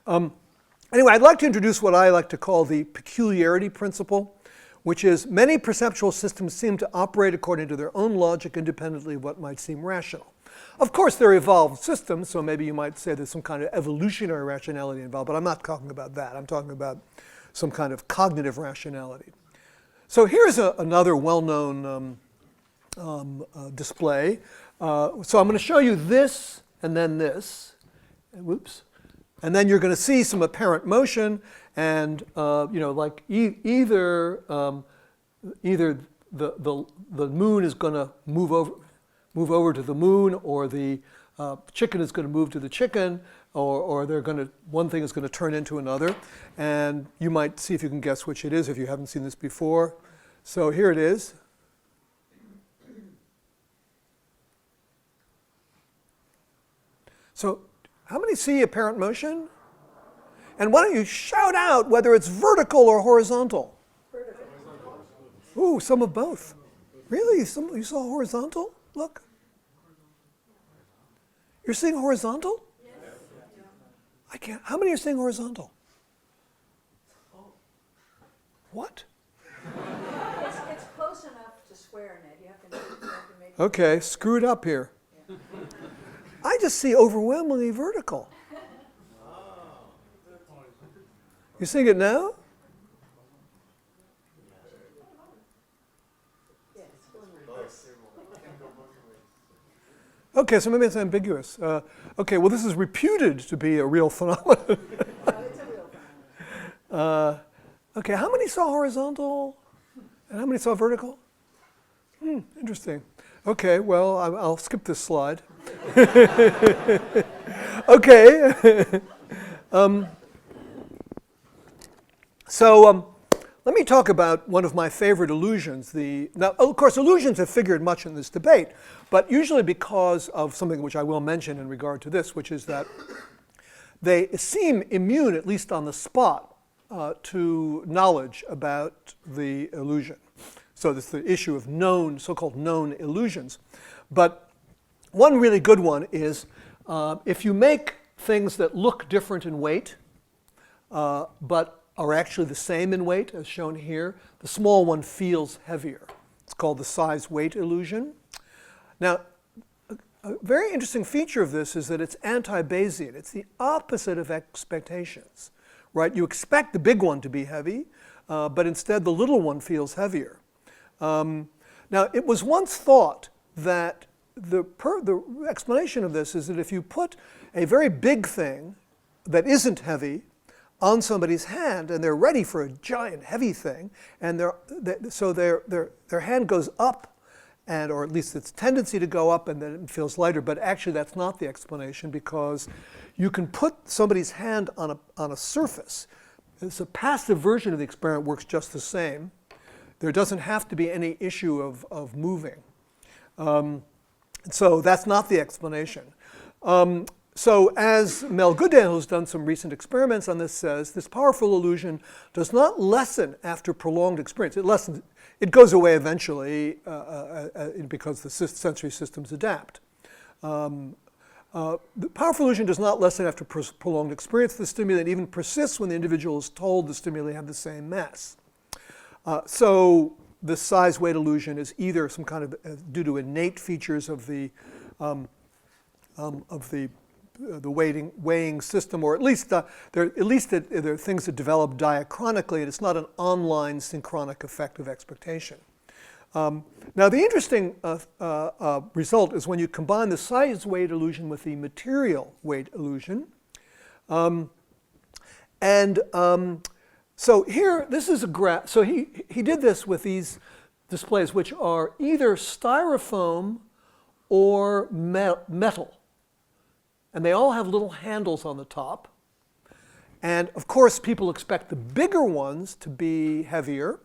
Anyway, I'd like to introduce what I like to call the peculiarity principle, which is many perceptual systems seem to operate according to their own logic independently of what might seem rational. Of course, they're evolved systems, so maybe you might say there's some kind of evolutionary rationality involved, but I'm not talking about that. I'm talking about some kind of cognitive rationality. So here's another well-known display. So I'm going to show you this and then this. Whoops. And then you're going to see some apparent motion, and like either the moon is going to move over to the moon, or the chicken is going to move to the chicken, or one thing is going to turn into another. And you might see if you can guess which it is if you haven't seen this before. So here it is. So how many see apparent motion? And why don't you shout out whether it's vertical or horizontal? Vertical. Ooh, some of both. Really? You saw horizontal? Look. You're seeing horizontal? Yes. I can't. How many are seeing horizontal? What? It's close enough to square net. You have to make Okay, screw it up here. I just see overwhelmingly vertical. You seeing it now? Okay, so maybe it's ambiguous. Okay, well, this is reputed to be a real phenomenon. it's a real phenomenon. Okay, how many saw horizontal and how many saw vertical? Interesting. Okay, well, I'll skip this slide. Okay. So let me talk about one of my favorite illusions. Now, of course, illusions have figured much in this debate, but usually because of something which I will mention in regard to this, which is that they seem immune, at least on the spot, to knowledge about the illusion. So this is the issue of known, so-called known illusions. But one really good one is if you make things that look different in weight, but are actually the same in weight, as shown here, the small one feels heavier. It's called the size-weight illusion. Now, a very interesting feature of this is that it's anti-Bayesian. It's the opposite of expectations, right? You expect the big one to be heavy, but instead the little one feels heavier. Now, it was once thought that the explanation of this is that if you put a very big thing that isn't heavy on somebody's hand and they're ready for a giant heavy thing, and so their hand goes up, or at least its tendency to go up, and then it feels lighter. But actually that's not the explanation, because you can put somebody's hand on a surface. It's a passive version of the experiment, works just the same. There doesn't have to be any issue of moving. So that's not the explanation. So as Mel Goodale, who's done some recent experiments on this, says, this powerful illusion does not lessen after prolonged experience. It goes away eventually because the sensory systems adapt. The powerful illusion does not lessen after prolonged experience. The stimulant even persists when the individual is told the stimuli have the same mass. So the size-weight illusion is either some kind of due to innate features of the weighing system, or at least there are things that develop diachronically, and it's not an online synchronic effect of expectation. Now, the interesting result is when you combine the size-weight illusion with the material-weight illusion. So here, this is a graph. So he did this with these displays, which are either styrofoam or metal. And they all have little handles on the top. And of course, people expect the bigger ones to be heavier.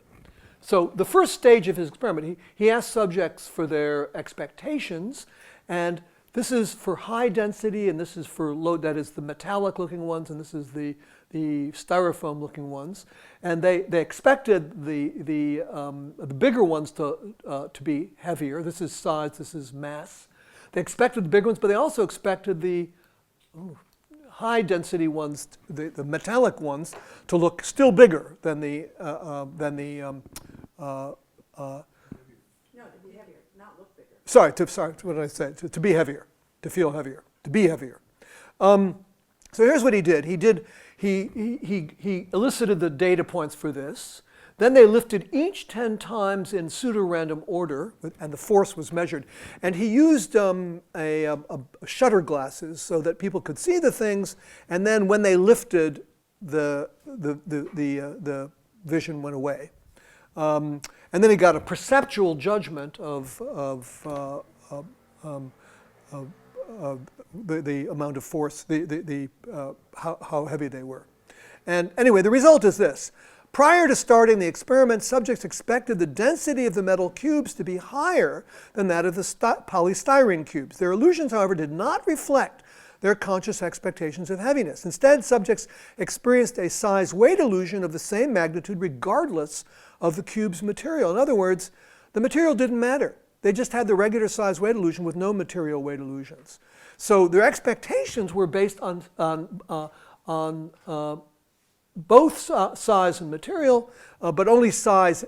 So the first stage of his experiment, he asked subjects for their expectations. And this is for high density, and this is for low, that is the metallic looking ones, and this is the styrofoam looking ones. And they expected the bigger ones to be heavier. This is size, this is mass. They expected the big ones, but they also expected the high density ones, the metallic ones, to look still bigger than the No, to be heavier, not look bigger. Sorry, what did I say? To be heavier, to feel heavier, to be heavier. So here's what he did. He elicited the data points for this. Then they lifted each 10 times in pseudo-random order, and the force was measured. And he used shutter glasses so that people could see the things, and then when they lifted, the vision went away. And then he got a perceptual judgment of the amount of force, how heavy they were. And anyway, the result is this. Prior to starting the experiment, subjects expected the density of the metal cubes to be higher than that of the polystyrene cubes. Their illusions, however, did not reflect their conscious expectations of heaviness. Instead, subjects experienced a size-weight illusion of the same magnitude regardless of the cube's material. In other words, the material didn't matter. They just had the regular size-weight illusion with no material weight illusions. So their expectations were based on both size and material, but only size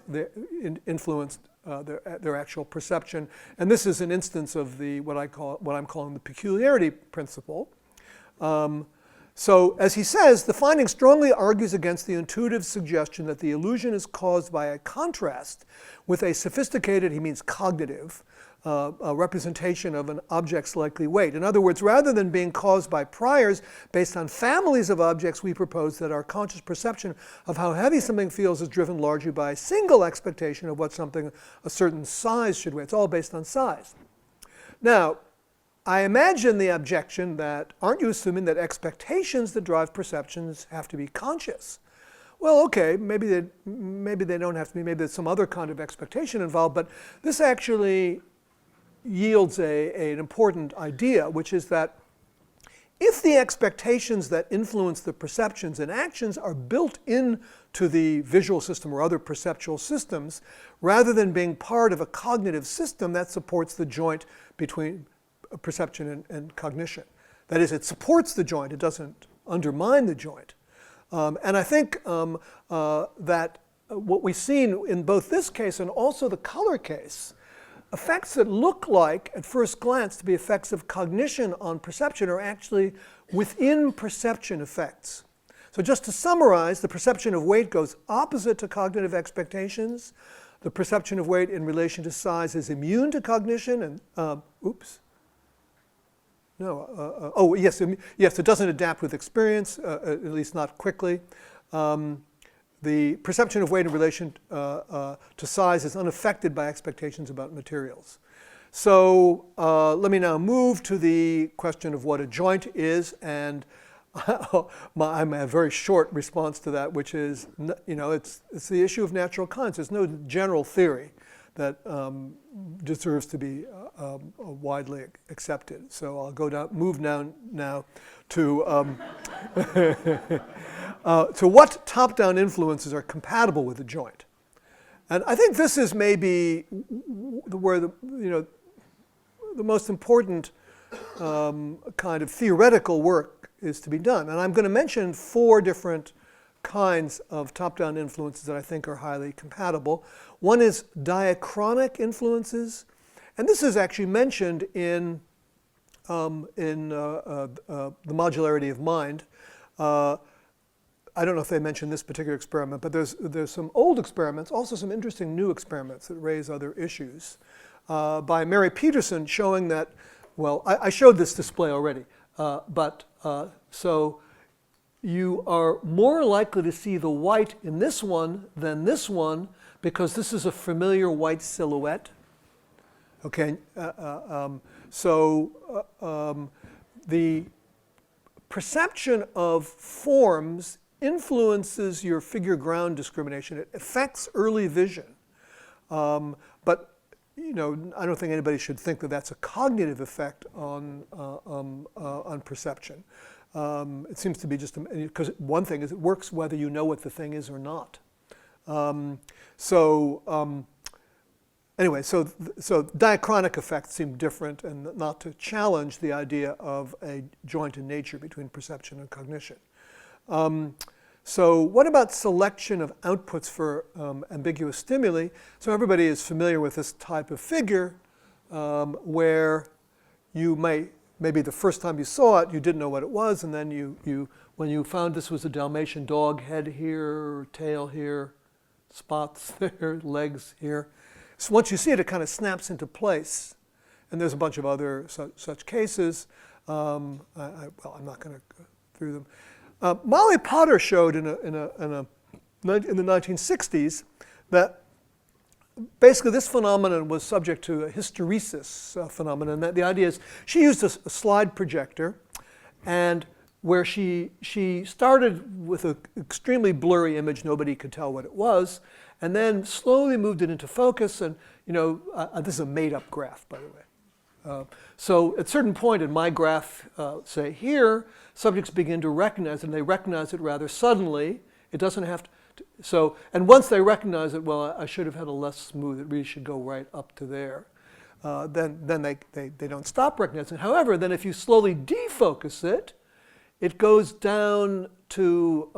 influenced their actual perception. And this is an instance of what I'm calling the peculiarity principle. So as he says, the finding strongly argues against the intuitive suggestion that the illusion is caused by a contrast with a sophisticated, he means cognitive, a representation of an object's likely weight. In other words, rather than being caused by priors based on families of objects, we propose that our conscious perception of how heavy something feels is driven largely by a single expectation of what something a certain size should weigh. It's all based on size. Now, I imagine the objection that, aren't you assuming that expectations that drive perceptions have to be conscious? well, okay, maybe they don't have to be, maybe there's some other kind of expectation involved, but this actually yields an important idea, which is that if the expectations that influence the perceptions and actions are built into the visual system or other perceptual systems, rather than being part of a cognitive system that supports the joint between perception and cognition. That is, it supports the joint, it doesn't undermine the joint. And I think that what we've seen in both this case and also the color case, effects that look like, at first glance, to be effects of cognition on perception are actually within perception effects. So just to summarize, the perception of weight goes opposite to cognitive expectations. The perception of weight in relation to size is immune to cognition, and yes, it doesn't adapt with experience, at least not quickly. The perception of weight in relation to size is unaffected by expectations about materials. So let me now move to the question of what a joint is, and I have a very short response to that, which is, it's the issue of natural kinds. There's no general theory that deserves to be widely accepted. So I'll move now to to what top-down influences are compatible with the joint. And I think this is maybe where the most important kind of theoretical work is to be done. And I'm going to mention 4 different kinds of top-down influences that I think are highly compatible. One is diachronic influences, and this is actually mentioned in the modularity of mind. I don't know if they mentioned this particular experiment, but there's some old experiments, also some interesting new experiments that raise other issues, by Mary Peterson, showing that, well, I showed this display already, so you are more likely to see the white in this one than this one because this is a familiar white silhouette. Okay, the perception of forms influences your figure-ground discrimination. It affects early vision. But I don't think anybody should think that that's a cognitive effect on perception. It seems to be just, because one thing is it works whether you know what the thing is or not. Anyway, so diachronic effects seem different and not to challenge the idea of a joint in nature between perception and cognition. So what about selection of outputs for ambiguous stimuli? So everybody is familiar with this type of figure where you maybe the first time you saw it, you didn't know what it was, and then when you found this was a Dalmatian dog, head here, tail here, spots there, legs here. So once you see it, it kind of snaps into place. And there's a bunch of other such cases. I'm not going to go through them. Molly Potter showed in the 1960s that basically this phenomenon was subject to a hysteresis phenomenon. That the idea is she used a slide projector, and where she started with an extremely blurry image, nobody could tell what it was, and then slowly moved it into focus. And this is a made-up graph, by the way. So at a certain point in my graph, say here, subjects begin to recognize, and they recognize it rather suddenly. It doesn't have to, and once they recognize it, well, I should have had a less smooth, it really should go right up to there. Then they don't stop recognizing. However, then if you slowly defocus it, it goes down to,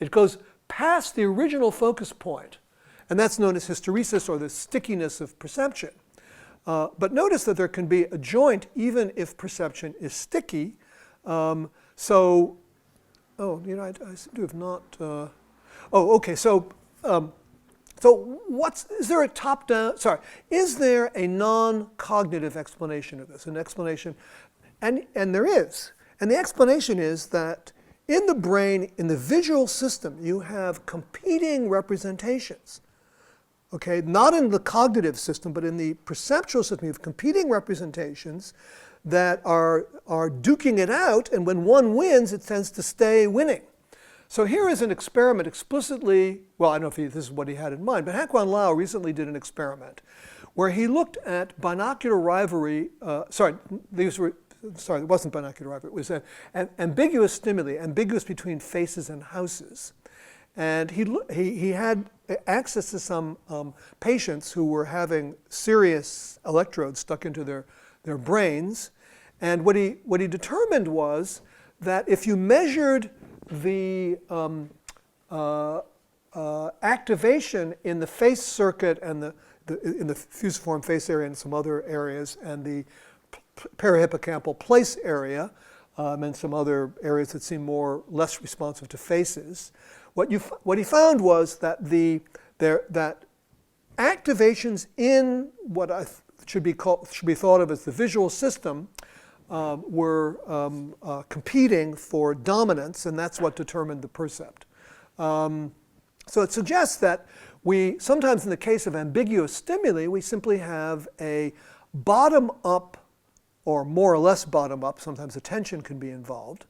it goes past the original focus point. And that's known as hysteresis, or the stickiness of perception. But notice that there can be a joint even if perception is sticky. I seem to have not, okay, so is there a top-down, is there a non-cognitive explanation of this? An explanation, and there is. And the explanation is that in the brain, in the visual system, you have competing representations. Okay, not in the cognitive system, but in the perceptual system, you have competing representations that are duking it out, and when one wins, it tends to stay winning. So here is an experiment explicitly, well, I don't know if this is what he had in mind, but Hak-Wan Lau recently did an experiment where he looked at binocular rivalry, it wasn't binocular rivalry, it was an ambiguous stimuli, ambiguous between faces and houses. And he had access to some patients who were having serious electrodes stuck into their brains. And what he determined was that if you measured the activation in the face circuit and in the fusiform face area and some other areas, and the parahippocampal place area, and some other areas that seem less responsive to faces, what he found was that that activations in what should be thought of as the visual system were competing for dominance, and that's what determined the percept. So it suggests that sometimes in the case of ambiguous stimuli, we simply have a bottom-up, or more or less bottom-up, sometimes attention can be involved,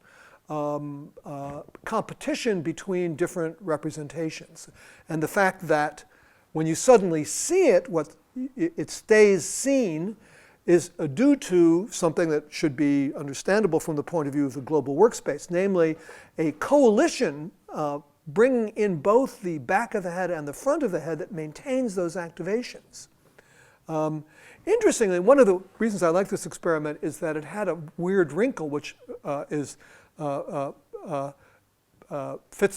competition between different representations. And the fact that when you suddenly see it, it stays seen is due to something that should be understandable from the point of view of the global workspace, namely a coalition bringing in both the back of the head and the front of the head that maintains those activations. Interestingly, one of the reasons I like this experiment is that it had a weird wrinkle, which fits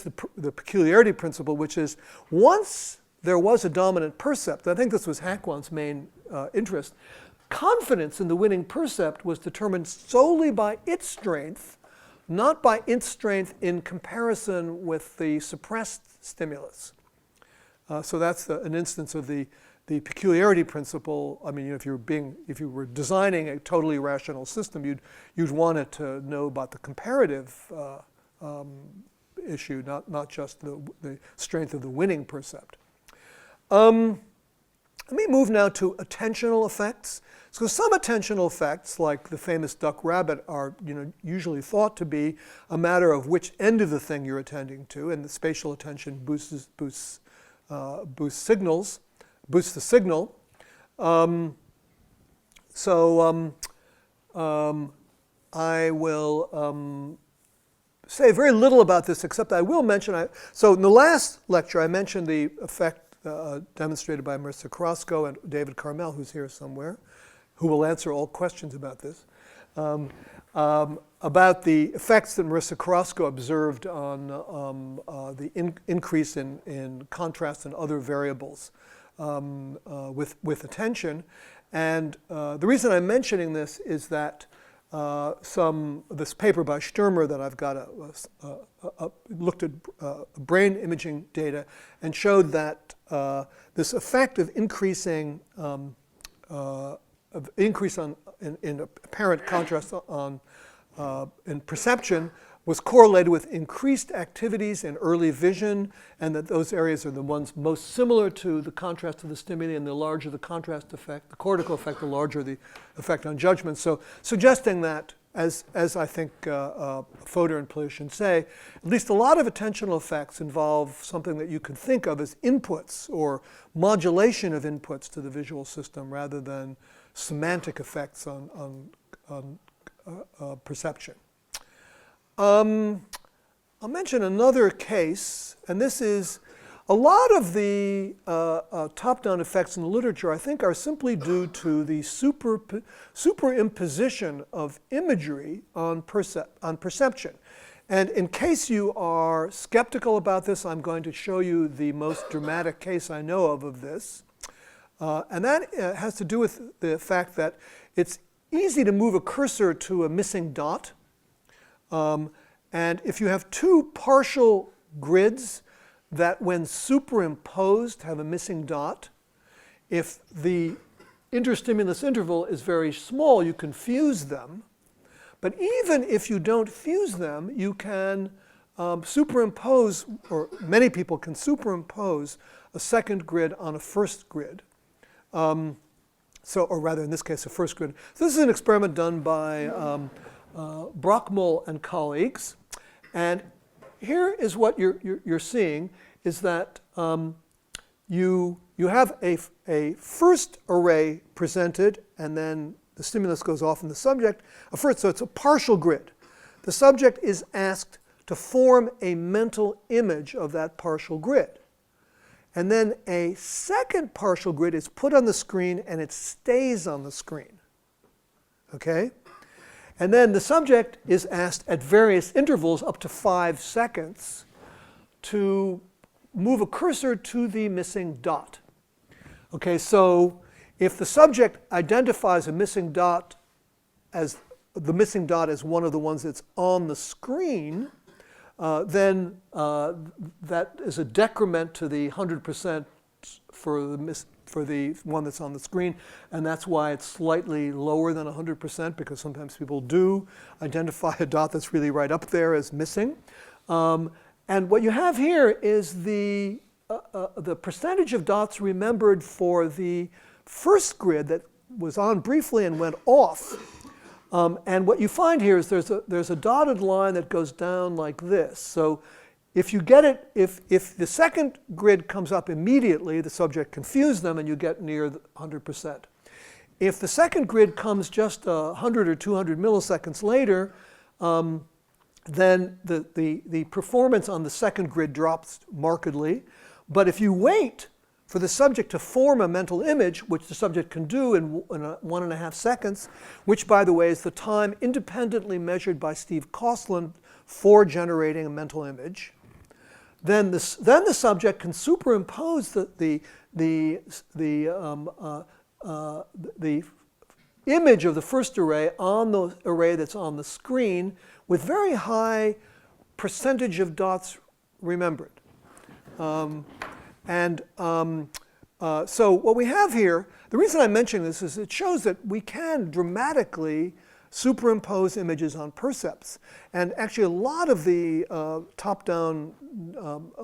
the peculiarity principle, which is once there was a dominant percept, I think this was Hak-Wan's main interest, confidence in the winning percept was determined solely by its strength, not by its strength in comparison with the suppressed stimulus. So that's an instance of the peculiarity principle. I mean, if you were designing a totally rational system, you'd want it to know about the comparative issue, not just the strength of the winning percept. Let me move now to attentional effects. So some attentional effects, like the famous duck-rabbit, are usually thought to be a matter of which end of the thing you're attending to, and the spatial attention boosts the signal. I will say very little about this, except I will mention, so in the last lecture I mentioned the effect demonstrated by Marissa Carrasco and David Carmel, who's here somewhere, who will answer all questions about this, about the effects that Marissa Carrasco observed on the increase in contrast and other variables with attention. And the reason I'm mentioning this is that this paper by Sturmer that I've got looked at brain imaging data and showed that this effect of increasing in apparent contrast in perception was correlated with increased activities in early vision, and that those areas are the ones most similar to the contrast of the stimuli, and the larger the contrast effect, the cortical effect, the larger the effect on judgment. So suggesting that, as I think Fodor and Plyushin say, at least a lot of attentional effects involve something that you could think of as inputs or modulation of inputs to the visual system rather than semantic effects on perception. I'll mention another case, and this is a lot of the top-down effects in the literature, I think, are simply due to the superimposition of imagery on perception. And in case you are skeptical about this, I'm going to show you the most dramatic case I know of this. And that has to do with the fact that it's easy to move a cursor to a missing dot. And if you have two partial grids that when superimposed have a missing dot, if the interstimulus interval is very small, you can fuse them. But even if you don't fuse them, you can superimpose, or many people can superimpose a second grid on a first grid. Or rather, in this case, a first grid. So this is an experiment done by Brockmull and colleagues. And here is what you're seeing is that you have a first array presented, and then the stimulus goes off in the subject. So it's a partial grid. The subject is asked to form a mental image of that partial grid. And then a second partial grid is put on the screen, and it stays on the screen. Okay? And then the subject is asked at various intervals, up to 5 seconds, to move a cursor to the missing dot. Okay, so if the subject identifies a missing dot as the missing dot as one of the ones that's on the screen, then that is a decrement to the 100% for the one that's on the screen, and that's why it's slightly lower than 100%, because sometimes people do identify a dot that's really right up there as missing. And what you have here is the percentage of dots remembered for the first grid that was on briefly and went off. And what you find here is there's a dotted line that goes down like this. So if you get it, if the second grid comes up immediately, the subject confused them and you get near 100%. If the second grid comes just 100 or 200 milliseconds later, then the performance on the second grid drops markedly. But if you wait for the subject to form a mental image, which the subject can do in 1.5 seconds, which, by the way, is the time independently measured by Steve Kosslyn for generating a mental image, then the subject can superimpose the image of the first array on the array that's on the screen with very high percentage of dots remembered. So what we have here, the reason I'm mentioning this is it shows that we can dramatically superimpose images on percepts. And actually a lot of the top-down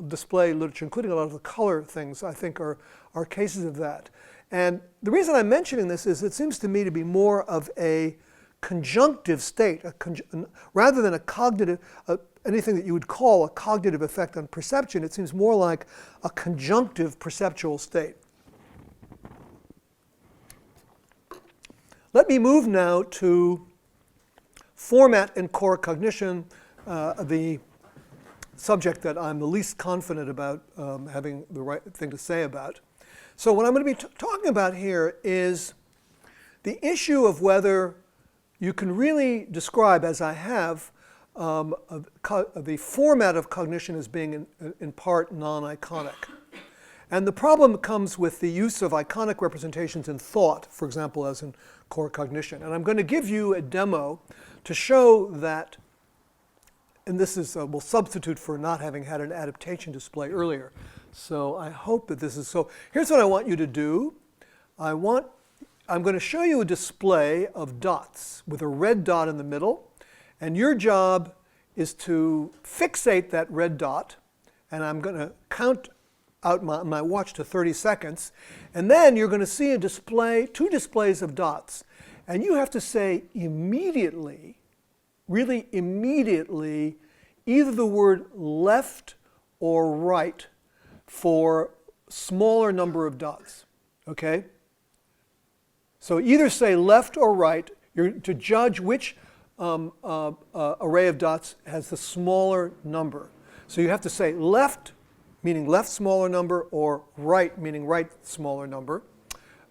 display literature, including a lot of the color things, I think are cases of that. And the reason I'm mentioning this is it seems to me to be more of a conjunctive state, rather than a cognitive, anything that you would call a cognitive effect on perception. It seems more like a conjunctive perceptual state. Let me move now to format and core cognition, the subject that I'm the least confident about having the right thing to say about. So what I'm going to be talking about here is the issue of whether you can really describe, as I have, the format of cognition as being in part non-iconic. And the problem comes with the use of iconic representations in thought, for example, as in core cognition. And I'm going to give you a demo to show that, and this is, we'll substitute for not having had an adaptation display earlier. So I hope that this is, so here's what I want you to do. I'm going to show you a display of dots with a red dot in the middle. And your job is to fixate that red dot. And I'm going to count out my watch to 30 seconds. And then you're going to see a display, 2 displays of dots. And you have to say immediately, really immediately, either the word left or right for smaller number of dots. Okay? So either say left or right. You're to judge which array of dots has the smaller number. So you have to say left, meaning left smaller number, or right, meaning right smaller number.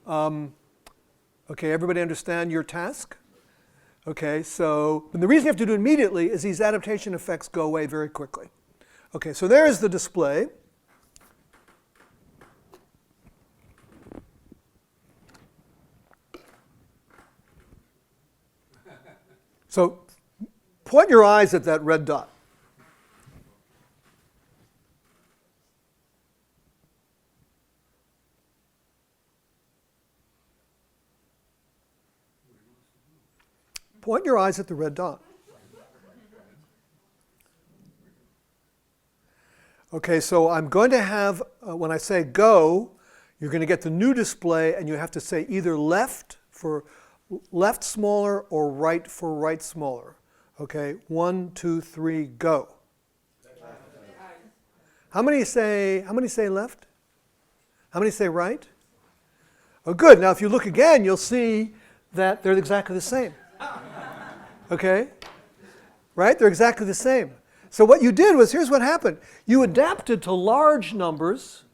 Okay, everybody understand your task? Okay, so and the reason you have to do it immediately is these adaptation effects go away very quickly. Okay, so there is the display. So point your eyes at that red dot. Point your eyes at the red dot. Okay, so I'm going to have, when I say go, you're going to get the new display, and you have to say either left for left smaller or right for right smaller. Okay, 1, 2, 3, go. How many say left? How many say right? Oh, good. Now, if you look again, you'll see that they're exactly the same. Okay? Right? They're exactly the same. So what you did was, here's what happened. You adapted to large numbers,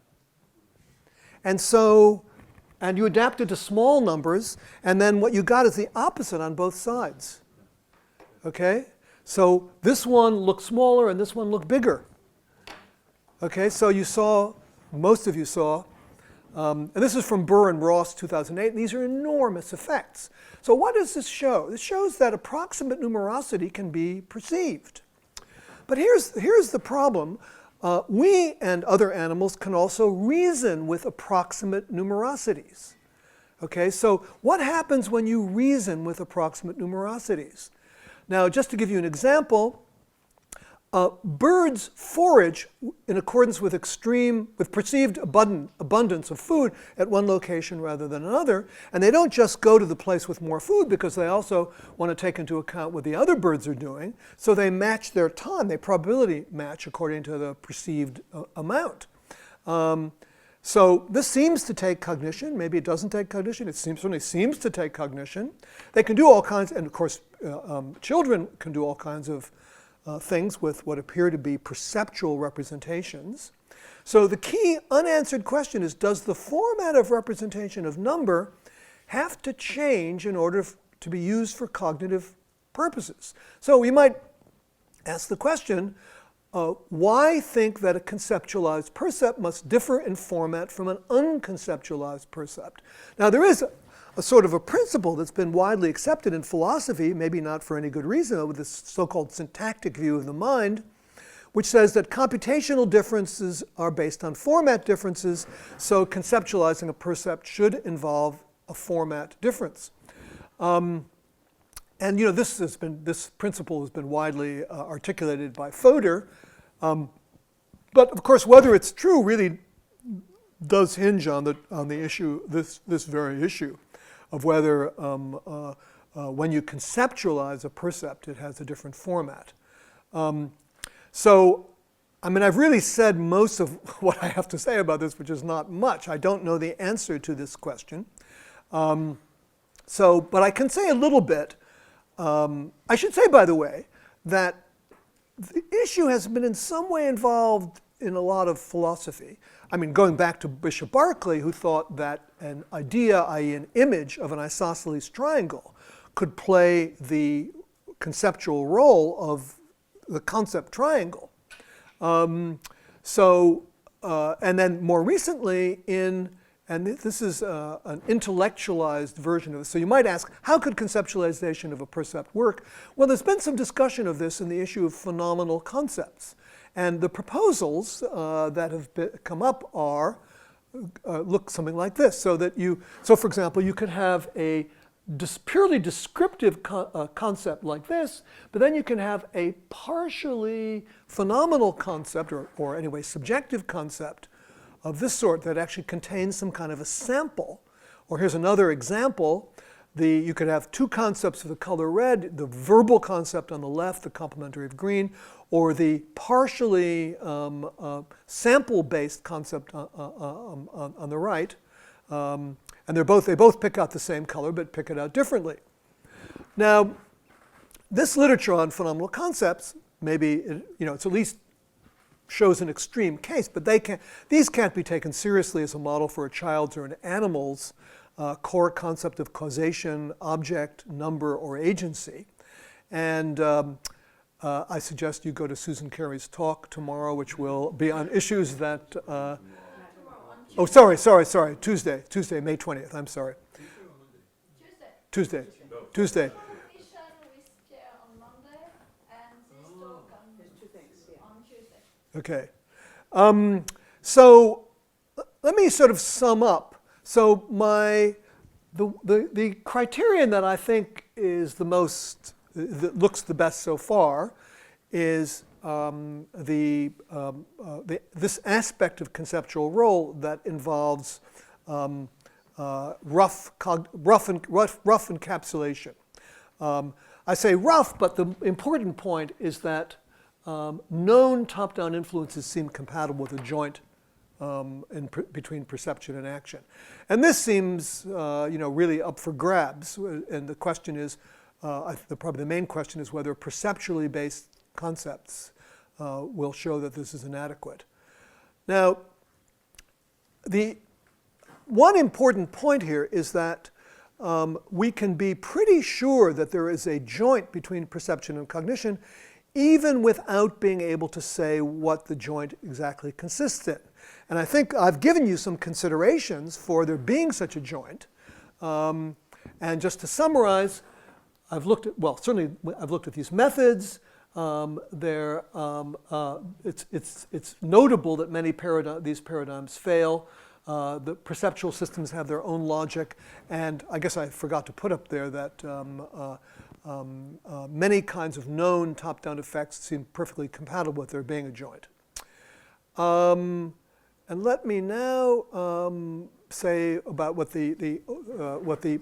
and you adapted to small numbers, and then what you got is the opposite on both sides. Okay? So this one looked smaller and this one looked bigger. Okay, so you saw, most of you saw, and this is from Burr and Ross, 2008, and these are enormous effects. So what does this show? This shows that approximate numerosity can be perceived. But here's the problem. We and other animals can also reason with approximate numerosities. Okay, so what happens when you reason with approximate numerosities? Now, just to give you an example, birds forage in accordance with perceived abundance of food at one location rather than another, and they don't just go to the place with more food because they also want to take into account what the other birds are doing, so they match their time, they probability match according to the perceived amount. So this seems to take cognition. Maybe it doesn't take cognition. It certainly seems to take cognition. They can do all kinds, and of course children can do all kinds of things with what appear to be perceptual representations. So the key unanswered question is, does the format of representation of number have to change in order to be used for cognitive purposes? So we might ask the question, why think that a conceptualized percept must differ in format from an unconceptualized percept? Now there is a sort of a principle that's been widely accepted in philosophy, maybe not for any good reason, with this so-called syntactic view of the mind, which says that computational differences are based on format differences, so conceptualizing a percept should involve a format difference. And you know, this principle has been widely articulated by Fodor, but of course whether it's true really does hinge on the issue, this very issue of whether when you conceptualize a percept, it has a different format. So, I mean, I've really said most of what I have to say about this, which is not much. I don't know the answer to this question. But I can say a little bit. I should say, by the way, that the issue has been in some way involved in a lot of philosophy. I mean, going back to Bishop Berkeley, who thought that an idea, i.e. an image of an isosceles triangle, could play the conceptual role of the concept triangle. And then more recently and this is an intellectualized version of this. So you might ask, how could conceptualization of a percept work? Well, there's been some discussion of this in the issue of phenomenal concepts. And the proposals that have come up look something like this. So for example, you could have a purely descriptive concept like this, but then you can have a partially phenomenal concept, or anyway, subjective concept of this sort that actually contains some kind of a sample. Or here's another example. You could have two concepts of the color red, the verbal concept on the left, the complementary of green, or the partially sample-based concept on the right. And they both pick out the same color, but pick it out differently. Now, this literature on phenomenal concepts, maybe it's at least shows an extreme case, but these can't be taken seriously as a model for a child's or an animal's core concept of causation, object, number, or agency. And I suggest you go to Susan Carey's talk tomorrow, which will be on issues that... oh, sorry, Tuesday, May 20th, I'm sorry. Tuesday. Okay. So let me sort of sum up. So the criterion that I think is that looks the best so far is this aspect of conceptual role that involves rough encapsulation. I say rough, but the important point is that known top-down influences seem compatible with a joint between perception and action. And this seems really up for grabs. And the question is, probably the main question is whether perceptually based concepts will show that this is inadequate. Now, the one important point here is that we can be pretty sure that there is a joint between perception and cognition, even without being able to say what the joint exactly consists in. And I think I've given you some considerations for there being such a joint. And just to summarize, I've looked at these methods. It's notable that many these paradigms fail. The perceptual systems have their own logic, and I guess I forgot to put up there that many kinds of known top-down effects seem perfectly compatible with there being a joint. And let me now say about what the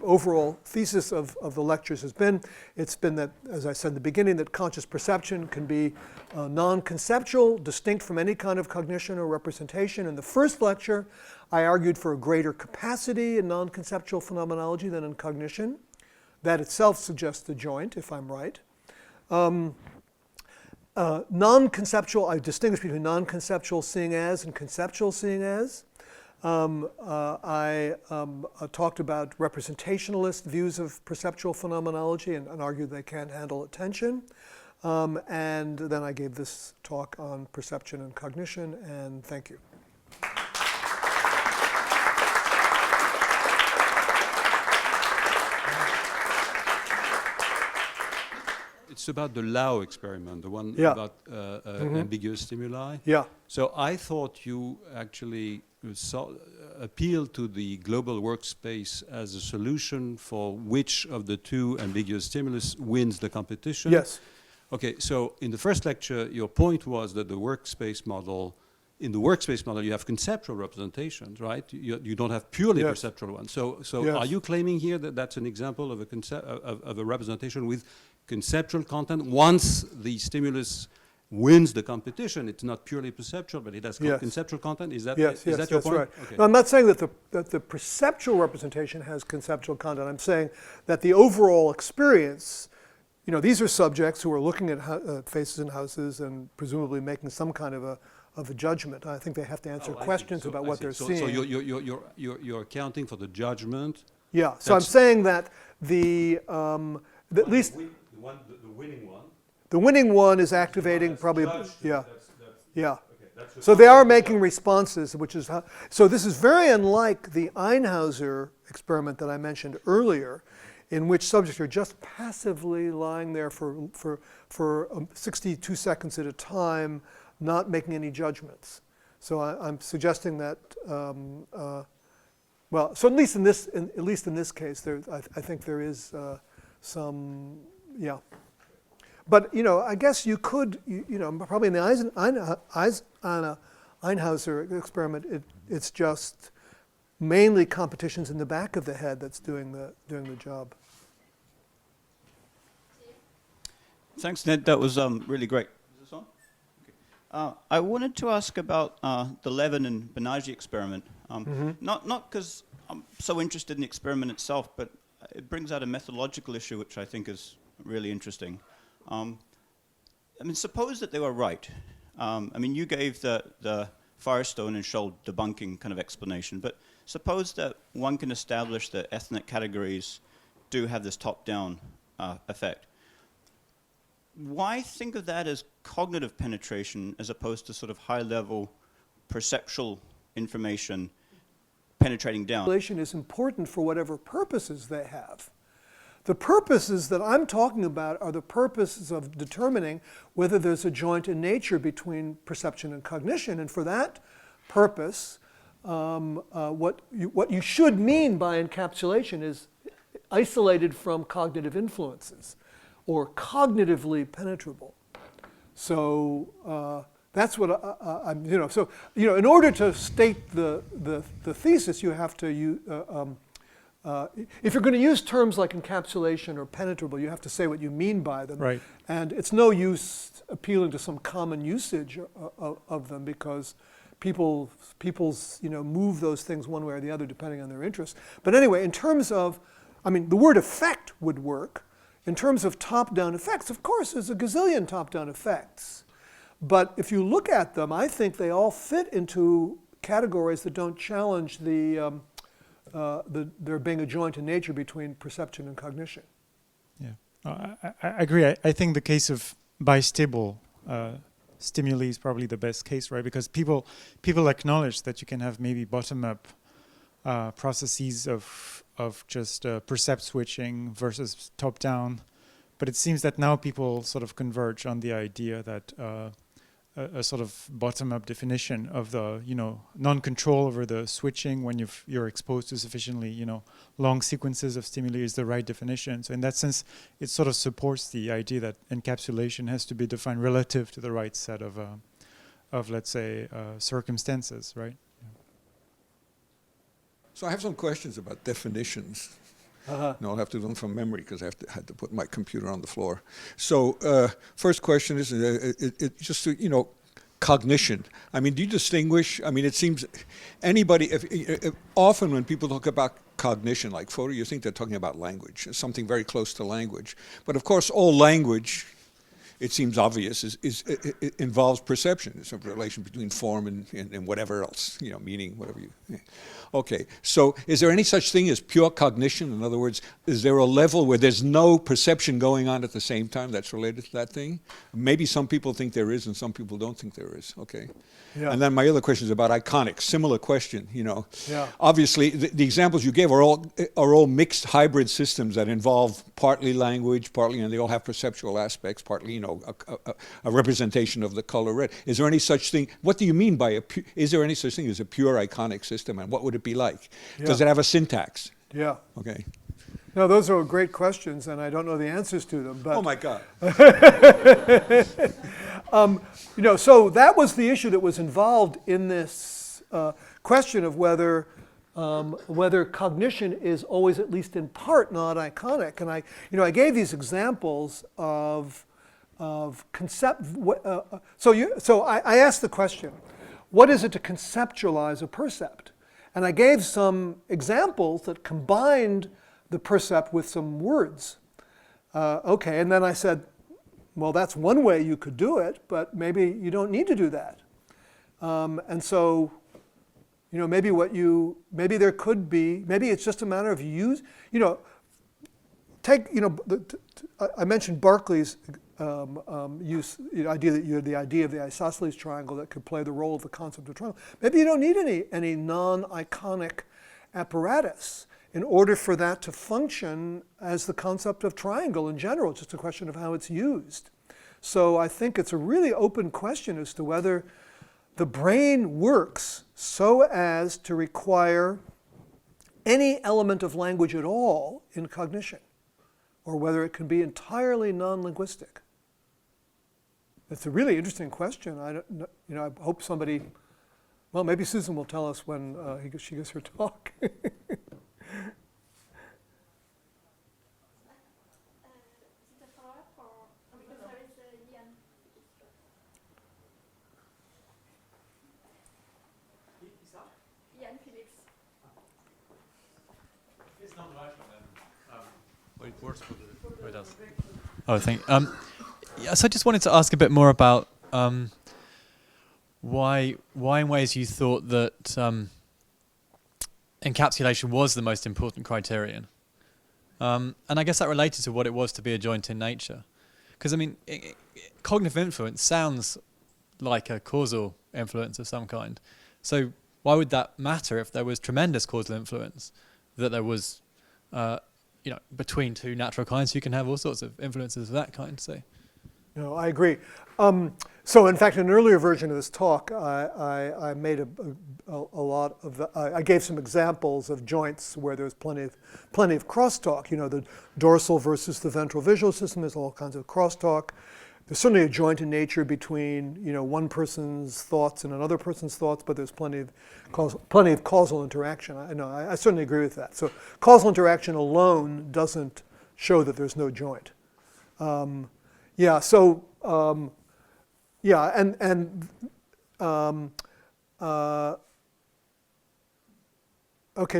overall thesis of the lectures has been. It's been that, as I said in the beginning, that conscious perception can be non-conceptual, distinct from any kind of cognition or representation. In the first lecture, I argued for a greater capacity in non-conceptual phenomenology than in cognition. That itself suggests the joint, if I'm right. Non-conceptual, I distinguish between non-conceptual seeing as and conceptual seeing as. I talked about representationalist views of perceptual phenomenology and argued they can't handle attention. And then I gave this talk on perception and cognition, and thank you. It's about the Lao experiment, the one Yeah. about ambiguous stimuli. Yeah. So I thought you actually appealed to the global workspace as a solution for which of the two ambiguous stimulus wins the competition. Yes. Okay, so in the first lecture, your point was that the workspace model, in the workspace model, you have conceptual representations, right? You don't have purely Yes. perceptual ones. So Yes. Are you claiming here that that's an example of a representation with conceptual content? Once the stimulus wins the competition, it's not purely perceptual, but it has Yes. conceptual content. Is that yes, your that's point? right. Okay. No, I'm not saying that the perceptual representation has conceptual content. I'm saying that the overall experience, these are subjects who are looking at faces and houses and presumably making some kind of a judgment. I think they have to answer questions about what they're seeing. So you're accounting for the judgment. Yeah. So I'm saying that at least the winning one. the winning one is activating probably. Yeah. Yeah. Okay, so they are making responses, which is how. So this is very unlike the Einhauser experiment that I mentioned earlier, in which subjects are just passively lying there for 62 seconds at a time, not making any judgments. So I'm suggesting that, so at least in this case, I think there is some, yeah. But I guess you could, probably in the Einhauser experiment, it's just mainly competitions in the back of the head that's doing the job. Thanks, Ned. That was really great. Is this on? Okay. I wanted to ask about the Levin and Banaji experiment. Not because I'm so interested in the experiment itself, but it brings out a methodological issue which I think is really interesting. Suppose that they were right. You gave the Firestone and Scholl debunking kind of explanation, but suppose that one can establish that ethnic categories do have this top-down effect. Why think of that as cognitive penetration as opposed to sort of high-level perceptual information penetrating down? Relation is important for whatever purposes they have. The purposes that I'm talking about are the purposes of determining whether there's a joint in nature between perception and cognition. And for that purpose, what you should mean by encapsulation is isolated from cognitive influences or cognitively penetrable. So that's what I'm, in order to state the thesis, you have to if you're going to use terms like encapsulation or penetrable, you have to say what you mean by them. Right. And it's no use appealing to some common usage of them, because people's move those things one way or the other depending on their interests. But anyway, in terms of, the word effect would work. In terms of top-down effects, of course, there's a gazillion top-down effects. But if you look at them, I think they all fit into categories that don't challenge there being a joint in nature between perception and cognition. Yeah, I agree. I think the case of bistable stimuli is probably the best case, right? Because people acknowledge that you can have maybe bottom-up processes of just percept switching versus top-down, but it seems that now people sort of converge on the idea that a sort of bottom-up definition of the non-control over the switching when you're exposed to sufficiently long sequences of stimuli is the right definition. So in that sense, it sort of supports the idea that encapsulation has to be defined relative to the right set of let's say circumstances, right? So I have some questions about definitions. No, I'll have to do them from memory because I had to put my computer on the floor. So first question is just cognition. Do you distinguish? It seems anybody. If often when people talk about cognition, like photo, you think they're talking about language, something very close to language. But of course, all language, it seems obvious, it involves perception. It's a relation between form and whatever else, meaning, whatever you. Yeah. Okay, so is there any such thing as pure cognition? In other words, is there a level where there's no perception going on at the same time that's related to that thing? Maybe some people think there is and some people don't think there is, okay? Yeah. And then my other question is about iconics, similar question, Yeah. Obviously, the examples you gave are all mixed hybrid systems that involve partly language, partly, and they all have perceptual aspects, partly, a representation of the color red. Is there any such thing? What do you mean by is there any such thing as a pure iconic system, and what would it be like? Yeah. Does it have a syntax? Yeah. Okay. No, those are great questions, and I don't know the answers to them. But oh my God. So that was the issue that was involved in this question of whether cognition is always, at least in part, not iconic. And I gave these examples of concept. So I asked the question, what is it to conceptualize a percept? And I gave some examples that combined the percept with some words. Okay, and then I said, well, that's one way you could do it, but maybe you don't need to do that. And so, maybe there could be, maybe it's just a matter of I mentioned Berkeley's idea that you had the idea of the isosceles triangle that could play the role of the concept of triangle. Maybe you don't need any non-iconic apparatus in order for that to function as the concept of triangle in general. It's just a question of how it's used. So I think it's a really open question as to whether the brain works so as to require any element of language at all in cognition, or whether it can be entirely non-linguistic. It's a really interesting question. I hope somebody, well, maybe Susan will tell us when she gives her talk. Oh, thank you. So I just wanted to ask a bit more about why in ways you thought that encapsulation was the most important criterion. And I guess that related to what it was to be a joint in nature. Because, cognitive influence sounds like a causal influence of some kind. So why would that matter if there was tremendous causal influence, that there was, between two natural kinds, you can have all sorts of influences of that kind, say. No, I agree. So in fact, in an earlier version of this talk, I made a lot of, I gave some examples of joints where there's plenty of crosstalk. The dorsal versus the ventral visual system, there's all kinds of crosstalk. there's certainly a joint in nature between, you know, one person's thoughts and another person's thoughts, but there's plenty of causal interaction. I certainly agree with that. So causal interaction alone doesn't show that there's no joint. Okay,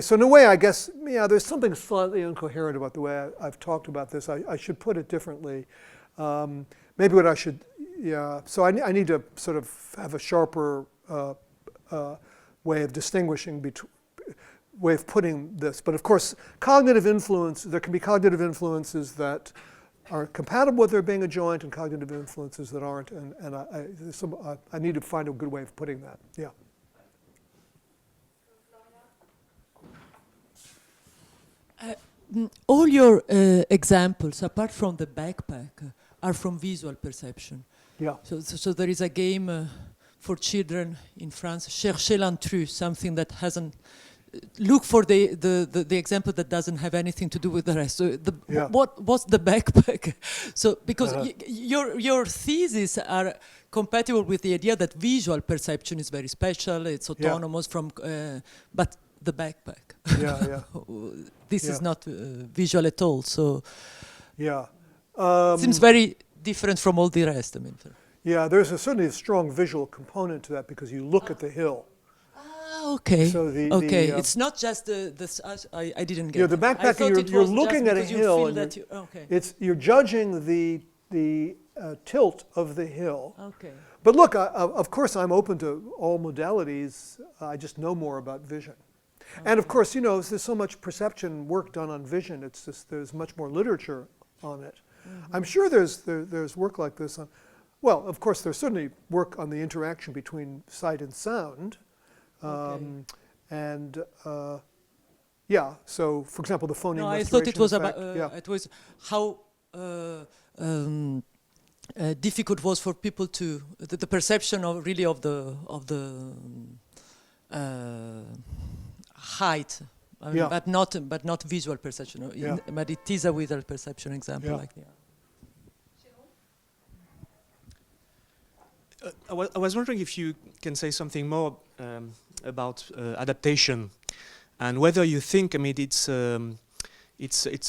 so in a way, I guess, yeah, there's something slightly incoherent about the way I've talked about this. I should put it differently. Maybe what I should, so I need to sort of have a sharper way of distinguishing way of putting this. But of course, cognitive influence, there can be cognitive influences that are compatible with there being a joint and cognitive influences that aren't. And I need to find a good way of putting that, yeah. All your examples, apart from the backpack, are from visual perception. Yeah. So there is a game for children in France, Cherchez l'intrus, something that hasn't. Look for the example that doesn't have anything to do with the rest. So what's the backpack? So because your theses are compatible with the idea that visual perception is very special, it's autonomous from, but the backpack. This is not visual at all. So seems very different from all the rest. I mean, yeah, there's certainly a strong visual component to that because you look at the hill. Okay. So it's not just I didn't get. Yeah, the backpack. You're looking at a hill, and you're judging the tilt of the hill. Okay. But look, of course, I'm open to all modalities. I just know more about vision. And of course, you know, there's so much perception work done on vision. It's just there's much more literature on it. Mm-hmm. I'm sure there's work like this on. Well, of course, there's certainly work on the interaction between sight and sound. And so for example, the phoneme restoration I thought it was effect, about it was how difficult it was for people to the perception of really of the height, but not visual perception. But it is a visual perception example like that. I was wondering if you can say something more about adaptation, and whether you think, I mean, it's a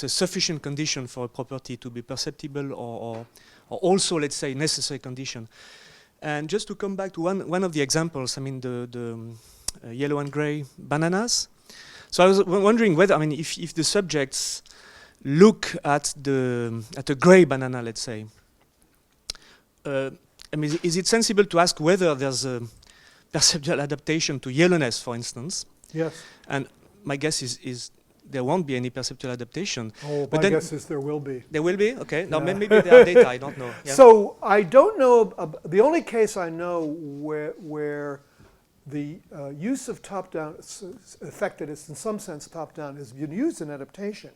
sufficient condition for a property to be perceptible, or also, let's say, necessary condition. And just to come back to one of the examples, I mean, the yellow and gray bananas. So I was wondering whether, I mean, if the subjects look at a gray banana, let's say, I mean, is it sensible to ask whether there's a perceptual adaptation to yellowness, for instance? Yes. And my guess is there won't be any perceptual adaptation. Oh, but my guess is there will be. There will be? Okay. Now, maybe there are data, I don't know. Yeah. So I don't know, the only case I know where the use of top-down effect that is in some sense top-down has been used in adaptation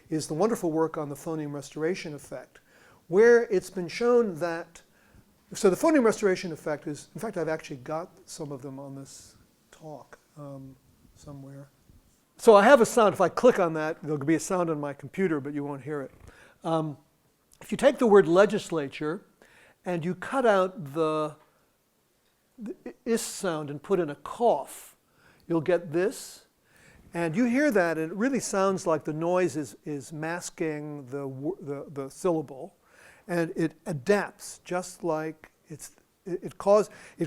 is the wonderful work on the phoneme restoration effect, where it's been shown that. So the phoneme restoration effect is, in fact, I've actually got some of them on this talk somewhere. So I have a sound. If I click on that, there'll be a sound on my computer, but you won't hear it. If you take the word legislature and you cut out the is sound and put in a cough, you'll get this. And you hear that, and it really sounds like the noise is masking the syllable. And it adapts just like it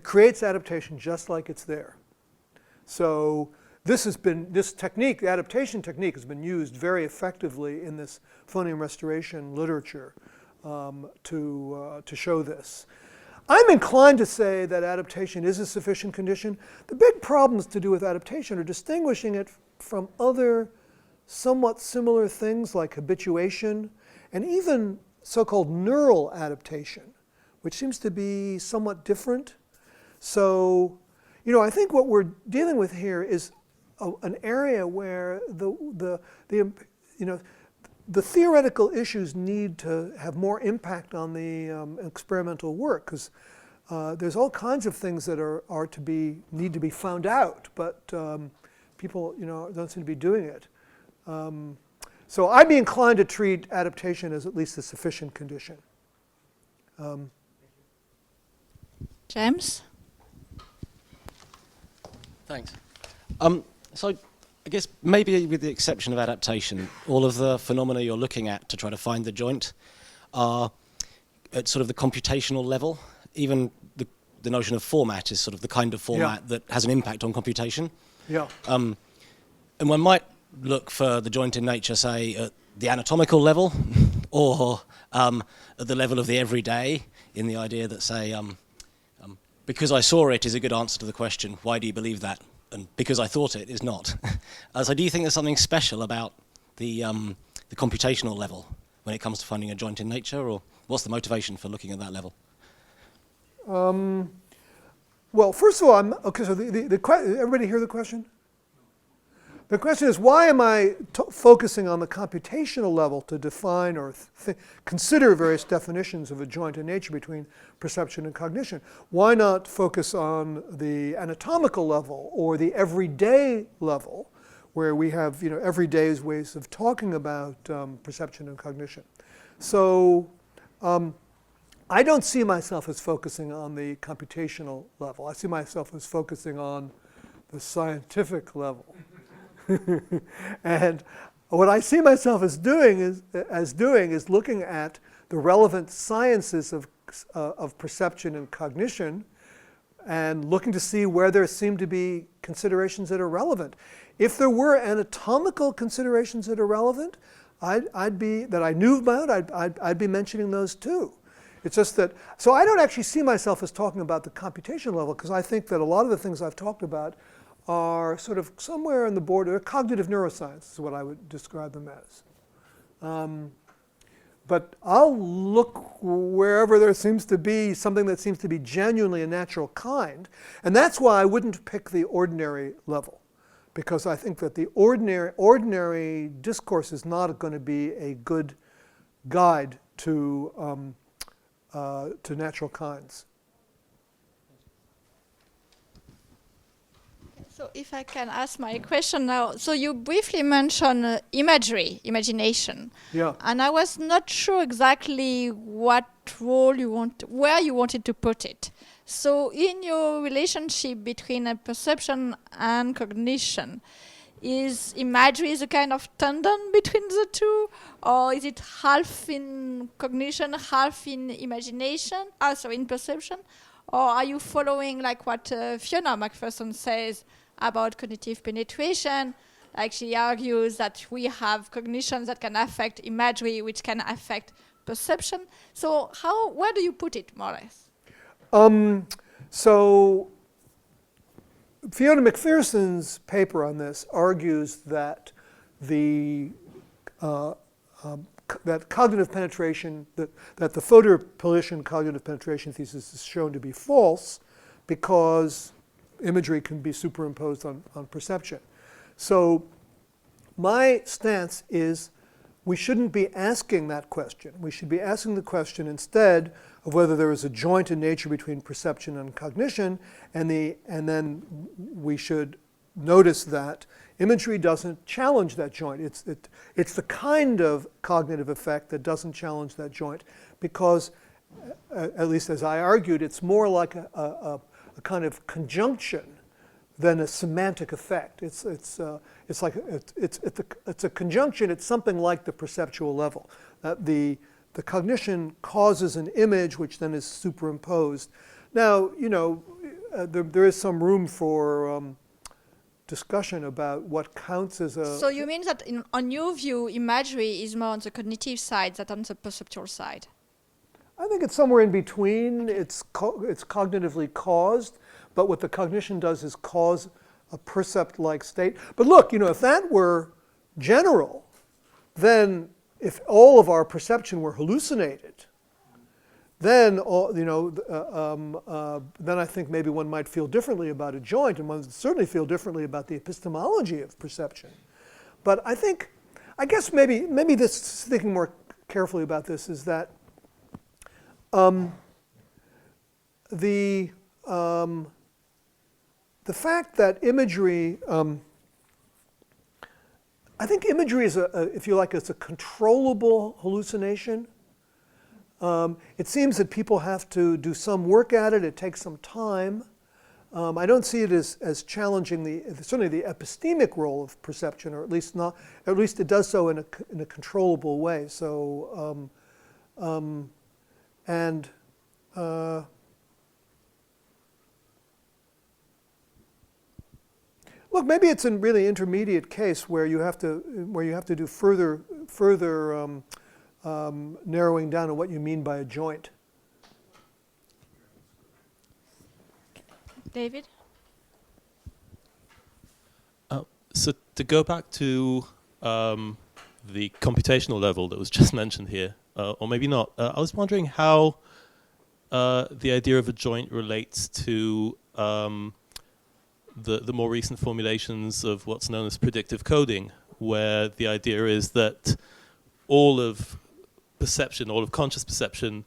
creates adaptation just like it's there. So this technique, the adaptation technique, has been used very effectively in this phoneme restoration literature to show this. I'm inclined to say that adaptation is a sufficient condition. The big problems to do with adaptation are distinguishing it from other somewhat similar things like habituation and even so-called neural adaptation, which seems to be somewhat different. So, you know, I think what we're dealing with here is an area where the theoretical issues need to have more impact on the experimental work, because there's all kinds of things that need to be found out, but people, you know, don't seem to be doing it. So I'd be inclined to treat adaptation as at least a sufficient condition. James? Thanks. So I guess maybe with the exception of adaptation, all of the phenomena you're looking at to try to find the joint are at sort of the computational level. Even the notion of format is sort of the kind of format that has an impact on computation. Yeah. And one might look for the joint in nature, say, at the anatomical level or at the level of the everyday, in the idea that, say, because I saw it is a good answer to the question, why do you believe that? And because I thought it is not. So do you think there's something special about the computational level when it comes to finding a joint in nature, or what's the motivation for looking at that level? Well, first of all, okay. So everybody hear the question? The question is, why am I focusing on the computational level to define or consider various definitions of a joint in nature between perception and cognition? Why not focus on the anatomical level or the everyday level, where we have everyday ways of talking about perception and cognition? So I don't see myself as focusing on the computational level. I see myself as focusing on the scientific level. And what I see myself as doing is looking at the relevant sciences of perception and cognition, and looking to see where there seem to be considerations that are relevant. If there were anatomical considerations that are relevant, that I knew about, I'd be mentioning those too. It's just that, so I don't actually see myself as talking about the computation level, because I think that a lot of the things I've talked about are sort of somewhere in the border. Cognitive neuroscience is what I would describe them as. But I'll look wherever there seems to be something that seems to be genuinely a natural kind. And that's why I wouldn't pick the ordinary level, because I think that the ordinary discourse is not going to be a good guide to natural kinds. So if I can ask my question now, so you briefly mentioned imagination. Yeah. And I was not sure exactly what role where you wanted to put it. So in your relationship between a perception and cognition, is imagery a kind of tandem between the two? Or is it half in cognition, half in imagination? In perception? Or are you following like what Fiona McPherson says about cognitive penetration? Like she argues that we have cognition that can affect imagery, which can affect perception. So where do you put it, more or less? So Fiona McPherson's paper on this argues that that cognitive penetration, that the photopolitian cognitive penetration thesis is shown to be false because imagery can be superimposed on perception. So my stance is we shouldn't be asking that question. We should be asking the question instead of whether there is a joint in nature between perception and cognition, and then we should notice that imagery doesn't challenge that joint. It's the kind of cognitive effect that doesn't challenge that joint, because, at least as I argued, it's more like a kind of conjunction than a semantic effect. It's a conjunction. It's something like the perceptual level. The cognition causes an image which then is superimposed. Now, there is some room for discussion about what counts as a... So you mean that on your view, imagery is more on the cognitive side than on the perceptual side? I think it's somewhere in between. It's cognitively caused, but what the cognition does is cause a percept-like state. But look, if that were general, then if all of our perception were hallucinated, then then I think maybe one might feel differently about a joint, and one would certainly feel differently about the epistemology of perception. But I guess maybe this, thinking more carefully about this, is that the fact that imagery, I think imagery is if you like, it's a controllable hallucination. It seems that people have to do some work at it. It takes some time. I don't see it as challenging certainly the epistemic role of perception, or at least it does so in a controllable way. So, look, maybe it's a really intermediate case where you have to do further narrowing down on what you mean by a joint. David? So to go back to the computational level that was just mentioned here, or maybe not, I was wondering how the idea of a joint relates to the more recent formulations of what's known as predictive coding, where the idea is that all of perception, all of conscious perception,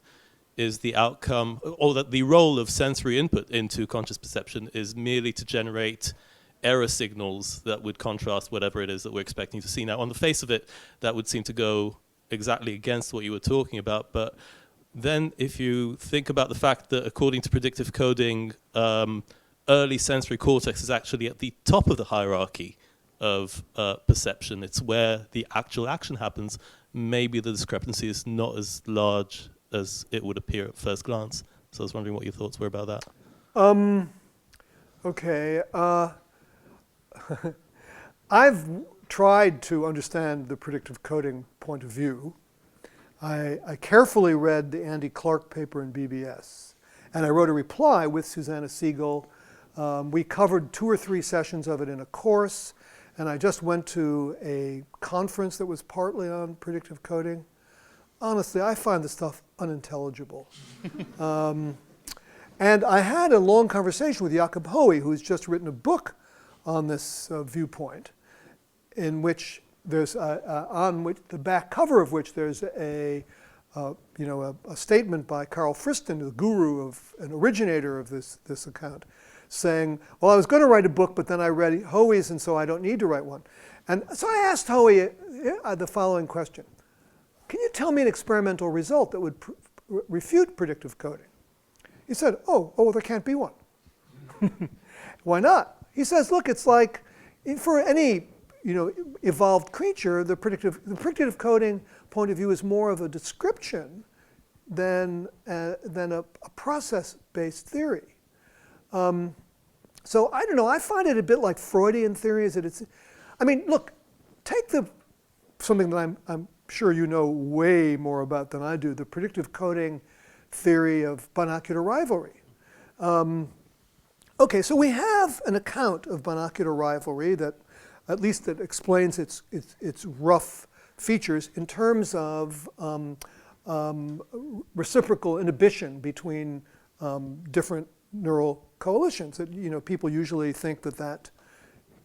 is the outcome, or that the role of sensory input into conscious perception is merely to generate error signals that would contrast whatever it is that we're expecting to see. Now, on the face of it, that would seem to go exactly against what you were talking about, but then if you think about the fact that according to predictive coding, early sensory cortex is actually at the top of the hierarchy of perception, it's where the actual action happens, maybe the discrepancy is not as large as it would appear at first glance. So I was wondering what your thoughts were about that. Okay. I've tried to understand the predictive coding point of view. I carefully read the Andy Clark paper in BBS, and I wrote a reply with Susanna Siegel. We covered 2 or 3 sessions of it in a course, and I just went to a conference that was partly on predictive coding. Honestly, I find the stuff unintelligible. And I had a long conversation with Jakob Hoey, who's just written a book on this viewpoint, in which there's on which the back cover of which there's a statement by Carl Friston, the guru of an originator of this account, saying, "Well, I was going to write a book, but then I read Hoey's, and so I don't need to write one." And so I asked Hoey the following question: "Can you tell me an experimental result that would refute predictive coding?" He said, "Oh, there can't be one." Why not? He says, "Look, it's like for any evolved creature, the predictive coding point of view is more of a description than a process-based theory." So I don't know. I find it a bit like Freudian theories. That it's, I mean, look, take something that I'm sure you know way more about than I do, the predictive coding theory of binocular rivalry. Okay, so we have an account of binocular rivalry that, at least that explains its rough features in terms of reciprocal inhibition between different neural coalitions. That people usually think that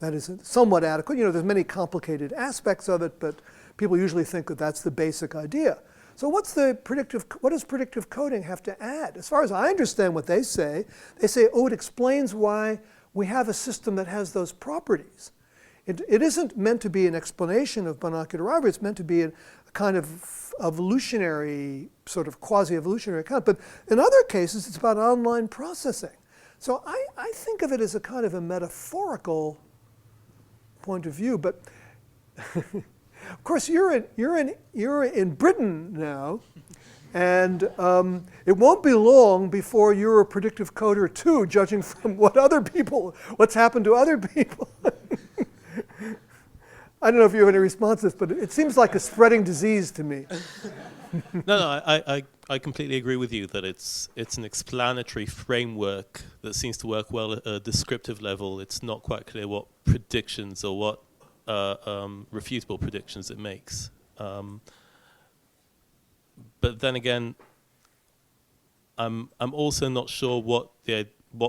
is somewhat adequate. There's many complicated aspects of it, but people usually think that that's the basic idea. So what does predictive coding have to add? As far as I understand what they say, it explains why we have a system that has those properties. It isn't meant to be an explanation of binocular rivalry. It's meant to be a kind of evolutionary, sort of quasi-evolutionary account. But in other cases, it's about online processing. So I think of it as a kind of a metaphorical point of view. But of course, you're in Britain now, and it won't be long before you're a predictive coder too, judging from what's happened to other people. I don't know if you have any responses, but it seems like a spreading disease to me. No, I completely agree with you that it's an explanatory framework that seems to work well at a descriptive level. It's not quite clear what predictions or what refutable predictions it makes. But then again, I'm also not sure what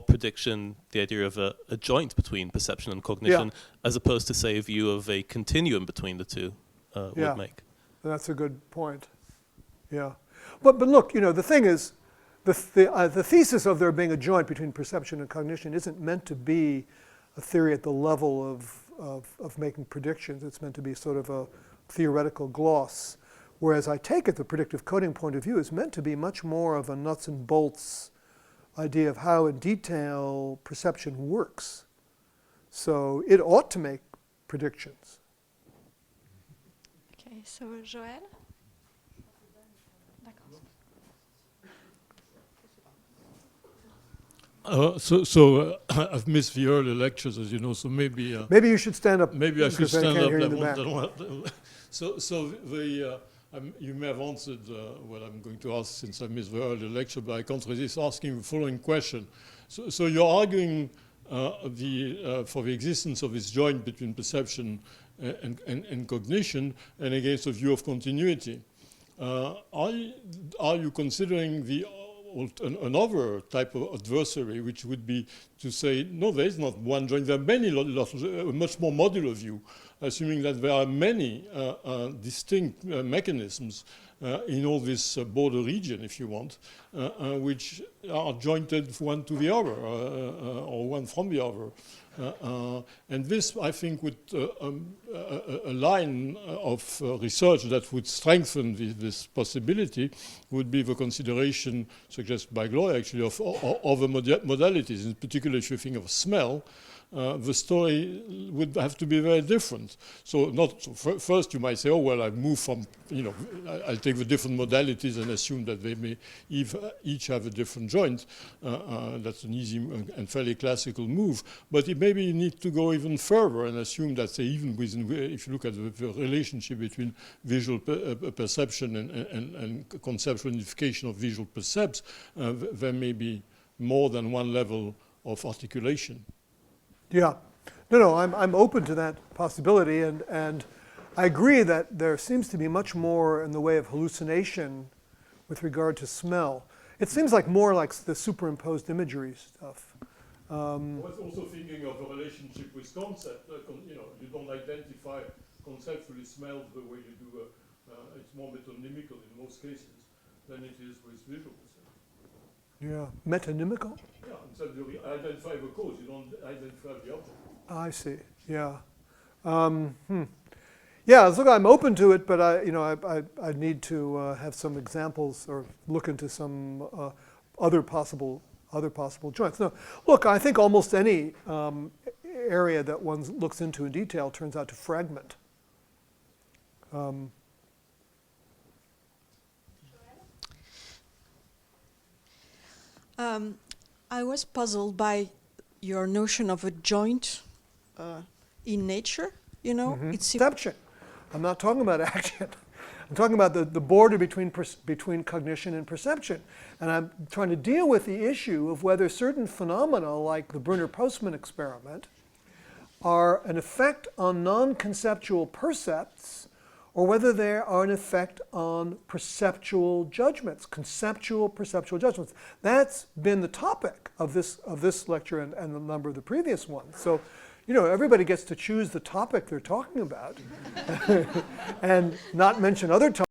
prediction the idea of a joint between perception and cognition, as opposed to, say, a view of a continuum between the two would make. That's a good point. Yeah, but look, the thing is, the thesis of there being a joint between perception and cognition isn't meant to be a theory at the level of making predictions. It's meant to be sort of a theoretical gloss. Whereas I take it the predictive coding point of view is meant to be much more of a nuts and bolts idea of how in detail perception works. So it ought to make predictions. Okay, so Joël? I've missed the early lectures, as you know, so maybe... maybe you should stand up. Maybe I should because stand can't up. hear you in the back. You may have answered what I'm going to ask since I missed the early lecture, but I can't resist asking the following question. So you're arguing for the existence of this joint between perception and cognition and against a view of continuity. Are you considering another type of adversary, which would be to say, no, there is not one joint, there are many, a much more modular view, assuming that there are many distinct mechanisms in all this border region, if you want, which are jointed one to the other, or one from the other. And this, I think, would a line of research that would strengthen this possibility would be the consideration suggested by Gloria, actually, of other modalities. In particular, if you think of smell, the story would have to be very different. So first you might say, oh, well, I've moved from, I'll take the different modalities and assume that they may each have a different joint. That's an easy and fairly classical move. But maybe you need to go even further and assume that, say, even within, if you look at the relationship between visual perception and conceptual unification of visual percepts, there may be more than one level of articulation. Yeah. No, I'm open to that possibility, and I agree that there seems to be much more in the way of hallucination with regard to smell. It seems like more like the superimposed imagery stuff. I was also thinking of a relationship with concept. You don't identify conceptually smells the way you do. It's more metonymical in most cases than it is with visual perception. Yeah, metonymical? Yeah, instead you identify the cause, you don't identify the object. I see. Yeah. Yeah. Look, I'm open to it, but I need to have some examples or look into some other possible joints. No, look, I think almost any area that one looks into in detail turns out to fragment. I was puzzled by your notion of a joint in nature. Mm-hmm. It's perception. I'm not talking about action. I'm talking about the border between cognition and perception. And I'm trying to deal with the issue of whether certain phenomena, like the Brunner-Postman experiment, are an effect on non-conceptual percepts, or whether they are an effect on perceptual judgments, conceptual perceptual judgments. That's been the topic of this lecture and a number of the previous ones. So, everybody gets to choose the topic they're talking about and not mention other topics.